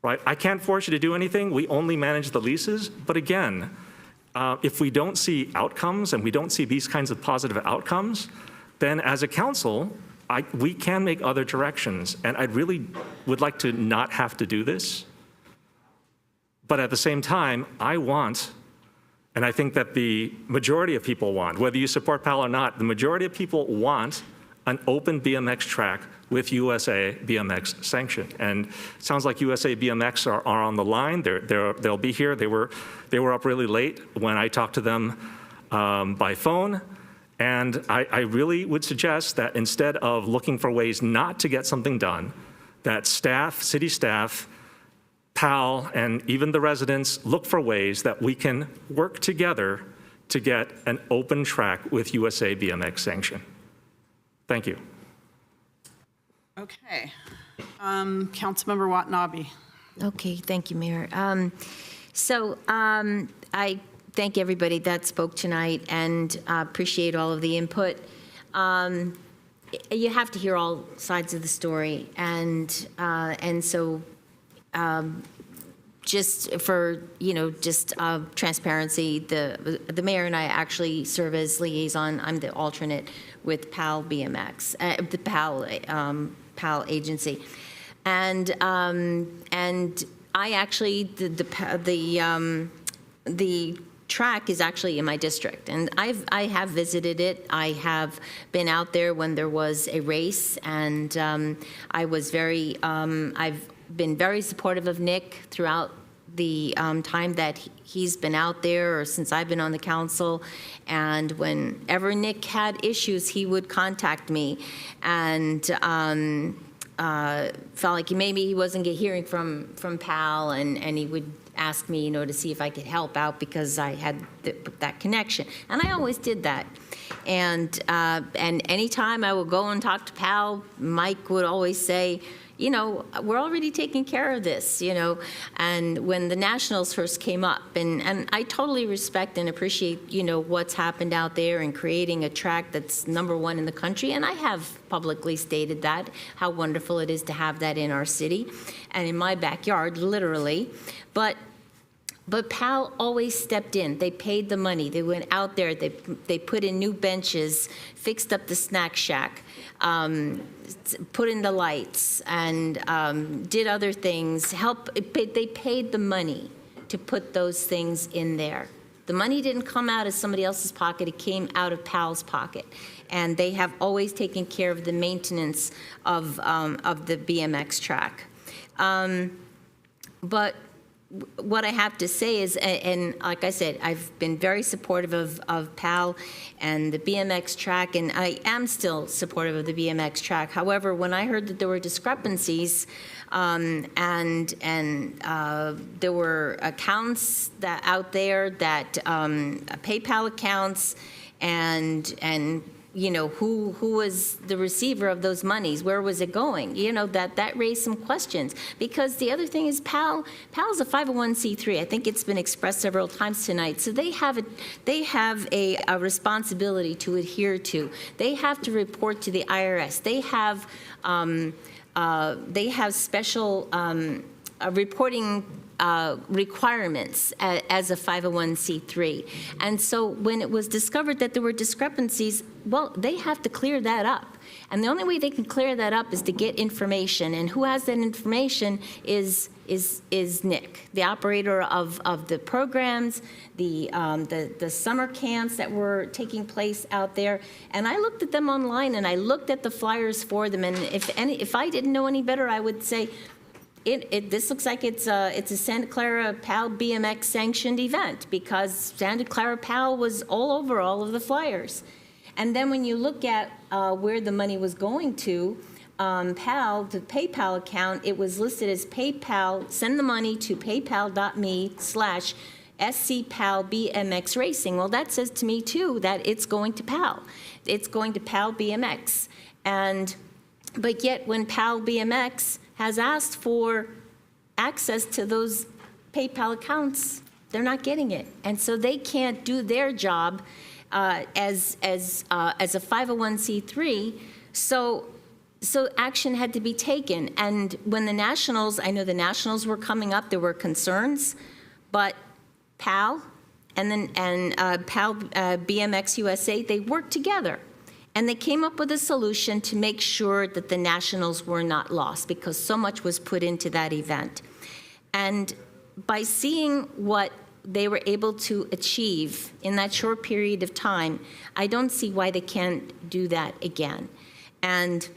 right? I can't force you to do anything. We only manage the leases. But again, if we don't see outcomes and we don't see these kinds of positive outcomes, then as a council, we can make other directions. And I really would like to not have to do this. But at the same time, I want, and I think that the majority of people want, whether you support PAL or not, the majority of people want an open BMX track with USA BMX sanction. And it sounds like USA BMX are on the line. They'll be here. They were up really late when I talked to them by phone. And I really would suggest that instead of looking for ways not to get something done, that staff, city staff, PAL, and even the residents look for ways that we can work together to get an open track with USA BMX sanction. Thank you. Okay. Councilmember Watanabe. Okay, thank you, Mayor. I thank everybody that spoke tonight and appreciate all of the input. You have to hear all sides of the story, and so just for transparency, the mayor and I actually serve as liaison. I'm the alternate with PAL BMX, the PAL agency, and I actually the track is actually in my district, and I have visited it. I have been out there when there was a race, and I was I've been very supportive of Nick throughout the time that he's been out there, or since I've been on the council. And whenever Nick had issues, he would contact me, and felt like maybe he wasn't hearing from PAL, and he would ask me, to see if I could help out because I had that connection, and I always did that. And anytime I would go and talk to PAL, Mike would always say, we're already taking care of this, And when the Nationals first came up, and I totally respect and appreciate, what's happened out there in creating a track that's #1 in the country, and I have publicly stated that, how wonderful it is to have that in our city and in my backyard, literally. But PAL always stepped in. They paid the money. They went out there. They put in new benches, fixed up the snack shack, put in the lights, and did other things. They paid the money to put those things in there. The money didn't come out of somebody else's pocket. It came out of PAL's pocket. And they have always taken care of the maintenance of the BMX track. But what I have to say is, and like I said, I've been very supportive of PAL and the BMX track, and I am still supportive of the BMX track. However, when I heard that there were discrepancies, and there were accounts out there that PayPal accounts, and who was the receiver of those monies? Where was it going? That raised some questions. Because the other thing is PAL's a 501c3. I think it's been expressed several times tonight. So they have a responsibility to adhere to. They have to report to the IRS. They have special reporting requirements as a 501c3. And so when it was discovered that there were discrepancies, well, they have to clear that up. And the only way they can clear that up is to get information. And who has that information is Nick, the operator of the programs, the summer camps that were taking place out there. And I looked at them online, and I looked at the flyers for them. And if I didn't know any better, I would say, this looks like it's a Santa Clara PAL BMX sanctioned event, because Santa Clara PAL was all over all of the flyers. And then when you look at where the money was going to, PAL, the PayPal account, it was listed as PayPal, send the money to paypal.me/SCPAL BMX Racing. Well, that says to me too that it's going to PAL. It's going to PAL BMX. But yet when PAL BMX has asked for access to those PayPal accounts, they're not getting it. And so they can't do their job as a 501c3. So action had to be taken. And when I know the Nationals were coming up, there were concerns, but PAL and PAL BMX USA, they worked together. And they came up with a solution to make sure that the Nationals were not lost, because so much was put into that event. And by seeing what they were able to achieve in that short period of time, I don't see why they can't do that again. And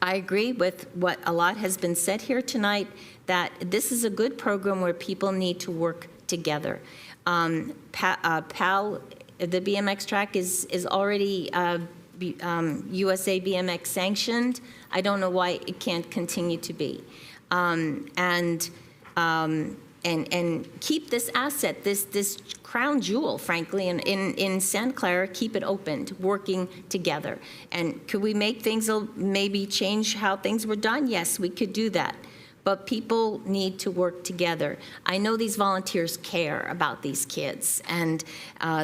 I agree with what a lot has been said here tonight, that this is a good program where people need to work together. PAL, the BMX track is already USA BMX sanctioned. I don't know why it can't continue to be. And keep this asset, this crown jewel, frankly, in Santa Clara, keep it open, working together. And could we make things, maybe change how things were done? Yes, we could do that. But people need to work together. I know these volunteers care about these kids, and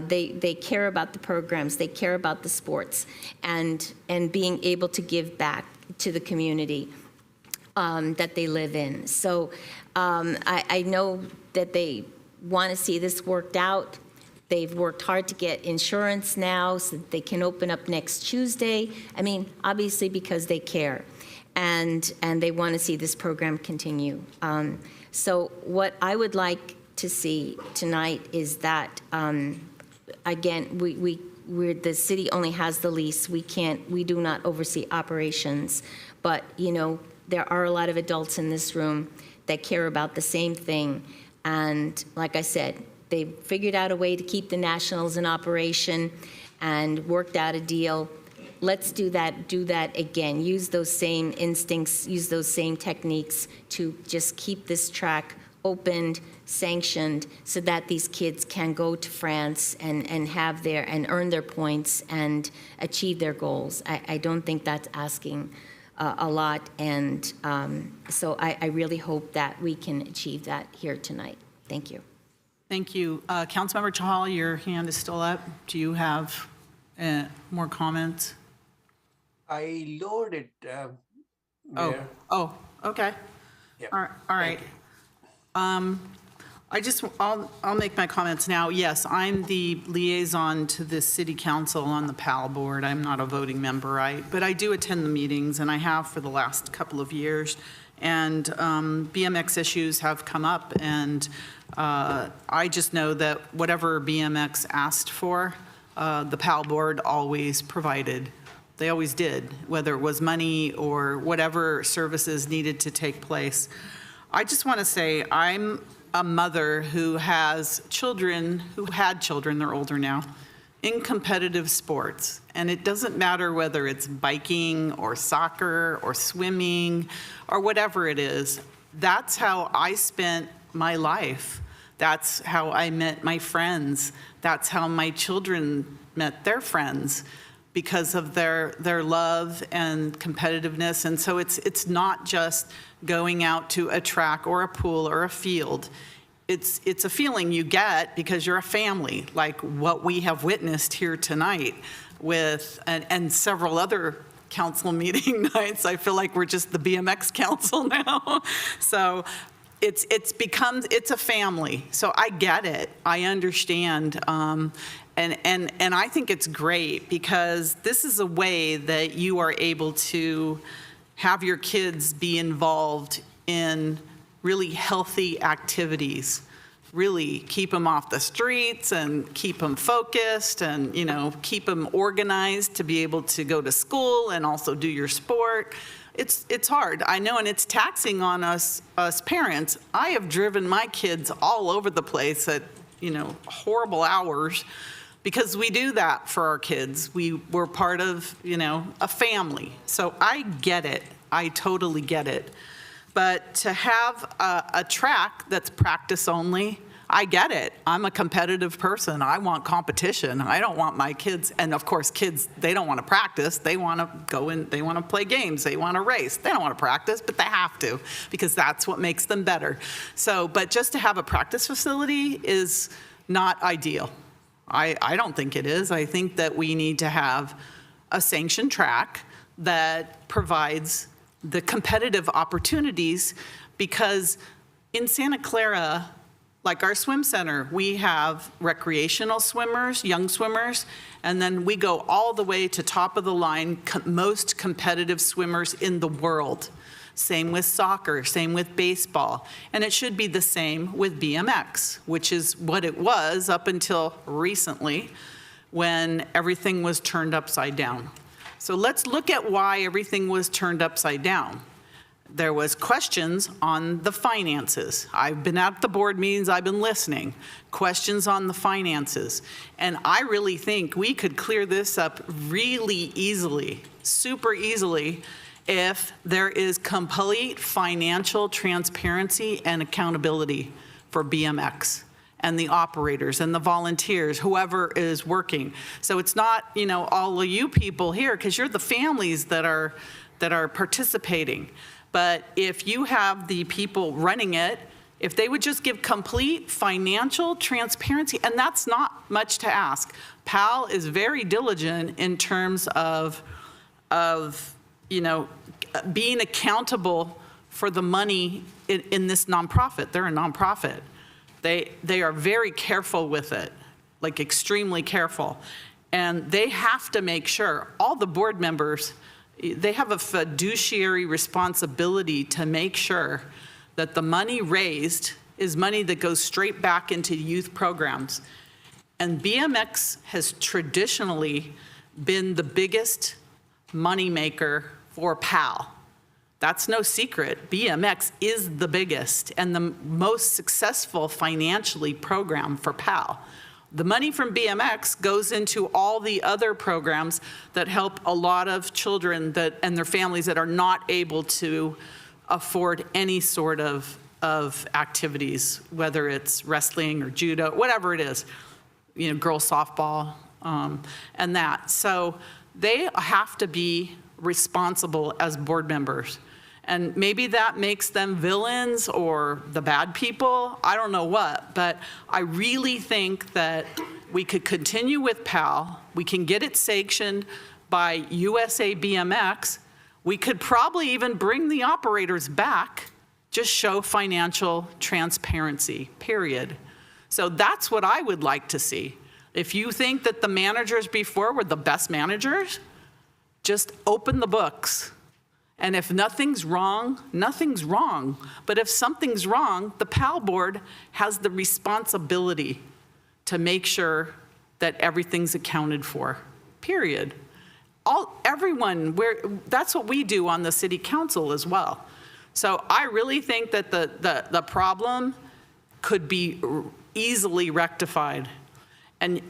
they care about the programs, they care about the sports, and being able to give back to the community that they live in. So I know that they want to see this worked out. They've worked hard to get insurance now so that they can open up next Tuesday. I mean, obviously because they care. And they want to see this program continue. So what I would like to see tonight is that, again, the city only has the lease. We do not oversee operations. But, there are a lot of adults in this room that care about the same thing. And like I said, they figured out a way to keep the Nationals in operation and worked out a deal. Let's do that again. Use those same instincts, use those same techniques to just keep this track opened, sanctioned, so that these kids can go to France and earn their points and achieve their goals. I don't think that's asking a lot, and so I really hope that we can achieve that here tonight. Thank you. Thank you. Councilmember Chahal, your hand is still up. Do you have more comments? I lowered it. Oh, okay. Yeah. All right. I'll make my comments now. Yes, I'm the liaison to the city council on the PAL board. I'm not a voting member, but I do attend the meetings, and I have for the last couple of years. And BMX issues have come up, and I just know that whatever BMX asked for, the PAL board always provided. They always did, whether it was money or whatever services needed to take place. I just want to say I'm a mother who has children, they're older now, in competitive sports. And it doesn't matter whether it's biking or soccer or swimming or whatever it is. That's how I spent my life. That's how I met my friends. That's how my children met their friends. because of their love and competitiveness. And so it's not just going out to a track or a pool or a field. It's a feeling you get because you're a family, like what we have witnessed here tonight with, and several other council meeting nights. I feel like we're just the BMX council now. So it's a family. So I get it. I understand. And I think it's great because this is a way that you are able to have your kids be involved in really healthy activities, really keep them off the streets and keep them focused and, keep them organized to be able to go to school and also do your sport. It's hard, I know, and it's taxing on us parents. I have driven my kids all over the place at, horrible hours because we do that for our kids. We're part of, a family. So I get it. I totally get it. But to have a track that's practice only, I get it. I'm a competitive person. I want competition. I don't want my kids, and of course kids, they don't want to practice. They want to go in, they want to play games. They want to race. They don't want to practice, but they have to because that's what makes them better. So, but just to have a practice facility is not ideal. I don't think it is. I think that we need to have a sanctioned track that provides the competitive opportunities because in Santa Clara, like our swim center, we have recreational swimmers, young swimmers, and then we go all the way to top of the line, most competitive swimmers in the world. Same with soccer, same with baseball. And it should be the same with BMX, which is what it was up until recently when everything was turned upside down. So let's look at why everything was turned upside down. There was questions on the finances. I've been at the board meetings, I've been listening. Questions on the finances. And I really think we could clear this up really easily, super easily, if there is complete financial transparency and accountability for BMX and the operators and the volunteers, whoever is working. So it's not, all of you people here, because you're the families that are participating. But if you have the people running it, if they would just give complete financial transparency, and that's not much to ask. PAL is very diligent in terms of being accountable for the money in this nonprofit. They're a nonprofit. They are very careful with it, like extremely careful. And they have to make sure, all the board members, they have a fiduciary responsibility to make sure that the money raised is money that goes straight back into youth programs. And BMX has traditionally been the biggest moneymaker for PAL. That's no secret. BMX is the biggest and the most successful financially program for PAL. The money from BMX goes into all the other programs that help a lot of children and their families that are not able to afford any sort of activities, whether it's wrestling or judo, whatever it is, girls softball, and that. So they have to be responsible as board members. And maybe that makes them villains or the bad people, I don't know what, but I really think that we could continue with PAL. We can get it sanctioned by USA BMX. We could probably even bring the operators back, just show financial transparency, period. So that's what I would like to see. If you think that the managers before were the best managers, just open the books. And if nothing's wrong, nothing's wrong. But if something's wrong, the PAL board has the responsibility to make sure that everything's accounted for, period. Everyone, that's what we do on the city council as well. So I really think that the problem could be easily rectified. And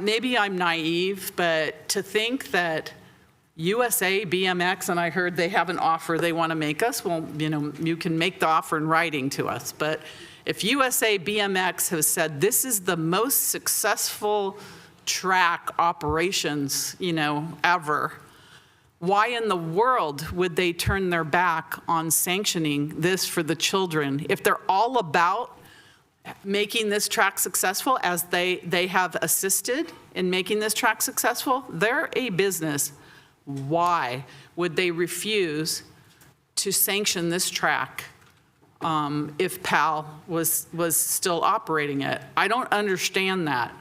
maybe I'm naive, but to think that USA BMX, and I heard they have an offer they want to make us. Well, you can make the offer in writing to us. But if USA BMX has said this is the most successful track operations, ever. Why in the world would they turn their back on sanctioning this for the children? If they're all about making this track successful, as they have assisted in making this track successful, they're a business. Why would they refuse to sanction this track if PAL was still operating it? I don't understand that.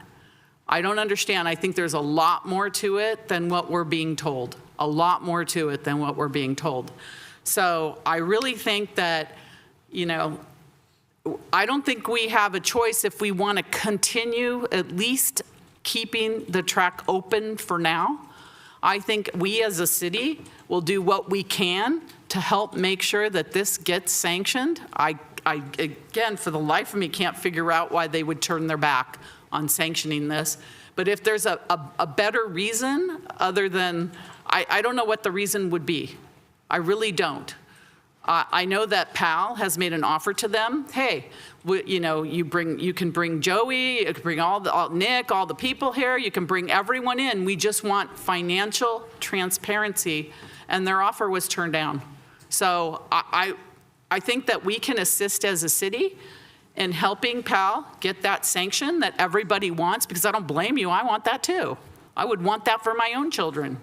I don't understand. I think there's a lot more to it than what we're being told. A lot more to it than what we're being told. So I really think that, I don't think we have a choice if we want to continue at least keeping the track open for now. I think we as a city will do what we can to help make sure that this gets sanctioned. I again, for the life of me, can't figure out why they would turn their back on sanctioning this. But if there's a better reason other than, I don't know what the reason would be. I really don't. I know that PAL has made an offer to them. Hey, you can bring Joey, you can bring Nick, all the people here. You can bring everyone in. We just want financial transparency, and their offer was turned down. So I think that we can assist as a city in helping PAL get that sanction that everybody wants, because I don't blame you. I want that too. I would want that for my own children.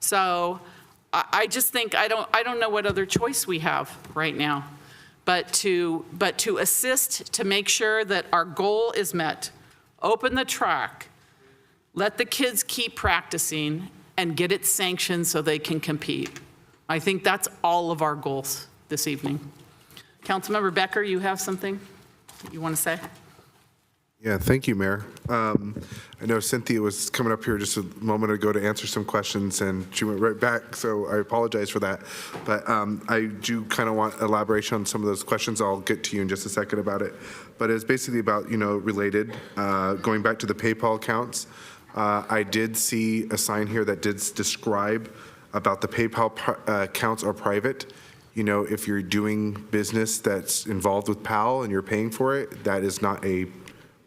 So I just think I don't know what other choice we have right now, but to assist to make sure that our goal is met. Open the track, let the kids keep practicing, and get it sanctioned so they can compete. I think that's all of our goals this evening. Councilmember Becker, you have something you want to say? Yeah, thank you, Mayor. I know Cynthia was coming up here just a moment ago to answer some questions, and she went right back, so I apologize for that. But I do kind of want elaboration on some of those questions. I'll get to you in just a second about it. But it's basically about, related, going back to the PayPal accounts. I did see a sign here that did describe about the PayPal accounts are private. If you're doing business that's involved with PAL and you're paying for it, that is not a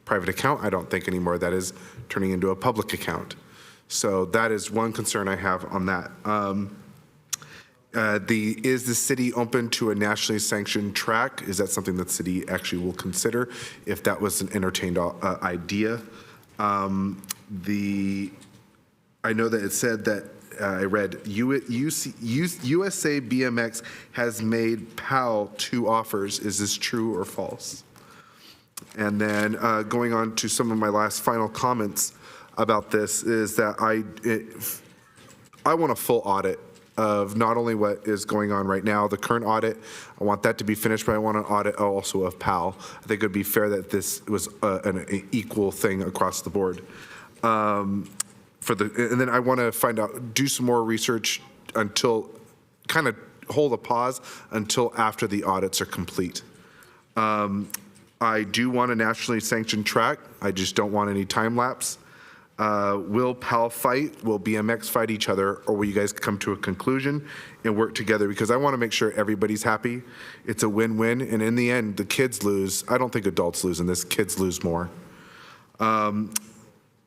private account, I don't think anymore. That is turning into a public account. So that is one concern I have on that. Is the city open to a nationally sanctioned track? Is that something that the city actually will consider if that was an entertained idea? I know that it said that I read USA BMX has made PAL 2 offers. Is this true or false? And then going on to some of my last final comments about this is that I want a full audit of not only what is going on right now, the current audit. I want that to be finished, but I want an audit also of PAL. I think it would be fair that this was an equal thing across the board. And then I want to do some more research until, kind of hold a pause until after the audits are complete. I do want a nationally sanctioned track. I just don't want any time lapse. Will PAL fight? Will BMX fight each other? Or will you guys come to a conclusion and work together? Because I want to make sure everybody's happy. It's a win-win. And in the end, the kids lose. I don't think adults lose in this. Kids lose more.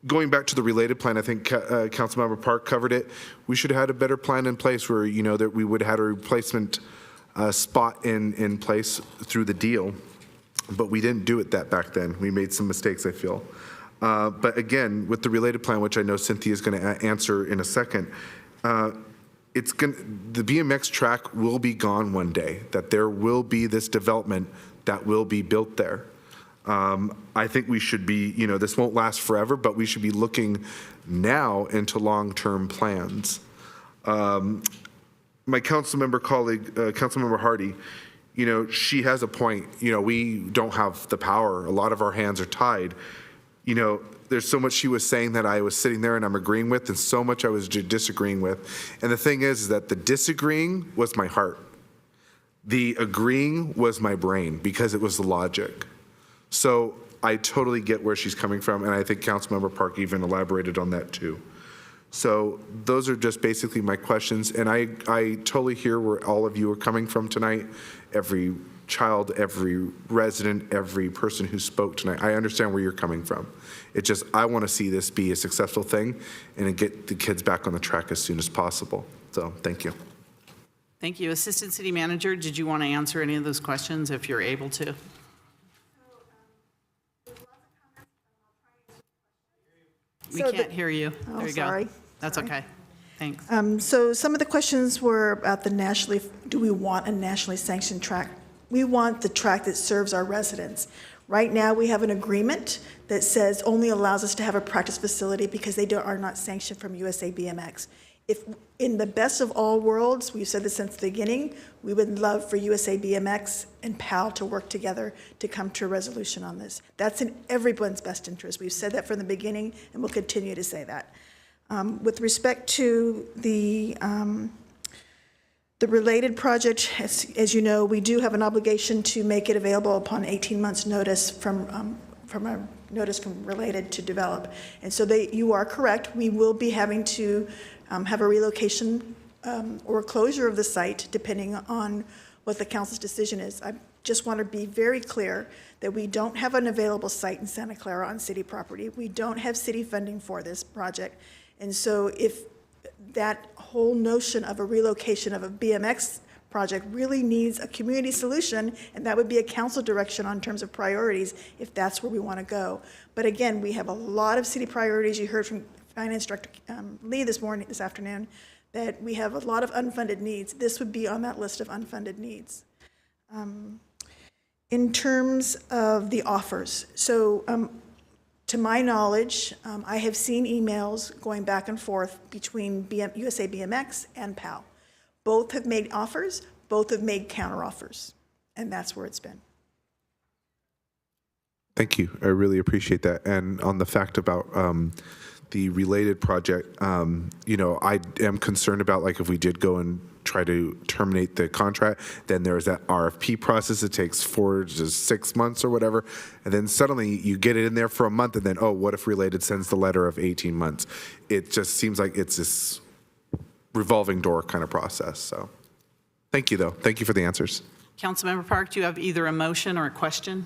Going back to the related plan, I think Councilmember Park covered it. We should have had a better plan in place where, that we would have had a replacement spot in place through the deal. But we didn't do it back then. We made some mistakes, I feel. But again, with the related plan, which I know Cynthia is going to answer in a second, the BMX track will be gone one day, that there will be this development that will be built there. I think we should be, this won't last forever, but we should be looking now into long-term plans. My council member colleague, Councilmember Hardy, she has a point. We don't have the power. A lot of our hands are tied. There's so much she was saying that I was sitting there and I'm agreeing with, and so much I was disagreeing with. And the thing is that the disagreeing was my heart. The agreeing was my brain, because it was the logic. So I totally get where she's coming from, and I think Councilmember Park even elaborated on that too. So those are just basically my questions, and I totally hear where all of you are coming from tonight. Every child, every resident, every person who spoke tonight. I understand where you're coming from. It's just, I want to see this be a successful thing and get the kids back on the track as soon as possible. So thank you. Thank you. Assistant City Manager, did you want to answer any of those questions if you're able to? We can't hear you. Oh, There you go. sorry. That's okay. Thanks. So some of the questions were about do we want a nationally sanctioned track? We want the track that serves our residents. Right now, we have an agreement that says only allows us to have a practice facility because they are not sanctioned from USA BMX. If in the best of all worlds, we've said this since the beginning, we would love for USA BMX and PAL to work together to come to a resolution on this. That's in everyone's best interest. We've said that from the beginning and we'll continue to say that. With respect to the related project, as you know, we do have an obligation to make it available upon 18 months notice from a notice from related to develop. And so you are correct. We will be having to have a relocation or closure of the site depending on what the council's decision is. I just want to be very clear that we don't have an available site in Santa Clara on city property. We don't have city funding for this project. And so if that whole notion of a relocation of a BMX project really needs a community solution, and that would be a council direction on terms of priorities if that's where we want to go. But again, we have a lot of city priorities. You heard from Finance Director Lee this afternoon, that we have a lot of unfunded needs. This would be on that list of unfunded needs. In terms of the offers, so to my knowledge, I have seen emails going back and forth between USA BMX and PAL. Both have made offers, both have made counteroffers, and that's where it's been. Thank you. I really appreciate that. And on the fact about the related project, you know, I am concerned about, like, if we did go and try to terminate the contract, then there's that RFP process. It takes 4 to 6 months or whatever. And then suddenly you get it in there for a month and then, oh, what if related sends the letter of 18 months? It just seems like it's this revolving door kind of process. So thank you, though. Thank you for the answers. Councilmember Park, do you have either a motion or a question?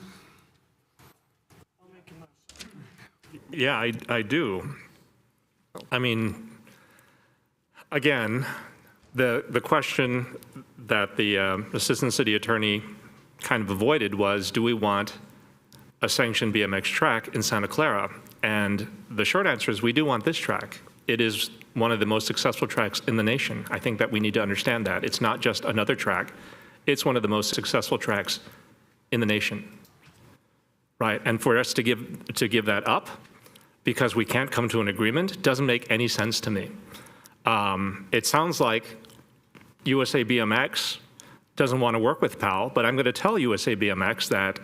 Yeah, I do. I mean, again, the question that the Assistant City Attorney kind of avoided was, do we want a sanctioned BMX track in Santa Clara? And the short answer is we do want this track. It is one of the most successful tracks in the nation. I think that we need to understand that. It's not just another track. It's one of the most successful tracks in the nation, right? And for us to give that up because we can't come to an agreement doesn't make any sense to me. It sounds like USA BMX doesn't want to work with PAL, but I'm going to tell USA BMX that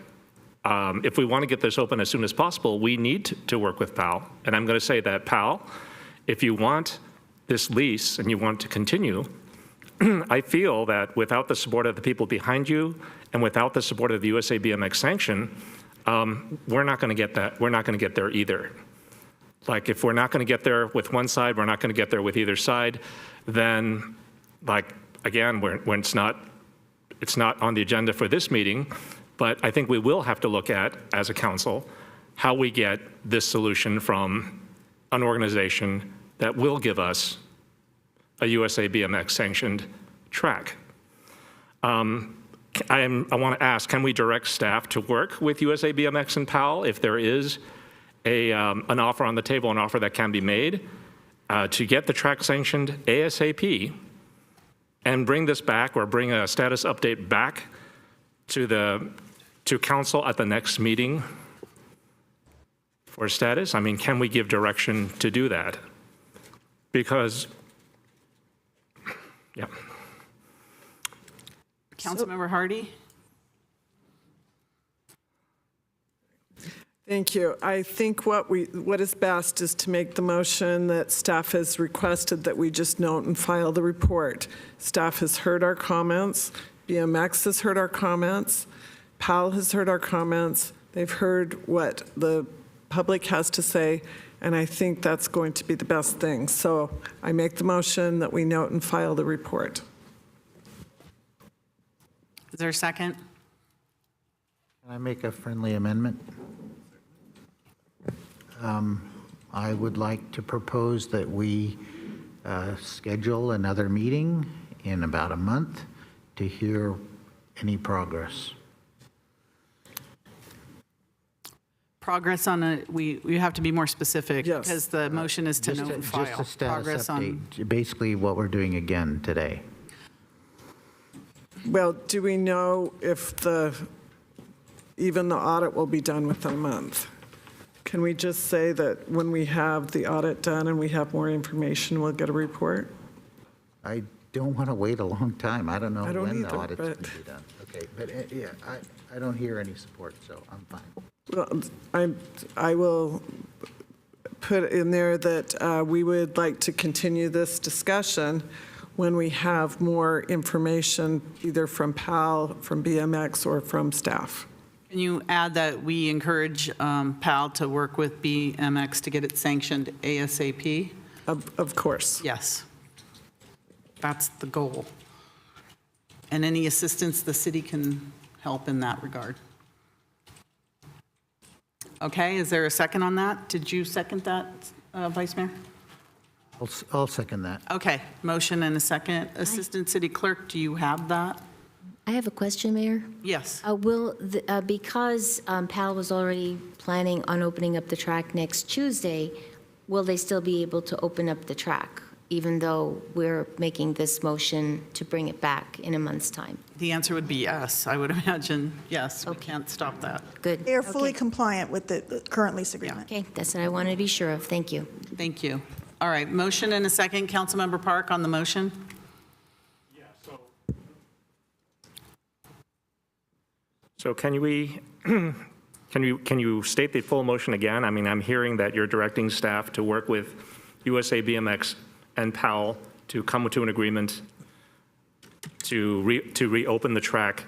if we want to get this open as soon as possible, we need to work with PAL. And I'm going to say that PAL, if you want this lease and you want to continue, I feel that without the support of the people behind you and without the support of the USA BMX sanction, we're not going to get that. We're not going to get there either. Like, if we're not going to get there with one side, we're not going to get there with either side, then, like, again, when it's not on the agenda for this meeting, but I think we will have to look at, as a council, how we get this solution from an organization that will give us a USA BMX sanctioned track. I want to ask, can we direct staff to work with USA BMX and PAL if there is an offer on the table, an offer that can be made to get the track sanctioned ASAP and bring this back, or bring a status update back to council at the next meeting for status? I mean, can we give direction to do that? Because, yeah. Councilmember Hardy? Thank you. I think what is best is to make the motion that staff has requested that we just note and file the report. Staff has heard our comments. BMX has heard our comments. PAL has heard our comments. They've heard what the public has to say, and I think that's going to be the best thing. So I make the motion that we note and file the report. Is there a second? Can I make a friendly amendment? I would like to propose that we schedule another meeting in about a month to hear any progress. Progress on a, we have to be more specific. Yes. Because the motion is to Just no a file. status Progress on, update, basically what we're doing again today. Well, do we know if even the audit will be done within a month? Can we just say that when we have the audit done and we have more information, we'll get a report? I don't want to wait a long time. I don't know I don't when the either, audit's but- going to be done. Okay, but yeah, I don't hear any support, so I'm fine. Well, I will put in there that we would like to continue this discussion when we have more information, either from PAL, from BMX, or from staff. can you add that we encourage PAL to work with BMX to get it sanctioned ASAP? Of course. Yes. That's the goal. And any assistance the city can help in that regard. Okay, is there a second on that? Did you second that, Vice Mayor? I'll second that. Okay, motion and a second. Assistant City Clerk, do you have that? I have a question, Mayor. Yes. Because PAL was already planning on opening up the track next Tuesday, will they still be able to open up the track, even though we're making this motion to bring it back in a month's time? The answer would be yes. I would imagine, yes. We can't stop that. Good. They are fully compliant with the current lease agreement. Okay, that's what I wanted to be sure of. Thank you. Thank you. All right, motion and a second. Councilmember Park on the motion. So can you state the full motion again? I mean, I'm hearing that you're directing staff to work with USA BMX and PAL to come to an agreement to reopen the track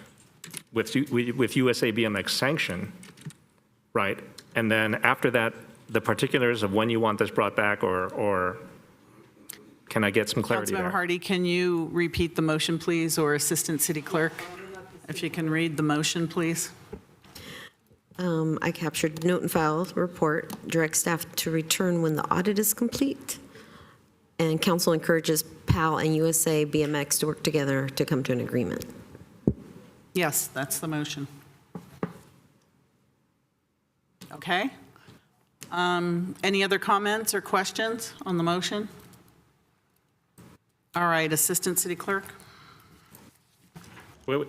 with USA BMX sanction, right? And then after that, the particulars of when you want this brought back, or can I get some clarity Councilmember there? Hardy, can you repeat the motion, please, or Assistant City Clerk? If you can read the motion, please. I captured note and file report, direct staff to return when the audit is complete, and council encourages PAL and USA BMX to work together to come to an agreement. Yes, that's the motion. Okay. Any other comments or questions on the motion? All right, Assistant City Clerk? Wait,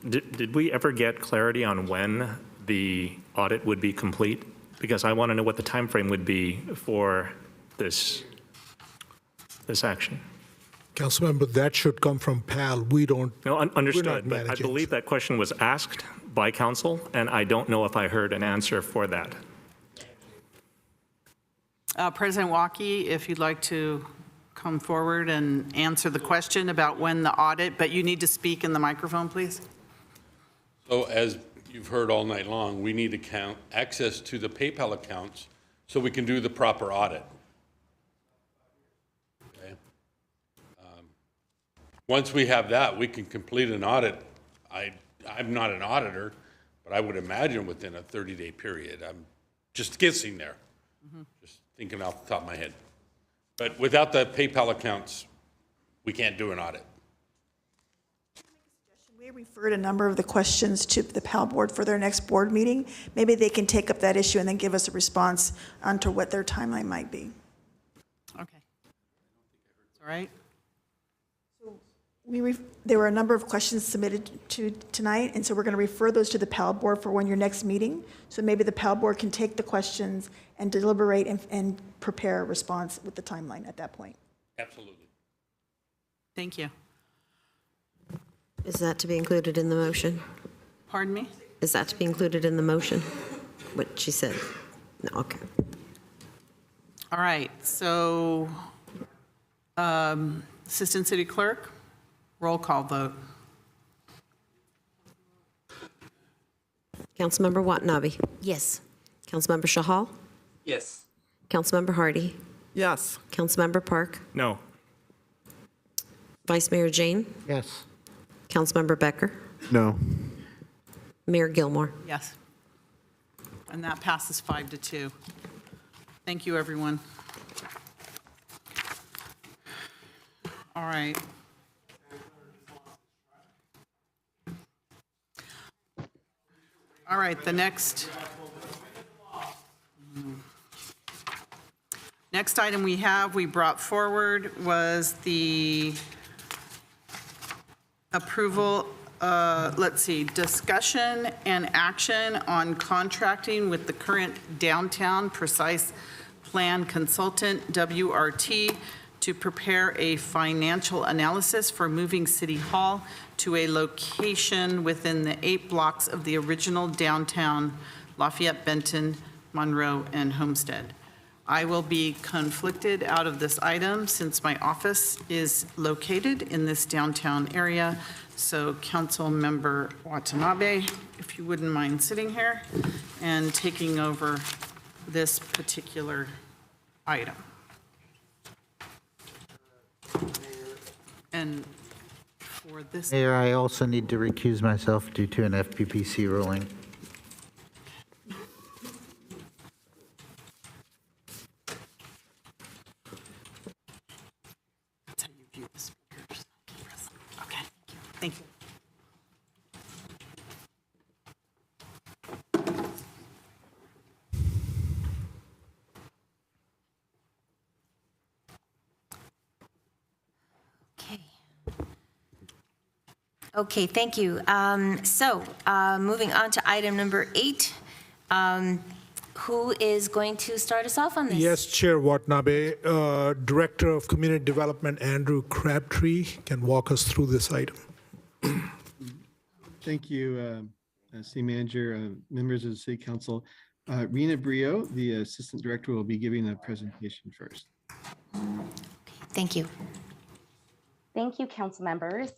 did we ever get clarity on when the audit would be complete? Because I want to know what the time frame would be for this action. Councilmember, that should come from PAL. We don't. No, understood, we're not but I managing. believe that question was asked by council, and I don't know if I heard an answer for that. President Walke, if you'd like to come forward and answer the question about when the audit, but you need to speak in the microphone, please. So as you've heard all night long, we need access to the PayPal accounts so we can do the proper audit. Okay. Once we have that, we can complete an audit. I'm not an auditor, but I would imagine within a 30-day period. I'm just guessing there, just thinking off the top of my head. But without the PayPal accounts, we can't do an audit. We referred a number of the questions to the PAL board for their next board meeting. Maybe they can take up that issue and then give us a response onto what their timeline might be. Okay. All right. There were a number of questions submitted to tonight, and so we're going to refer those to the PAL board for when your next meeting. So maybe the PAL board can take the questions and deliberate and prepare a response with the timeline at that point. Absolutely. Thank you. Is that to be included in the motion? Pardon me? Is that to be included in the motion? What she said? No, okay. All right, so Assistant City Clerk, roll call vote. Councilmember Watanabe? Yes. Councilmember Shahal? Yes. Councilmember Hardy? Yes. Councilmember Park? No. Vice Mayor Jane? Yes. Councilmember Becker? No. Mayor Gilmore. Yes. And that passes 5-2. Thank you, everyone. All right. All right, the next item we brought forward was the approval, discussion and action on contracting with the current downtown precise plan consultant, WRT, to prepare a financial analysis for moving City Hall to a location within the 8 blocks of the original downtown Lafayette, Benton, Monroe, and Homestead. I will be conflicted out of this item since my office is located in this downtown area. So Council Member Watanabe, if you wouldn't mind sitting here and taking over this particular item. And for this. Mayor, I also need to recuse myself due to an FPPC ruling. That's how you view the speakers. Okay, thank you. Okay, thank you. Moving on to item number 8. Who is going to start us off on this? Yes, Chair Watanabe, Director of Community Development, Andrew Crabtree, can walk us through this item. Thank you, City Manager, members of the City Council. Rena Brio, the Assistant Director, will be giving a presentation first. Thank you. Thank you, council members.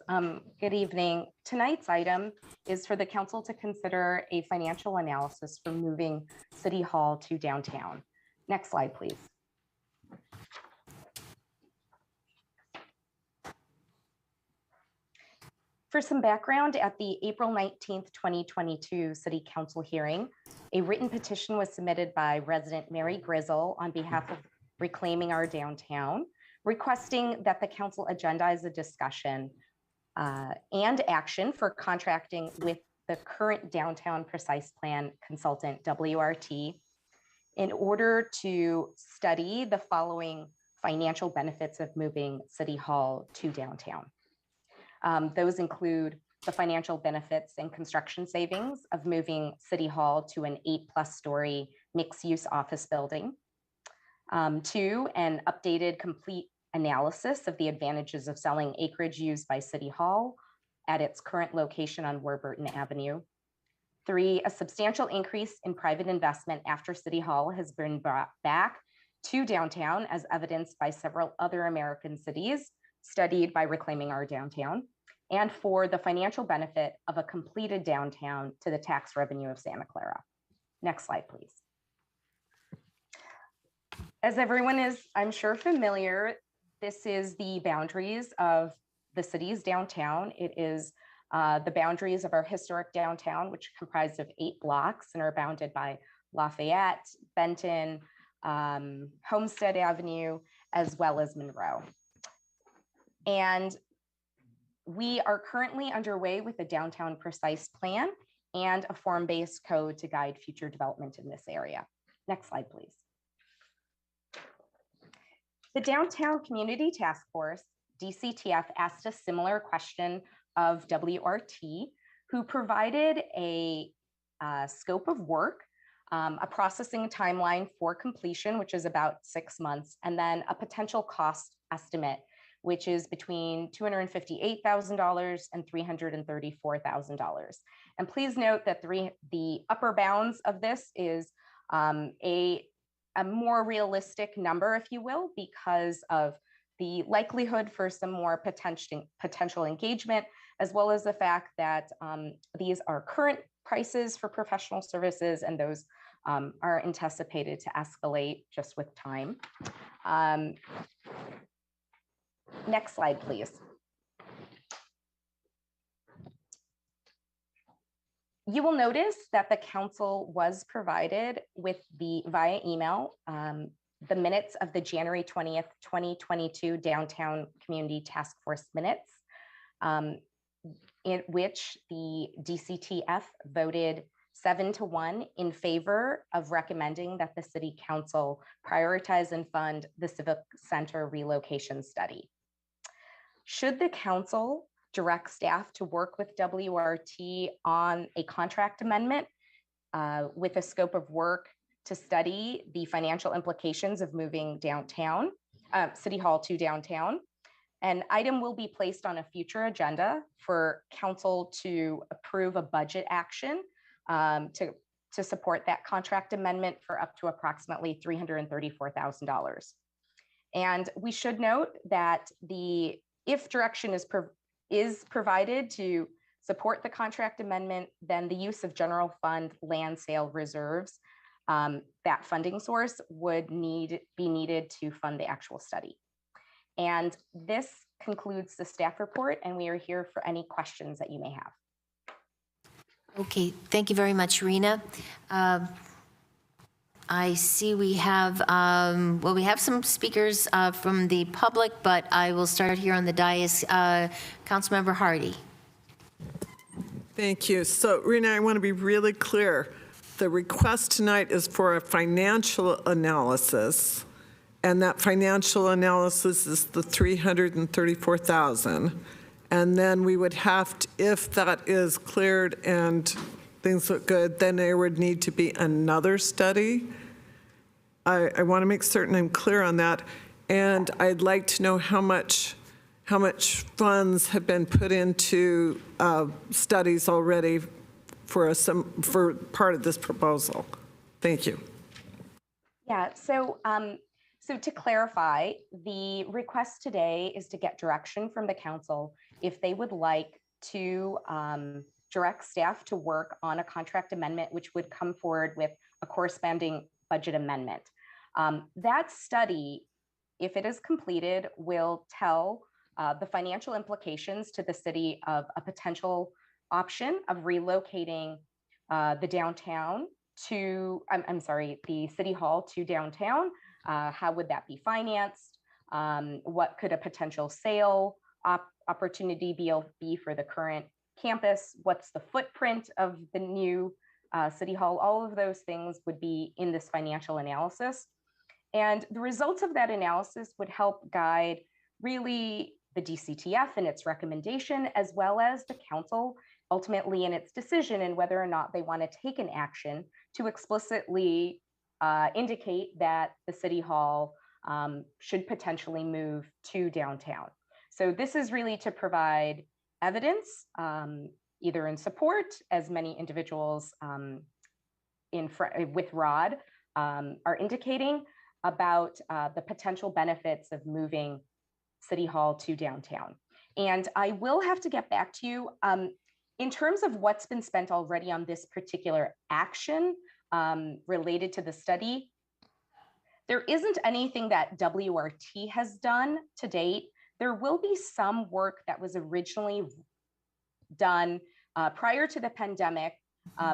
Good evening. Tonight's item is for the council to consider a financial analysis for moving City Hall to downtown. Next slide, please. For some background, at the April 19th, 2022 City Council hearing, a written petition was submitted by resident Mary Grizzle on behalf of Reclaiming Our Downtown, requesting that the council agendize a discussion and action for contracting with the current downtown precise plan consultant, WRT, in order to study the following financial benefits of moving City Hall to downtown. Those include the financial benefits and construction savings of moving City Hall to an 8+ story mixed-use office building. 2, an updated complete analysis of the advantages of selling acreage used by City Hall at its current location on Warburton Avenue. 3, a substantial increase in private investment after City Hall has been brought back to downtown, as evidenced by several other American cities studied by Reclaiming Our Downtown. And 4, the financial benefit of a completed downtown to the tax revenue of Santa Clara. Next slide, please. As everyone is, I'm sure, familiar, this is the boundaries of the city's downtown. It is the boundaries of our historic downtown, which comprised of 8 blocks and are bounded by Lafayette, Benton, Homestead Avenue, as well as Monroe. And we are currently underway with a downtown precise plan and a form-based code to guide future development in this area. Next slide, please. The Downtown Community Task Force, DCTF, asked a similar question of WRT, who provided a scope of work, a processing timeline for completion, which is about 6 months, and then a potential cost estimate, which is between $258,000 and $334,000. And please note that the upper bounds of this is a more realistic number, if you will, because of the likelihood for some more potential engagement, as well as the fact that these are current prices for professional services, and those are anticipated to escalate just with time. Next slide, please. You will notice that the council was provided with via email the minutes of the January 20th, 2022 Downtown Community Task Force minutes, in which the DCTF voted 7-1 in favor of recommending that the City Council prioritize and fund the Civic Center relocation study. Should the council direct staff to work with WRT on a contract amendment with a scope of work to study the financial implications of moving downtown, City Hall to downtown, an item will be placed on a future agenda for council to approve a budget action to support that contract amendment for up to approximately $334,000. And we should note that if direction is provided to support the contract amendment, then the use of general fund land sale reserves, that funding source would be needed to fund the actual study. And this concludes the staff report, and we are here for any questions that you may have. Okay, thank you very much, Rena. I see we have, we have some speakers from the public, but I will start here on the dais. Councilmember Hardy. Thank you. So, Rena, I want to be really clear. The request tonight is for a financial analysis, and that financial analysis is the $334,000. And then we would have to, if that is cleared and things look good, then there would need to be another study. I want to make certain I'm clear on that. And I'd like to know how much funds have been put into studies already for part of this proposal. Thank you. Yeah, so to clarify, the request today is to get direction from the council if they would like to direct staff to work on a contract amendment, which would come forward with a corresponding budget amendment. That study, if it is completed, will tell the financial implications to the city of a potential option of relocating the downtown to, the City Hall to downtown. How would that be financed? What could a potential sale opportunity be for the current campus? What's the footprint of the new City Hall? All of those things would be in this financial analysis. And the results of that analysis would help guide really the DCTF and its recommendation, as well as the council ultimately in its decision and whether or not they want to take an action to explicitly indicate that the City Hall should potentially move to downtown. So this is really to provide evidence, either in support, as many individuals with Rod are indicating, about the potential benefits of moving City Hall to downtown. And I will have to get back to you. In terms of what's been spent already on this particular action related to the study, there isn't anything that WRT has done to date. There will be some work that was originally done prior to the pandemic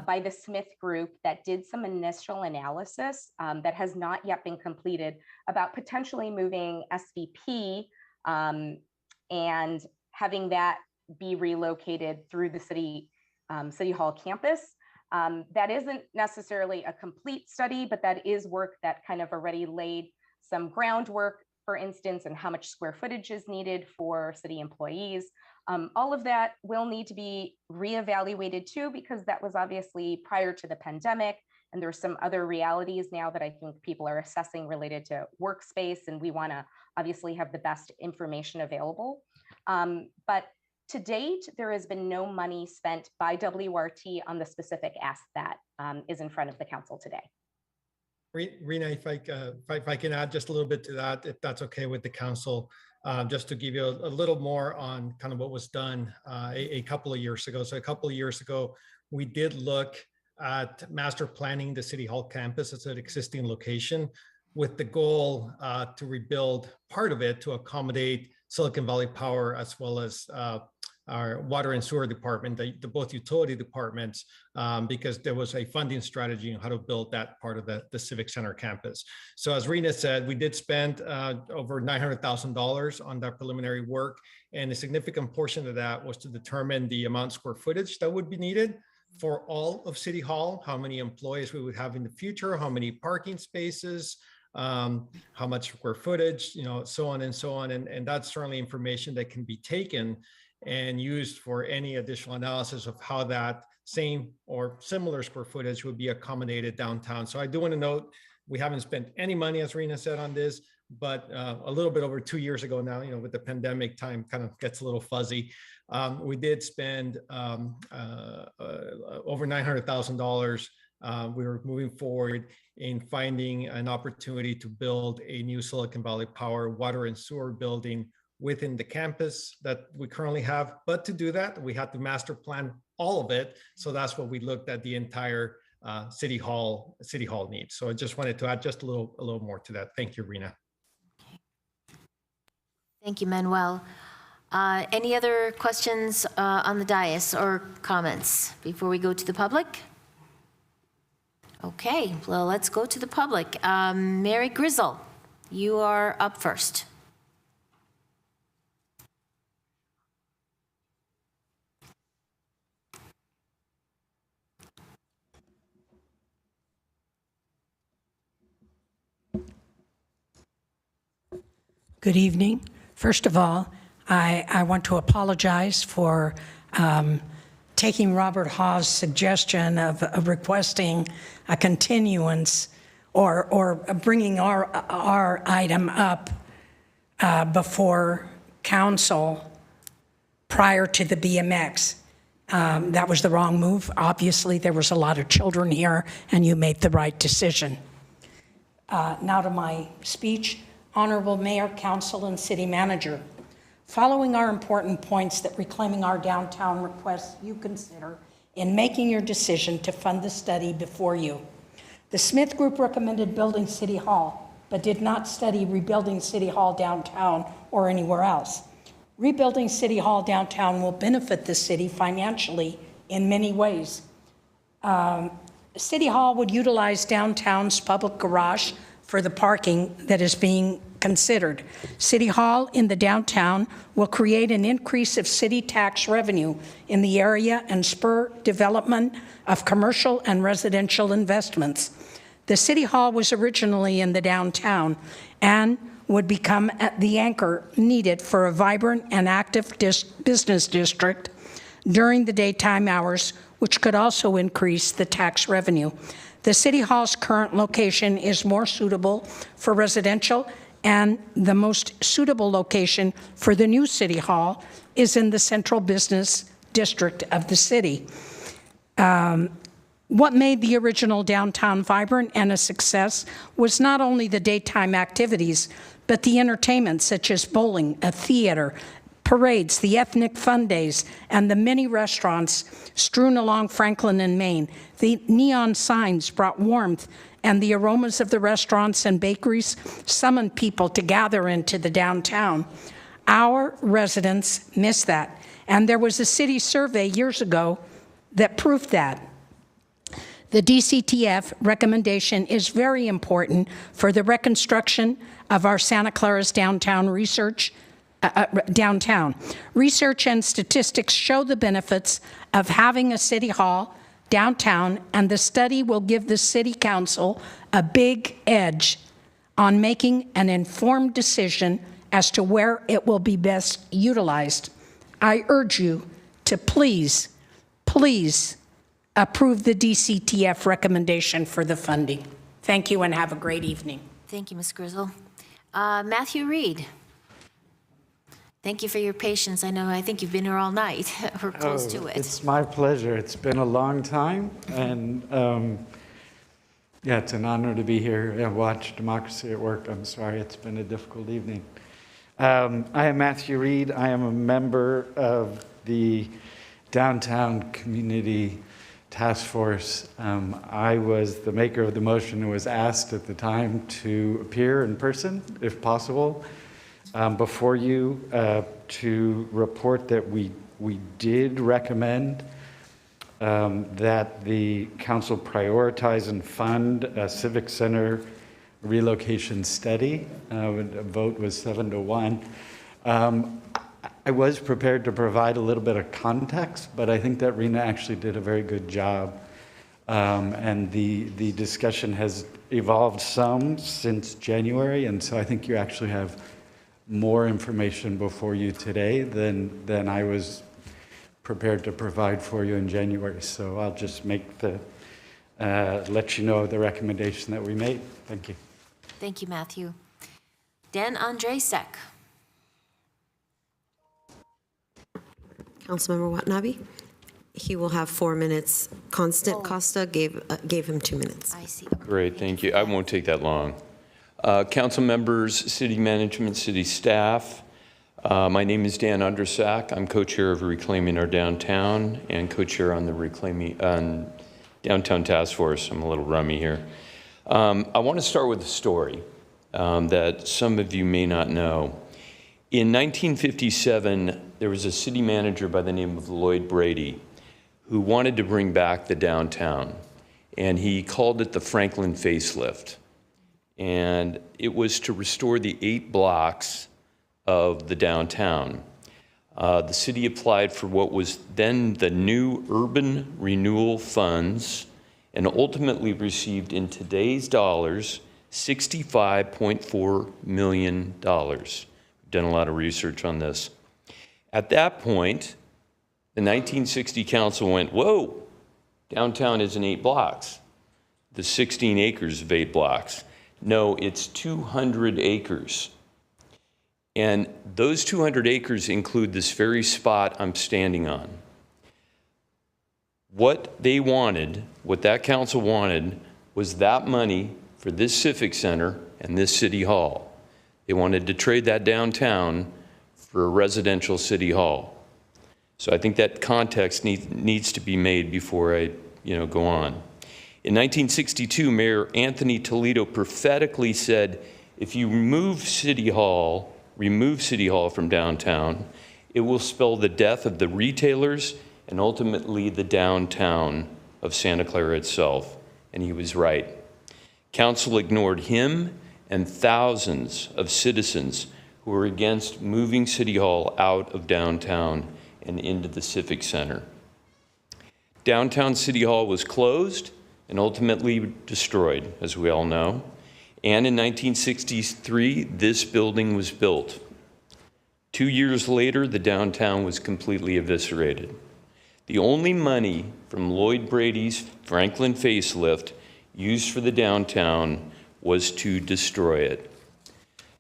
by the Smith Group that did some initial analysis that has not yet been completed about potentially moving SVP and having that be relocated through the City Hall campus. That isn't necessarily a complete study, but that is work that kind of already laid some groundwork, for instance, and how much square footage is needed for city employees. All of that will need to be reevaluated too, because that was obviously prior to the pandemic. And there's some other realities now that I think people are assessing related to workspace, and we want to obviously have the best information available. But to date, there has been no money spent by WRT on the specific ask that is in front of the council today. Rena, if I can add just a little bit to that, if that's okay with the council, just to give you a little more on kind of what was done a couple of years ago. So a couple of years ago, we did look at master planning the City Hall campus as an existing location with the goal to rebuild part of it to accommodate Silicon Valley Power as well as our water and sewer department, the both utility departments, because there was a funding strategy on how to build that part of the Civic Center campus. So as Rena said, we did spend over $900,000 on that preliminary work, and a significant portion of that was to determine the amount of square footage that would be needed for all of City Hall, how many employees we would have in the future, how many parking spaces, how much square footage, so on and so on. And that's certainly information that can be taken and used for any additional analysis of how that same or similar square footage would be accommodated downtown. So I do want to note, we haven't spent any money, as Rena said, on this, but a little bit over 2 years ago now, with the pandemic, time kind of gets a little fuzzy. We did spend over $900,000. We were moving forward in finding an opportunity to build a new Silicon Valley Power water and sewer building within the campus that we currently have. But to do that, we had to master plan all of it. So that's what we looked at the entire City Hall needs. So I just wanted to add just a little more to that. Thank you, Rena. Thank you, Manuel. Any other questions on the dais or comments before we go to the public? Okay, well, let's go to the public. Mary Grizzle, you are up first. Good evening. First of all, I want to apologize for taking Robert Hawes' suggestion of requesting a continuance or bringing our item up before council prior to the BMX. That was the wrong move. Obviously, there was a lot of children here, and you made the right decision. Now to my speech. Honorable Mayor, Council, and City Manager, following our important points that reclaiming our downtown requests you consider in making your decision to fund the study before you. The Smith Group recommended building City Hall, but did not study rebuilding City Hall downtown or anywhere else. Rebuilding City Hall downtown will benefit the city financially in many ways. City Hall would utilize downtown's public garage for the parking that is being considered. City Hall in the downtown will create an increase of city tax revenue in the area and spur development of commercial and residential investments. The City Hall was originally in the downtown and would become the anchor needed for a vibrant and active business district during the daytime hours, which could also increase the tax revenue. The City Hall's current location is more suitable for residential, and the most suitable location for the new City Hall is in the central business district of the city. What made the original downtown vibrant and a success was not only the daytime activities, but the entertainment such as bowling, a theater, parades, the ethnic fun days, and the many restaurants strewn along Franklin and Main. The neon signs brought warmth, and the aromas of the restaurants and bakeries summoned people to gather into the downtown. Our residents miss that, and there was a city survey years ago that proved that. The DCTF recommendation is very important for the reconstruction of our Santa Clara's downtown downtown. Research and statistics show the benefits of having a city hall downtown, and the study will give the city council a big edge on making an informed decision as to where it will be best utilized. I urge you to please approve the DCTF recommendation for the funding. Thank you and have a great evening. Thank you, Ms. Grizzle. Matthew Reed. Thank you for your patience. I think you've been here all night, or close to it. It's my pleasure. It's been a long time, and yeah, it's an honor to be here and watch democracy at work. I'm sorry, it's been a difficult evening. I am Matthew Reed. I am a member of the Downtown Community Task Force. I was the maker of the motion and was asked at the time to appear in person, if possible, before you to report that we we did recommend that the council prioritize and fund a civic center relocation study. The vote was 7-1. I was prepared to provide a little bit of context, but I think that Rena actually did a very good job. And the discussion has evolved some since January, and so I think you actually have more information before you today than I was prepared to provide for you in January. So I'll just make let you know the recommendation that we made. Thank you. Thank you, Matthew. Dan Andrzejczyk. Councilmember Watanabe, he will have 4 minutes. Constant Costa gave him 2 minutes. I see. Great, thank you. I won't take that long. Council members, city management, city staff, my name is Dan Andrzejczyk. I'm co-chair of Reclaiming Our Downtown and co-chair on the Downtown Task Force. I'm a little rummy here. I want to start with a story that some of you may not know. In 1957, there was a city manager by the name of Lloyd Brady who wanted to bring back the downtown, and he called it the Franklin facelift. And it was to restore the 8 blocks of the downtown. The city applied for what was then the new Urban Renewal Funds and ultimately received in today's dollars $65.4 million. We've done a lot of research on this. At that point, the 1960 council went, whoa, downtown isn't 8 blocks, the 16 acres of 8 blocks. No, it's 200 acres. And those 200 acres include this very spot I'm standing on. What they wanted, what that council wanted, was that money for this civic center and this city hall. They wanted to trade that downtown for a residential city hall. So I think that context needs to be made before I go on. In 1962, Mayor Anthony Toledo prophetically said, if you remove City Hall from downtown, it will spell the death of the retailers and ultimately the downtown of Santa Clara itself. And he was right. Council ignored him and thousands of citizens who were against moving City Hall out of downtown and into the Civic Center. Downtown City Hall was closed and ultimately destroyed, as we all know. And in 1963, this building was built. 2 years later, the downtown was completely eviscerated. The only money from Lloyd Brady's Franklin facelift used for the downtown was to destroy it.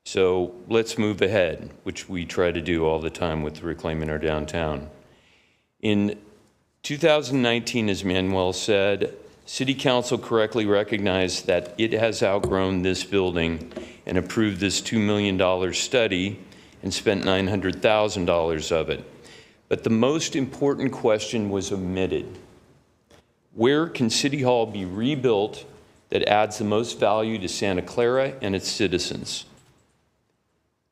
So let's move ahead, which we try to do all the time with Reclaiming Our Downtown. In 2019, as Manuel said, City Council correctly recognized that it has outgrown this building and approved this $2 million study and spent $900,000 of it. But the most important question was omitted. Where can City Hall be rebuilt that adds the most value to Santa Clara and its citizens?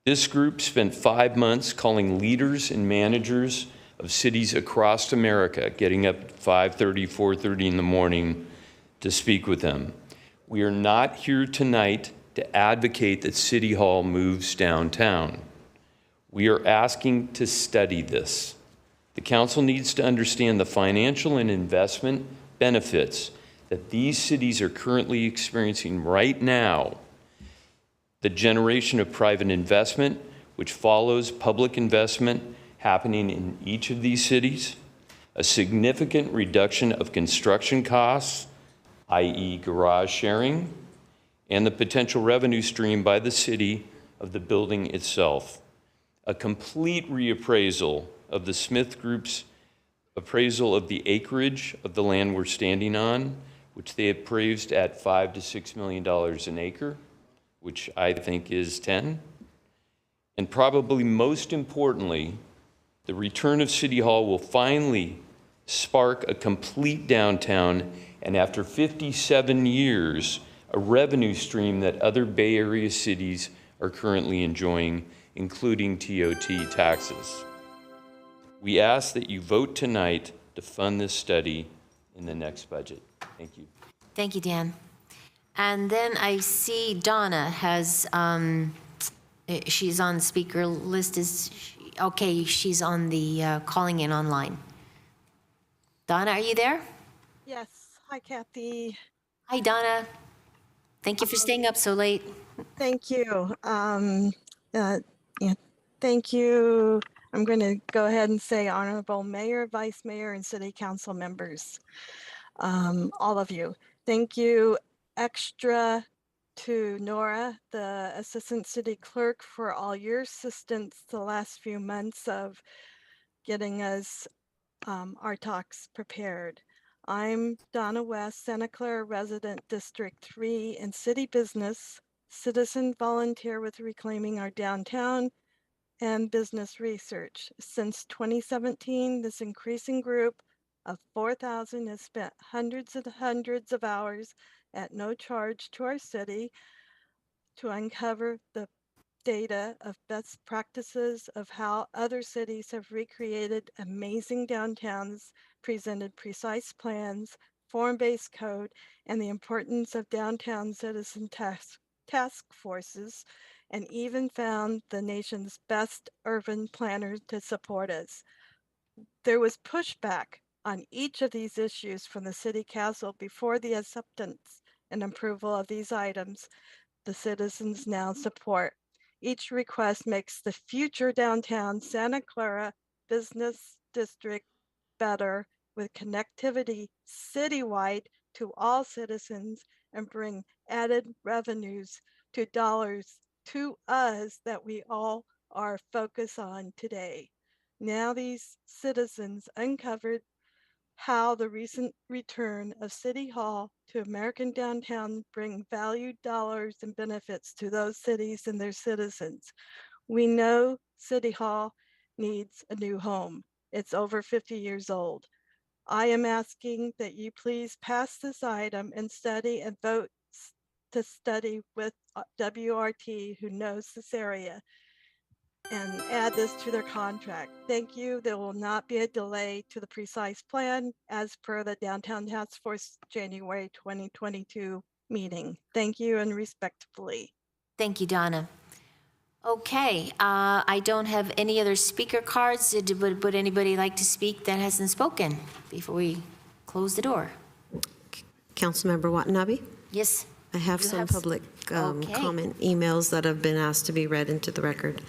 This group spent 5 months calling leaders and managers of cities across America, getting up at 5:30, 4:30 in the morning to speak with them. We are not here tonight to advocate that City Hall moves downtown. We are asking to study this. The council needs to understand the financial and investment benefits that these cities are currently experiencing right now. The generation of private investment, which follows public investment happening in each of these cities, a significant reduction of construction costs, i.e. garage sharing, and the potential revenue stream by the city of the building itself. A complete reappraisal of the Smith Group's appraisal of the acreage of the land we're standing on, which they appraised at $5 to $6 million an acre, which I think is 10. And probably most importantly, the return of City Hall will finally spark a complete downtown, and after 57 years, a revenue stream that other Bay Area cities are currently enjoying, including TOT taxes. We ask that you vote tonight to fund this study in the next budget. Thank you. Thank you, Dan. And then I see Donna has, she's on the speaker list. Okay, she's on the calling in online. Donna, are you there? Yes. Hi, Kathy. Hi, Donna. Thank you for staying up so late. Thank you. Yeah, thank you. I'm going to go ahead and say Honorable Mayor, Vice Mayor, and City Council members, all of you. Thank you extra to Nora, the Assistant City Clerk, for all your assistance the last few months of getting us our talks prepared. I'm Donna West, Santa Clara resident, District 3 in city business, citizen volunteer with Reclaiming Our Downtown, and business research. Since 2017, this increasing group of 4,000 has spent hundreds of hours at no charge to our city to uncover the data of best practices of how other cities have recreated amazing downtowns, presented precise plans, form-based code, and the importance of downtown citizen task forces, and even found the nation's best urban planners to support us. There was pushback on each of these issues from the City Council before the acceptance and approval of these items the citizens now support. Each request makes the future downtown Santa Clara business district better with connectivity citywide to all citizens and bring added revenues to dollars to us that we all are focused on today. Now these citizens uncovered how the recent return of City Hall to American Downtown bring valued dollars and benefits to those cities and their citizens. We know City Hall needs a new home. It's over 50 years old. I am asking that you please pass this item and study and vote to study with WRT, who knows this area, and add this to their contract. Thank you. There will not be a delay to the precise plan as per the Downtown Task Force January 2022 meeting. Thank you and respectfully. Thank you, Donna. Okay, I don't have any other speaker cards. Would anybody like to speak that hasn't spoken before we close the door? Councilmember Watanabe? Yes. I have some public comment emails that have been asked to be read into the record.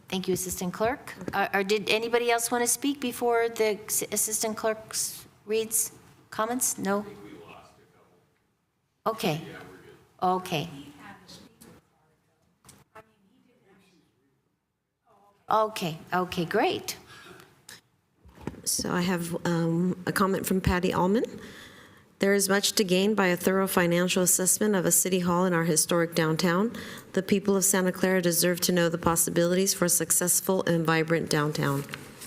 Thank you, Assistant Clerk. Or did anybody else want to speak before the Assistant Clerk reads comments? No? Okay. Okay. Okay, great. So I have a comment from Patty Allman. There is much to gain by a thorough financial assessment of a city hall in our historic downtown. The people of Santa Clara deserve to know the possibilities for a successful and vibrant downtown.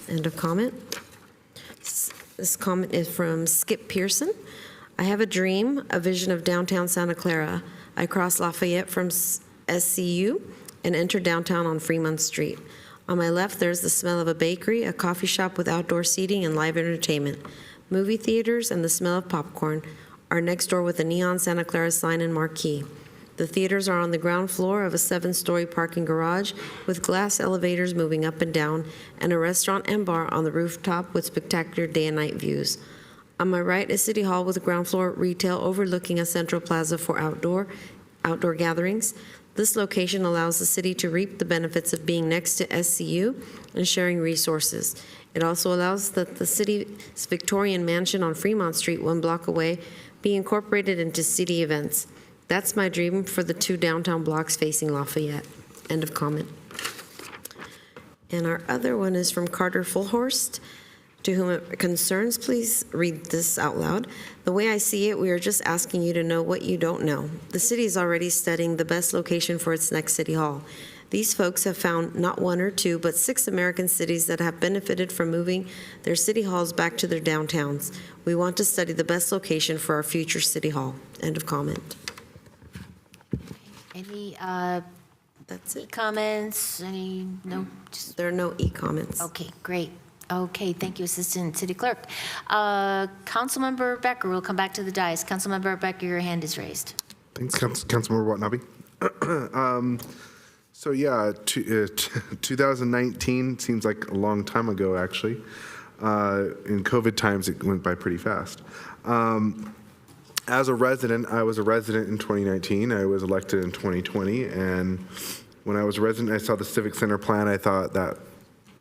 End of comment. This comment is from Skip Pearson. I have a dream, a vision of downtown Santa Clara. I cross Lafayette from SCU and enter downtown on Fremont Street. On my left, there's the smell of a bakery, a coffee shop with outdoor seating and live entertainment, movie theaters, and the smell of popcorn are next door with a neon Santa Clara sign and marquee. The theaters are on the ground floor of a 7-story parking garage with glass elevators moving up and down, and a restaurant and bar on the rooftop with spectacular day and night views. On my right is City Hall with a ground floor retail overlooking a central plaza for outdoor gatherings. This location allows the city to reap the benefits of being next to SCU and sharing resources. It also allows that the city's Victorian mansion on Fremont Street, 1 block away, be incorporated into city events. That's my dream for the 2 downtown blocks facing Lafayette. End of comment. And our other one is from Carter Fullhorst. To whom it concerns, please read this out loud. The way I see it, we are just asking you to know what you don't know. The city is already studying the best location for its next city hall. These folks have found not 1 or 2, but 6 American cities that have benefited from moving their city halls back to their downtowns. We want to study the best location for our future city hall. End of comment. Any That's it. comments? No? There are no e-comments. Okay, great. Okay, thank you, Assistant City Clerk. Councilmember Becker, we'll come back to the dais. Councilmember Becker, your hand is raised. Thanks, Councilmember Watanabe. So yeah, 2019 seems like a long time ago, actually. In COVID times, it went by pretty fast. As a resident, I was a resident in 2019. I was elected in 2020. And when I was a resident, I saw the Civic Center plan. I thought that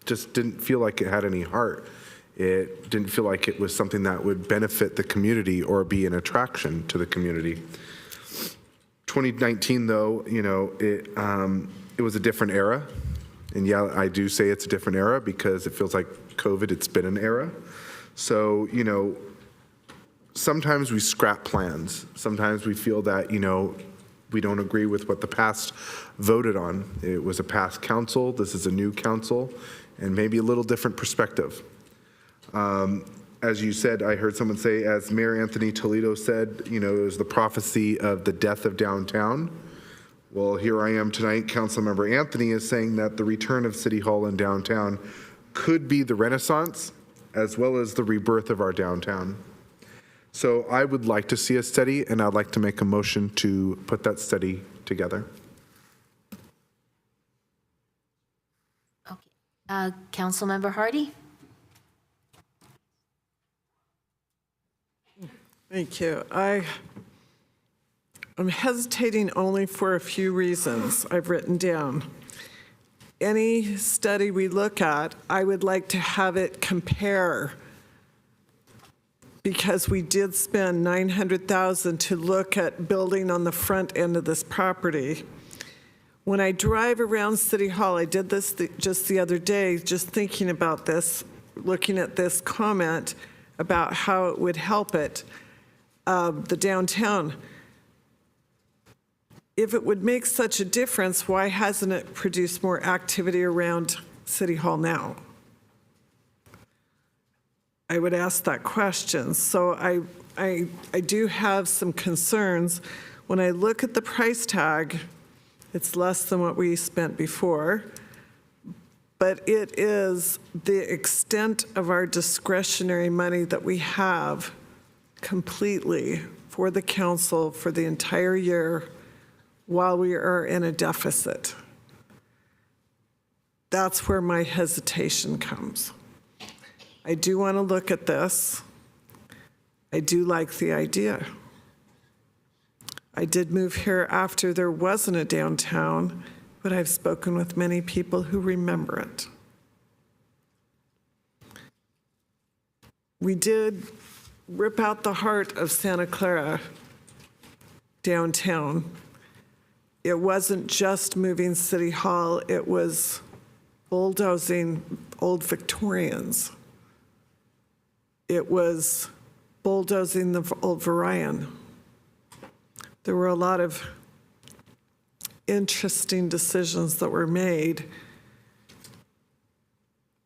just didn't feel like it had any heart. It didn't feel like it was something that would benefit the community or be an attraction to the community. 2019, though, you know, it was a different era. And yeah, I do say it's a different era because it feels like COVID, it's been an era. So, you know, sometimes we scrap plans. Sometimes we feel that, you know, we don't agree with what the past voted on. It was a past council. This is a new council, and maybe a little different perspective. As you said, I heard someone say, as Mayor Anthony Toledo said, you know, it was the prophecy of the death of downtown. Well, here I am tonight. Councilmember Anthony is saying that the return of City Hall and downtown could be the renaissance as well as the rebirth of our downtown. So I would like to see a study, and I'd like to make a motion to put that study together. Okay. Councilmember Hardy? Thank you. I'm hesitating only for a few reasons I've written down. Any study we look at, I would like to have it compare, because we did spend $900,000 to look at building on the front end of this property. When I drive around City Hall, I did this just the other day, just thinking about this, looking at this comment about how it would help it, the downtown. If it would make such a difference, why hasn't it produced more activity around City Hall now? I would ask that question. So I do have some concerns. When I look at the price tag, it's less than what we spent before, but it is the extent of our discretionary money that we have completely for the council for the entire year while we are in a deficit. That's where my hesitation comes. I do want to look at this. I do like the idea. I did move here after there wasn't a downtown, but I've spoken with many people who remember it. We did rip out the heart of Santa Clara downtown. It wasn't just moving City Hall, it was bulldozing old Victorians. It was bulldozing the old Varian. There were a lot of interesting decisions that were made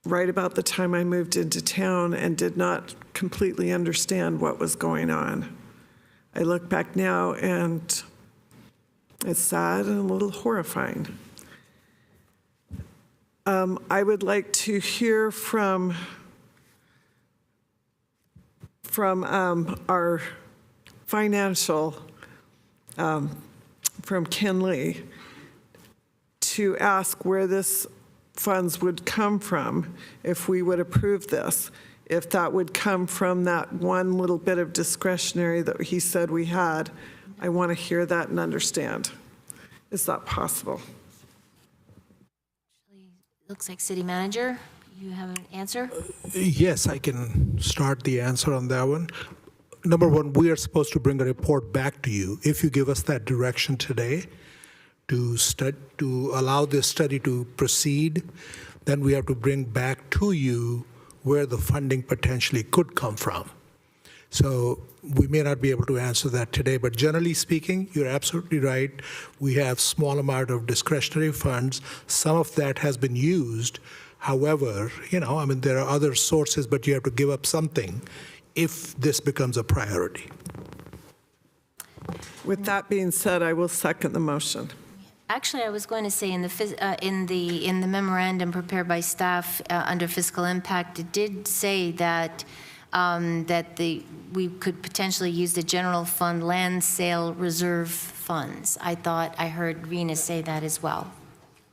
right about the time I moved into town and did not completely understand what was going on. I look back now and it's sad and a little horrifying. I would like to hear from our financial, from Ken Lee, to ask where this funds would come from if we would approve this. If that would come from that one little bit of discretionary that he said we had, I want to hear that and understand. Is that possible? Looks like City Manager, you have an answer? Yes, I can start the answer on that one. Number one, we are supposed to bring a report back to you. If you give us that direction today to allow this study to proceed, then we have to bring back to you where the funding potentially could come from. So we may not be able to answer that today, but generally speaking, you're absolutely right. We have small amount of discretionary funds. Some of that has been used. However, there are other sources, but you have to give up something if this becomes a priority. With that being said, I will second the motion. Actually, I was going to say in the memorandum prepared by staff under fiscal impact, it did say that we could potentially use the general fund land sale reserve funds. I thought I heard Rena say that as well.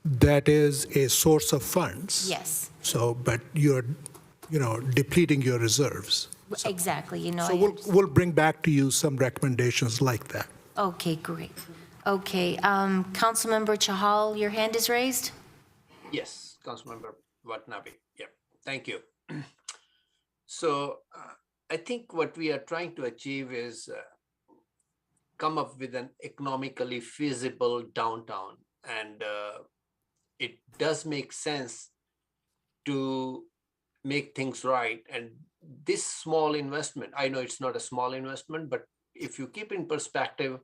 That is a source of funds. Yes, So, but you're, depleting your reserves. exactly. So we'll bring back to you some recommendations like that. Okay, great. Okay, Councilmember Chahal, your hand is raised. Yes, Councilmember Watanabe. Yep, thank you. So I think what we are trying to achieve is come up with an economically feasible downtown. And it does make sense to make things right. And this small investment, I know it's not a small investment, but if you keep in perspective,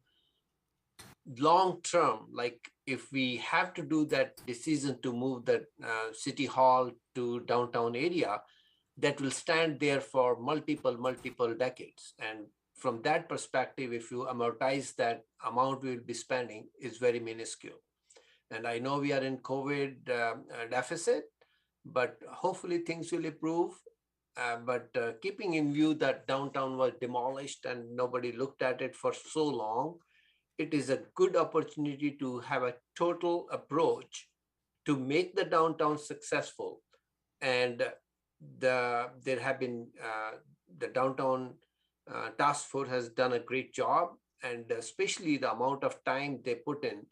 long term, like if we have to do that decision to move the city hall to downtown area, that will stand there for multiple decades. And from that perspective, if you amortize that amount we'll be spending is very minuscule. And I know we are in COVID deficit, but hopefully things will improve. But keeping in view that downtown was demolished and nobody looked at it for so long, it is a good opportunity to have a total approach to make the downtown successful. And there have been, the downtown task force has done a great job, and especially the amount of time they put in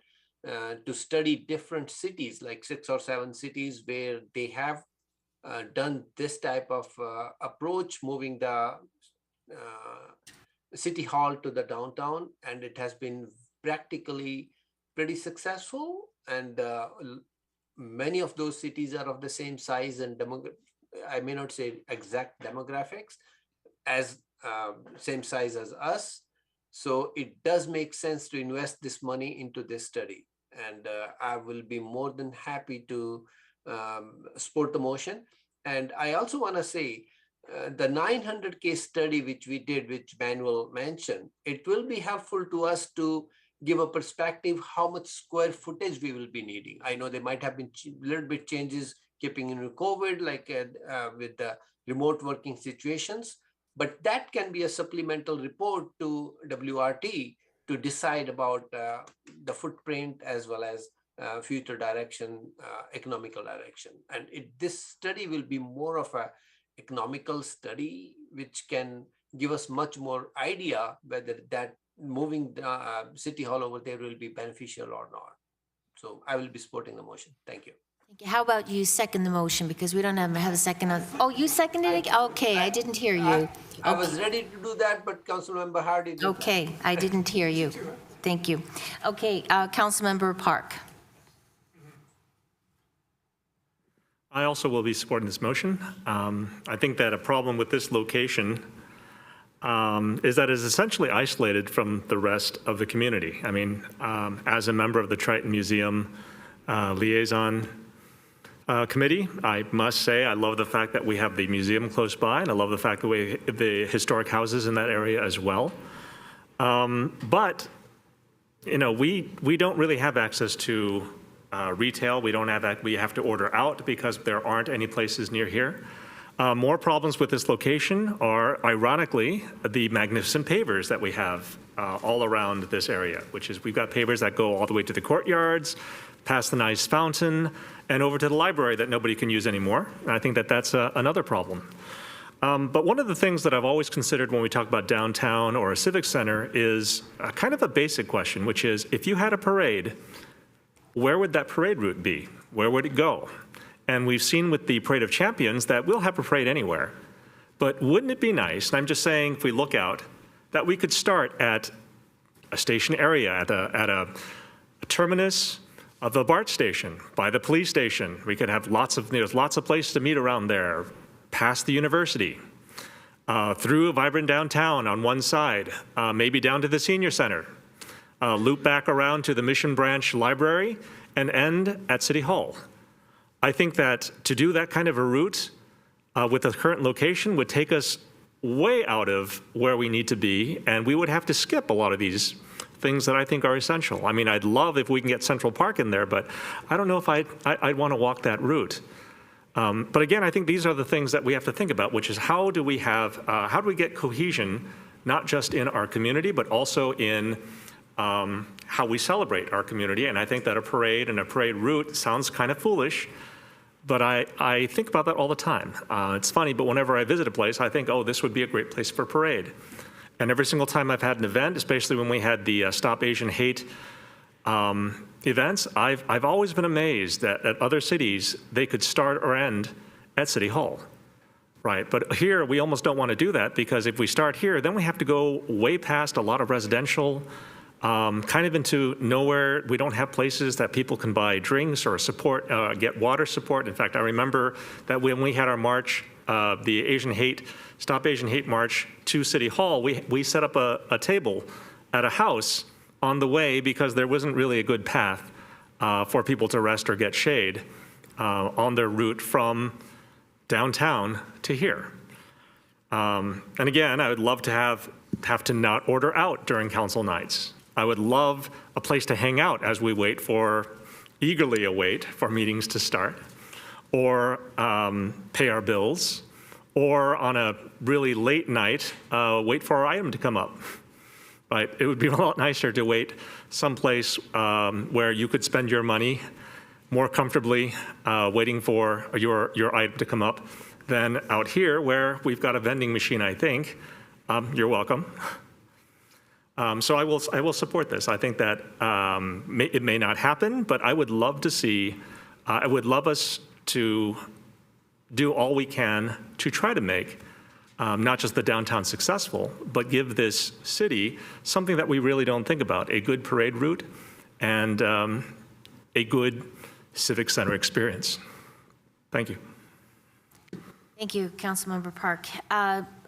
to study different cities, like 6 or 7 cities where they have done this type of approach, moving the city hall to the downtown, and it has been practically pretty successful. And many of those cities are of the same size and I may not say exact demographics as same size as us. So it does make sense to invest this money into this study. And I will be more than happy to support the motion. And I also want to say the 900 case study which we did, which Manuel mentioned, it will be helpful to us to give a perspective how much square footage we will be needing. I know there might have been a little bit changes keeping in COVID, like with the remote working situations, but that can be a supplemental report to WRT to decide about the footprint as well as future direction, economical direction. And this study will be more of a economical study, which can give us much more idea whether that moving the city hall over there will be beneficial or not. So I will be supporting the motion. Thank you. How about you second the motion, because we don't have a second on, oh, you seconded it? Okay, I didn't hear you. I was ready to do that, but Councilmember Hardy did Okay, that. I didn't hear you. Thank you. Okay, Councilmember Park. I also will be supporting this motion. I think that a problem with this location is that it's essentially isolated from the rest of the community. I mean, as a member of the Triton Museum Liaison Committee, I must say I love the fact that we have the museum close by, and I love the fact that we have the historic houses in that area as well. But, you know, we don't really have access to retail. We don't have that. We have to order out because there aren't any places near here. More problems with this location are, ironically, the magnificent pavers that we have all around this area, which is we've got pavers that go all the way to the courtyards, past the nice fountain, and over to the library that nobody can use anymore. And I think that that's another problem. But one of the things that I've always considered when we talk about downtown or a civic center is kind of a basic question, which is if you had a parade, where would that parade route be? Where would it go? And we've seen with the Parade of Champions that we'll have a parade anywhere. But wouldn't it be nice, and I'm just saying if we look out, that we could start at a station area, at a terminus of the BART station, by the police station. We could have there's lots of places to meet around there, past the university, through a vibrant downtown on one side, maybe down to the senior center, loop back around to the Mission Branch Library, and end at City Hall. I think that to do that kind of a route with the current location would take us way out of where we need to be, and we would have to skip a lot of these things that I think are essential. I mean, I'd love if we can get Central Park in there, but I don't know if I'd want to walk that route. But again, I think these are the things that we have to think about, which is how do we get cohesion, not just in our community, but also in how we celebrate our community. And I think that a parade and a parade route sounds kind of foolish, but I think about that all the time. It's funny, but whenever I visit a place, I think, oh, this would be a great place for a parade. And every single time I've had an event, especially when we had the Stop Asian Hate events, I've always been amazed that at other cities, they could start or end at City Hall, right? But here, we almost don't want to do that, because if we start here, then we have to go way past a lot of residential, kind of into nowhere. We don't have places that people can buy drinks or support, get water support. In fact, I remember that when we had our march, the Stop Asian Hate March to City Hall, we set up a table at a house on the way because there wasn't really a good path for people to rest or get shade on their route from downtown to here. And again, I would love to have to not order out during council nights. I would love a place to hang out as we eagerly await for meetings to start, or pay our bills, or on a really late night, wait for our item to come up. Right? It would be a lot nicer to wait someplace where you could spend your money more comfortably waiting for your item to come up than out here where we've got a vending machine, I think. You're welcome. So I will support this. I think that it may not happen, but I would love to see, I would love us to do all we can to try to make not just the downtown successful, but give this city something that we really don't think about: a good parade route and a good civic center experience. Thank you. Thank you, Councilmember Park.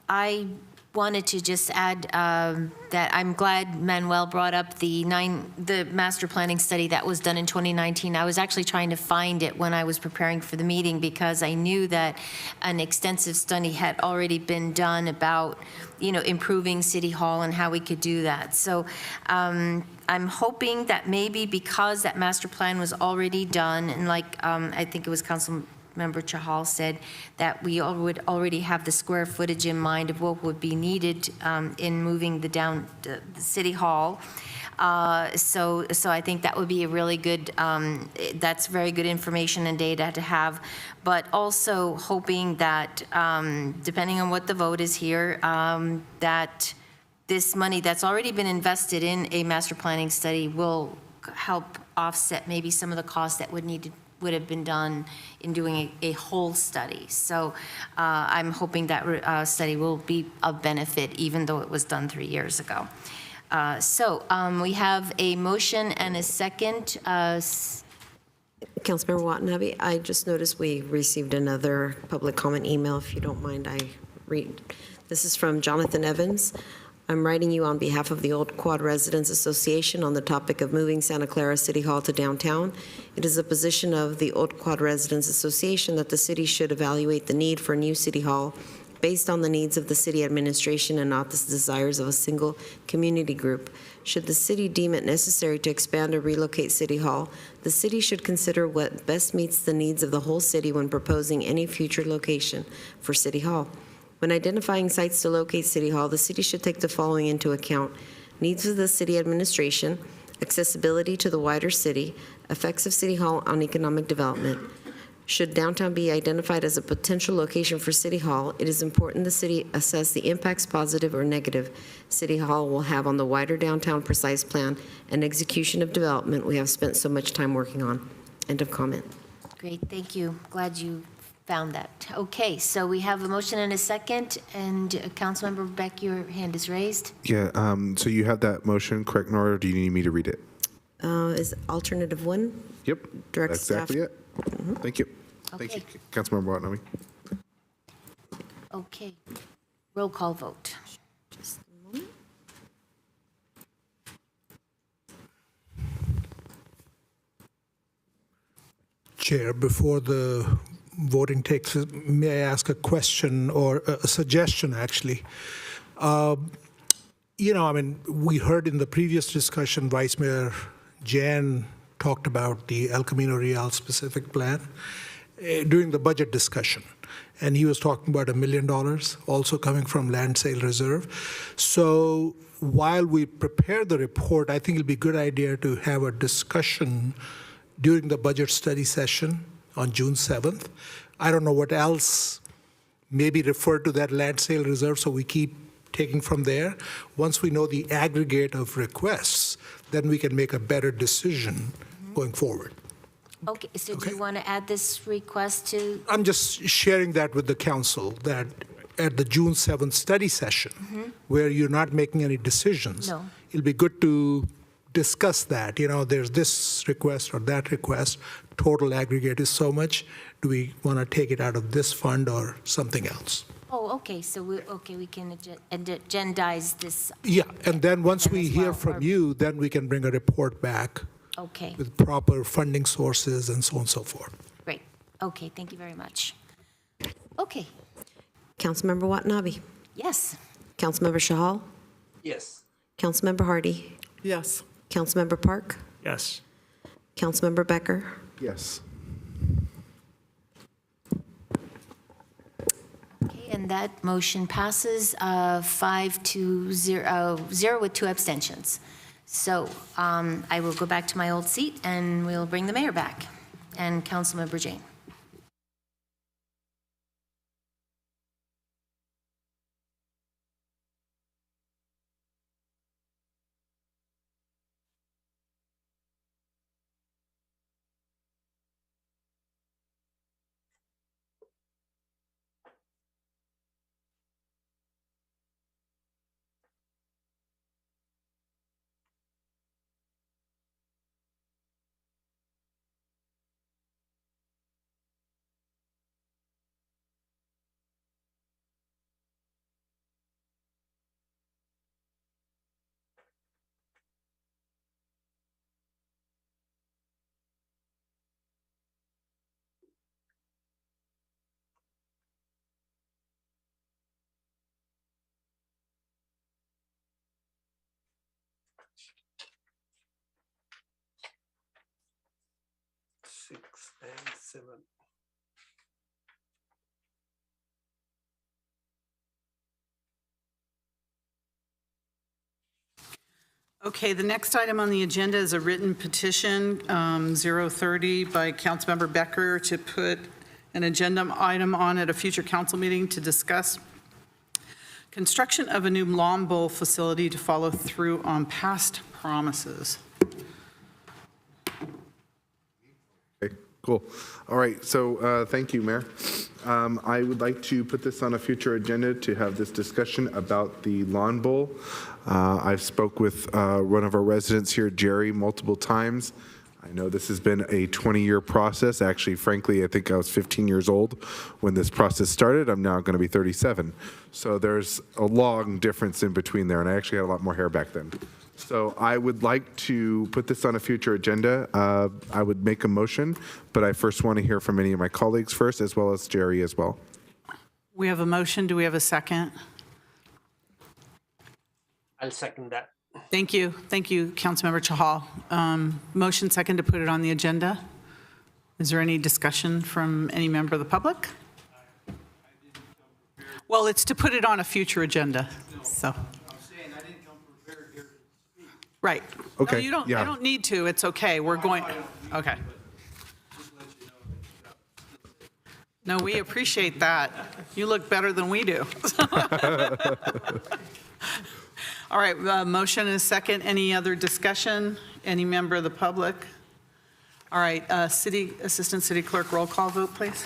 I wanted to just add that I'm glad Manuel brought up the master planning study that was done in 2019. I was actually trying to find it when I was preparing for the meeting, because I knew that an extensive study had already been done about, improving City Hall and how we could do that. So I'm hoping that maybe because that master plan was already done, and like I think it was Councilmember Chahal said, that we would already have the square footage in mind of what would be needed in moving the City Hall. So I think that would be a really good, that's very good information and data to have, but also hoping that depending on what the vote is here, that this money that's already been invested in a master planning study will help offset maybe some of the costs that would have been done in doing a whole study. So I'm hoping that study will be of benefit, even though it was done 3 years ago. So we have a motion and a second. Councilmember Watanabe, I just noticed we received another public comment email. If you don't mind, I read. This is from Jonathan Evans. I'm writing you on behalf of the Old Quad Residents Association on the topic of moving Santa Clara City Hall to downtown. It is a position of the Old Quad Residents Association that the city should evaluate the need for a new city hall based on the needs of the city administration and not the desires of a single community group. Should the city deem it necessary to expand or relocate City Hall, the city should consider what best meets the needs of the whole city when proposing any future location for City Hall. When identifying sites to locate City Hall, the city should take the following into account: needs of the city administration, accessibility to the wider city, effects of City Hall on economic development. Should downtown be identified as a potential location for City Hall, it is important the city assess the impacts, positive or negative, City Hall will have on the wider downtown precise plan and execution of development we have spent so much time working on. End of comment. Great, thank you. Glad you found that. Okay, so we have a motion and a second, and Councilmember Beck, your hand is raised. Yeah, so you have that motion correct, Nora, or do you need me to read it? Is alternative one? Yep, Direct that's staff. exactly it. Thank you. Okay. Thank you, Councilmember Watanabe. Okay, roll call vote. Just a moment. Chair, before the voting takes, may I ask a question or a suggestion, actually? We heard in the previous discussion, Vice Mayor Jan talked about the El Camino Real specific plan during the budget discussion. And he was talking about $1 million also coming from land sale reserve. So while we prepare the report, I think it'll be a good idea to have a discussion during the budget study session on June 7th. I don't know what else, maybe refer to that land sale reserve so we keep taking from there. Once we know the aggregate of requests, then we can make a better decision going forward. Okay, so do you want to add this request to? I'm just sharing that with the council, that at the June 7th study session, where you're not making any decisions, No. it'll be good to discuss that. There's this request or that request, total aggregate is so much. Do we want to take it out of this fund or something else? Oh, okay, so we can agendize this. Yeah, and then once we as hear well, from or- you, then we can bring a report back Okay, with proper funding sources and so on and so forth. great. Okay, thank you very much. Okay, Councilmember Watanabe. yes. Councilmember Shahal. Yes. Councilmember Hardy. Yes. Councilmember Park. Yes. Councilmember Becker. Yes. Okay, and that motion passes 5-0 with 2 abstentions. So I will go back to my old seat and we'll bring the mayor back and Councilmember Jane. Six and seven. Okay, the next item on the agenda is a written petition, 030, by Councilmember Becker to put an agenda item on at a future council meeting to discuss construction of a new lawn bowl facility to follow through on past promises. Okay, cool. All right, so thank you, Mayor. I would like to put this on a future agenda to have this discussion about the lawn bowl. I've spoke with one of our residents here, Jerry, multiple times. I know this has been a 20-year process. Actually, frankly, I think I was 15 years old when this process started. I'm now going to be 37. So there's a long difference in between there, and I actually had a lot more hair back then. So I would like to put this on a future agenda. I would make a motion, but I first want to hear from any of my colleagues first, as well as Jerry as well. We have a motion. Do we have a second? I'll second that. Thank you. Thank you, Councilmember Chahal. Motion second to put it on the agenda. Is there any discussion from any member of the public? Well, it's to put it on a future agenda, so. Right. Okay, No, you don't, yeah. I don't need to. It's okay. We're going, okay. No, we appreciate that. You look better than we do. All right, motion is second. Any other discussion? Any member of the public? All right, Assistant City Clerk, roll call vote, please.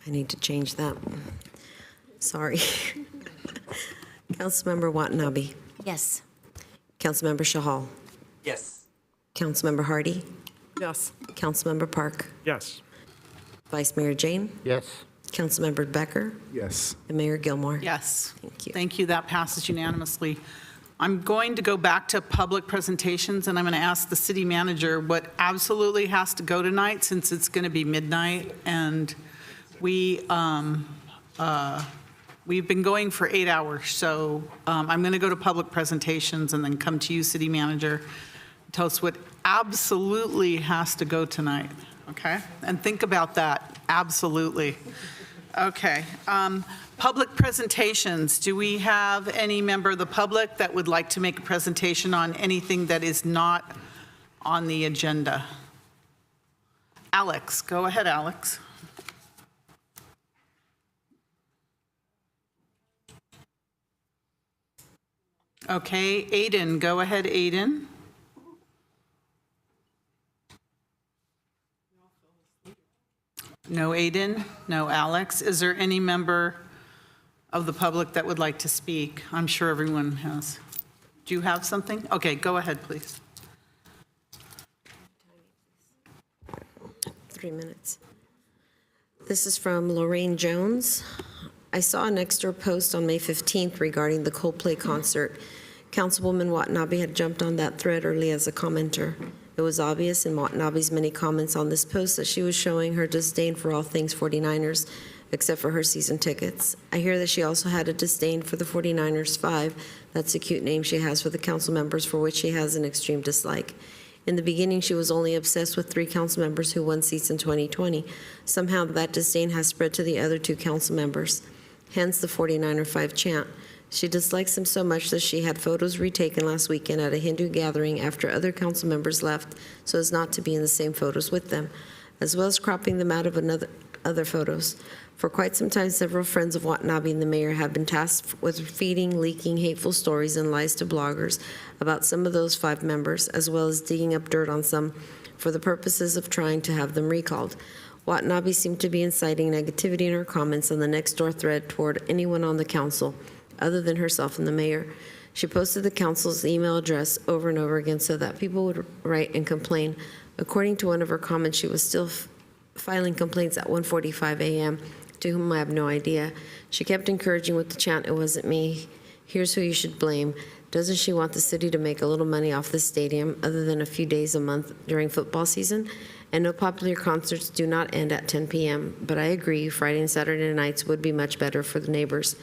I need to change that. Sorry. Councilmember Watanabe. Yes. Councilmember Shahal. Yes. Councilmember Hardy. Yes. Councilmember Park. Yes. Vice Mayor Jane. Yes. Councilmember Becker, Yes. and Mayor Gilmore. Yes. Thank you. Thank you. That passes unanimously. I'm going to go back to public presentations, and I'm going to ask the city manager what absolutely has to go tonight, since it's going to be midnight, and we've been going for 8 hours. So I'm going to go to public presentations and then come to you, city manager. Tell us what absolutely has to go tonight, okay? And think about that, absolutely. Okay. Public presentations. Do we have any member of the public that would like to make a presentation on anything that is not on the agenda? Alex, go ahead, Alex. Okay, Aiden, go ahead, Aiden. No Aiden, no Alex. Is there any member of the public that would like to speak? I'm sure everyone has. Do you have something? Okay, go ahead, please. 3 minutes. This is from Lorraine Jones. I saw a Nextdoor post on May 15th regarding the Coldplay concert. Councilwoman Watanabe had jumped on that thread early as a commenter. It was obvious in Watanabe's many comments on this post that she was showing her disdain for all things 49ers, except for her season tickets. I hear that she also had a disdain for the 49ers 5. That's a cute name she has for the council members, for which she has an extreme dislike. In the beginning, she was only obsessed with 3 council members who won seats in 2020. Somehow that disdain has spread to the other 2 council members, hence the 49er 5 chant. She dislikes them so much that she had photos retaken last weekend at a Hindu gathering after other council members left so as not to be in the same photos with them, as well as cropping them out of other photos. For quite some time, several friends of Watanabe and the mayor have been tasked with feeding, leaking hateful stories and lies to bloggers about some of those 5 members, as well as digging up dirt on some for the purposes of trying to have them recalled. Watanabe seemed to be inciting negativity in her comments on the Nextdoor thread toward anyone on the council, other than herself and the mayor. She posted the council's email address over and over again so that people would write and complain. According to one of her comments, she was still filing complaints at 1:45 a.m., to whom I have no idea. She kept encouraging with the chant, "It wasn't me. Here's who you should blame." Doesn't she want the city to make a little money off the stadium, other than a few days a month during football season? And no, popular concerts do not end at 10 p.m., but I agree, Friday and Saturday nights would be much better for the neighbors.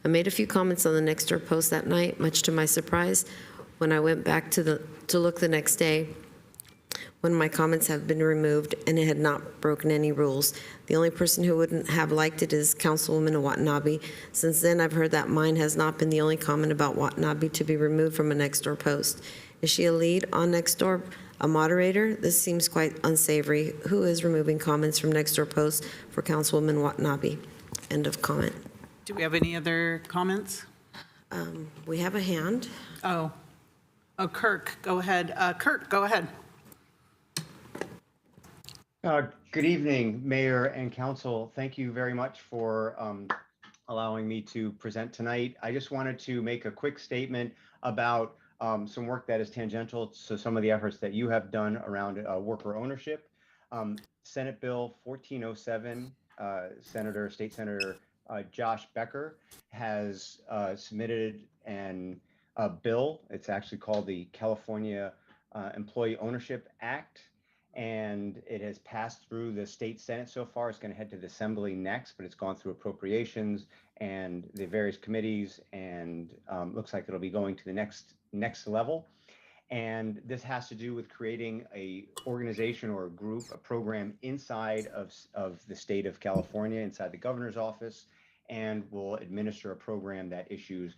I made a few comments on the Nextdoor post that night, much to my surprise. When I went back to look the next day, one of my comments had been removed and it had not broken any rules. The only person who wouldn't have liked it is Councilwoman Watanabe. Since then, I've heard that mine has not been the only comment about Watanabe to be removed from a Nextdoor post. Is she a lead on Nextdoor? A moderator? This seems quite unsavory. Who is removing comments from Nextdoor posts for Councilwoman Watanabe? End of comment. Do we have any other comments? We have a hand. Oh, Kirk, go ahead. Kirk, go ahead. Good evening, Mayor and Council. Thank you very much for allowing me to present tonight. I just wanted to make a quick statement about some work that is tangential to some of the efforts that you have done around worker ownership. Senate Bill 1407, State Senator Josh Becker has submitted a bill. It's actually called the California Employee Ownership Act, and it has passed through the state Senate so far. It's going to head to the Assembly next, but it's gone through appropriations and the various committees, and looks like it'll be going to the next level. And this has to do with creating a organization or a group, a program inside of the state of California, inside the governor's office, and will administer a program that issues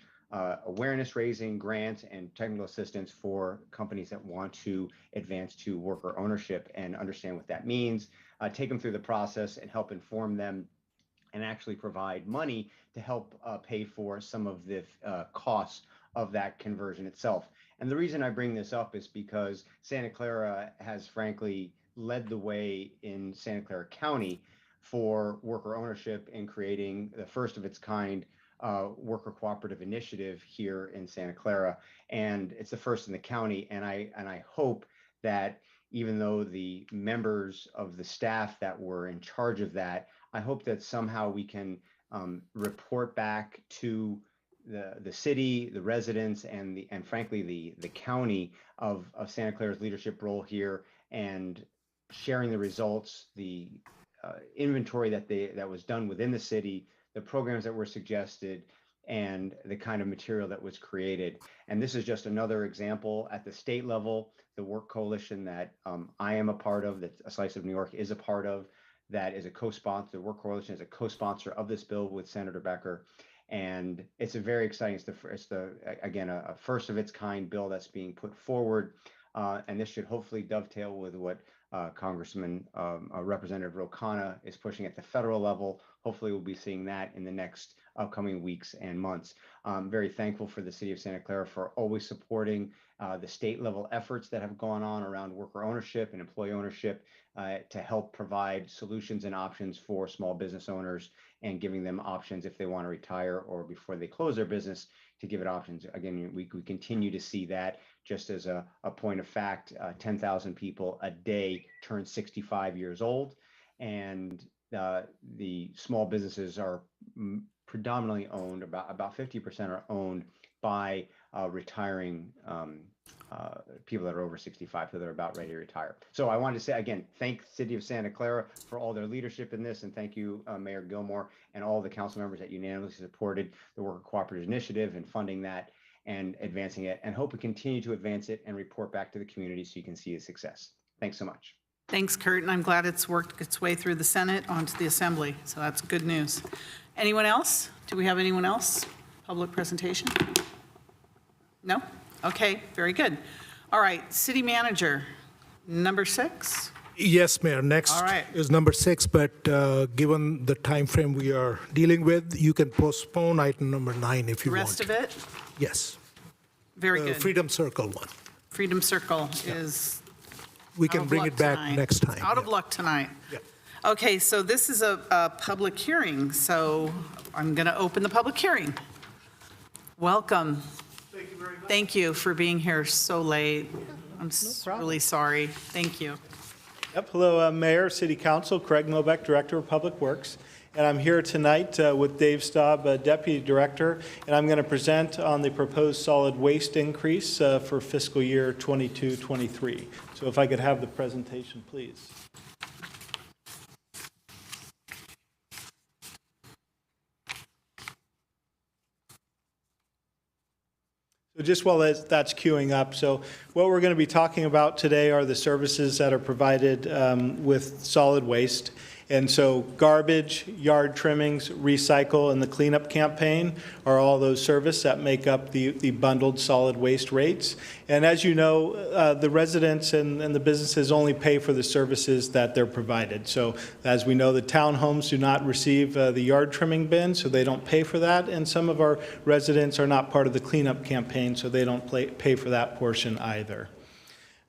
awareness raising, grants, and technical assistance for companies that want to advance to worker ownership and understand what that means, take them through the process and help inform them, and actually provide money to help pay for some of the costs of that conversion itself. And the reason I bring this up is because Santa Clara has frankly led the way in Santa Clara County for worker ownership in creating the first of its kind worker cooperative initiative here in Santa Clara. And it's the first in the county. And I hope that even though the members of the staff that were in charge of that I hope that somehow we can report back to the city, the residents, and frankly the county of Santa Clara's leadership role here, and sharing the results, the inventory that was done within the city, the programs that were suggested, and the kind of material that was created. And this is just another example at the state level, the work coalition that I am a part of, that A Slice of New York is a part of, that is a co-sponsor, the work coalition is a co-sponsor of this bill with Senator Becker. And it's a very exciting, it's again, a first of its kind bill that's being put forward. And this should hopefully dovetail with what Congressman Representative Rokana is pushing at the federal level. Hopefully we'll be seeing that in the next upcoming weeks and months. I'm very thankful for the city of Santa Clara for always supporting the state level efforts that have gone on around worker ownership and employee ownership to help provide solutions and options for small business owners, and giving them options if they want to retire or before they close their business, to give it options. Again, we continue to see that. Just as a point of fact, 10,000 people a day turn 65 years old, and the small businesses are predominantly owned, about 50% are owned by retiring people that are over 65, so they're about ready to retire. So I wanted to say again, thank the City of Santa Clara for all their leadership in this, and thank you, Mayor Gilmore, and all the council members that unanimously supported the Worker Cooperative Initiative and funding that and advancing it, and hope we continue to advance it and report back to the community so you can see the success. Thanks so much. Thanks, Kurt, and I'm glad it's worked its way through the Senate onto the Assembly, so that's good news. Anyone else? Do we have anyone else? Public presentation? No? Okay, very good. All right, City Manager, number 6. Yes, Mayor. Next is number 6, but given the time frame we are dealing with, you can postpone item number 9 if you want. The rest of it? Yes. Very good. Freedom Circle one. Freedom Circle is We can bring it back next time. out of luck tonight. Okay, so this is a public hearing, so I'm going to open the public hearing. Welcome. Thank you very much. Thank you for being here so late. I'm really sorry. Thank you. Yep. Hello, Mayor, City Council, Craig Mobeck, Director of Public Works. And I'm here tonight with Dave Staub, Deputy Director, and I'm going to present on the proposed solid waste increase for fiscal year 22-23. So if I could have the presentation, please. So just while that's queuing up, so what we're going to be talking about today are the services that are provided with solid waste. And so garbage, yard trimmings, recycle, and the cleanup campaign are all those services that make up the bundled solid waste rates. And as you know, the residents and the businesses only pay for the services that they're provided. So as we know, the townhomes do not receive the yard trimming bin, so they don't pay for that. And some of our residents are not part of the cleanup campaign, so they don't pay for that portion either.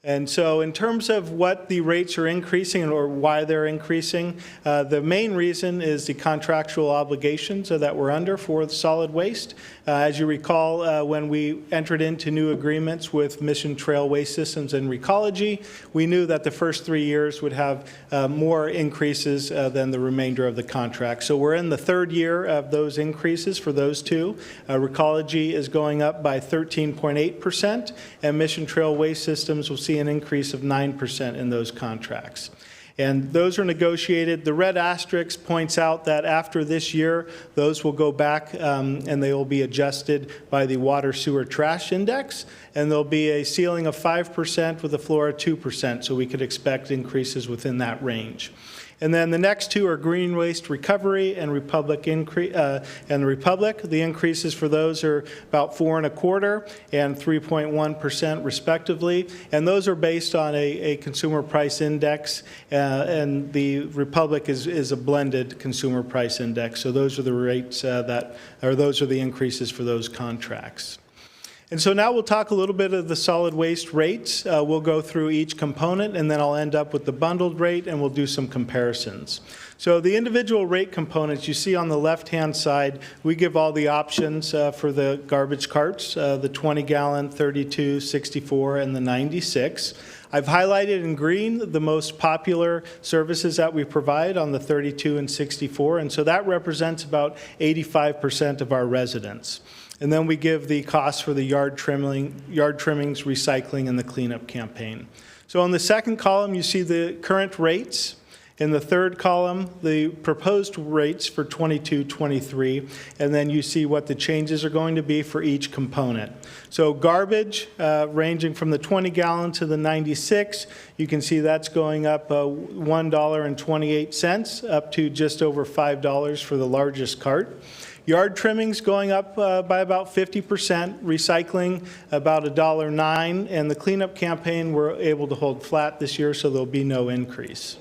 And so in terms of what the rates are increasing or why they're increasing, the main reason is the contractual obligations that we're under for the solid waste. As you recall, when we entered into new agreements with Mission Trail Waste Systems and Recology, we knew that the first 3 years would have more increases than the remainder of the contract. So we're in the 3rd year of those increases for those two. Recology is going up by 13.8%, and Mission Trail Waste Systems will see an increase of 9% in those contracts. And those are negotiated. The red asterisk points out that after this year, those will go back and they will be adjusted by the Water Sewer Trash Index. And there'll be a ceiling of 5% with a floor of 2%. So we could expect increases within that range. And then the next two are Green Waste Recovery and Republic. The increases for those are about 4.25% and 3.1% respectively. And those are based on a consumer price index, and the Republic is a blended consumer price index. So those are the rates those are the increases for those contracts. And so now we'll talk a little bit of the solid waste rates. We'll go through each component, and then I'll end up with the bundled rate, and we'll do some comparisons. So the individual rate components you see on the left-hand side, we give all the options for the garbage carts, the 20-gallon, 32, 64, and the 96. I've highlighted in green the most popular services that we provide on the 32 and 64, and so that represents about 85% of our residents. And then we give the cost for the yard trimmings, recycling, and the cleanup campaign. So on the second column, you see the current rates. In the third column, the proposed rates for 22-23, and then you see what the changes are going to be for each component. So garbage, ranging from the 20-gallon to the 96, you can see that's going up $1.28 up to just over $5 for the largest cart. Yard trimmings going up by about 50%, recycling about $1.09, and the cleanup campaign we're able to hold flat this year, so there'll be no increase.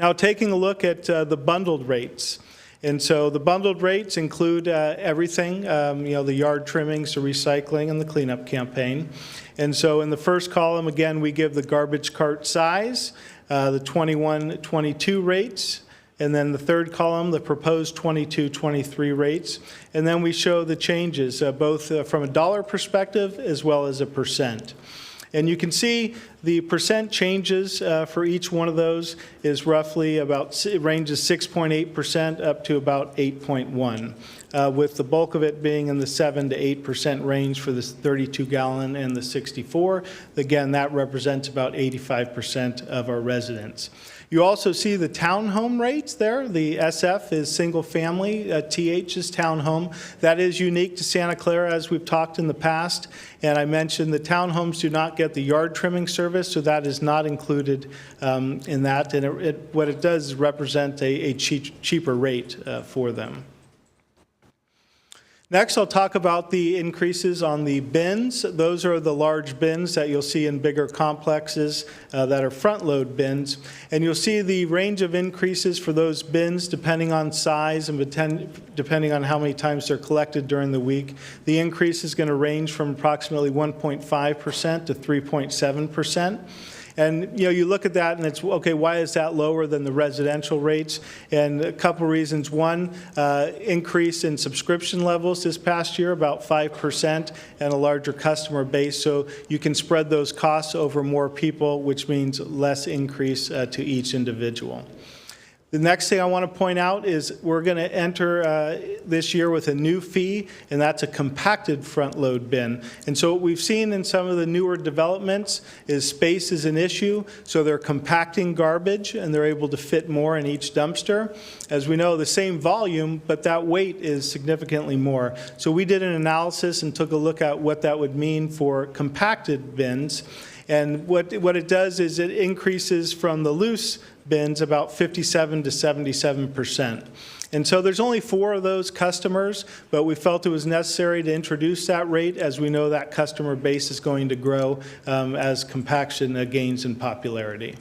Now, taking a look at the bundled rates. And so the bundled rates include everything, the yard trimmings, the recycling, and the cleanup campaign. And so in the first column, again, we give the garbage cart size, the 21-22 rates. And then the third column, the proposed 22-23 rates. And then we show the changes, both from a dollar perspective as well as a percent. And you can see the percent changes for each one of those is roughly about, it ranges 6.8% up to about 8.1, with the bulk of it being in the 7 to 8% range for the 32-gallon and the 64. Again, that represents about 85% of our residents. You also see the townhome rates there. The SF is single family, TH is townhome. That is unique to Santa Clara, as we've talked in the past. And I mentioned the townhomes do not get the yard trimming service, so that is not included in that. And what it does is represent a cheaper rate for them. Next, I'll talk about the increases on the bins. Those are the large bins that you'll see in bigger complexes that are front-load bins. And you'll see the range of increases for those bins depending on size and depending on how many times they're collected during the week. The increase is going to range from approximately 1.5% to 3.7%. And you look at that and it's, okay, why is that lower than the residential rates? And a couple reasons. One, increase in subscription levels this past year, about 5%, and a larger customer base. So you can spread those costs over more people, which means less increase to each individual. The next thing I want to point out is we're going to enter this year with a new fee, and that's a compacted front load bin. And so what we've seen in some of the newer developments is space is an issue, so they're compacting garbage and they're able to fit more in each dumpster. As we know, the same volume, but that weight is significantly more. So we did an analysis and took a look at what that would mean for compacted bins. And what it does is it increases from the loose bins about 57 to 77%. And so there's only 4 of those customers, but we felt it was necessary to introduce that rate as we know that customer base is going to grow as compaction gains in popularity.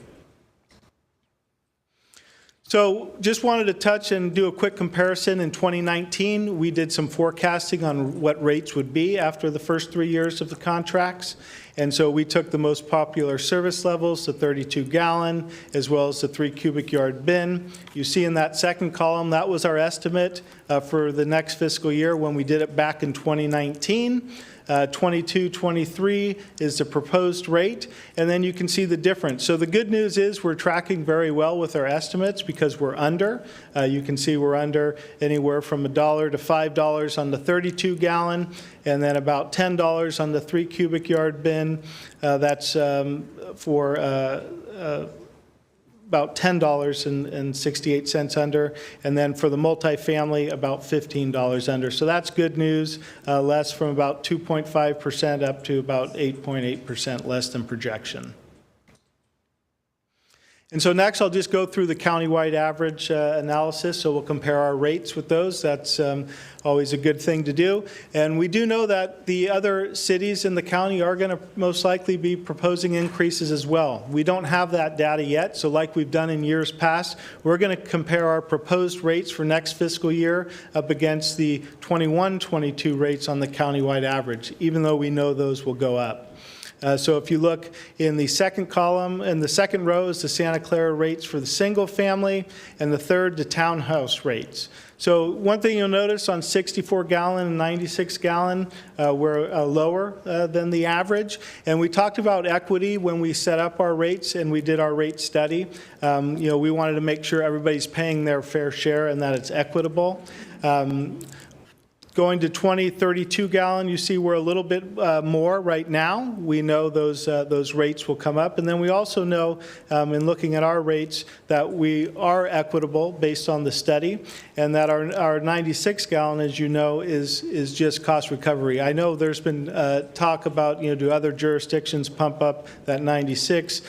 So just wanted to touch and do a quick comparison. In 2019, we did some forecasting on what rates would be after the first 3 years of the contracts. And so we took the most popular service levels, the 32-gallon, as well as the 3 cubic yard bin. You see in that second column, that was our estimate for the next fiscal year when we did it back in 2019. 22-23 is the proposed rate, and then you can see the difference. So the good news is we're tracking very well with our estimates because we're under. You can see we're under anywhere from $1 to $5 on the 32-gallon, and then about $10 on the 3 cubic yard bin. That's for about $10.68 under, and then for the multifamily, about $15 under. So that's good news, less from about 2.5% up to about 8.8% less than projection. And so next, I'll just go through the countywide average analysis. So we'll compare our rates with those. That's always a good thing to do. And we do know that the other cities in the county are going to most likely be proposing increases as well. We don't have that data yet. So like we've done in years past, we're going to compare our proposed rates for next fiscal year up against the 21-22 rates on the countywide average, even though we know those will go up. So if you look in the second column, in the second row is the Santa Clara rates for the single family, and the third, the townhouse rates. So one thing you'll notice on 64 gallon and 96 gallon, we're lower than the average. And we talked about equity when we set up our rates and we did our rate study. We wanted to make sure everybody's paying their fair share and that it's equitable. Going to 20, 32 gallon, you see we're a little bit more right now. We know those rates will come up. And then we also know, in looking at our rates, that we are equitable based on the study, and that our 96 gallon, as you know, is just cost recovery. I know there's been talk about, do other jurisdictions pump up that 96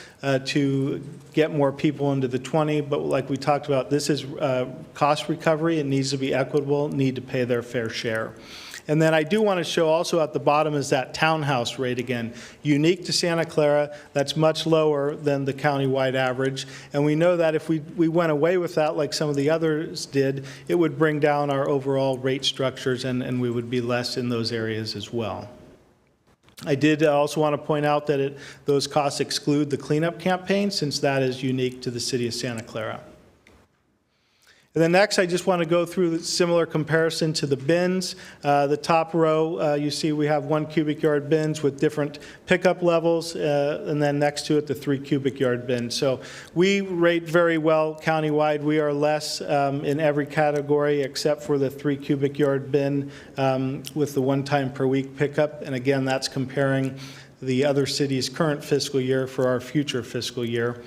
to get more people into the 20, but like we talked about, this is cost recovery. It needs to be equitable, need to pay their fair share. And then I do want to show also at the bottom is that townhouse rate again, unique to Santa Clara, that's much lower than the countywide average. And we know that if we went away with that like some of the others did, it would bring down our overall rate structures and we would be less in those areas as well. I did also want to point out that those costs exclude the cleanup campaign, since that is unique to the city of Santa Clara. And then next, I just want to go through a similar comparison to the bins. The top row, you see we have 1 cubic yard bins with different pickup levels, and then next to it, the 3 cubic yard bins. So we rate very well countywide. We are less in every category except for the 3 cubic yard bin with the 1 time per week pickup. And again, that's comparing the other cities' current fiscal year for our future fiscal year.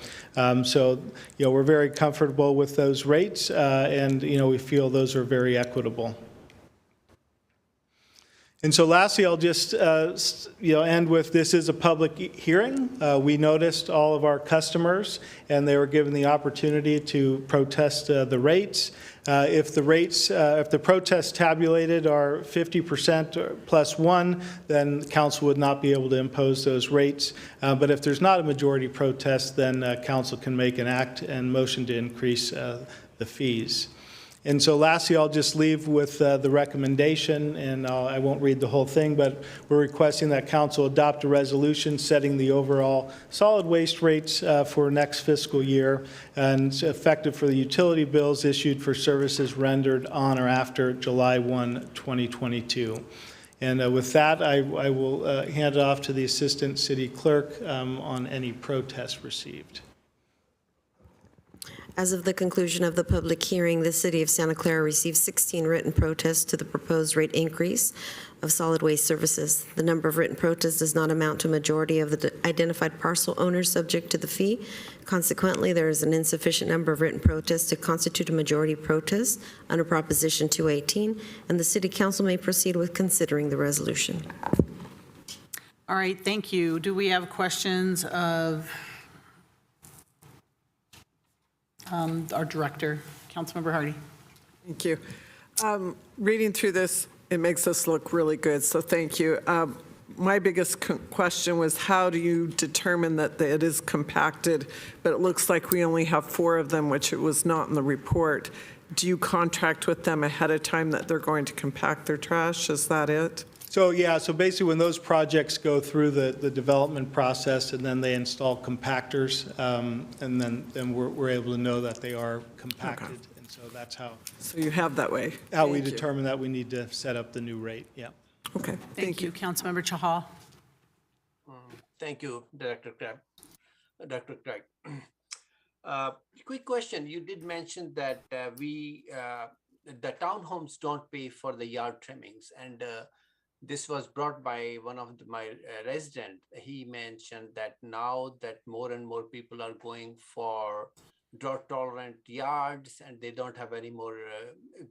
So, we're very comfortable with those rates, and, we feel those are very equitable. And so lastly, I'll just, end with this is a public hearing. We noticed all of our customers, and they were given the opportunity to protest the rates. If the protests tabulated are 50% plus 1, then council would not be able to impose those rates. But if there's not a majority protest, then council can make an act and motion to increase the fees. And so lastly, I'll just leave with the recommendation, and I won't read the whole thing, but we're requesting that council adopt a resolution setting the overall solid waste rates for next fiscal year, and it's effective for the utility bills issued for services rendered on or after July 1, 2022. And with that, I will hand it off to the Assistant City Clerk on any protests received. As of the conclusion of the public hearing, the City of Santa Clara received 16 written protests to the proposed rate increase of solid waste services. The number of written protests does not amount to a majority of the identified parcel owners subject to the fee. Consequently, there is an insufficient number of written protests to constitute a majority protest under Proposition 218, and the City Council may proceed with considering the resolution. All right, thank you. Do we have questions of our director, Councilmember Hardy? Thank you. Reading through this, it makes us look really good, so thank you. My biggest question was, how do you determine that it is compacted, but it looks like we only have 4 of them, which it was not in the report. Do you contract with them ahead of time that they're going to compact their trash? Is that it? So basically when those projects go through the development process and then they install compactors, and then we're able to know that they are compacted. Okay. And so that's how. So you have that way. How we determine that we need to set up the new rate, yeah. Okay, thank you. Councilmember Chahal. Thank you, Director Craig. Dr. Craig. Quick question. You did mention that the townhomes don't pay for the yard trimmings, and this was brought by one of my resident. He mentioned that now that more and more people are going for drought tolerant yards and they don't have any more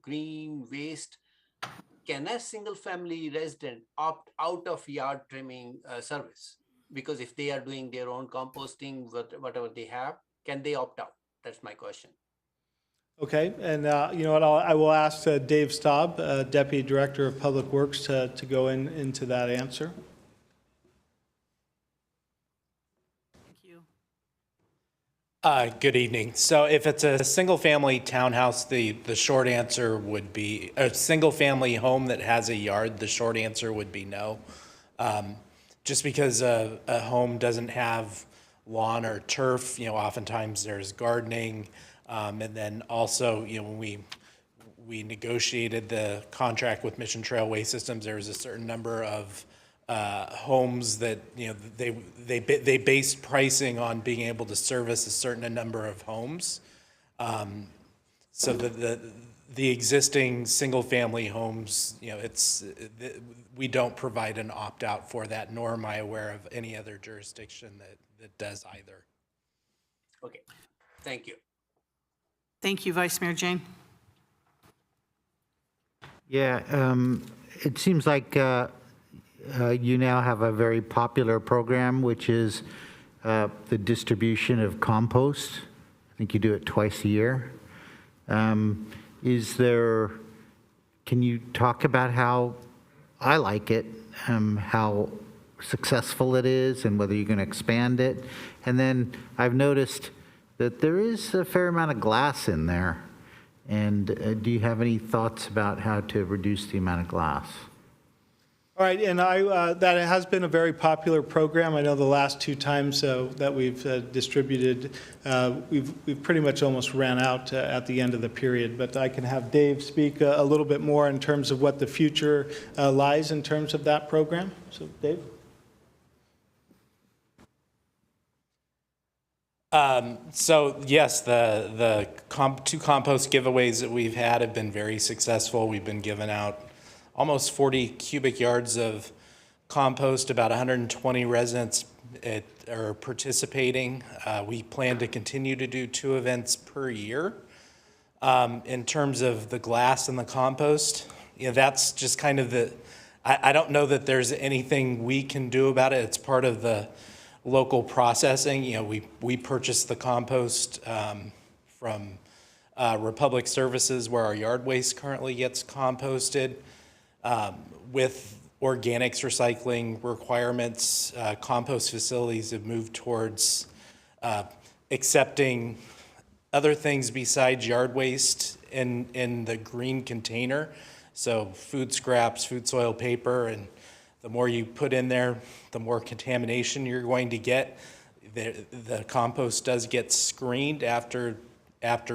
green waste, can a single family resident opt out of yard trimming service? Because if they are doing their own composting, whatever they have, can they opt out? That's my question. Okay, and you know what, I will ask Dave Staub, Deputy Director of Public Works, to go into that answer. Good evening. So if it's a single-family townhouse, the short answer would be, a single-family home that has a yard, the short answer would be no. Just because a home doesn't have lawn or turf, you know, oftentimes there's gardening. And then also, you know, when we negotiated the contract with Mission Trail Waste Systems, there was a certain number of homes that, you know, they based pricing on being able to service a certain number of homes. So the existing single-family homes, you know, we don't provide an opt-out for that, nor am I aware of any other jurisdiction that does either. Okay, thank you. Thank you, Vice Mayor Jane. Yeah, it seems like you now have a very popular program, which is the distribution of compost. I think you do it twice a year. Can you talk about how, I like it, how successful it is and whether you're going to expand it? And then I've noticed that there is a fair amount of glass in there. And do you have any thoughts about how to reduce the amount of glass? All right, and that has been a very popular program. I know the last two times that we've distributed, we've pretty much almost ran out at the end of the period. But I can have Dave speak a little bit more in terms of what the future lies in terms of that program. So, Dave. So yes, the two compost giveaways that we've had have been very successful. We've been giving out almost 40 cubic yards of compost. About 120 residents are participating. We plan to continue to do 2 events per year. In terms of the glass and the compost, you know, that's just kind of I don't know that there's anything we can do about it. It's part of the local processing. You know, we purchase the compost from Republic Services, where our yard waste currently gets composted. With organics recycling requirements, compost facilities have moved towards accepting other things besides yard waste in the green container. So food scraps, food soil, paper, and the more you put in there, the more contamination you're going to get. The compost does get screened after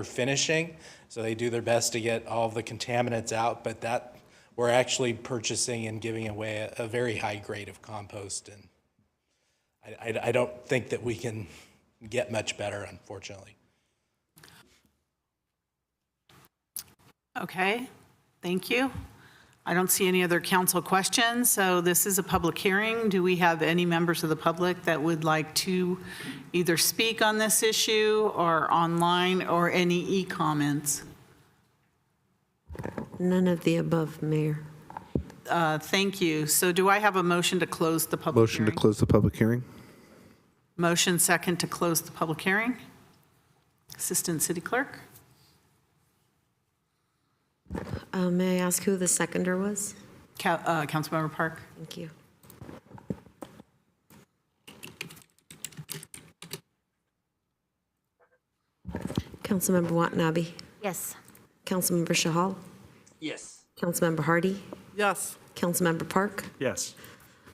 finishing, so they do their best to get all of the contaminants out, but that we're actually purchasing and giving away a very high grade of compost, and I don't think that we can get much better, unfortunately. Okay, thank you. I don't see any other council questions, so this is a public hearing. Do we have any members of the public that would like to either speak on this issue or online, or any e-comments? None of the above, Mayor. Thank you. So do I have a motion to close the public Motion hearing? to close the public hearing. Motion second to close the public hearing. Assistant City Clerk. May I ask who the seconder was? Councilmember Park. Thank you. Councilmember Watanabe. Yes. Councilmember Shahal. Yes. Councilmember Hardy. Yes. Councilmember Park. Yes.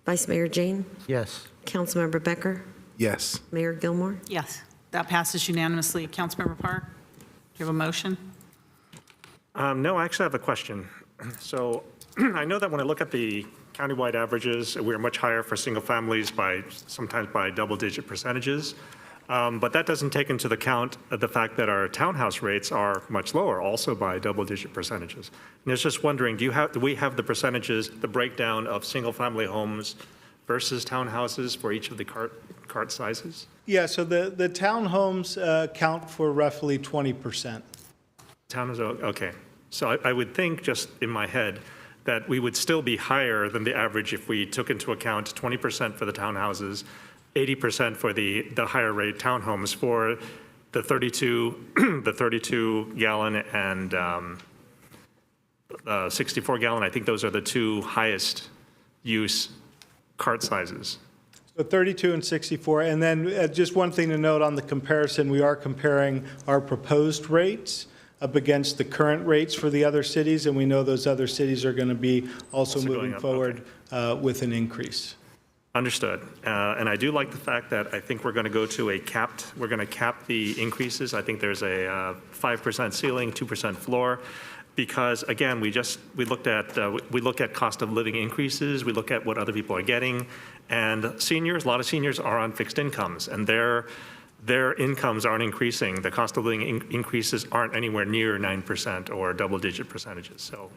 Vice Mayor Jane. Yes. Councilmember Becker. Yes. Mayor Gilmore. Yes, that passes unanimously. Councilmember Park, do you have a motion? No, I actually have a question. So I know that when I look at the countywide averages, we're much higher for single families sometimes by double-digit percentages. But that doesn't take into account the fact that our townhouse rates are much lower, also by double-digit percentages. And I was just wondering, do we have the percentages, the breakdown of single-family homes versus townhouses for each of the cart sizes? Yeah, so the townhomes count for roughly 20%. Townhomes, okay. So I would think, just in my head, that we would still be higher than the average if we took into account 20% for the townhouses, 80% for the higher rate townhomes. For the 32, the 32 gallon and 64 gallon, I think those are the two highest use cart sizes. So 32 and 64, and then just one thing to note on the comparison, we are comparing our proposed rates up against the current rates for the other cities, and we know those other cities are going to be also moving forward with an increase. Understood. And I do like the fact that I think we're going to go to we're going to cap the increases. I think there's a 5% ceiling, 2% floor. Because again, we look at cost of living increases, we look at what other people are getting, and seniors, a lot of seniors are on fixed incomes, and their incomes aren't increasing. The cost of living increases aren't anywhere near 9% or double-digit percentages. So,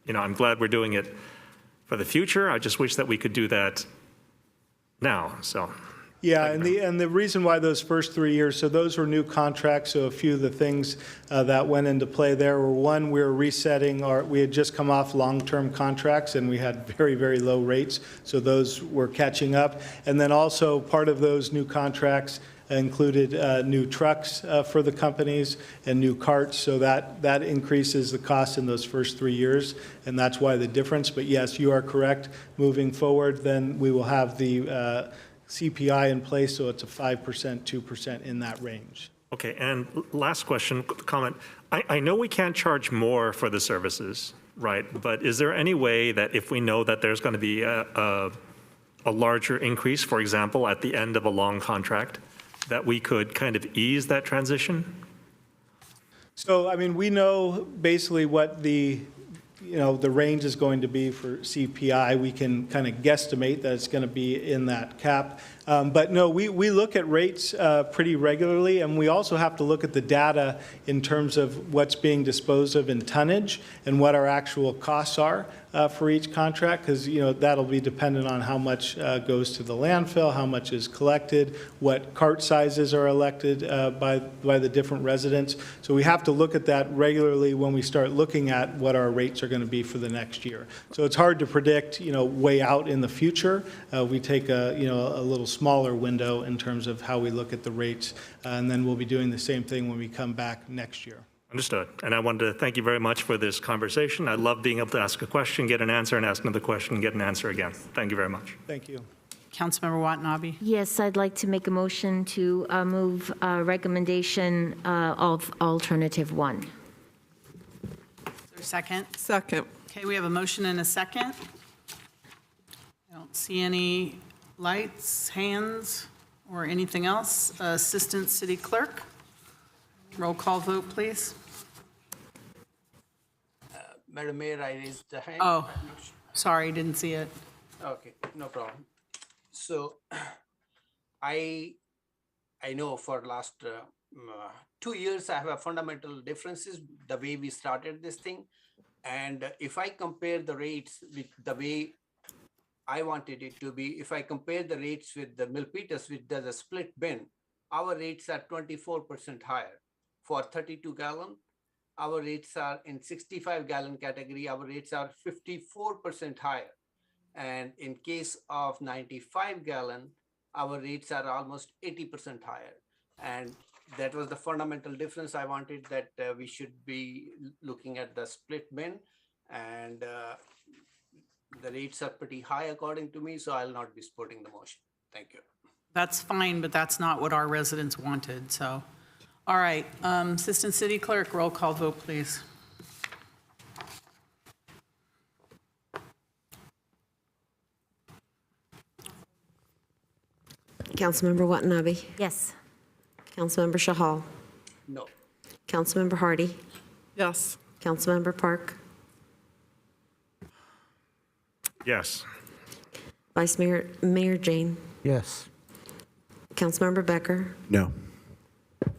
I'm glad we're doing it for the future. I just wish that we could do that now. So. Yeah, and the reason why those first 3 years, so those were new contracts, so a few of the things that went into play there were, one, we were resetting we had just come off long-term contracts and we had very, very low rates, so those were catching up. And then also part of those new contracts included new trucks for the companies and new carts, so that increases the cost in those first 3 years, and that's why the difference. But yes, you are correct. Moving forward, then we will have the CPI in place, so it's a 5%, 2% in that range. Okay, and last question, comment. I know we can't charge more for the services, right? But is there any way that if we know that there's going to be a larger increase, for example, at the end of a long contract, that we could kind of ease that transition? So, we know basically what the range is going to be for CPI. We can kind of guesstimate that it's going to be in that cap. But no, we look at rates pretty regularly, and we also have to look at the data in terms of what's being disposed of in tonnage and what our actual costs are for each contract, because that'll be dependent on how much goes to the landfill, how much is collected, what cart sizes are elected by the different residents. So we have to look at that regularly when we start looking at what our rates are going to be for the next year. So it's hard to predict, way out in the future. We take a little smaller window in terms of how we look at the rates, and then we'll be doing the same thing when we come back next year. Understood. And I wanted to thank you very much for this conversation. I love being able to ask a question, get an answer, and ask another question, get an answer again. Thank you very much. Thank you. Councilmember Watanabe. Yes, I'd like to make a motion to move recommendation of alternative 1. Is there a second? Second. Okay, we have a motion and a second. I don't see any lights, hands, or anything else. Assistant City Clerk, roll call vote, please. Madam Mayor, I raised the hand. Oh, sorry, didn't see it. Okay, no problem. So I know for last 2 years I have a fundamental differences the way we started this thing, and if I compare the rates with the way I wanted it to be, if I compare the rates with the Milpitas, which does a split bin, our rates are 24% higher. For 32 gallon, our rates are in 65 gallon category, our rates are 54% higher. And in case of 95 gallon, our rates are almost 80% higher. And that was the fundamental difference. I wanted that we should be looking at the split bin, and the rates are pretty high according to me, so I'll not be supporting the motion. Thank you. That's fine, but that's not what our residents wanted, so. All right, Assistant City Clerk, roll call vote, please. Councilmember Watanabe. Yes. Councilmember Shahal. No. Councilmember Hardy. Yes. Councilmember Park. Yes. Vice Mayor Jane. Yes. Councilmember Becker. No.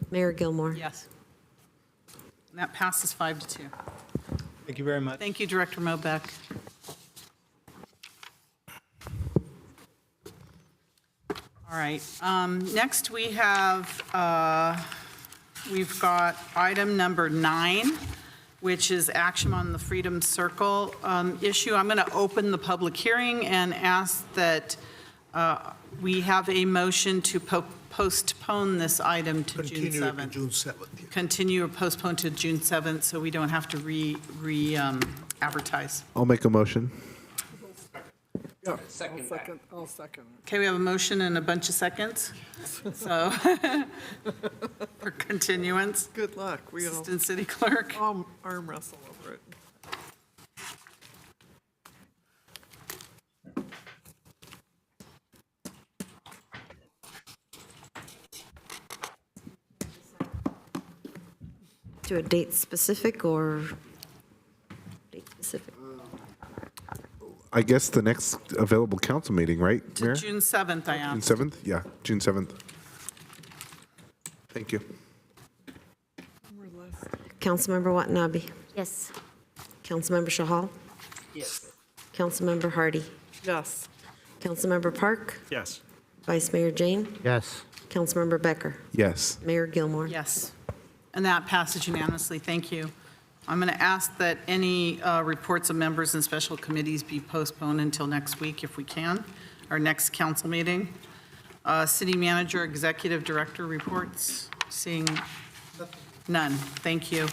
Mayor Gilmore. Yes. And that passes 5-2. Thank you very much. Thank you, Director Mobeck. All right, next we have, we've got item number 9, which is action on the Freedom Circle issue. I'm going to open the public hearing and ask that we have a motion to postpone this item to June Continue to 7th. June 7th. Continue or postpone to June 7th so we don't have to advertise. I'll make a motion. Yeah, Second. I'll second. Okay, we have a motion and a bunch of seconds. So for continuance, Good luck. We'll Assistant City Clerk. arm wrestle over it. Do a date specific or date specific? I guess the next available council meeting, right, To Mayor? June 7th, I June asked. 7th? Yeah, June 7th. Thank you. Councilmember Watanabe. Yes. Councilmember Shahal. Yes. Councilmember Hardy. Yes. Councilmember Park. Yes. Vice Mayor Jane. Yes. Councilmember Becker. Yes. Mayor Gilmore. Yes. And that passes unanimously. Thank you. I'm going to ask that any reports of members and special committees be postponed until next week if we can, our next council meeting. City manager, executive director reports, seeing none. Thank you.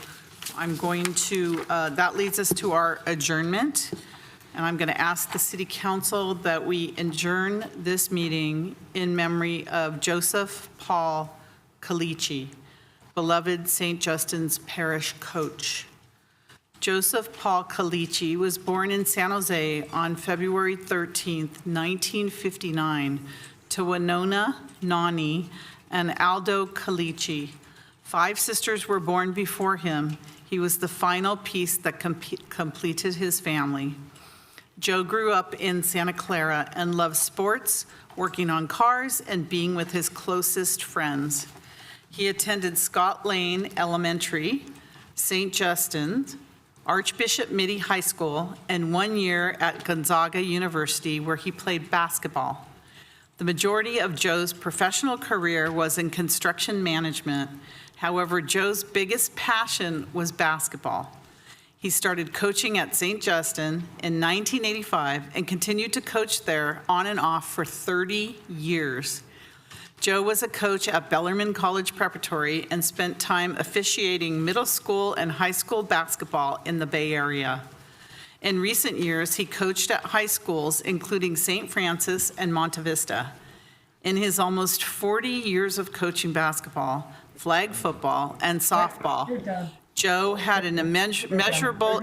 I'm going to, that leads us to our adjournment. And I'm going to ask the city council that we adjourn this meeting in memory of Joseph Paul Calici, beloved St. Justin's Parish coach. Joseph Paul Calici was born in San Jose on February 13th, 1959, to Winona Nani and Aldo Calici. 5 sisters were born before him. He was the final piece that completed his family. Joe grew up in Santa Clara and loved sports, working on cars, and being with his closest friends. He attended Scott Lane Elementary, St. Justin's, Archbishop Mitty High School, and 1 year at Gonzaga University, where he played basketball. The majority of Joe's professional career was in construction management. However, Joe's biggest passion was basketball. He started coaching at St. Justin in 1985 and continued to coach there on and off for 30 years. Joe was a coach at Bellarmine College Preparatory and spent time officiating middle school and high school basketball in the Bay Area. In recent years, he coached at high schools, including St. Francis and Monte Vista. In his almost 40 years of coaching basketball, flag football, and softball, Joe had an immeasurable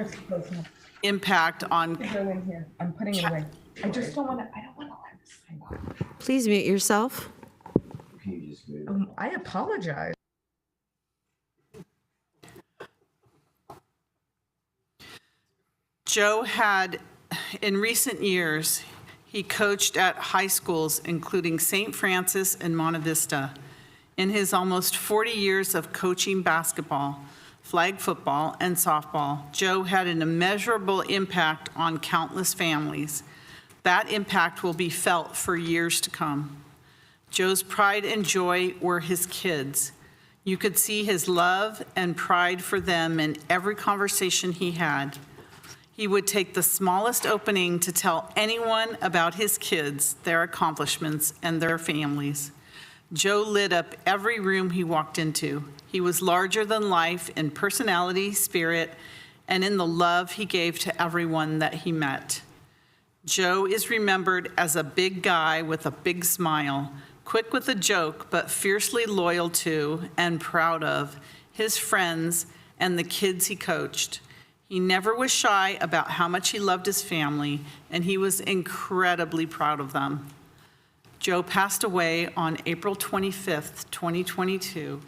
impact on. Go in here. I'm putting it away. I just don't want to. I don't want to let this thing go. Please mute yourself. I apologize. Joe had, in recent years, he coached at high schools, including St. Francis and Monte Vista. In his almost 40 years of coaching basketball, flag football, and softball, Joe had an immeasurable impact on countless families. That impact will be felt for years to come. Joe's pride and joy were his kids. You could see his love and pride for them in every conversation he had. He would take the smallest opening to tell anyone about his kids, their accomplishments, and their families. Joe lit up every room he walked into. He was larger than life in personality, spirit, and in the love he gave to everyone that he met. Joe is remembered as a big guy with a big smile, quick with a joke, but fiercely loyal to and proud of his friends and the kids he coached. He never was shy about how much he loved his family, and he was incredibly proud of them. Joe passed away on April 25th, 2022,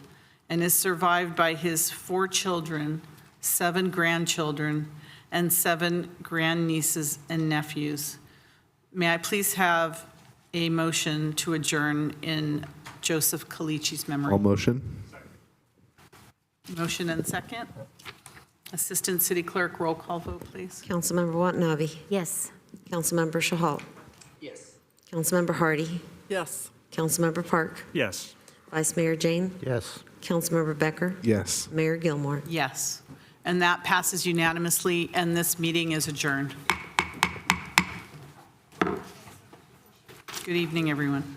and is survived by his 4 children, 7 grandchildren, and 7 grandnieces and nephews. May I please have a motion to adjourn in Joseph Calici's memory? All motion. Motion and second. Assistant City Clerk, roll call vote, please. Councilmember Watanabe. Yes. Councilmember Shahal. Yes. Councilmember Hardy. Yes. Councilmember Park. Yes. Vice Mayor Jane. Yes. Councilmember Becker. Yes. Mayor Gilmore. Yes. And that passes unanimously, and this meeting is adjourned. Good evening, everyone.